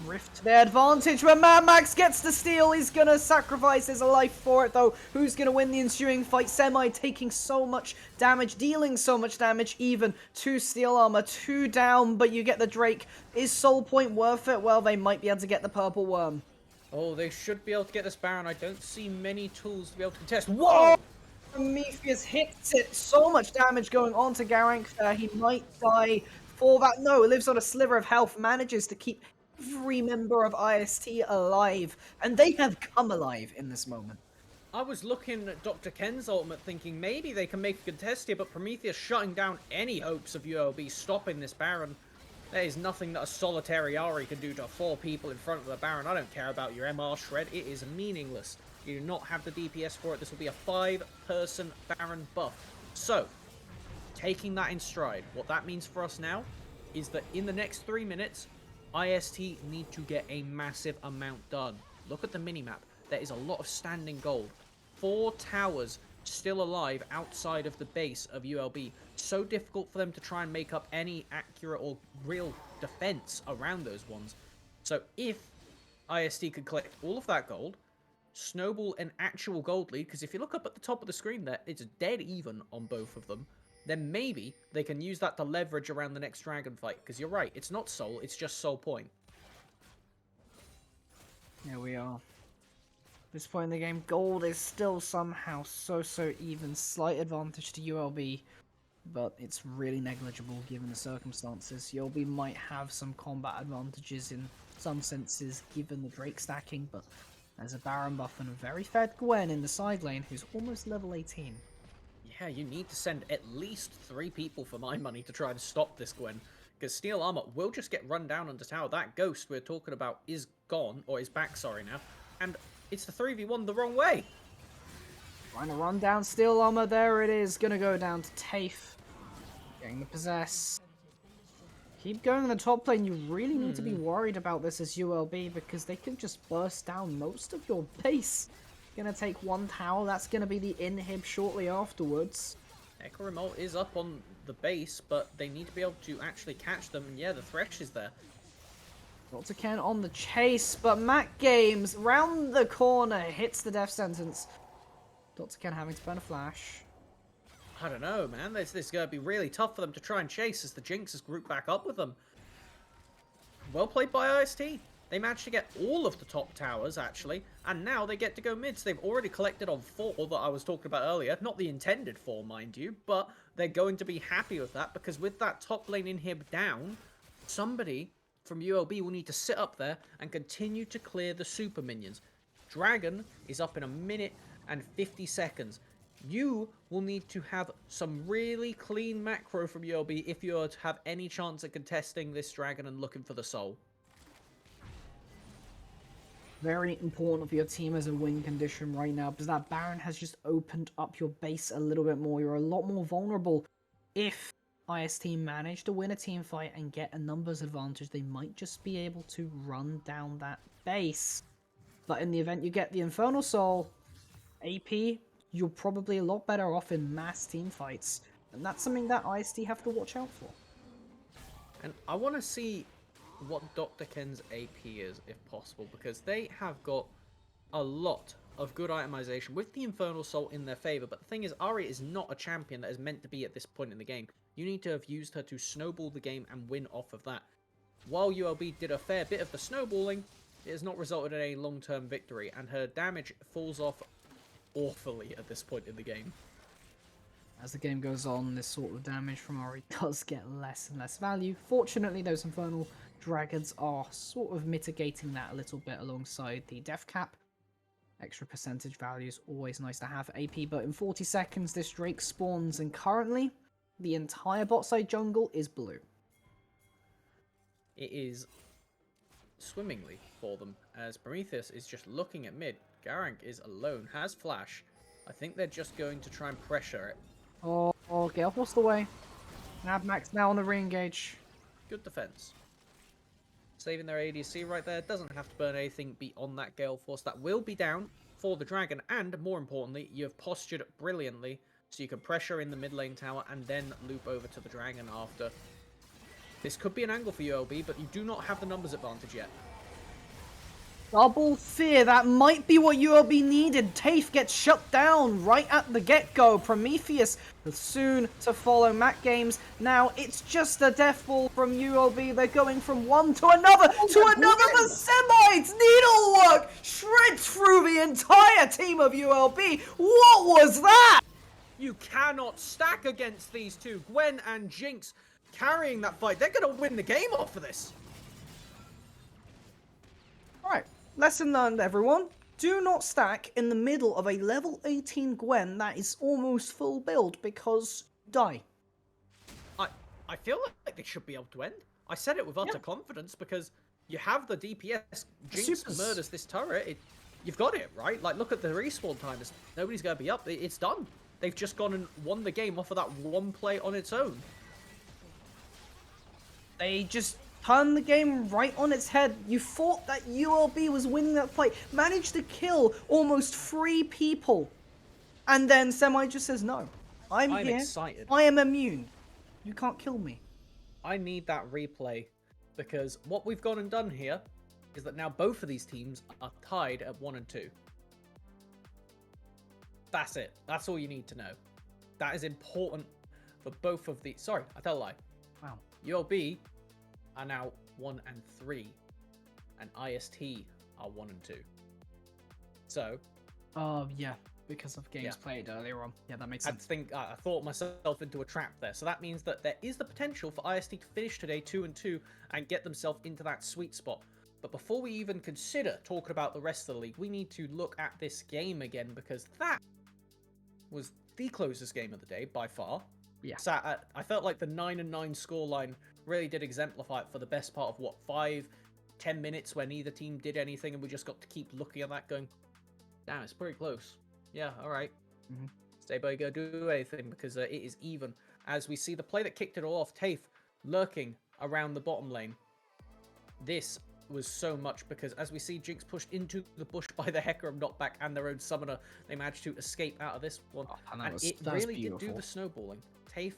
Rift to their advantage. When Mad Max gets the steal, he's going to sacrifice his life for it, though. Who's going to win the ensuing fight? Semide taking so much damage, dealing so much damage, even 2 steel armor, 2 down, but you get the Drake. Is Soul Point worth it? Well, they might be able to get the Purple Worm. Oh, they should be able to get this Baron. I don't see many tools to be able to contest. Whoa! Prometheus hits it. So much damage going on to Garrick. He might die for that. No, lives on a sliver of health. Manages to keep every member of IST alive. And they have come alive in this moment. I was looking at Dr. Ken's ultimate thinking maybe they can make a contest here, but Prometheus shutting down any hopes of ULB stopping this Baron. There is nothing that a solitary Ahri can do to 4 people in front of the Baron. I don't care about your MR shred. It is meaningless. You do not have the DPS for it. This will be a 5-person Baron buff. So, taking that in stride, what that means for us now is that in the next 3 minutes, IST need to get a massive amount done. Look at the minimap. There is a lot of standing gold. 4 towers still alive outside of the base of ULB. So difficult for them to try and make up any accurate or real defense around those ones. So if IST could collect all of that gold, snowball an actual gold lead, because if you look up at the top of the screen there, it's dead even on both of them, then maybe they can use that to leverage around the next dragon fight, because you're right, it's not soul, it's just soul point. Here we are. This point in the game, gold is still somehow so even. Slight advantage to ULB, but it's really negligible given the circumstances. ULB might have some combat advantages in some senses given the Drake stacking, but there's a Baron buff and a very fed Gwen in the side lane who's almost level 18. Yeah, you need to send at least 3 people for my money to try to stop this Gwen, because Steel Armor will just get run down under tower. That Ghost we're talking about is gone, or is back, sorry now, and it's the 3v1 the wrong way. Trying to run down Steel Armor, there it is, gonna go down to Tafe. Getting the possess. Keep going in the top lane, you really need to be worried about this as ULB because they can just burst down most of your base. Gonna take 1 tower, that's gonna be the inhib shortly afterwards. Echo Remote is up on the base, but they need to be able to actually catch them, and yeah, the Thresh is there. Dr. Ken on the chase, but Mac Games round the corner hits the death sentence. Dr. Ken having to burn a flash. I don't know, man. This is going to be really tough for them to try and chase as the Jinx has grouped back up with them. Well played by IST. They managed to get all of the top towers, actually, and now they get to go mids. They've already collected on 4 that I was talking about earlier. Not the intended 4, mind you, but they're going to be happy with that because with that top lane inhib down, somebody from ULB will need to sit up there and continue to clear the super minions. Dragon is up in 1 minute and 50 seconds. You will need to have some really clean macro from ULB if you're to have any chance at contesting this dragon and looking for the soul. Very important for your team as a win condition right now because that Baron has just opened up your base a little bit more. You're a lot more vulnerable. If IST manage to win a team fight and get a numbers advantage, they might just be able to run down that base. But in the event you get the Infernal Soul, AP, you're probably a lot better off in mass team fights. And that's something that IST have to watch out for. And I want to see what Dr. Ken's AP is, if possible, because they have got a lot of good itemization with the Infernal Soul in their favor. But the thing is, Ahri is not a champion that is meant to be at this point in the game. You need to have used her to snowball the game and win off of that. While ULB did a fair bit of the snowballing, it has not resulted in a long-term victory, and her damage falls off awfully at this point in the game. As the game goes on, this sort of damage from Ahri does get less and less value. Fortunately, those Infernal Dragons are sort of mitigating that a little bit alongside the death cap. Extra percentage value is always nice to have AP, but in 40 seconds this Drake spawns, and currently the entire bot side jungle is blue. It is swimmingly for them, as Prometheus is just looking at mid. Garank is alone, has flash. I think they're just going to try and pressure it. Oh, Gale forced away. Nav Max now on the re-engage. Good defense. Saving their ADC right there. Doesn't have to burn anything beyond that Gale Force. That will be down for the dragon. And more importantly, you have postured brilliantly so you can pressure in the mid lane tower and then loop over to the dragon after. This could be an angle for ULB, but you do not have the numbers advantage yet. Double fear, that might be what ULB needed. Tafe gets shut down right at the get-go. Prometheus soon to follow. Mac Games, now it's just a death ball from ULB. They're going from one to another, but Semite's needlework shreds through the entire team of ULB. What was that? You cannot stack against these two. Gwen and Jinx carrying that fight. They're going to win the game off of this. Alright, lesson learned, everyone. Do not stack in the middle of a level 18 Gwen that is almost full build, because die. I feel like they should be able to end. I said it with utter confidence because you have the DPS. Jinx murders this turret. You've got it, right? Like, look at the respawn time. Nobody's going to be up. It's done. They've just gone and won the game off of that one play on its own. They just turned the game right on its head. You thought that ULB was winning that fight, managed to kill almost 3 people, and then Semite just says, no, I'm here, excited. I am immune, you can't kill me. I need that replay, because what we've gone and done here is that now both of these teams are tied at 1 and 2. That's it. That's all you need to know. That is important for both of the. Sorry, I tell a lie. Wow. ULB are now 1 and 3, and IST are 1 and 2. So, Oh, yeah. Because of games Yeah. played earlier on. Yeah, that makes I sense. think I thought myself into a trap there. So that means that there is the potential for IST to finish today 2 and 2 and get themselves into that sweet spot. But before we even consider talking about the rest of the league, we need to look at this game again because that was the closest game of the day by far. Yeah. I felt like the 9-9 scoreline really did exemplify it for the best part of 5-10 minutes where neither team did anything and we just got to keep looking at that going, damn, it's pretty close. Yeah, all right. Mhm. Stay by, go do anything because it is even. As we see the play that kicked it all off, Tafe lurking around the bottom lane. This was so much because as we see Jinx pushed into the bush by the Hecarim knockback and their own summoner, they managed to escape out of this one. Oh, and And it that was really did do beautiful. the snowballing. Tafe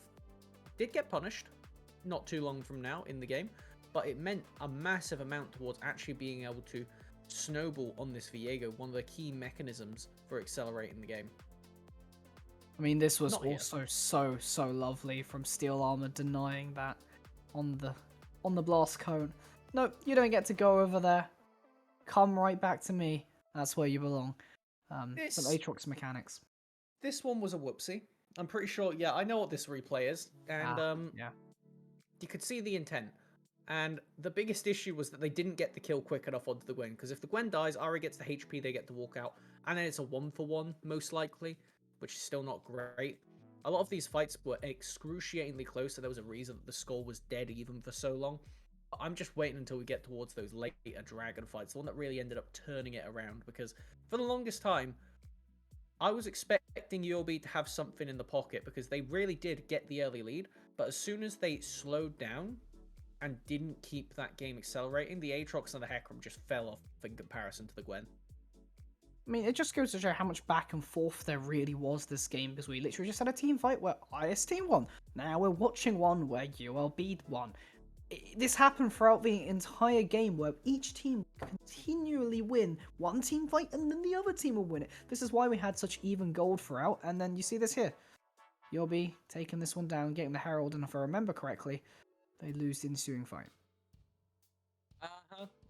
did get punished not too long from now in the game, but it meant a massive amount towards actually being able to snowball on this Viego, one of the key mechanisms for accelerating the game. I mean, this was Not here. also so lovely from Steel Armor denying that on the blast cone. No, you don't get to go over there. Come right back to me. That's where you belong. Some This- Aatrox mechanics. This one was a whoopsie. I'm pretty sure, yeah, I know what this replay is, and Yeah. you could see the intent. And the biggest issue was that they didn't get the kill quick enough onto the Gwen, because if the Gwen dies, Ari gets the HP, they get to walk out, and then it's a 1-for-1, most likely, which is still not great. A lot of these fights were excruciatingly close, so there was a reason that the score was dead even for so long. But I'm just waiting until we get towards those later dragon fights, the one that really ended up turning it around, because for the longest time, I was expecting ULB to have something in the pocket, because they really did get the early lead, but as soon as they slowed down, and didn't keep that game accelerating, the Aatrox and the Hecarim just fell off in comparison to the Gwen. I mean, it just goes to show how much back and forth there really was this game, because we literally just had a team fight where IST won. Now we're watching one where ULB won. This happened throughout the entire game, where each team continually win one team fight and then the other team will win it. This is why we had such even gold throughout, and then you see this here. ULB taking this one down, getting the Herald, and if I remember correctly, they lose the ensuing fight.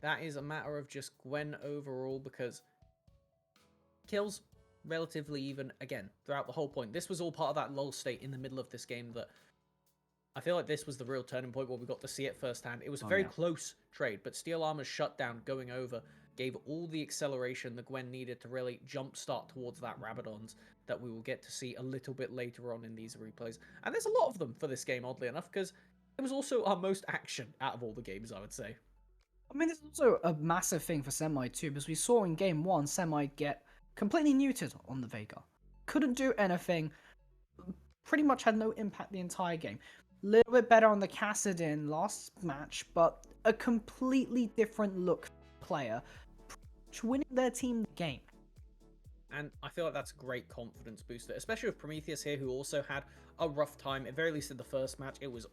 That is a matter of just Gwen overall, because kills relatively even again throughout the whole point. This was all part of that lull state in the middle of this game that I feel like this was the real turning point where we got to see it firsthand. It was a very close trade, but Steel Armor's shutdown going over gave all the acceleration the Gwen needed to really jumpstart towards that Rabadons that we will get to see a little bit later on in these replays. And there's a lot of them for this game, oddly enough, because it was also our most action out of all the games, I would say. I mean, there's also a massive thing for Semi too, because we saw in game one Semi get completely neutered on the Veigar. Couldn't do anything, pretty much had no impact the entire game. Little bit better on the Kassadin last match, but a completely different look player, winning their team the game. And I feel like that's a great confidence booster, especially with Prometheus here, who also had a rough time, at very least in the first match. It was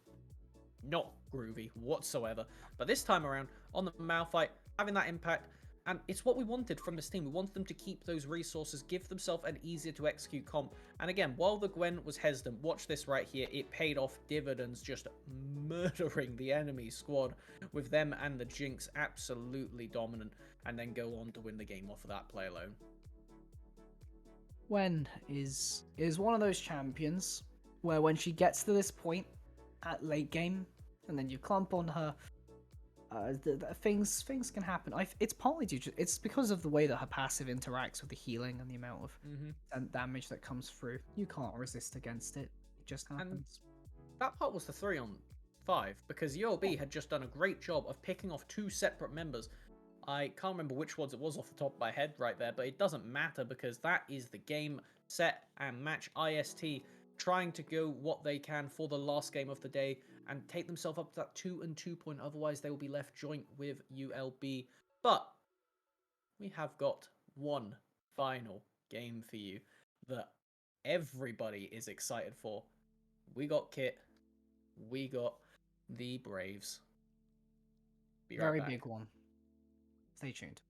not groovy whatsoever. But this time around, on the Malphite, having that impact, and it's what we wanted from this team. We wanted them to keep those resources, give themselves an easier to execute comp. And again, while the Gwen was hesitant, watch this right here. It paid off dividends, just murdering the enemy squad with them and the Jinx absolutely dominant, and then go on to win the game off of that play alone. Gwen is one of those champions where when she gets to this point at late game, and then you clump on her, things can happen. It's partly due to, it's because of the way that her passive interacts with the healing and the amount of damage that comes through. You can't resist against it. It just happens. That part was the 3-on-5, because ULB had just done a great job of picking off two separate members. I can't remember which ones it was off the top of my head right there, but it doesn't matter because that is the game, set, and match. IST trying to go what they can for the last game of the day and take themselves up to that 2-2 point. Otherwise, they will be left joint with ULB. But we have got one final game for you that everybody is excited for. We got Kit. We got the Braves. Be right Very back. big one. Stay tuned.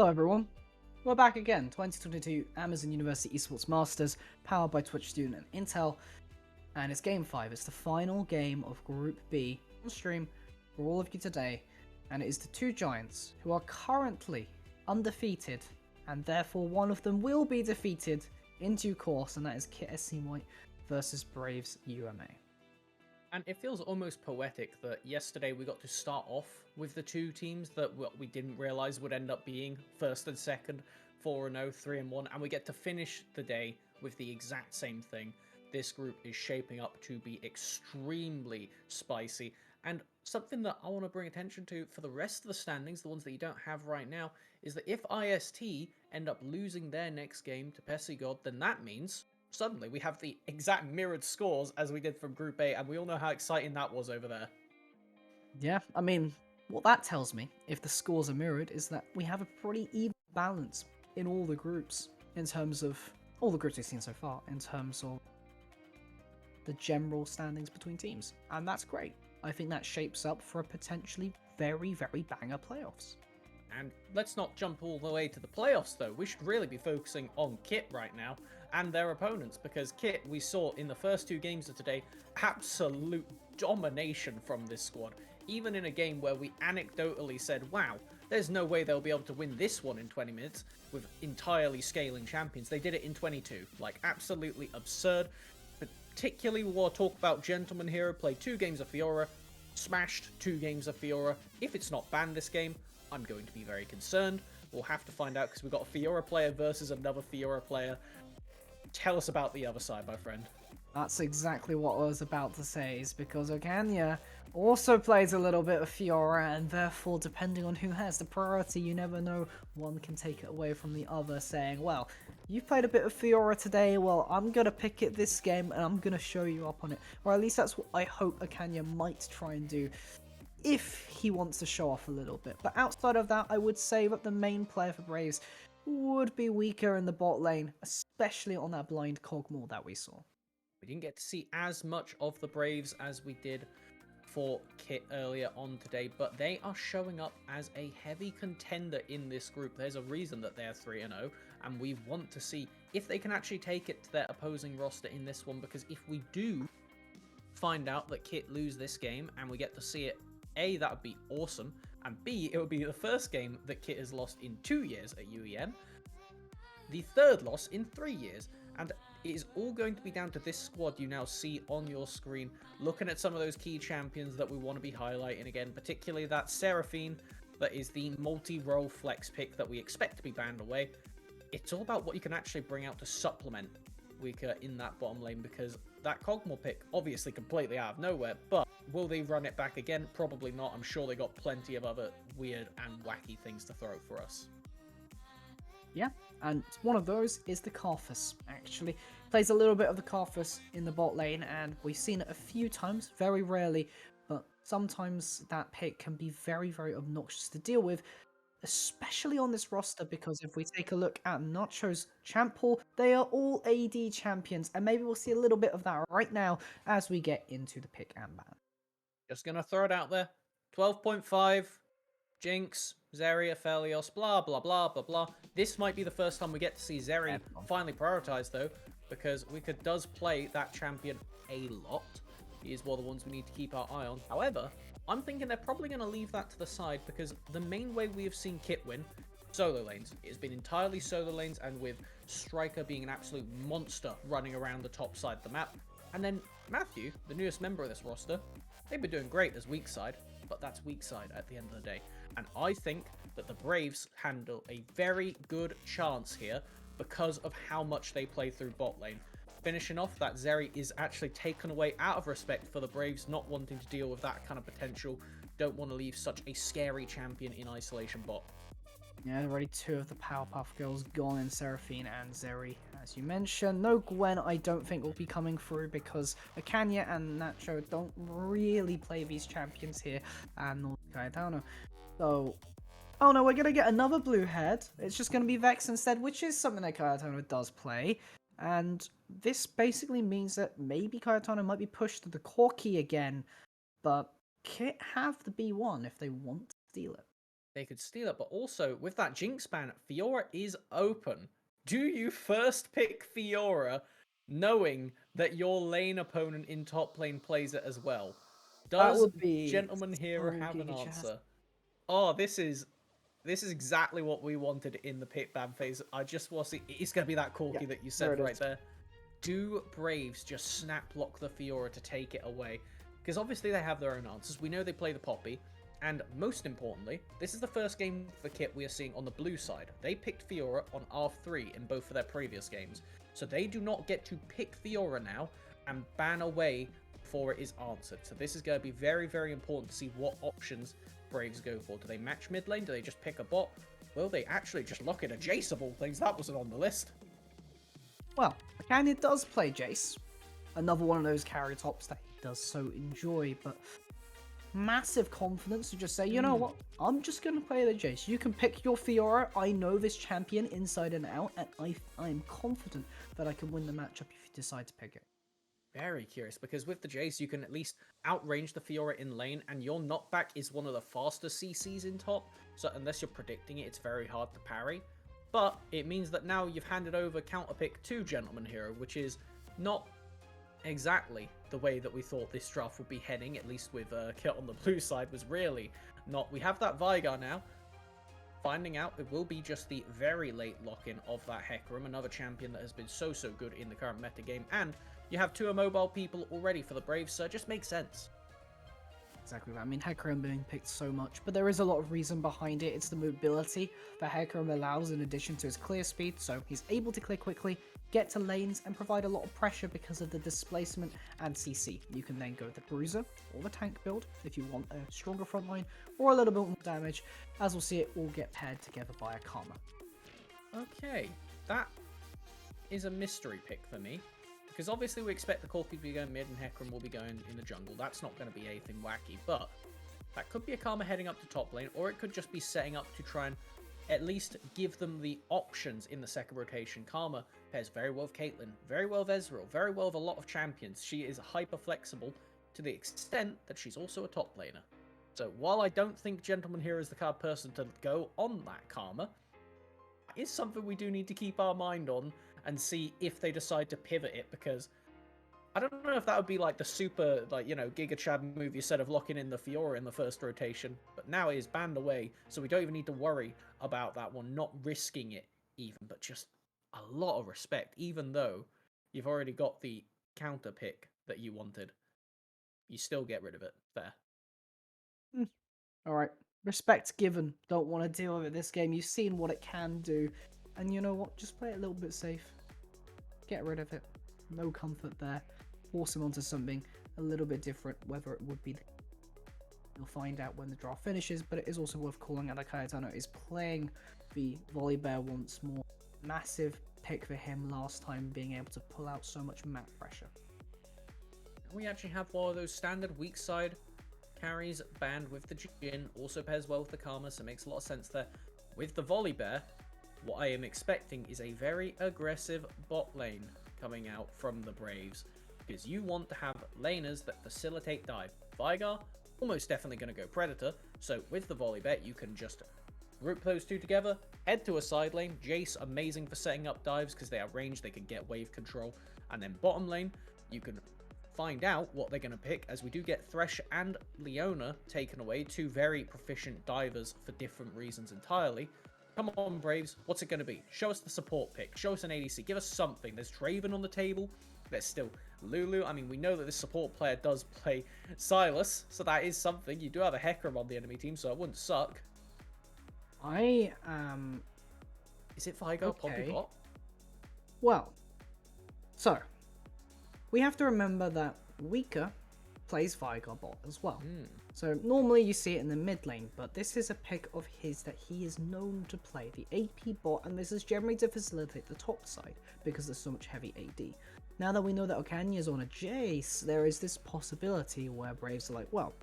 Hello everyone, we're back again. 2022 Amazon University Esports Masters, powered by Twitch Student and Intel, and it's Game 5. It's the final game of Group B on stream for all of you today, and it is the two giants who are currently undefeated, and therefore one of them will be defeated in due course, and that is Kit SC White versus Braves UMA. And it feels almost poetic that yesterday we got to start off with the two teams that we didn't realize would end up being first and second, 4-0, 3-1, and we get to finish the day with the exact same thing. This group is shaping up to be extremely spicy, and something that I want to bring attention to for the rest of the standings, the ones that you don't have right now, is that if IST end up losing their next game to Pesigod, then that means suddenly we have the exact mirrored scores as we did from Group A, and we all know how exciting that was over there. Yeah, I mean, what that tells me, if the scores are mirrored, is that we have a pretty even balance in all the groups, in terms of all the groups we've seen so far, in terms of the general standings between teams. And that's great. I think that shapes up for a potentially very, very banger playoffs. And let's not jump all the way to the playoffs, though. We should really be focusing on Kit right now and their opponents, because Kit, we saw in the first 2 games of today, absolute domination from this squad. Even in a game where we anecdotally said, wow, there's no way they'll be able to win this one in 20 minutes with entirely scaling champions. They did it in 22. Like, absolutely absurd. Particularly, we'll talk about Gentleman Hero, played 2 games of Fiora, smashed 2 games of Fiora. If it's not banned this game, I'm going to be very concerned. We'll have to find out, because we've got a Fiora player versus another Fiora player. Tell us about the other side, my friend. That's exactly what I was about to say, is because Okanya also plays a little bit of Fiora, and therefore, depending on who has the priority, you never know, one can take it away from the other, saying, well, you've played a bit of Fiora today, well, I'm going to pick it this game, and I'm going to show you up on it. Or at least that's what I hope Okanya might try and do, if he wants to show off a little bit. But outside of that, I would say that the main player for Braves would be weaker in the bot lane, especially on that blind Cogmore that we saw. We didn't get to see as much of the Braves as we did for Kit earlier on today, but they are showing up as a heavy contender in this group. There's a reason that they're 3-0, and we want to see if they can actually take it to their opposing roster in this one, because if we do find out that Kit lose this game and we get to see it, A, that would be awesome, and B, it would be the first game that Kit has lost in 2 years at UEM, the third loss in 3 years, and it is all going to be down to this squad you now see on your screen, looking at some of those key champions that we want to be highlighting again, particularly that Seraphine, that is the multi-role flex pick that we expect to be banned away. It's all about what you can actually bring out to supplement weaker in that bottom lane, because that Cogmore pick, obviously completely out of nowhere, but will they run it back again? Probably not. I'm sure they got plenty of other weird and wacky things to throw for us. Yeah, and one of those is the Karthus, actually. Plays a little bit of the Karthus in the bot lane, and we've seen it a few times, very rarely, but sometimes that pick can be very, very obnoxious to deal with, especially on this roster, because if we take a look at Nacho's champ pool, they are all AD champions, and maybe we'll see a little bit of that right now as we get into the pick and ban. Just gonna throw it out there. 12.5, Jinx, Zeri, Aphelios, blah, blah, blah, blah, blah. This might be the first time we get to see Zeri finally prioritized, though, because Wicked does play that champion a lot. He is one of the ones we need to keep our eye on. However, I'm thinking they're probably going to leave that to the side, because the main way we have seen Kit win, solo lanes. It's been entirely solo lanes, and with Striker being an absolute monster running around the top side of the map. And then Matthew, the newest member of this roster, they've been doing great as weak side, but that's weak side at the end of the day. And I think that the Braves handle a very good chance here because of how much they play through bot lane. Finishing off, that Zeri is actually taken away out of respect for the Braves, not wanting to deal with that kind of potential. Don't want to leave such a scary champion in isolation bot. Yeah, already 2 of the Powerpuff Girls gone in Seraphine and Zeri, as you mentioned. No Gwen, I don't think will be coming through, because Akanya and Nacho don't really play these champions here, and nor Cayetano. So, oh no, we're going to get another blue head. It's just going to be Vex instead, which is something that Cayetano does play. And this basically means that maybe Cayetano might be pushed to the Corki again, but Kit have the B1 if they want to steal it. They could steal it, but also with that Jinx ban, Fiora is open. Do you first pick Fiora knowing that your lane opponent in top lane plays it as well? Does Gentleman Hero have an answer? Oh, this is exactly what we wanted in the pick ban phase. I just want to see, it's going to be that Corki that you said right there. Do Braves just snap lock the Fiora to take it away? Because obviously they have their own answers. We know they play the Poppy. And most importantly, this is the first game for Kit we are seeing on the blue side. They picked Fiora on R3 in both of their previous games. So they do not get to pick Fiora now and ban away before it is answered. So this is going to be very, very important to see what options Braves go for. Do they match mid lane? Do they just pick a bot? Will they actually just lock in a Jace of all things? That wasn't on the list. Well, Canyon does play Jace. Another one of those carry tops that he does so enjoy, but massive confidence to just say, you know what, I'm just going to play the Jace. You can pick your Fiora. I know this champion inside and out, and I'm confident that I can win the matchup if you decide to pick it. Very curious, because with the Jace, you can at least outrange the Fiora in lane, and your knockback is one of the fastest CCs in top, so unless you're predicting it, it's very hard to parry. But it means that now you've handed over counterpick to Gentleman Hero, which is not exactly the way that we thought this draft would be heading, at least with Kit on the blue side, was really not. We have that Veigar now. Finding out it will be just the very late lock-in of that Hecarim, another champion that has been so good in the current meta game, and you have 2 immobile people already for the Braves, so it just makes sense. Exactly that. I mean, Hecarim being picked so much, but there is a lot of reason behind it. It's the mobility that Hecarim allows in addition to his clear speed, so he's able to clear quickly, get to lanes, and provide a lot of pressure because of the displacement and CC. You can then go the Bruiser or the tank build if you want a stronger front line or a little bit more damage. As we'll see, it all get paired together by a Karma. Okay, that is a mystery pick for me. Because obviously we expect the Corki to be going mid and Hecarim will be going in the jungle. That's not going to be anything wacky, but that could be a Karma heading up to top lane, or it could just be setting up to try and at least give them the options in the second rotation. Karma pairs very well with Caitlyn, very well with Ezreal, very well with a lot of champions. She is hyper flexible to the extent that she's also a top laner. So while I don't think Gentleman Hero is the card person to go on that Karma, it is something we do need to keep our mind on and see if they decide to pivot it, because I don't know if that would be like the super, like, you know, Giga Chad move you said of locking in the Fiora in the first rotation, but now it is banned away, so we don't even need to worry about that one, not risking it even, but just a lot of respect, even though you've already got the counter pick that you wanted. You still get rid of it. Fair. Alright, respect given. Don't want to deal with it this game. You've seen what it can do, and you know what? Just play it a little bit safe. Get rid of it. No comfort there. Force him onto something a little bit different, whether it would be. You'll find out when the draft finishes, but it is also worth calling out that Cayetano is playing the Volibear once more. Massive pick for him last time, being able to pull out so much map pressure. We actually have one of those standard weak side carries banned with the Jhin, also pairs well with the Karma, so it makes a lot of sense there. With the Volibear, what I am expecting is a very aggressive bot lane coming out from the Braves, because you want to have laners that facilitate dive. Veigar, almost definitely going to go Predator, so with the Volibear, you can just group those two together, head to a side lane. Jace, amazing for setting up dives because they are ranged, they can get wave control, and then bottom lane, you can find out what they're going to pick, as we do get Thresh and Leona taken away, 2 very proficient divers for different reasons entirely. Come on, Braves, what's it going to be? Show us the support pick, show us an ADC, give us something. There's Draven on the table, there's still Lulu. I mean, we know that this support player does play Silas, so that is something. You do have a Hecarim on the enemy team, so it wouldn't suck. I am... Is it Veigar Poppy bot? Well, so we have to remember that Weaker plays Veigar bot as well. So normally you see it in the mid lane, but this is a pick of his that he is known to play, the AP bot, and this is generally to facilitate the top side because there's so much heavy AD. Now that we know that Okanya is on a Jace, there is this possibility where Braves are like, well,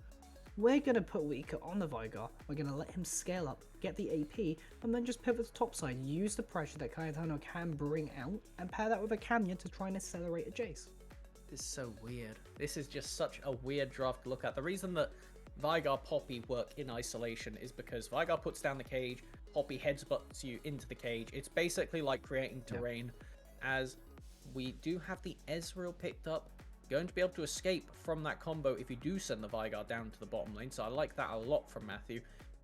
we're going to put Weaker on the Veigar, we're going to let him scale up, get the AP, and then just pivot to top side, use the pressure that Cayetano can bring out, and pair that with a Canyon to try and accelerate a Jace. This is so weird. This is just such a weird draft to look at. The reason that Veigar Poppy work in isolation is because Veigar puts down the cage, Poppy headsbutts you into the cage. It's basically like creating terrain, as we do have the Ezreal picked up, going to be able to escape from that combo if you do send the Veigar down to the bottom lane, so I like that a lot from Matthew.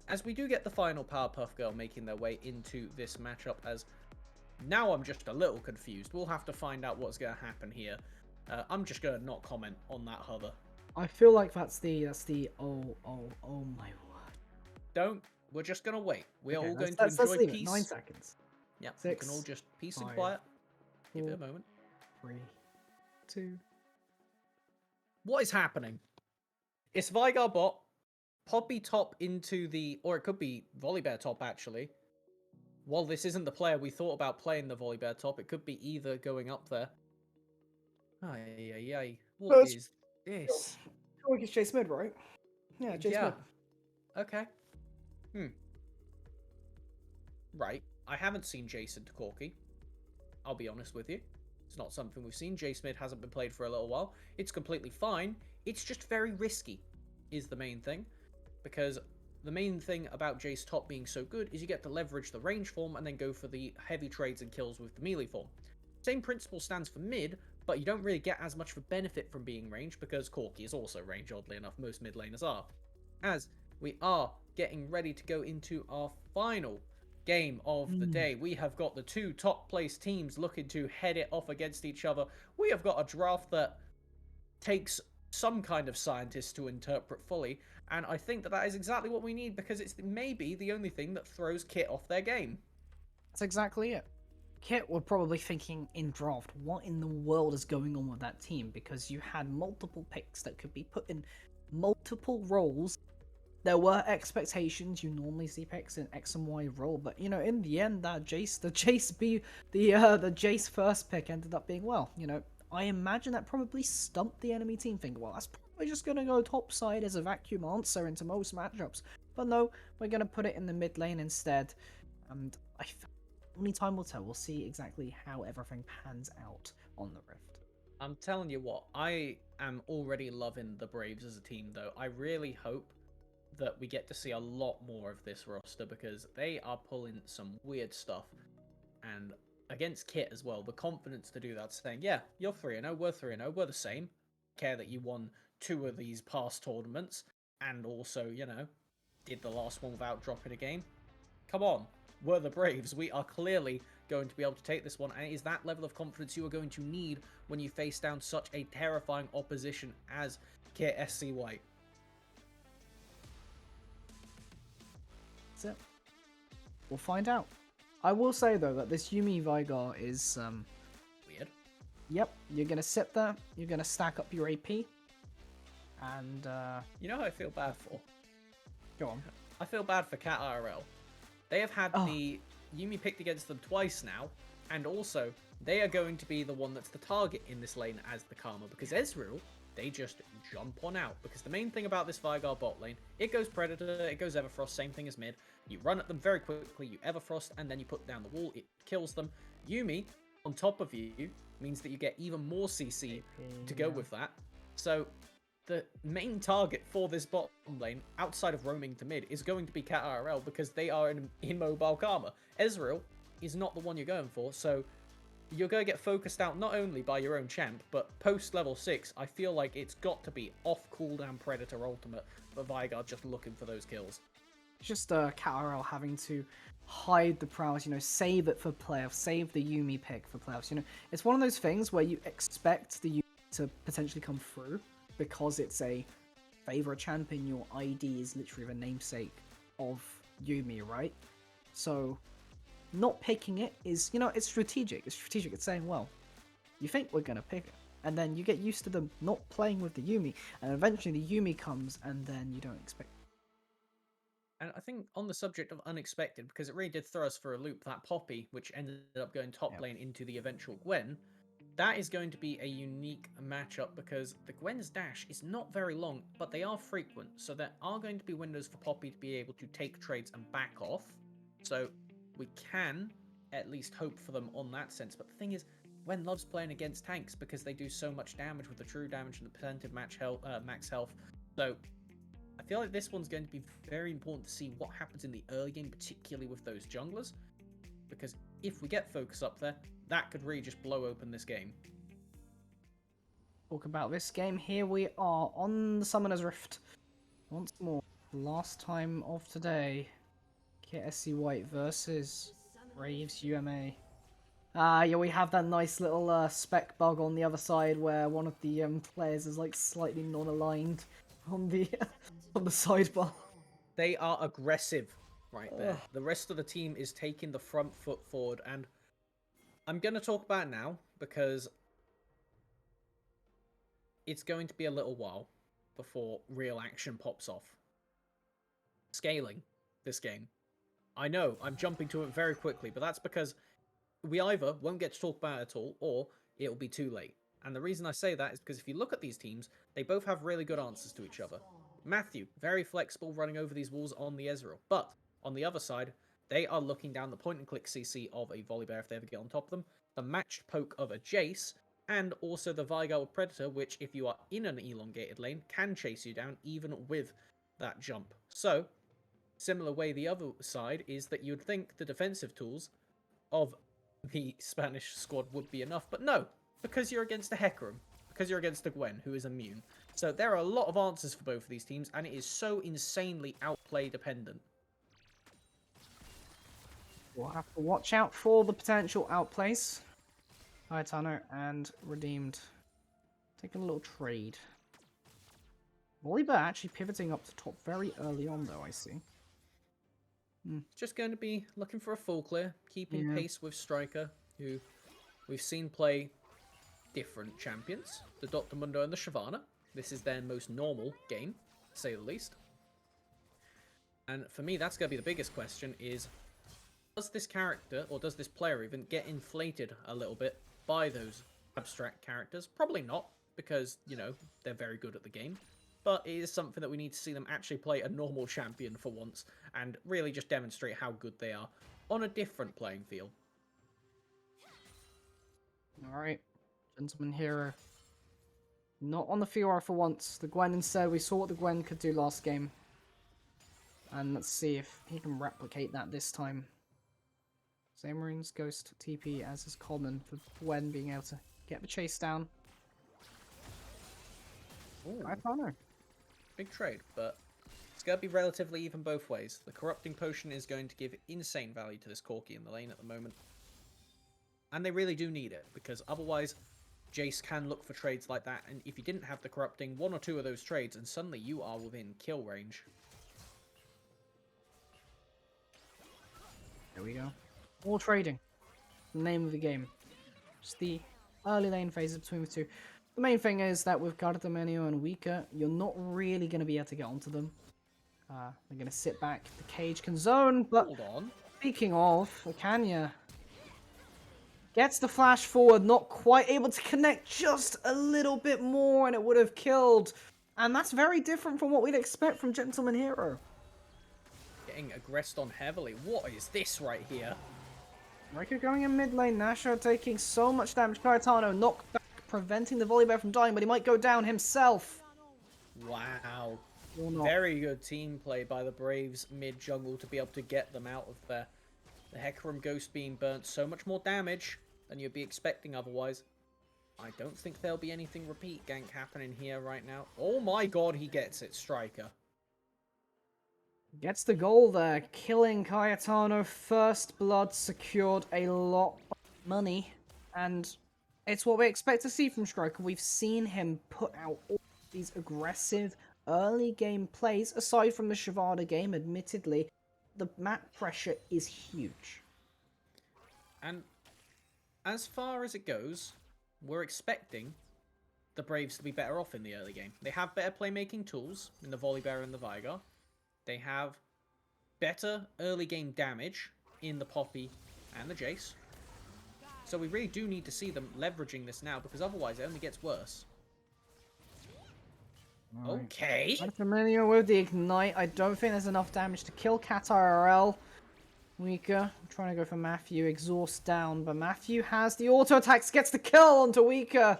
As we do get the final Powerpuff Girl making their way into this matchup, as now I'm just a little confused. We'll have to find out what's going to happen here. I'm just going to not comment on that hover. I feel like that's the oh my word. We're just going to wait. We're all going to let's enjoy leave peace. It. 9 seconds. Yeah, 6, we can all just peace and 5, quiet. 4, Give it a moment. 3, 2, What is happening? It's Vigar bot, Poppy top into the... Or it could be Volibear top, actually. While this isn't the player we thought about playing the Volibear top, it could be either going up there. Ay, ay, ay. What First- is this? I think it's Jace mid, right? Yeah, Jace Yeah. mid. Okay. Right. I haven't seen Jason to Corki. I'll be honest with you. It's not something we've seen. Jace mid hasn't been played for a little while. It's completely fine. It's just very risky, is the main thing. Because the main thing about Jace top being so good is you get to leverage the range form and then go for the heavy trades and kills with the melee form. Same principle stands for mid, but you don't really get as much of a benefit from being range because Corki is also range, oddly enough. Most mid laners are. As we are getting ready to go into our final game of the day, we have got the two top place teams looking to head it off against each other. We have got a draft that takes some kind of scientist to interpret fully, and I think that that is exactly what we need because it's maybe the only thing that throws Kit off their game. That's exactly it. Kit were probably thinking in draft, what in the world is going on with that team? Because you had multiple picks that could be put in multiple roles. There were expectations. You normally see picks in X and Y role, but you know, in the end, the Jace first pick ended up being well. You know, I imagine that probably stumped the enemy team. Thinking, well, that's probably just gonna go top side as a vacuum answer into most matchups. But no, we're gonna put it in the mid lane instead. And only time will tell. We'll see exactly how everything pans out on the Rift. I'm telling you what, I am already loving the Braves as a team, though. I really hope that we get to see a lot more of this roster because they are pulling some weird stuff. And against Kit as well, the confidence to do that, saying, yeah, you're 3-0, we're 3-0, we're the same. Care that you won 2 of these past tournaments and also, you know, did the last one without dropping a game. Come on, we're the Braves. We are clearly going to be able to take this one, and it is that level of confidence you are going to need when you face down such a terrifying opposition as KSC White. That's it. We'll find out. I will say though that this Yumi Vigar is Weird. Yep, you're gonna sit there, you're gonna stack up your AP, and You know who I feel bad for? go on. I feel bad for Cat IRL. They have had Oh. the Yumi picked against them twice now, and also they are going to be the one that's the target in this lane as the Karma, because Ezreal, they just jump on out. Because the main thing about this Vigar bot lane, it goes Predator, it goes Everfrost, same thing as mid. You run at them very quickly, you Everfrost, and then you put down the wall, it kills them. Yumi, on top of you, means that you get even more CC to go with that. So the main target for this bottom lane, outside of roaming to mid, is going to be Cat IRL because they are an immobile Karma. Ezreal is not the one you're going for, so you're going to get focused out not only by your own champ, but post level 6, I feel like it's got to be off cooldown Predator ultimate for Vigar just looking for those kills. Just KRL having to hide the prowess, you know, save it for playoffs, save the Yumi pick for playoffs. You know, it's one of those things where you expect the Yumi to potentially come through because it's a favorite champion. Your ID is literally the namesake of Yumi, right? So not picking it is, you know, it's strategic. It's strategic. It's saying, well, you think we're gonna pick it, and then you get used to them not playing with the Yumi, and eventually the Yumi comes, and then you don't expect. And I think on the subject of unexpected, because it really did throw us for a loop, that Poppy, which ended up going top lane into the eventual Gwen, that is going to be a unique matchup because the Gwen's dash is not very long, but they are frequent, so there are going to be windows for Poppy to be able to take trades and back off. So we can at least hope for them on that sense. But the thing is, Gwen loves playing against tanks because they do so much damage with the true damage and the percentage max health. So I feel like this one's going to be very important to see what happens in the early game, particularly with those junglers. Because if we get focus up there, that could really just blow open this game. Talk about this game. Here we are on the Summoner's Rift. Once more. Last time of today. KSC White versus Braves UMA. Yeah, we have that nice little spec bug on the other side where one of the players is like slightly non-aligned on the on the sidebar. They are aggressive right there. The rest of the team is taking the front foot forward, and I'm going to talk about it now because it's going to be a little while before real action pops off. Scaling this game. I know, I'm jumping to it very quickly, but that's because we either won't get to talk about it at all, or it'll be too late. And the reason I say that is because if you look at these teams, they both have really good answers to each other. Matthew, very flexible running over these walls on the Ezreal. But, on the other side, they are looking down the point-and-click CC of a Volibear if they ever get on top of them, the matched poke of a Jace, and also the Vigal Predator, which, if you are in an elongated lane, can chase you down even with that jump. So, similar way the other side is that you'd think the defensive tools of the Spanish squad would be enough, but no, because you're against a Hecarim, because you're against a Gwen, who is immune. So there are a lot of answers for both of these teams, and it is so insanely outplay dependent. We'll have to watch out for the potential outplays. Hayatano and Redeemed taking a little trade. Volibear actually pivoting up to top very early on, though, I see. Just going to be looking for a full clear, keeping pace with Striker, who we've seen play different champions, the Dr. Mundo and the Shyvana. This is their most normal game, to say the least. And for me, that's going to be the biggest question is, does this character, or does this player even, get inflated a little bit by those abstract characters? Probably not, because, you know, they're very good at the game. But it is something that we need to see them actually play a normal champion for once, and really just demonstrate how good they are on a different playing field. Alright, Gentleman Hero. Not on the Fiora for once. The Gwen instead. We saw what the Gwen could do last game. And let's see if he can replicate that this time. Zamorin's Ghost TP as is common for Gwen being able to get the chase down. Ooh, I don't know. big trade, but it's going to be relatively even both ways. The Corrupting Potion is going to give insane value to this Corki in the lane at the moment. And they really do need it, because otherwise Jace can look for trades like that, and if you didn't have the Corrupting, one or two of those trades, and suddenly you are within kill range. There we go. More trading. The name of the game. Just the early lane phases between the two. The main thing is that with Gardemenio and Weaker, you're not really going to be able to get onto them. They're going to sit back. The cage can zone, but Hold on. speaking of, Akanya gets the flash forward, not quite able to connect just a little bit more, and it would have killed. And that's very different from what we'd expect from Gentleman Hero. Getting aggressed on heavily. What is this right here? Rika going in mid lane, Nasha taking so much damage. Cayetano knocked back, preventing the Volibear from dying, but he might go down himself. Wow. Or not. Very good team play by the Braves mid-jungle to be able to get them out of there. The Hecarim Ghost being burnt so much more damage than you'd be expecting otherwise. I don't think there'll be anything repeat gank happening here right now. Oh my god, he gets it, Striker. Gets the goal there, killing Cayetano. First blood secured, a lot of money. And it's what we expect to see from Striker. We've seen him put out all these aggressive early game plays. Aside from the Shyvana game, admittedly, the map pressure is huge. And as far as it goes, we're expecting the Braves to be better off in the early game. They have better playmaking tools in the Volibear and the Vigar. They have better early game damage in the Poppy and the Jace. So we really do need to see them leveraging this now, because otherwise it only gets worse. Right. Okay. Familiar with the Ignite. I don't think there's enough damage to kill Cat IRL. Weaker. I'm trying to go for Matthew. Exhaust down, but Matthew has the auto attacks. Gets the kill onto Weaker.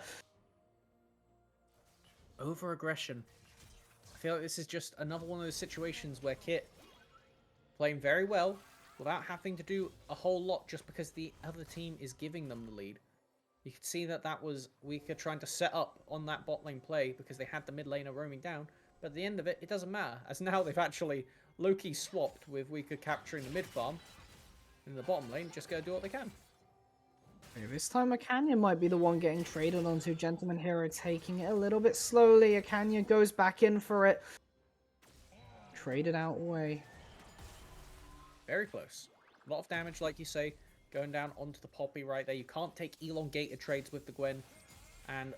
Over-aggression. I feel like this is just another one of those situations where Kit playing very well without having to do a whole lot just because the other team is giving them the lead. You could see that that was Weaker trying to set up on that bot lane play because they had the mid laner roaming down. But at the end of it, it doesn't matter, as now they've actually low-key swapped with Weaker capturing the mid farm. In the bottom lane, just go do what they can. Okay, this time Akanya might be the one getting traded onto. Gentleman Hero taking it a little bit slowly. Akanya goes back in for it. Traded out away. Very close. A lot of damage, like you say, going down onto the Poppy right there. You can't take elongated trades with the Gwen. And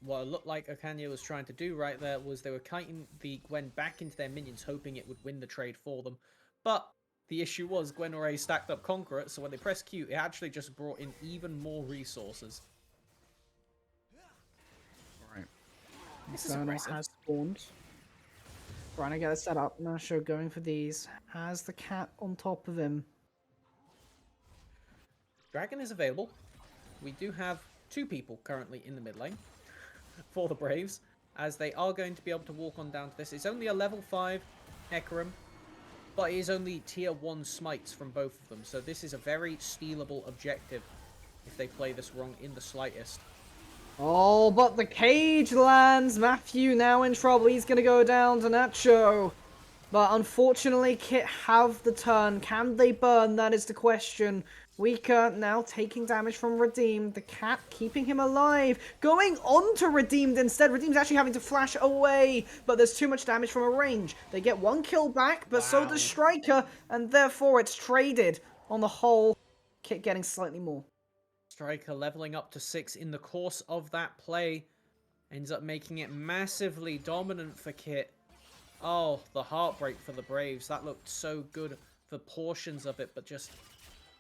what it looked like Okanya was trying to do right there was they were kiting the Gwen back into their minions, hoping it would win the trade for them. But the issue was Gwen already stacked up Conqueror, so when they pressed Q, it actually just brought in even more resources. Right. This is Infernal aggressive. has spawned. Trying to get it set up. Nasho going for these. Has the cat on top of him. Dragon is available. We do have 2 people currently in the mid lane for the Braves, as they are going to be able to walk on down to this. It's only a level 5 Hecarim, but it is only tier 1 smites from both of them, so this is a very stealable objective if they play this wrong in the slightest. Oh, but the cage lands. Matthew now in trouble. He's going to go down to Nacho. But unfortunately, Kit have the turn. Can they burn? That is the question. Weaker now taking damage from Redeemed. The cat keeping him alive. Going on to Redeemed instead. Redeemed's actually having to flash away. But there's too much damage from a range. They get 1 kill back, but so does Wow. Striker. And therefore, it's traded on the whole. Kit getting slightly more. Striker leveling up to 6 in the course of that play ends up making it massively dominant for Kit. Oh, the heartbreak for the Braves. That looked so good for portions of it, but just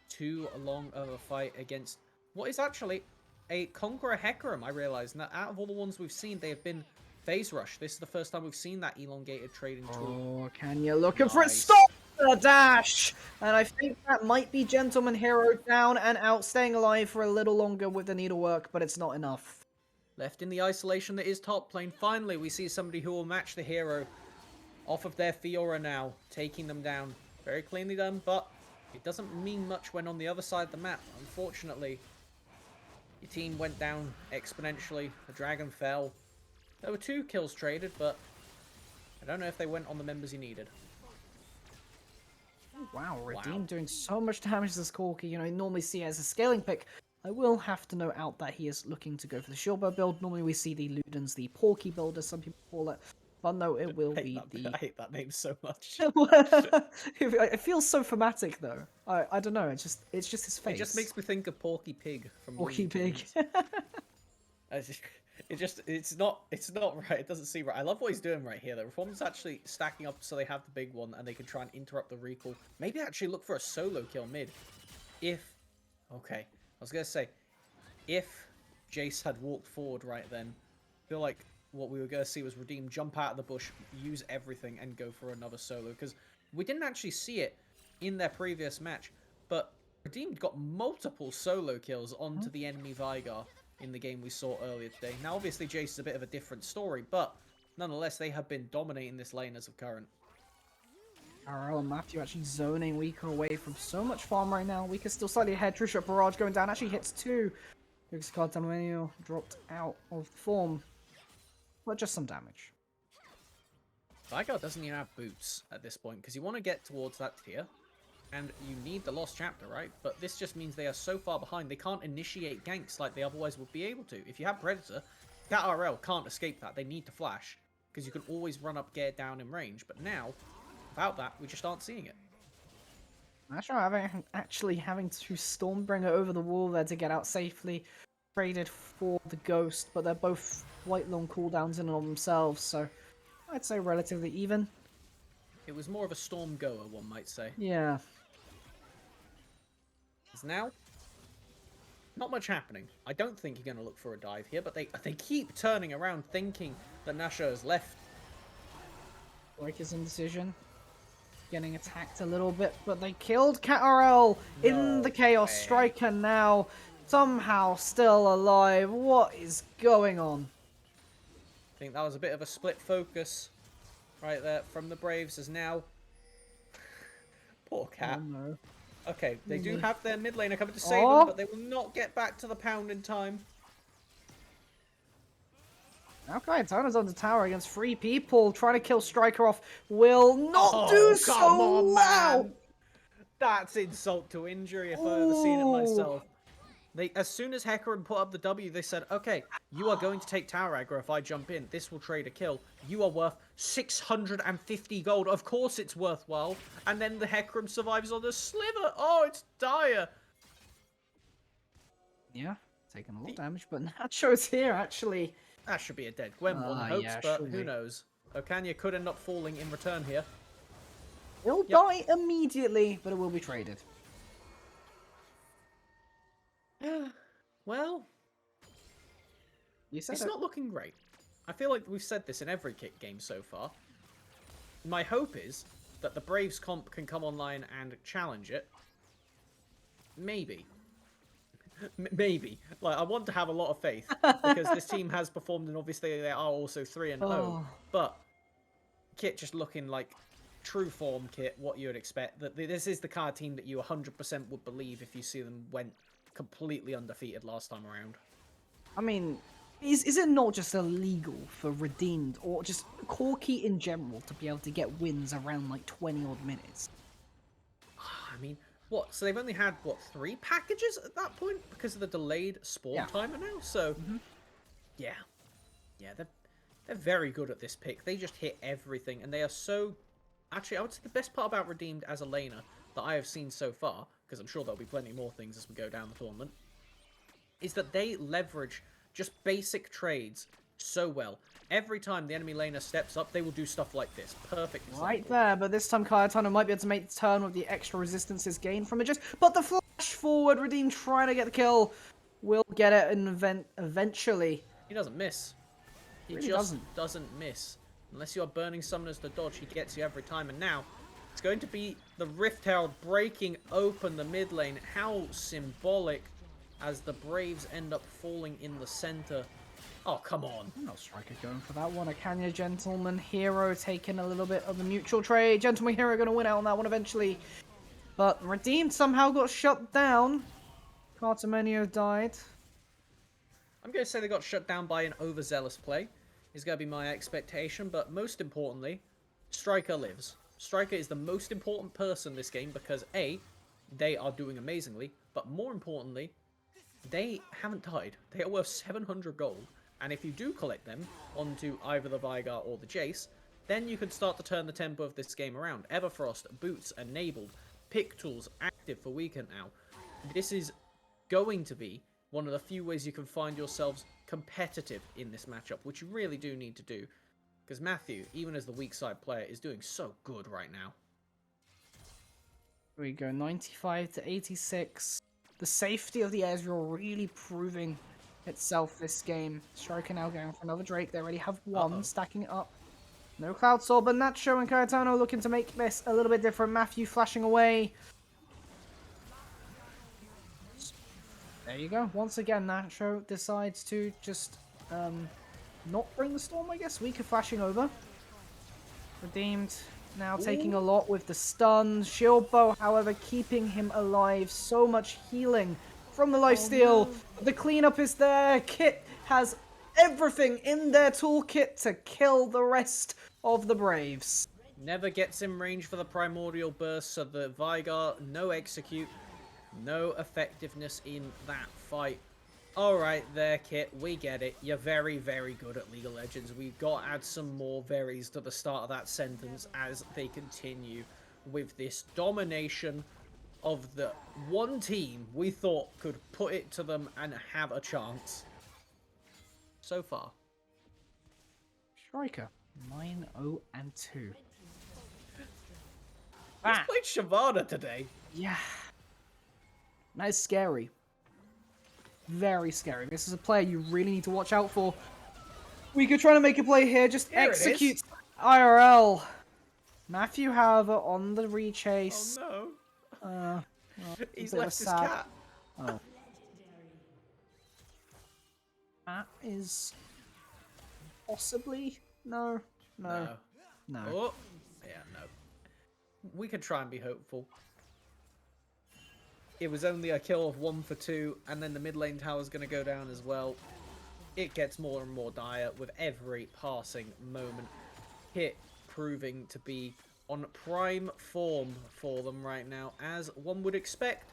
too long of a fight against what is actually a Conqueror Hecarim, I realize. Now, out of all the ones we've seen, they have been Phase Rush. This is the first time we've seen that elongated trading tool. Oh, Kenya looking for it. Nice. Stop the dash! And I think that might be Gentleman Hero down and out, staying alive for a little longer with the needlework, but it's not enough. Left in the isolation that is top lane. Finally, we see somebody who will match the hero off of their Fiora now, taking them down. Very cleanly done, but it doesn't mean much when on the other side of the map. Unfortunately, your team went down exponentially. The dragon fell. There were 2 kills traded, but I don't know if they went on the members you needed. Wow, Redeem doing so much damage to this Corki. You know, you normally see it as a scaling pick. I will have to note out that he is looking to go for the Shieldbow build. Normally we see the Ludens, the Porky build, as some people call it. But no, it will be I hate that name so much. It feels so thematic, though. I don't know. It's just his face. It just makes me think of Porky Pig from Porky Looney Pig. Tunes. It's not right. It doesn't seem right. I love what he's doing right here. The Reform's actually stacking up so they have the big one and they can try and interrupt the recall. Maybe actually look for a solo kill mid. Okay, I was gonna say, if Jace had walked forward right then, I feel like what we were gonna see was Redeem jump out of the bush, use everything, and go for another solo. Because we didn't actually see it in their previous match, but Redeem got multiple solo kills onto the enemy Vigar in the game we saw earlier today. Now, obviously, Jace is a bit of a different story, but nonetheless, they have been dominating this lane as of current. Arrow and Matthew actually zoning Weaker away from so much farm right now. Weaker still slightly ahead. Trisha Barrage going down. Actually hits 2. Lucas Cartameno dropped out of form. But just some damage. Vigar doesn't even have boots at this point, because you want to get towards that tier, and you need the Lost Chapter, right? But this just means they are so far behind, they can't initiate ganks like they otherwise would be able to. If you have Predator, that RL can't escape that. They need to flash, because you can always run up, get down in range. But now, without that, we just aren't seeing it. Actually having to Stormbringer over the wall there to get out safely. Traded for the Ghost, but they're both quite long cooldowns in and of themselves, so I'd say relatively even. It was more of a storm goer, one might say. Yeah. Because now, not much happening. I don't think you're going to look for a dive here, but they keep turning around thinking that Nasha has left. Like his indecision. Getting attacked a little bit, but they killed Katarel in the Chaos way. Striker now. Somehow still alive. What is going on? I think that was a bit of a split focus right there from the Braves as now. Poor cat. Oh, no. Okay, they do have their mid laner coming to save them, but they will not get back to the pound in time. Okay, Tona's on the tower against 3 people. Trying to kill Striker off. Will not do so. Come on, Wow. man. That's insult to injury if I've ever seen it myself. As soon as Hecarim put up the W, they said, okay, you are going to take tower aggro if I jump in. This will trade a kill. You are worth 650 gold. Of course it's worthwhile. And then the Hecarim survives on the sliver. Oh, it's dire. Yeah, taking a lot of damage, but Nacho's here, actually. That should be a dead Gwen, one hopes, Yeah, but who surely. knows? Okanya could end up falling in return here. It'll Yep. die immediately, but it will be traded. Well, You said it's it. not looking great. I feel like we've said this in every kick game so far. My hope is that the Braves comp can come online and challenge it. Maybe. Maybe. Like, I want to have a lot of faith, because this team has performed, and obviously they are also 3-0. Oh. But Kit just looking like true form Kit, what you would expect. That this is the kind of team that you 100% would believe if you see them went completely undefeated last time around. I mean, is it not just illegal for Redeemed or just Corki in general to be able to get wins around like 20 odd minutes? I mean, what? So they've only had, what, 3 packages at that point because of the delayed spawn Yeah. timer now? So, yeah. Yeah, they're very good at this pick. They just hit everything, and they are so... Actually, I would say the best part about Redeemed as a laner that I have seen so far, because I'm sure there'll be plenty more things as we go down the tournament, is that they leverage just basic trades so well. Every time the enemy laner steps up, they will do stuff like this. Perfect example. Right there, but this time Cayetano might be able to make the turn with the extra resistances gained from it. But the flash forward, Redeem trying to get the kill, will get it eventually. He doesn't miss. He Really just doesn't miss. Unless you're burning summoners to dodge, he gets you every time. And now, it's going to be the Rift Herald breaking open the mid lane. How symbolic, as the Braves end up falling in the center. Oh, come on. No striker going for that one. A Kanya Gentleman Hero taking a little bit of a mutual trade. Gentleman Hero going to win out on that one eventually. But Redeemed somehow got shut down. Cartomenio died. I'm going to say they got shut down by an overzealous play. Is going to be my expectation. But most importantly, Striker lives. Striker is the most important person this game because A, they are doing amazingly. But more importantly, they haven't died. They are worth 700 gold. And if you do collect them onto either the Vigar or the Jace, then you can start to turn the tempo of this game around. Everfrost, boots enabled, pick tools active for weekend now. This is going to be one of the few ways you can find yourselves competitive in this matchup, which you really do need to do. Because Matthew, even as the weak side player, is doing so good right now. Here we go, 95 to 86. The safety of the Ezreal really proving itself this game. Striker now going for another Drake. They already have one, stacking it up. No Cloud Soul, but Nacho and Cayetano looking to make this a little bit different. Matthew flashing away. There you go. Once again, Nacho decides to just not bring the storm, I guess. Weaker flashing over. Redeemed now taking a lot with the stun. Shield bow, however, keeping him alive. So much healing from the lifesteal. No. The cleanup is there. Kit has everything in their toolkit to kill the rest of the Braves. Never gets in range for the primordial burst, so the Vigar, no execute, no effectiveness in that fight. Alright there, Kit, we get it. You're very, very good at League of Legends. We've got to add some more veries to the start of that sentence as they continue with this domination of the one team we thought could put it to them and have a chance. So far. Striker, 9-0-2. He's played Shyvana today. Yeah. That is scary. Very scary. This is a player you really need to watch out for. We could try to make a play here. Just execute IRL. Matthew, however, on the rechase. Oh no. Well, He's left his cat. Oh. That is possibly no. Oh, yeah, no. We could try and be hopeful. It was only a kill of 1 for 2, and then the mid lane tower is going to go down as well. It gets more and more dire with every passing moment. Hit proving to be on prime form for them right now, as one would expect.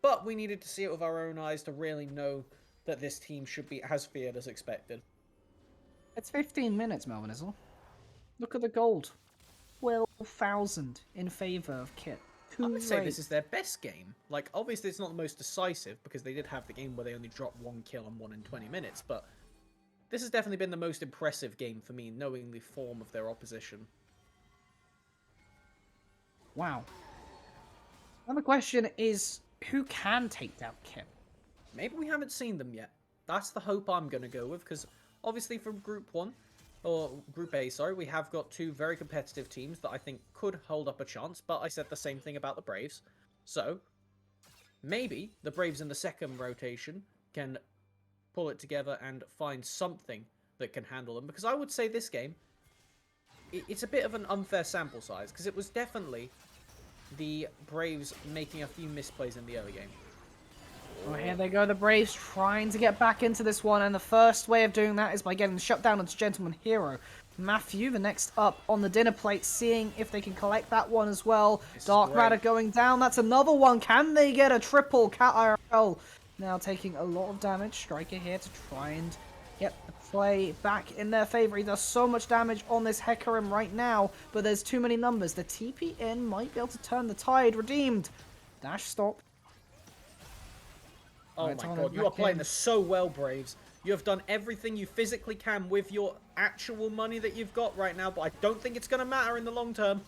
But we needed to see it with our own eyes to really know that this team should be as feared as expected. It's 15 minutes, Melvin Izzle. Look at the gold. 12,000 in favour of Kit. I would say this is their best game. Like, obviously it's not the most decisive, because they did have the game where they only dropped 1 kill and 1 in 20 minutes, but this has definitely been the most impressive game for me, knowing the form of their opposition. Wow. Now the question is, who can take down Kim? Maybe we haven't seen them yet. That's the hope I'm going to go with, because obviously from Group 1, or Group A, sorry, we have got two very competitive teams that I think could hold up a chance, but I said the same thing about the Braves. So, maybe the Braves in the second rotation can pull it together and find something that can handle them, because I would say this game, it's a bit of an unfair sample size, because it was definitely the Braves making a few misplays in the early game. Oh, here they go, the Braves trying to get back into this one, and the first way of doing that is by getting the shutdown onto Gentleman Hero. Matthew, the next up on the dinner plate, seeing if they can collect that one as well. Dark Matter going down, that's another one. Can they get a triple? Cat IRL now taking a lot of damage. Striker here to try and get the play back in their favor. He does so much damage on this Hecarim right now, but there's too many numbers. The TP in might be able to turn the tide. Redeemed. Dash stop. Oh my god, you are playing this so well, Braves. You have done everything you physically can with your actual money that you've got right now, but I don't think it's going to matter in the long term.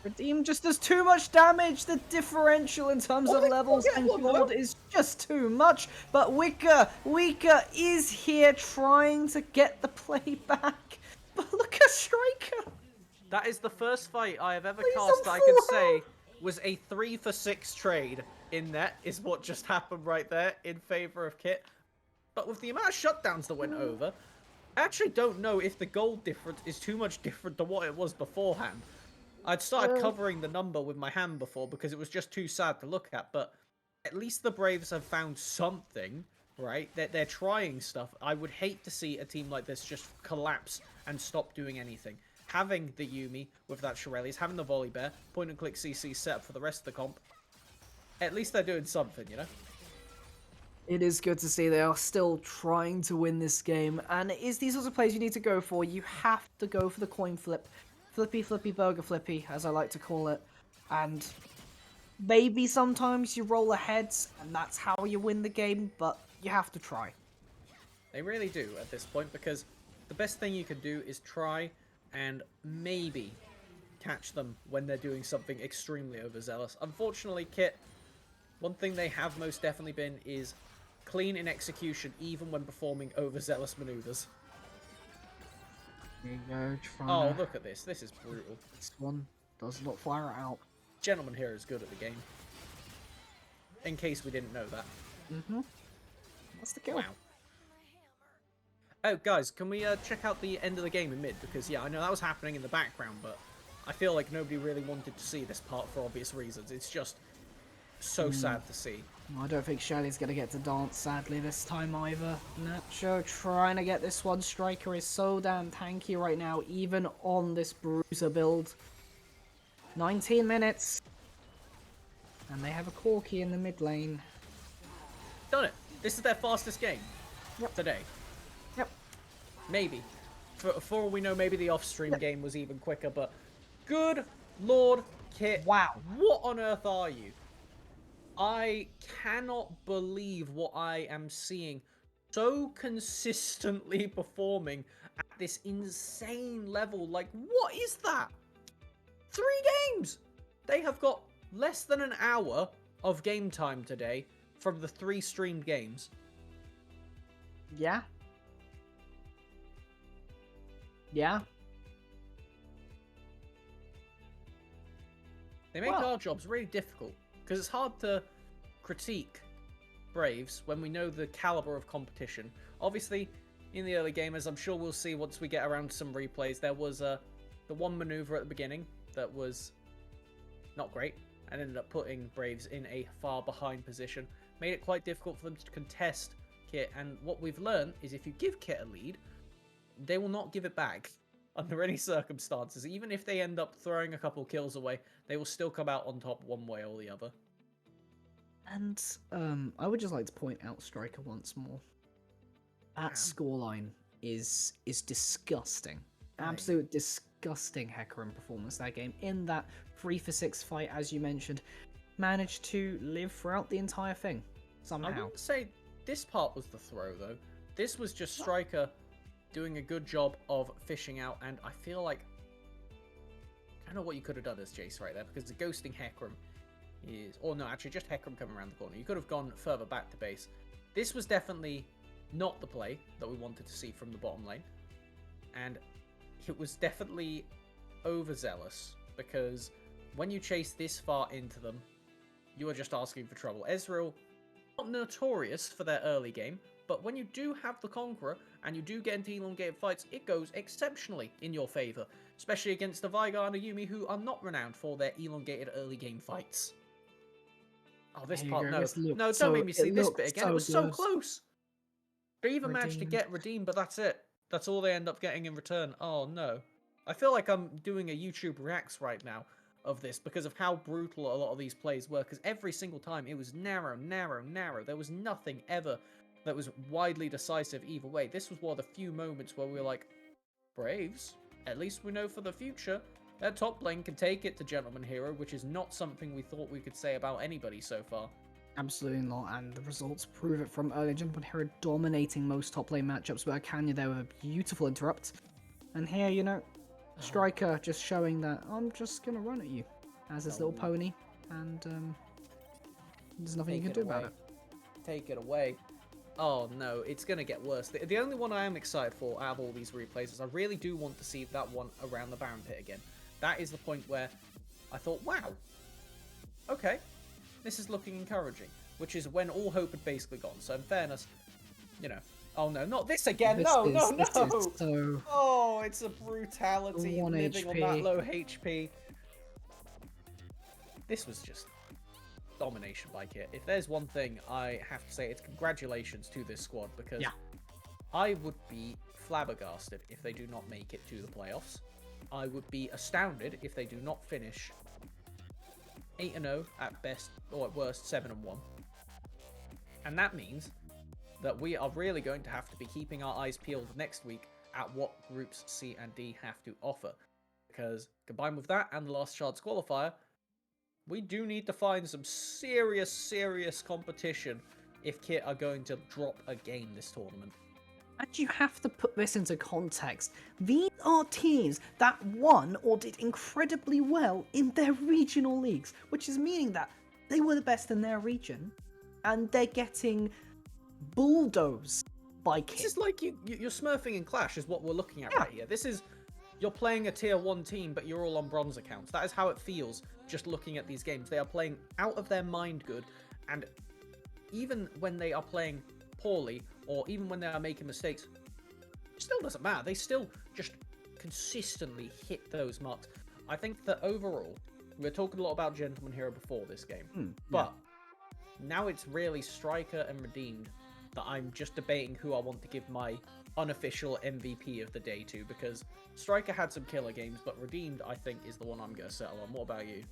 Redeem just does too much damage. The differential in terms of levels and gold is just too much. But Wika is here trying to get the play back. But look at Striker. That is the first fight I have ever cast I could say was a 3-for-6 trade. In net is what just happened right there in favor of Kit. But with the amount of shutdowns that went over, I actually don't know if the gold difference is too much different to what it was beforehand. I'd started covering the number with my hand before because it was just too sad to look at, but at least the Braves have found something, right? They're trying stuff. I would hate to see a team like this just collapse and stop doing anything. Having the Yuumi with that Shirelles, having the Volley Bear, point and click CC set up for the rest of the comp, at least they're doing something, you know? It is good to see they are still trying to win this game, and it is these sorts of plays you need to go for. You have to go for the coin flip. Flippy, flippy, burger flippy, as I like to call it. And maybe sometimes you roll the heads, and that's how you win the game, but you have to try. They really do at this point, because the best thing you can do is try and maybe catch them when they're doing something extremely overzealous. Unfortunately, Kit, one thing they have most definitely been is clean in execution, even when performing overzealous maneuvers. There you go, oh, look at this. This is brutal. This one does not fire out. Gentleman here is good at the game. In case we didn't know that. Mm-hmm. That's the kill. Wow. Oh, guys, can we check out the end of the game in mid? Because, yeah, I know that was happening in the background, but I feel like nobody really wanted to see this part for obvious reasons. It's just so sad to see. I don't think Shelly's going to get to dance, sadly, this time either. Nacho trying to get this one. Striker is so damn tanky right now, even on this Bruiser build. 19 minutes. And they have a Corki in the mid lane. Done it. This is their fastest game today. Yep. Maybe. For all we know, maybe the off-stream game was even quicker, but good Lord, Kit. Wow. What on earth are you? I cannot believe what I am seeing. So consistently performing at this insane level. Like, what is that? 3 games! They have got less than an hour of game time today from the 3 streamed games. Yeah. Yeah. They make our jobs really difficult, because it's hard to critique Braves when we know the caliber of competition. Obviously, in the early game, as I'm sure we'll see once we get around to some replays, there was the one maneuver at the beginning that was not great and ended up putting Braves in a far behind position. Made it quite difficult for them to contest Kit, and what we've learned is if you give Kit a lead, they will not give it back under any circumstances. Even if they end up throwing a couple kills away, they will still come out on top one way or the other. And I would just like to point out Striker once more. That scoreline is disgusting. Absolute disgusting Hecarim performance that game. In that 3-for-6 fight, as you mentioned, managed to live throughout the entire thing somehow. I wouldn't say this part was the throw though. This was just Striker doing a good job of fishing out, and I feel like I don't know what you could have done as Jace right there, because the ghosting Hecarim is... Or no, actually, just Hecarim coming around the corner. You could have gone further back to base. This was definitely not the play that we wanted to see from the bottom lane. And it was definitely overzealous, because when you chase this far into them, you are just asking for trouble. Ezreal, not notorious for their early game, but when you do have the Conqueror, and you do get into elongated fights, it goes exceptionally in your favour. Especially against the Veigar and a Yumi, who are not renowned for their elongated early game fights. Oh, this Here you part, go. no. This looked No, don't so, make me see it this looked bit again. so It was so good. close. They even managed to Redeemed. get redeemed, but that's it. That's all they end up getting in return. Oh, no. I feel like I'm doing a YouTube reacts right now of this because of how brutal a lot of these plays were, because every single time it was narrow, narrow, narrow. There was nothing ever that was widely decisive either way. This was one of the few moments where we were like, Braves, at least we know for the future that top lane can take it to Gentleman Hero, which is not something we thought we could say about anybody so far. Absolutely not, and the results prove it from earlier. Gentleman Hero dominating most top lane matchups, but Akanya there with a beautiful interrupt. And here, you know, Striker just showing that I'm just going to run at you as this little pony, and there's nothing you can do about it. Take it away. Oh no, it's going to get worse. The only one I am excited for out of all these replays is I really do want to see that one around the Baron Pit again. That is the point where I thought, wow, okay, this is looking encouraging, which is when all hope had basically gone. So in fairness, you know, oh no, not this again, This no, is so Oh, it's a brutality, 1 living on HP. that low HP. This was just domination by Kit. If there's one thing I have to say, it's congratulations to this squad, because I would be flabbergasted if they do not make it to the playoffs. I would be astounded if they do not finish 8-0 at best, or at worst 7-1. And that means that we are really going to have to be keeping our eyes peeled next week at what groups C and D have to offer. Because combined with that and the last chance qualifier, we do need to find some serious competition if Kit are going to drop a game this tournament. And you have to put this into context. These are teams that won or did incredibly well in their regional leagues, which is meaning that they were the best in their region, and they're getting bulldozed by Kit. This is like you're smurfing in Clash is what we're looking at right here. This is, you're playing a tier 1 team, but you're all on bronze accounts. That is how it feels just looking at these games. They are playing out of their mind good, and even when they are playing poorly, or even when they are making mistakes, it still doesn't matter. They still just consistently hit those marks. I think that overall, we were talking a lot about Gentleman Hero before this game, but now it's really Striker and Redeemed that I'm just debating who I want to give my unofficial MVP of the day to, because Striker had some killer games, but Redeemed, I think, is the one I'm going to settle on. What about you?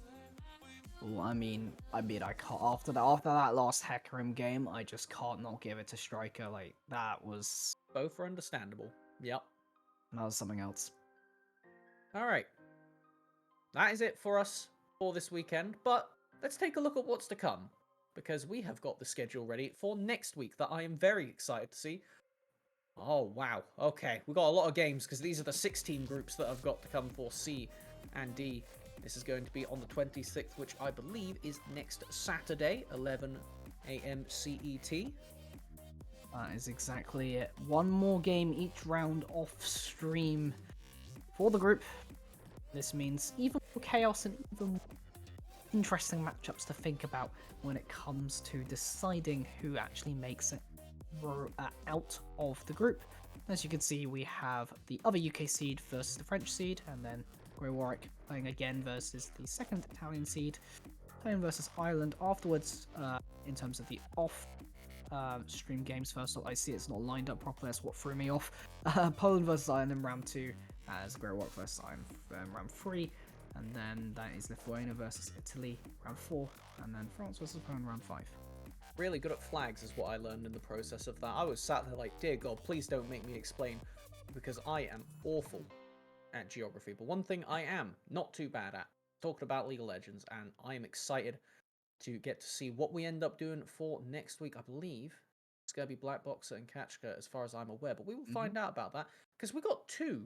Well, I mean, I can't, after that last Hecarim game, I just can't not give it to Striker. Like, that was Both are understandable. Yep. something else. All right. That is it for us for this weekend, but let's take a look at what's to come, because we have got the schedule ready for next week that I am very excited to see. Oh, wow. Okay, we've got a lot of games, because these are the 16 groups that have got to come for C and D. This is going to be on the 26th, which I believe is next Saturday, 11 AM CET. That is exactly it. One more game each round off stream for the group. This means even more chaos and even more interesting matchups to think about when it comes to deciding who actually makes it out of the group. As you can see, we have the other UK seed versus the French seed, and then Grey Warwick playing again versus the second Italian seed, playing versus Ireland afterwards. In terms of the off stream games, first off, I see it's not lined up properly. That's what threw me off. Poland versus Ireland in round 2, as Grey Warwick versus Ireland round 3, and then that is Lithuania versus Italy round 4, and then France versus Poland round 5. Really good at flags is what I learned in the process of that. I was sat there like, dear God, please don't make me explain, because I am awful at geography. But one thing I am not too bad at, talking about League of Legends, and I am excited to get to see what we end up doing for next week. I believe it's It's going to be Black Boxer and Kachka as far as I'm aware. But we will Mm-hmm. find out about that because we got 2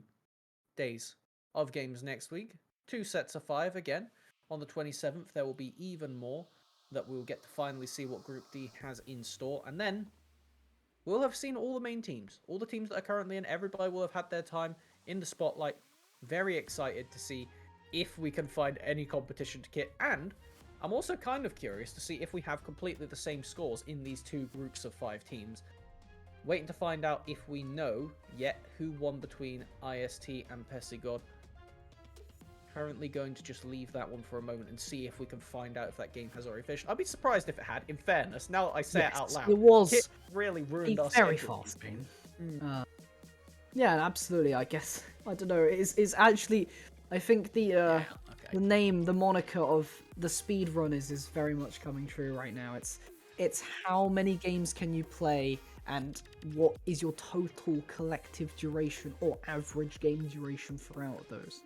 days of games next week. 2 sets of 5 again. On the 27th, there will be even more that we'll get to finally see what Group D has in store. And then we'll have seen all the main teams, all the teams that are currently in. Everybody will have had their time in the spotlight. Very excited to see if we can find any competition to kit. And I'm also kind of curious to see if we have completely the same scores in these 2 groups of 5 teams. Waiting to find out if we know yet who won between IST and Pesigod. Currently going to just leave that one for a moment and see if we can find out if that game has already finished. I'd be surprised if it had, in fairness. Now that I say it out loud, it was Kit really ruined a our very schedule. fast game. Yeah, absolutely. I guess I don't know. It's actually, I think the name, the moniker of the speedrunners is very much coming true right now. It's how many games can you play and what is your total collective duration or average game duration throughout those.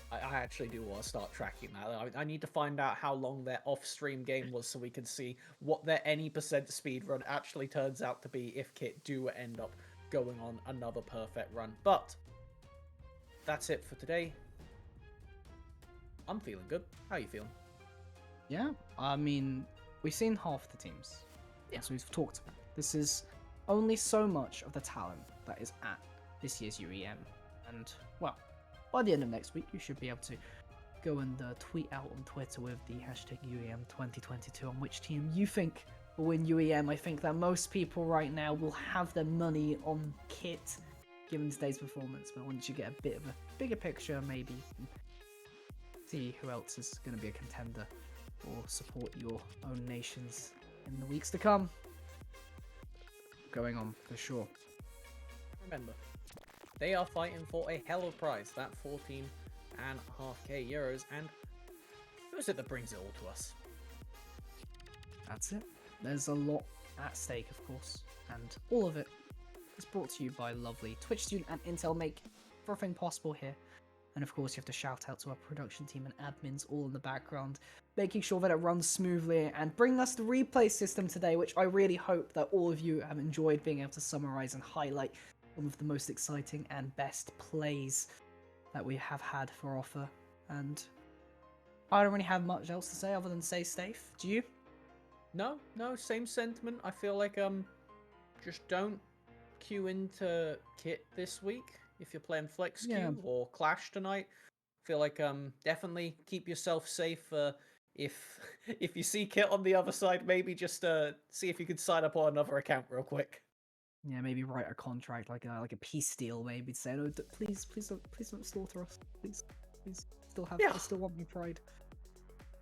I actually do want to start tracking that. I need to find out how long their off-stream game was so we can see what their any percent speedrun actually turns out to be if Kit do end up going on another perfect run. But that's it for today. I'm feeling good. How are you feeling? Yeah, I mean, we've seen half the teams, as we've talked about. This is only so much of the talent that is at this year's UEM, and well, by the end of next week, you should be able to go and tweet out on Twitter with the hashtag UEM 2022 on which team you think will win UEM. I think that most people right now will have their money on Kit, given today's performance, but once you get a bit of a bigger picture, maybe you can see who else is going to be a contender or support your own nations in the weeks to come. Going on, for sure. Remember, they are fighting for a hell of a prize, that 14.5k euros, and who is it that brings it all to us? That's it. There's a lot at stake, of course, and all of it is brought to you by lovely Twitch student and Intel make everything possible here. And of course, you have to shout out to our production team and admins all in the background, making sure that it runs smoothly and bring us the replay system today, which I really hope that all of you have enjoyed being able to summarize and highlight one of the most exciting and best plays that we have had for offer. And I don't really have much else to say other than stay safe. Do you? No, same sentiment. I feel like just don't queue into Kit this week if you're playing Flex queue or Clash tonight. Feel like definitely keep yourself safe. If you see Kit on the other side, maybe just see if you could sign up on another account real quick. Yeah, maybe write a contract like a peace deal. Maybe say, no, please don't slaughter us. Please, I still want my pride.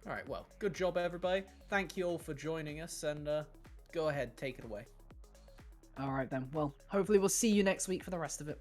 All right, well, good job, everybody. Thank you all for joining us, and go ahead, take it away. All right then. Well, hopefully we'll see you next week for the rest of it.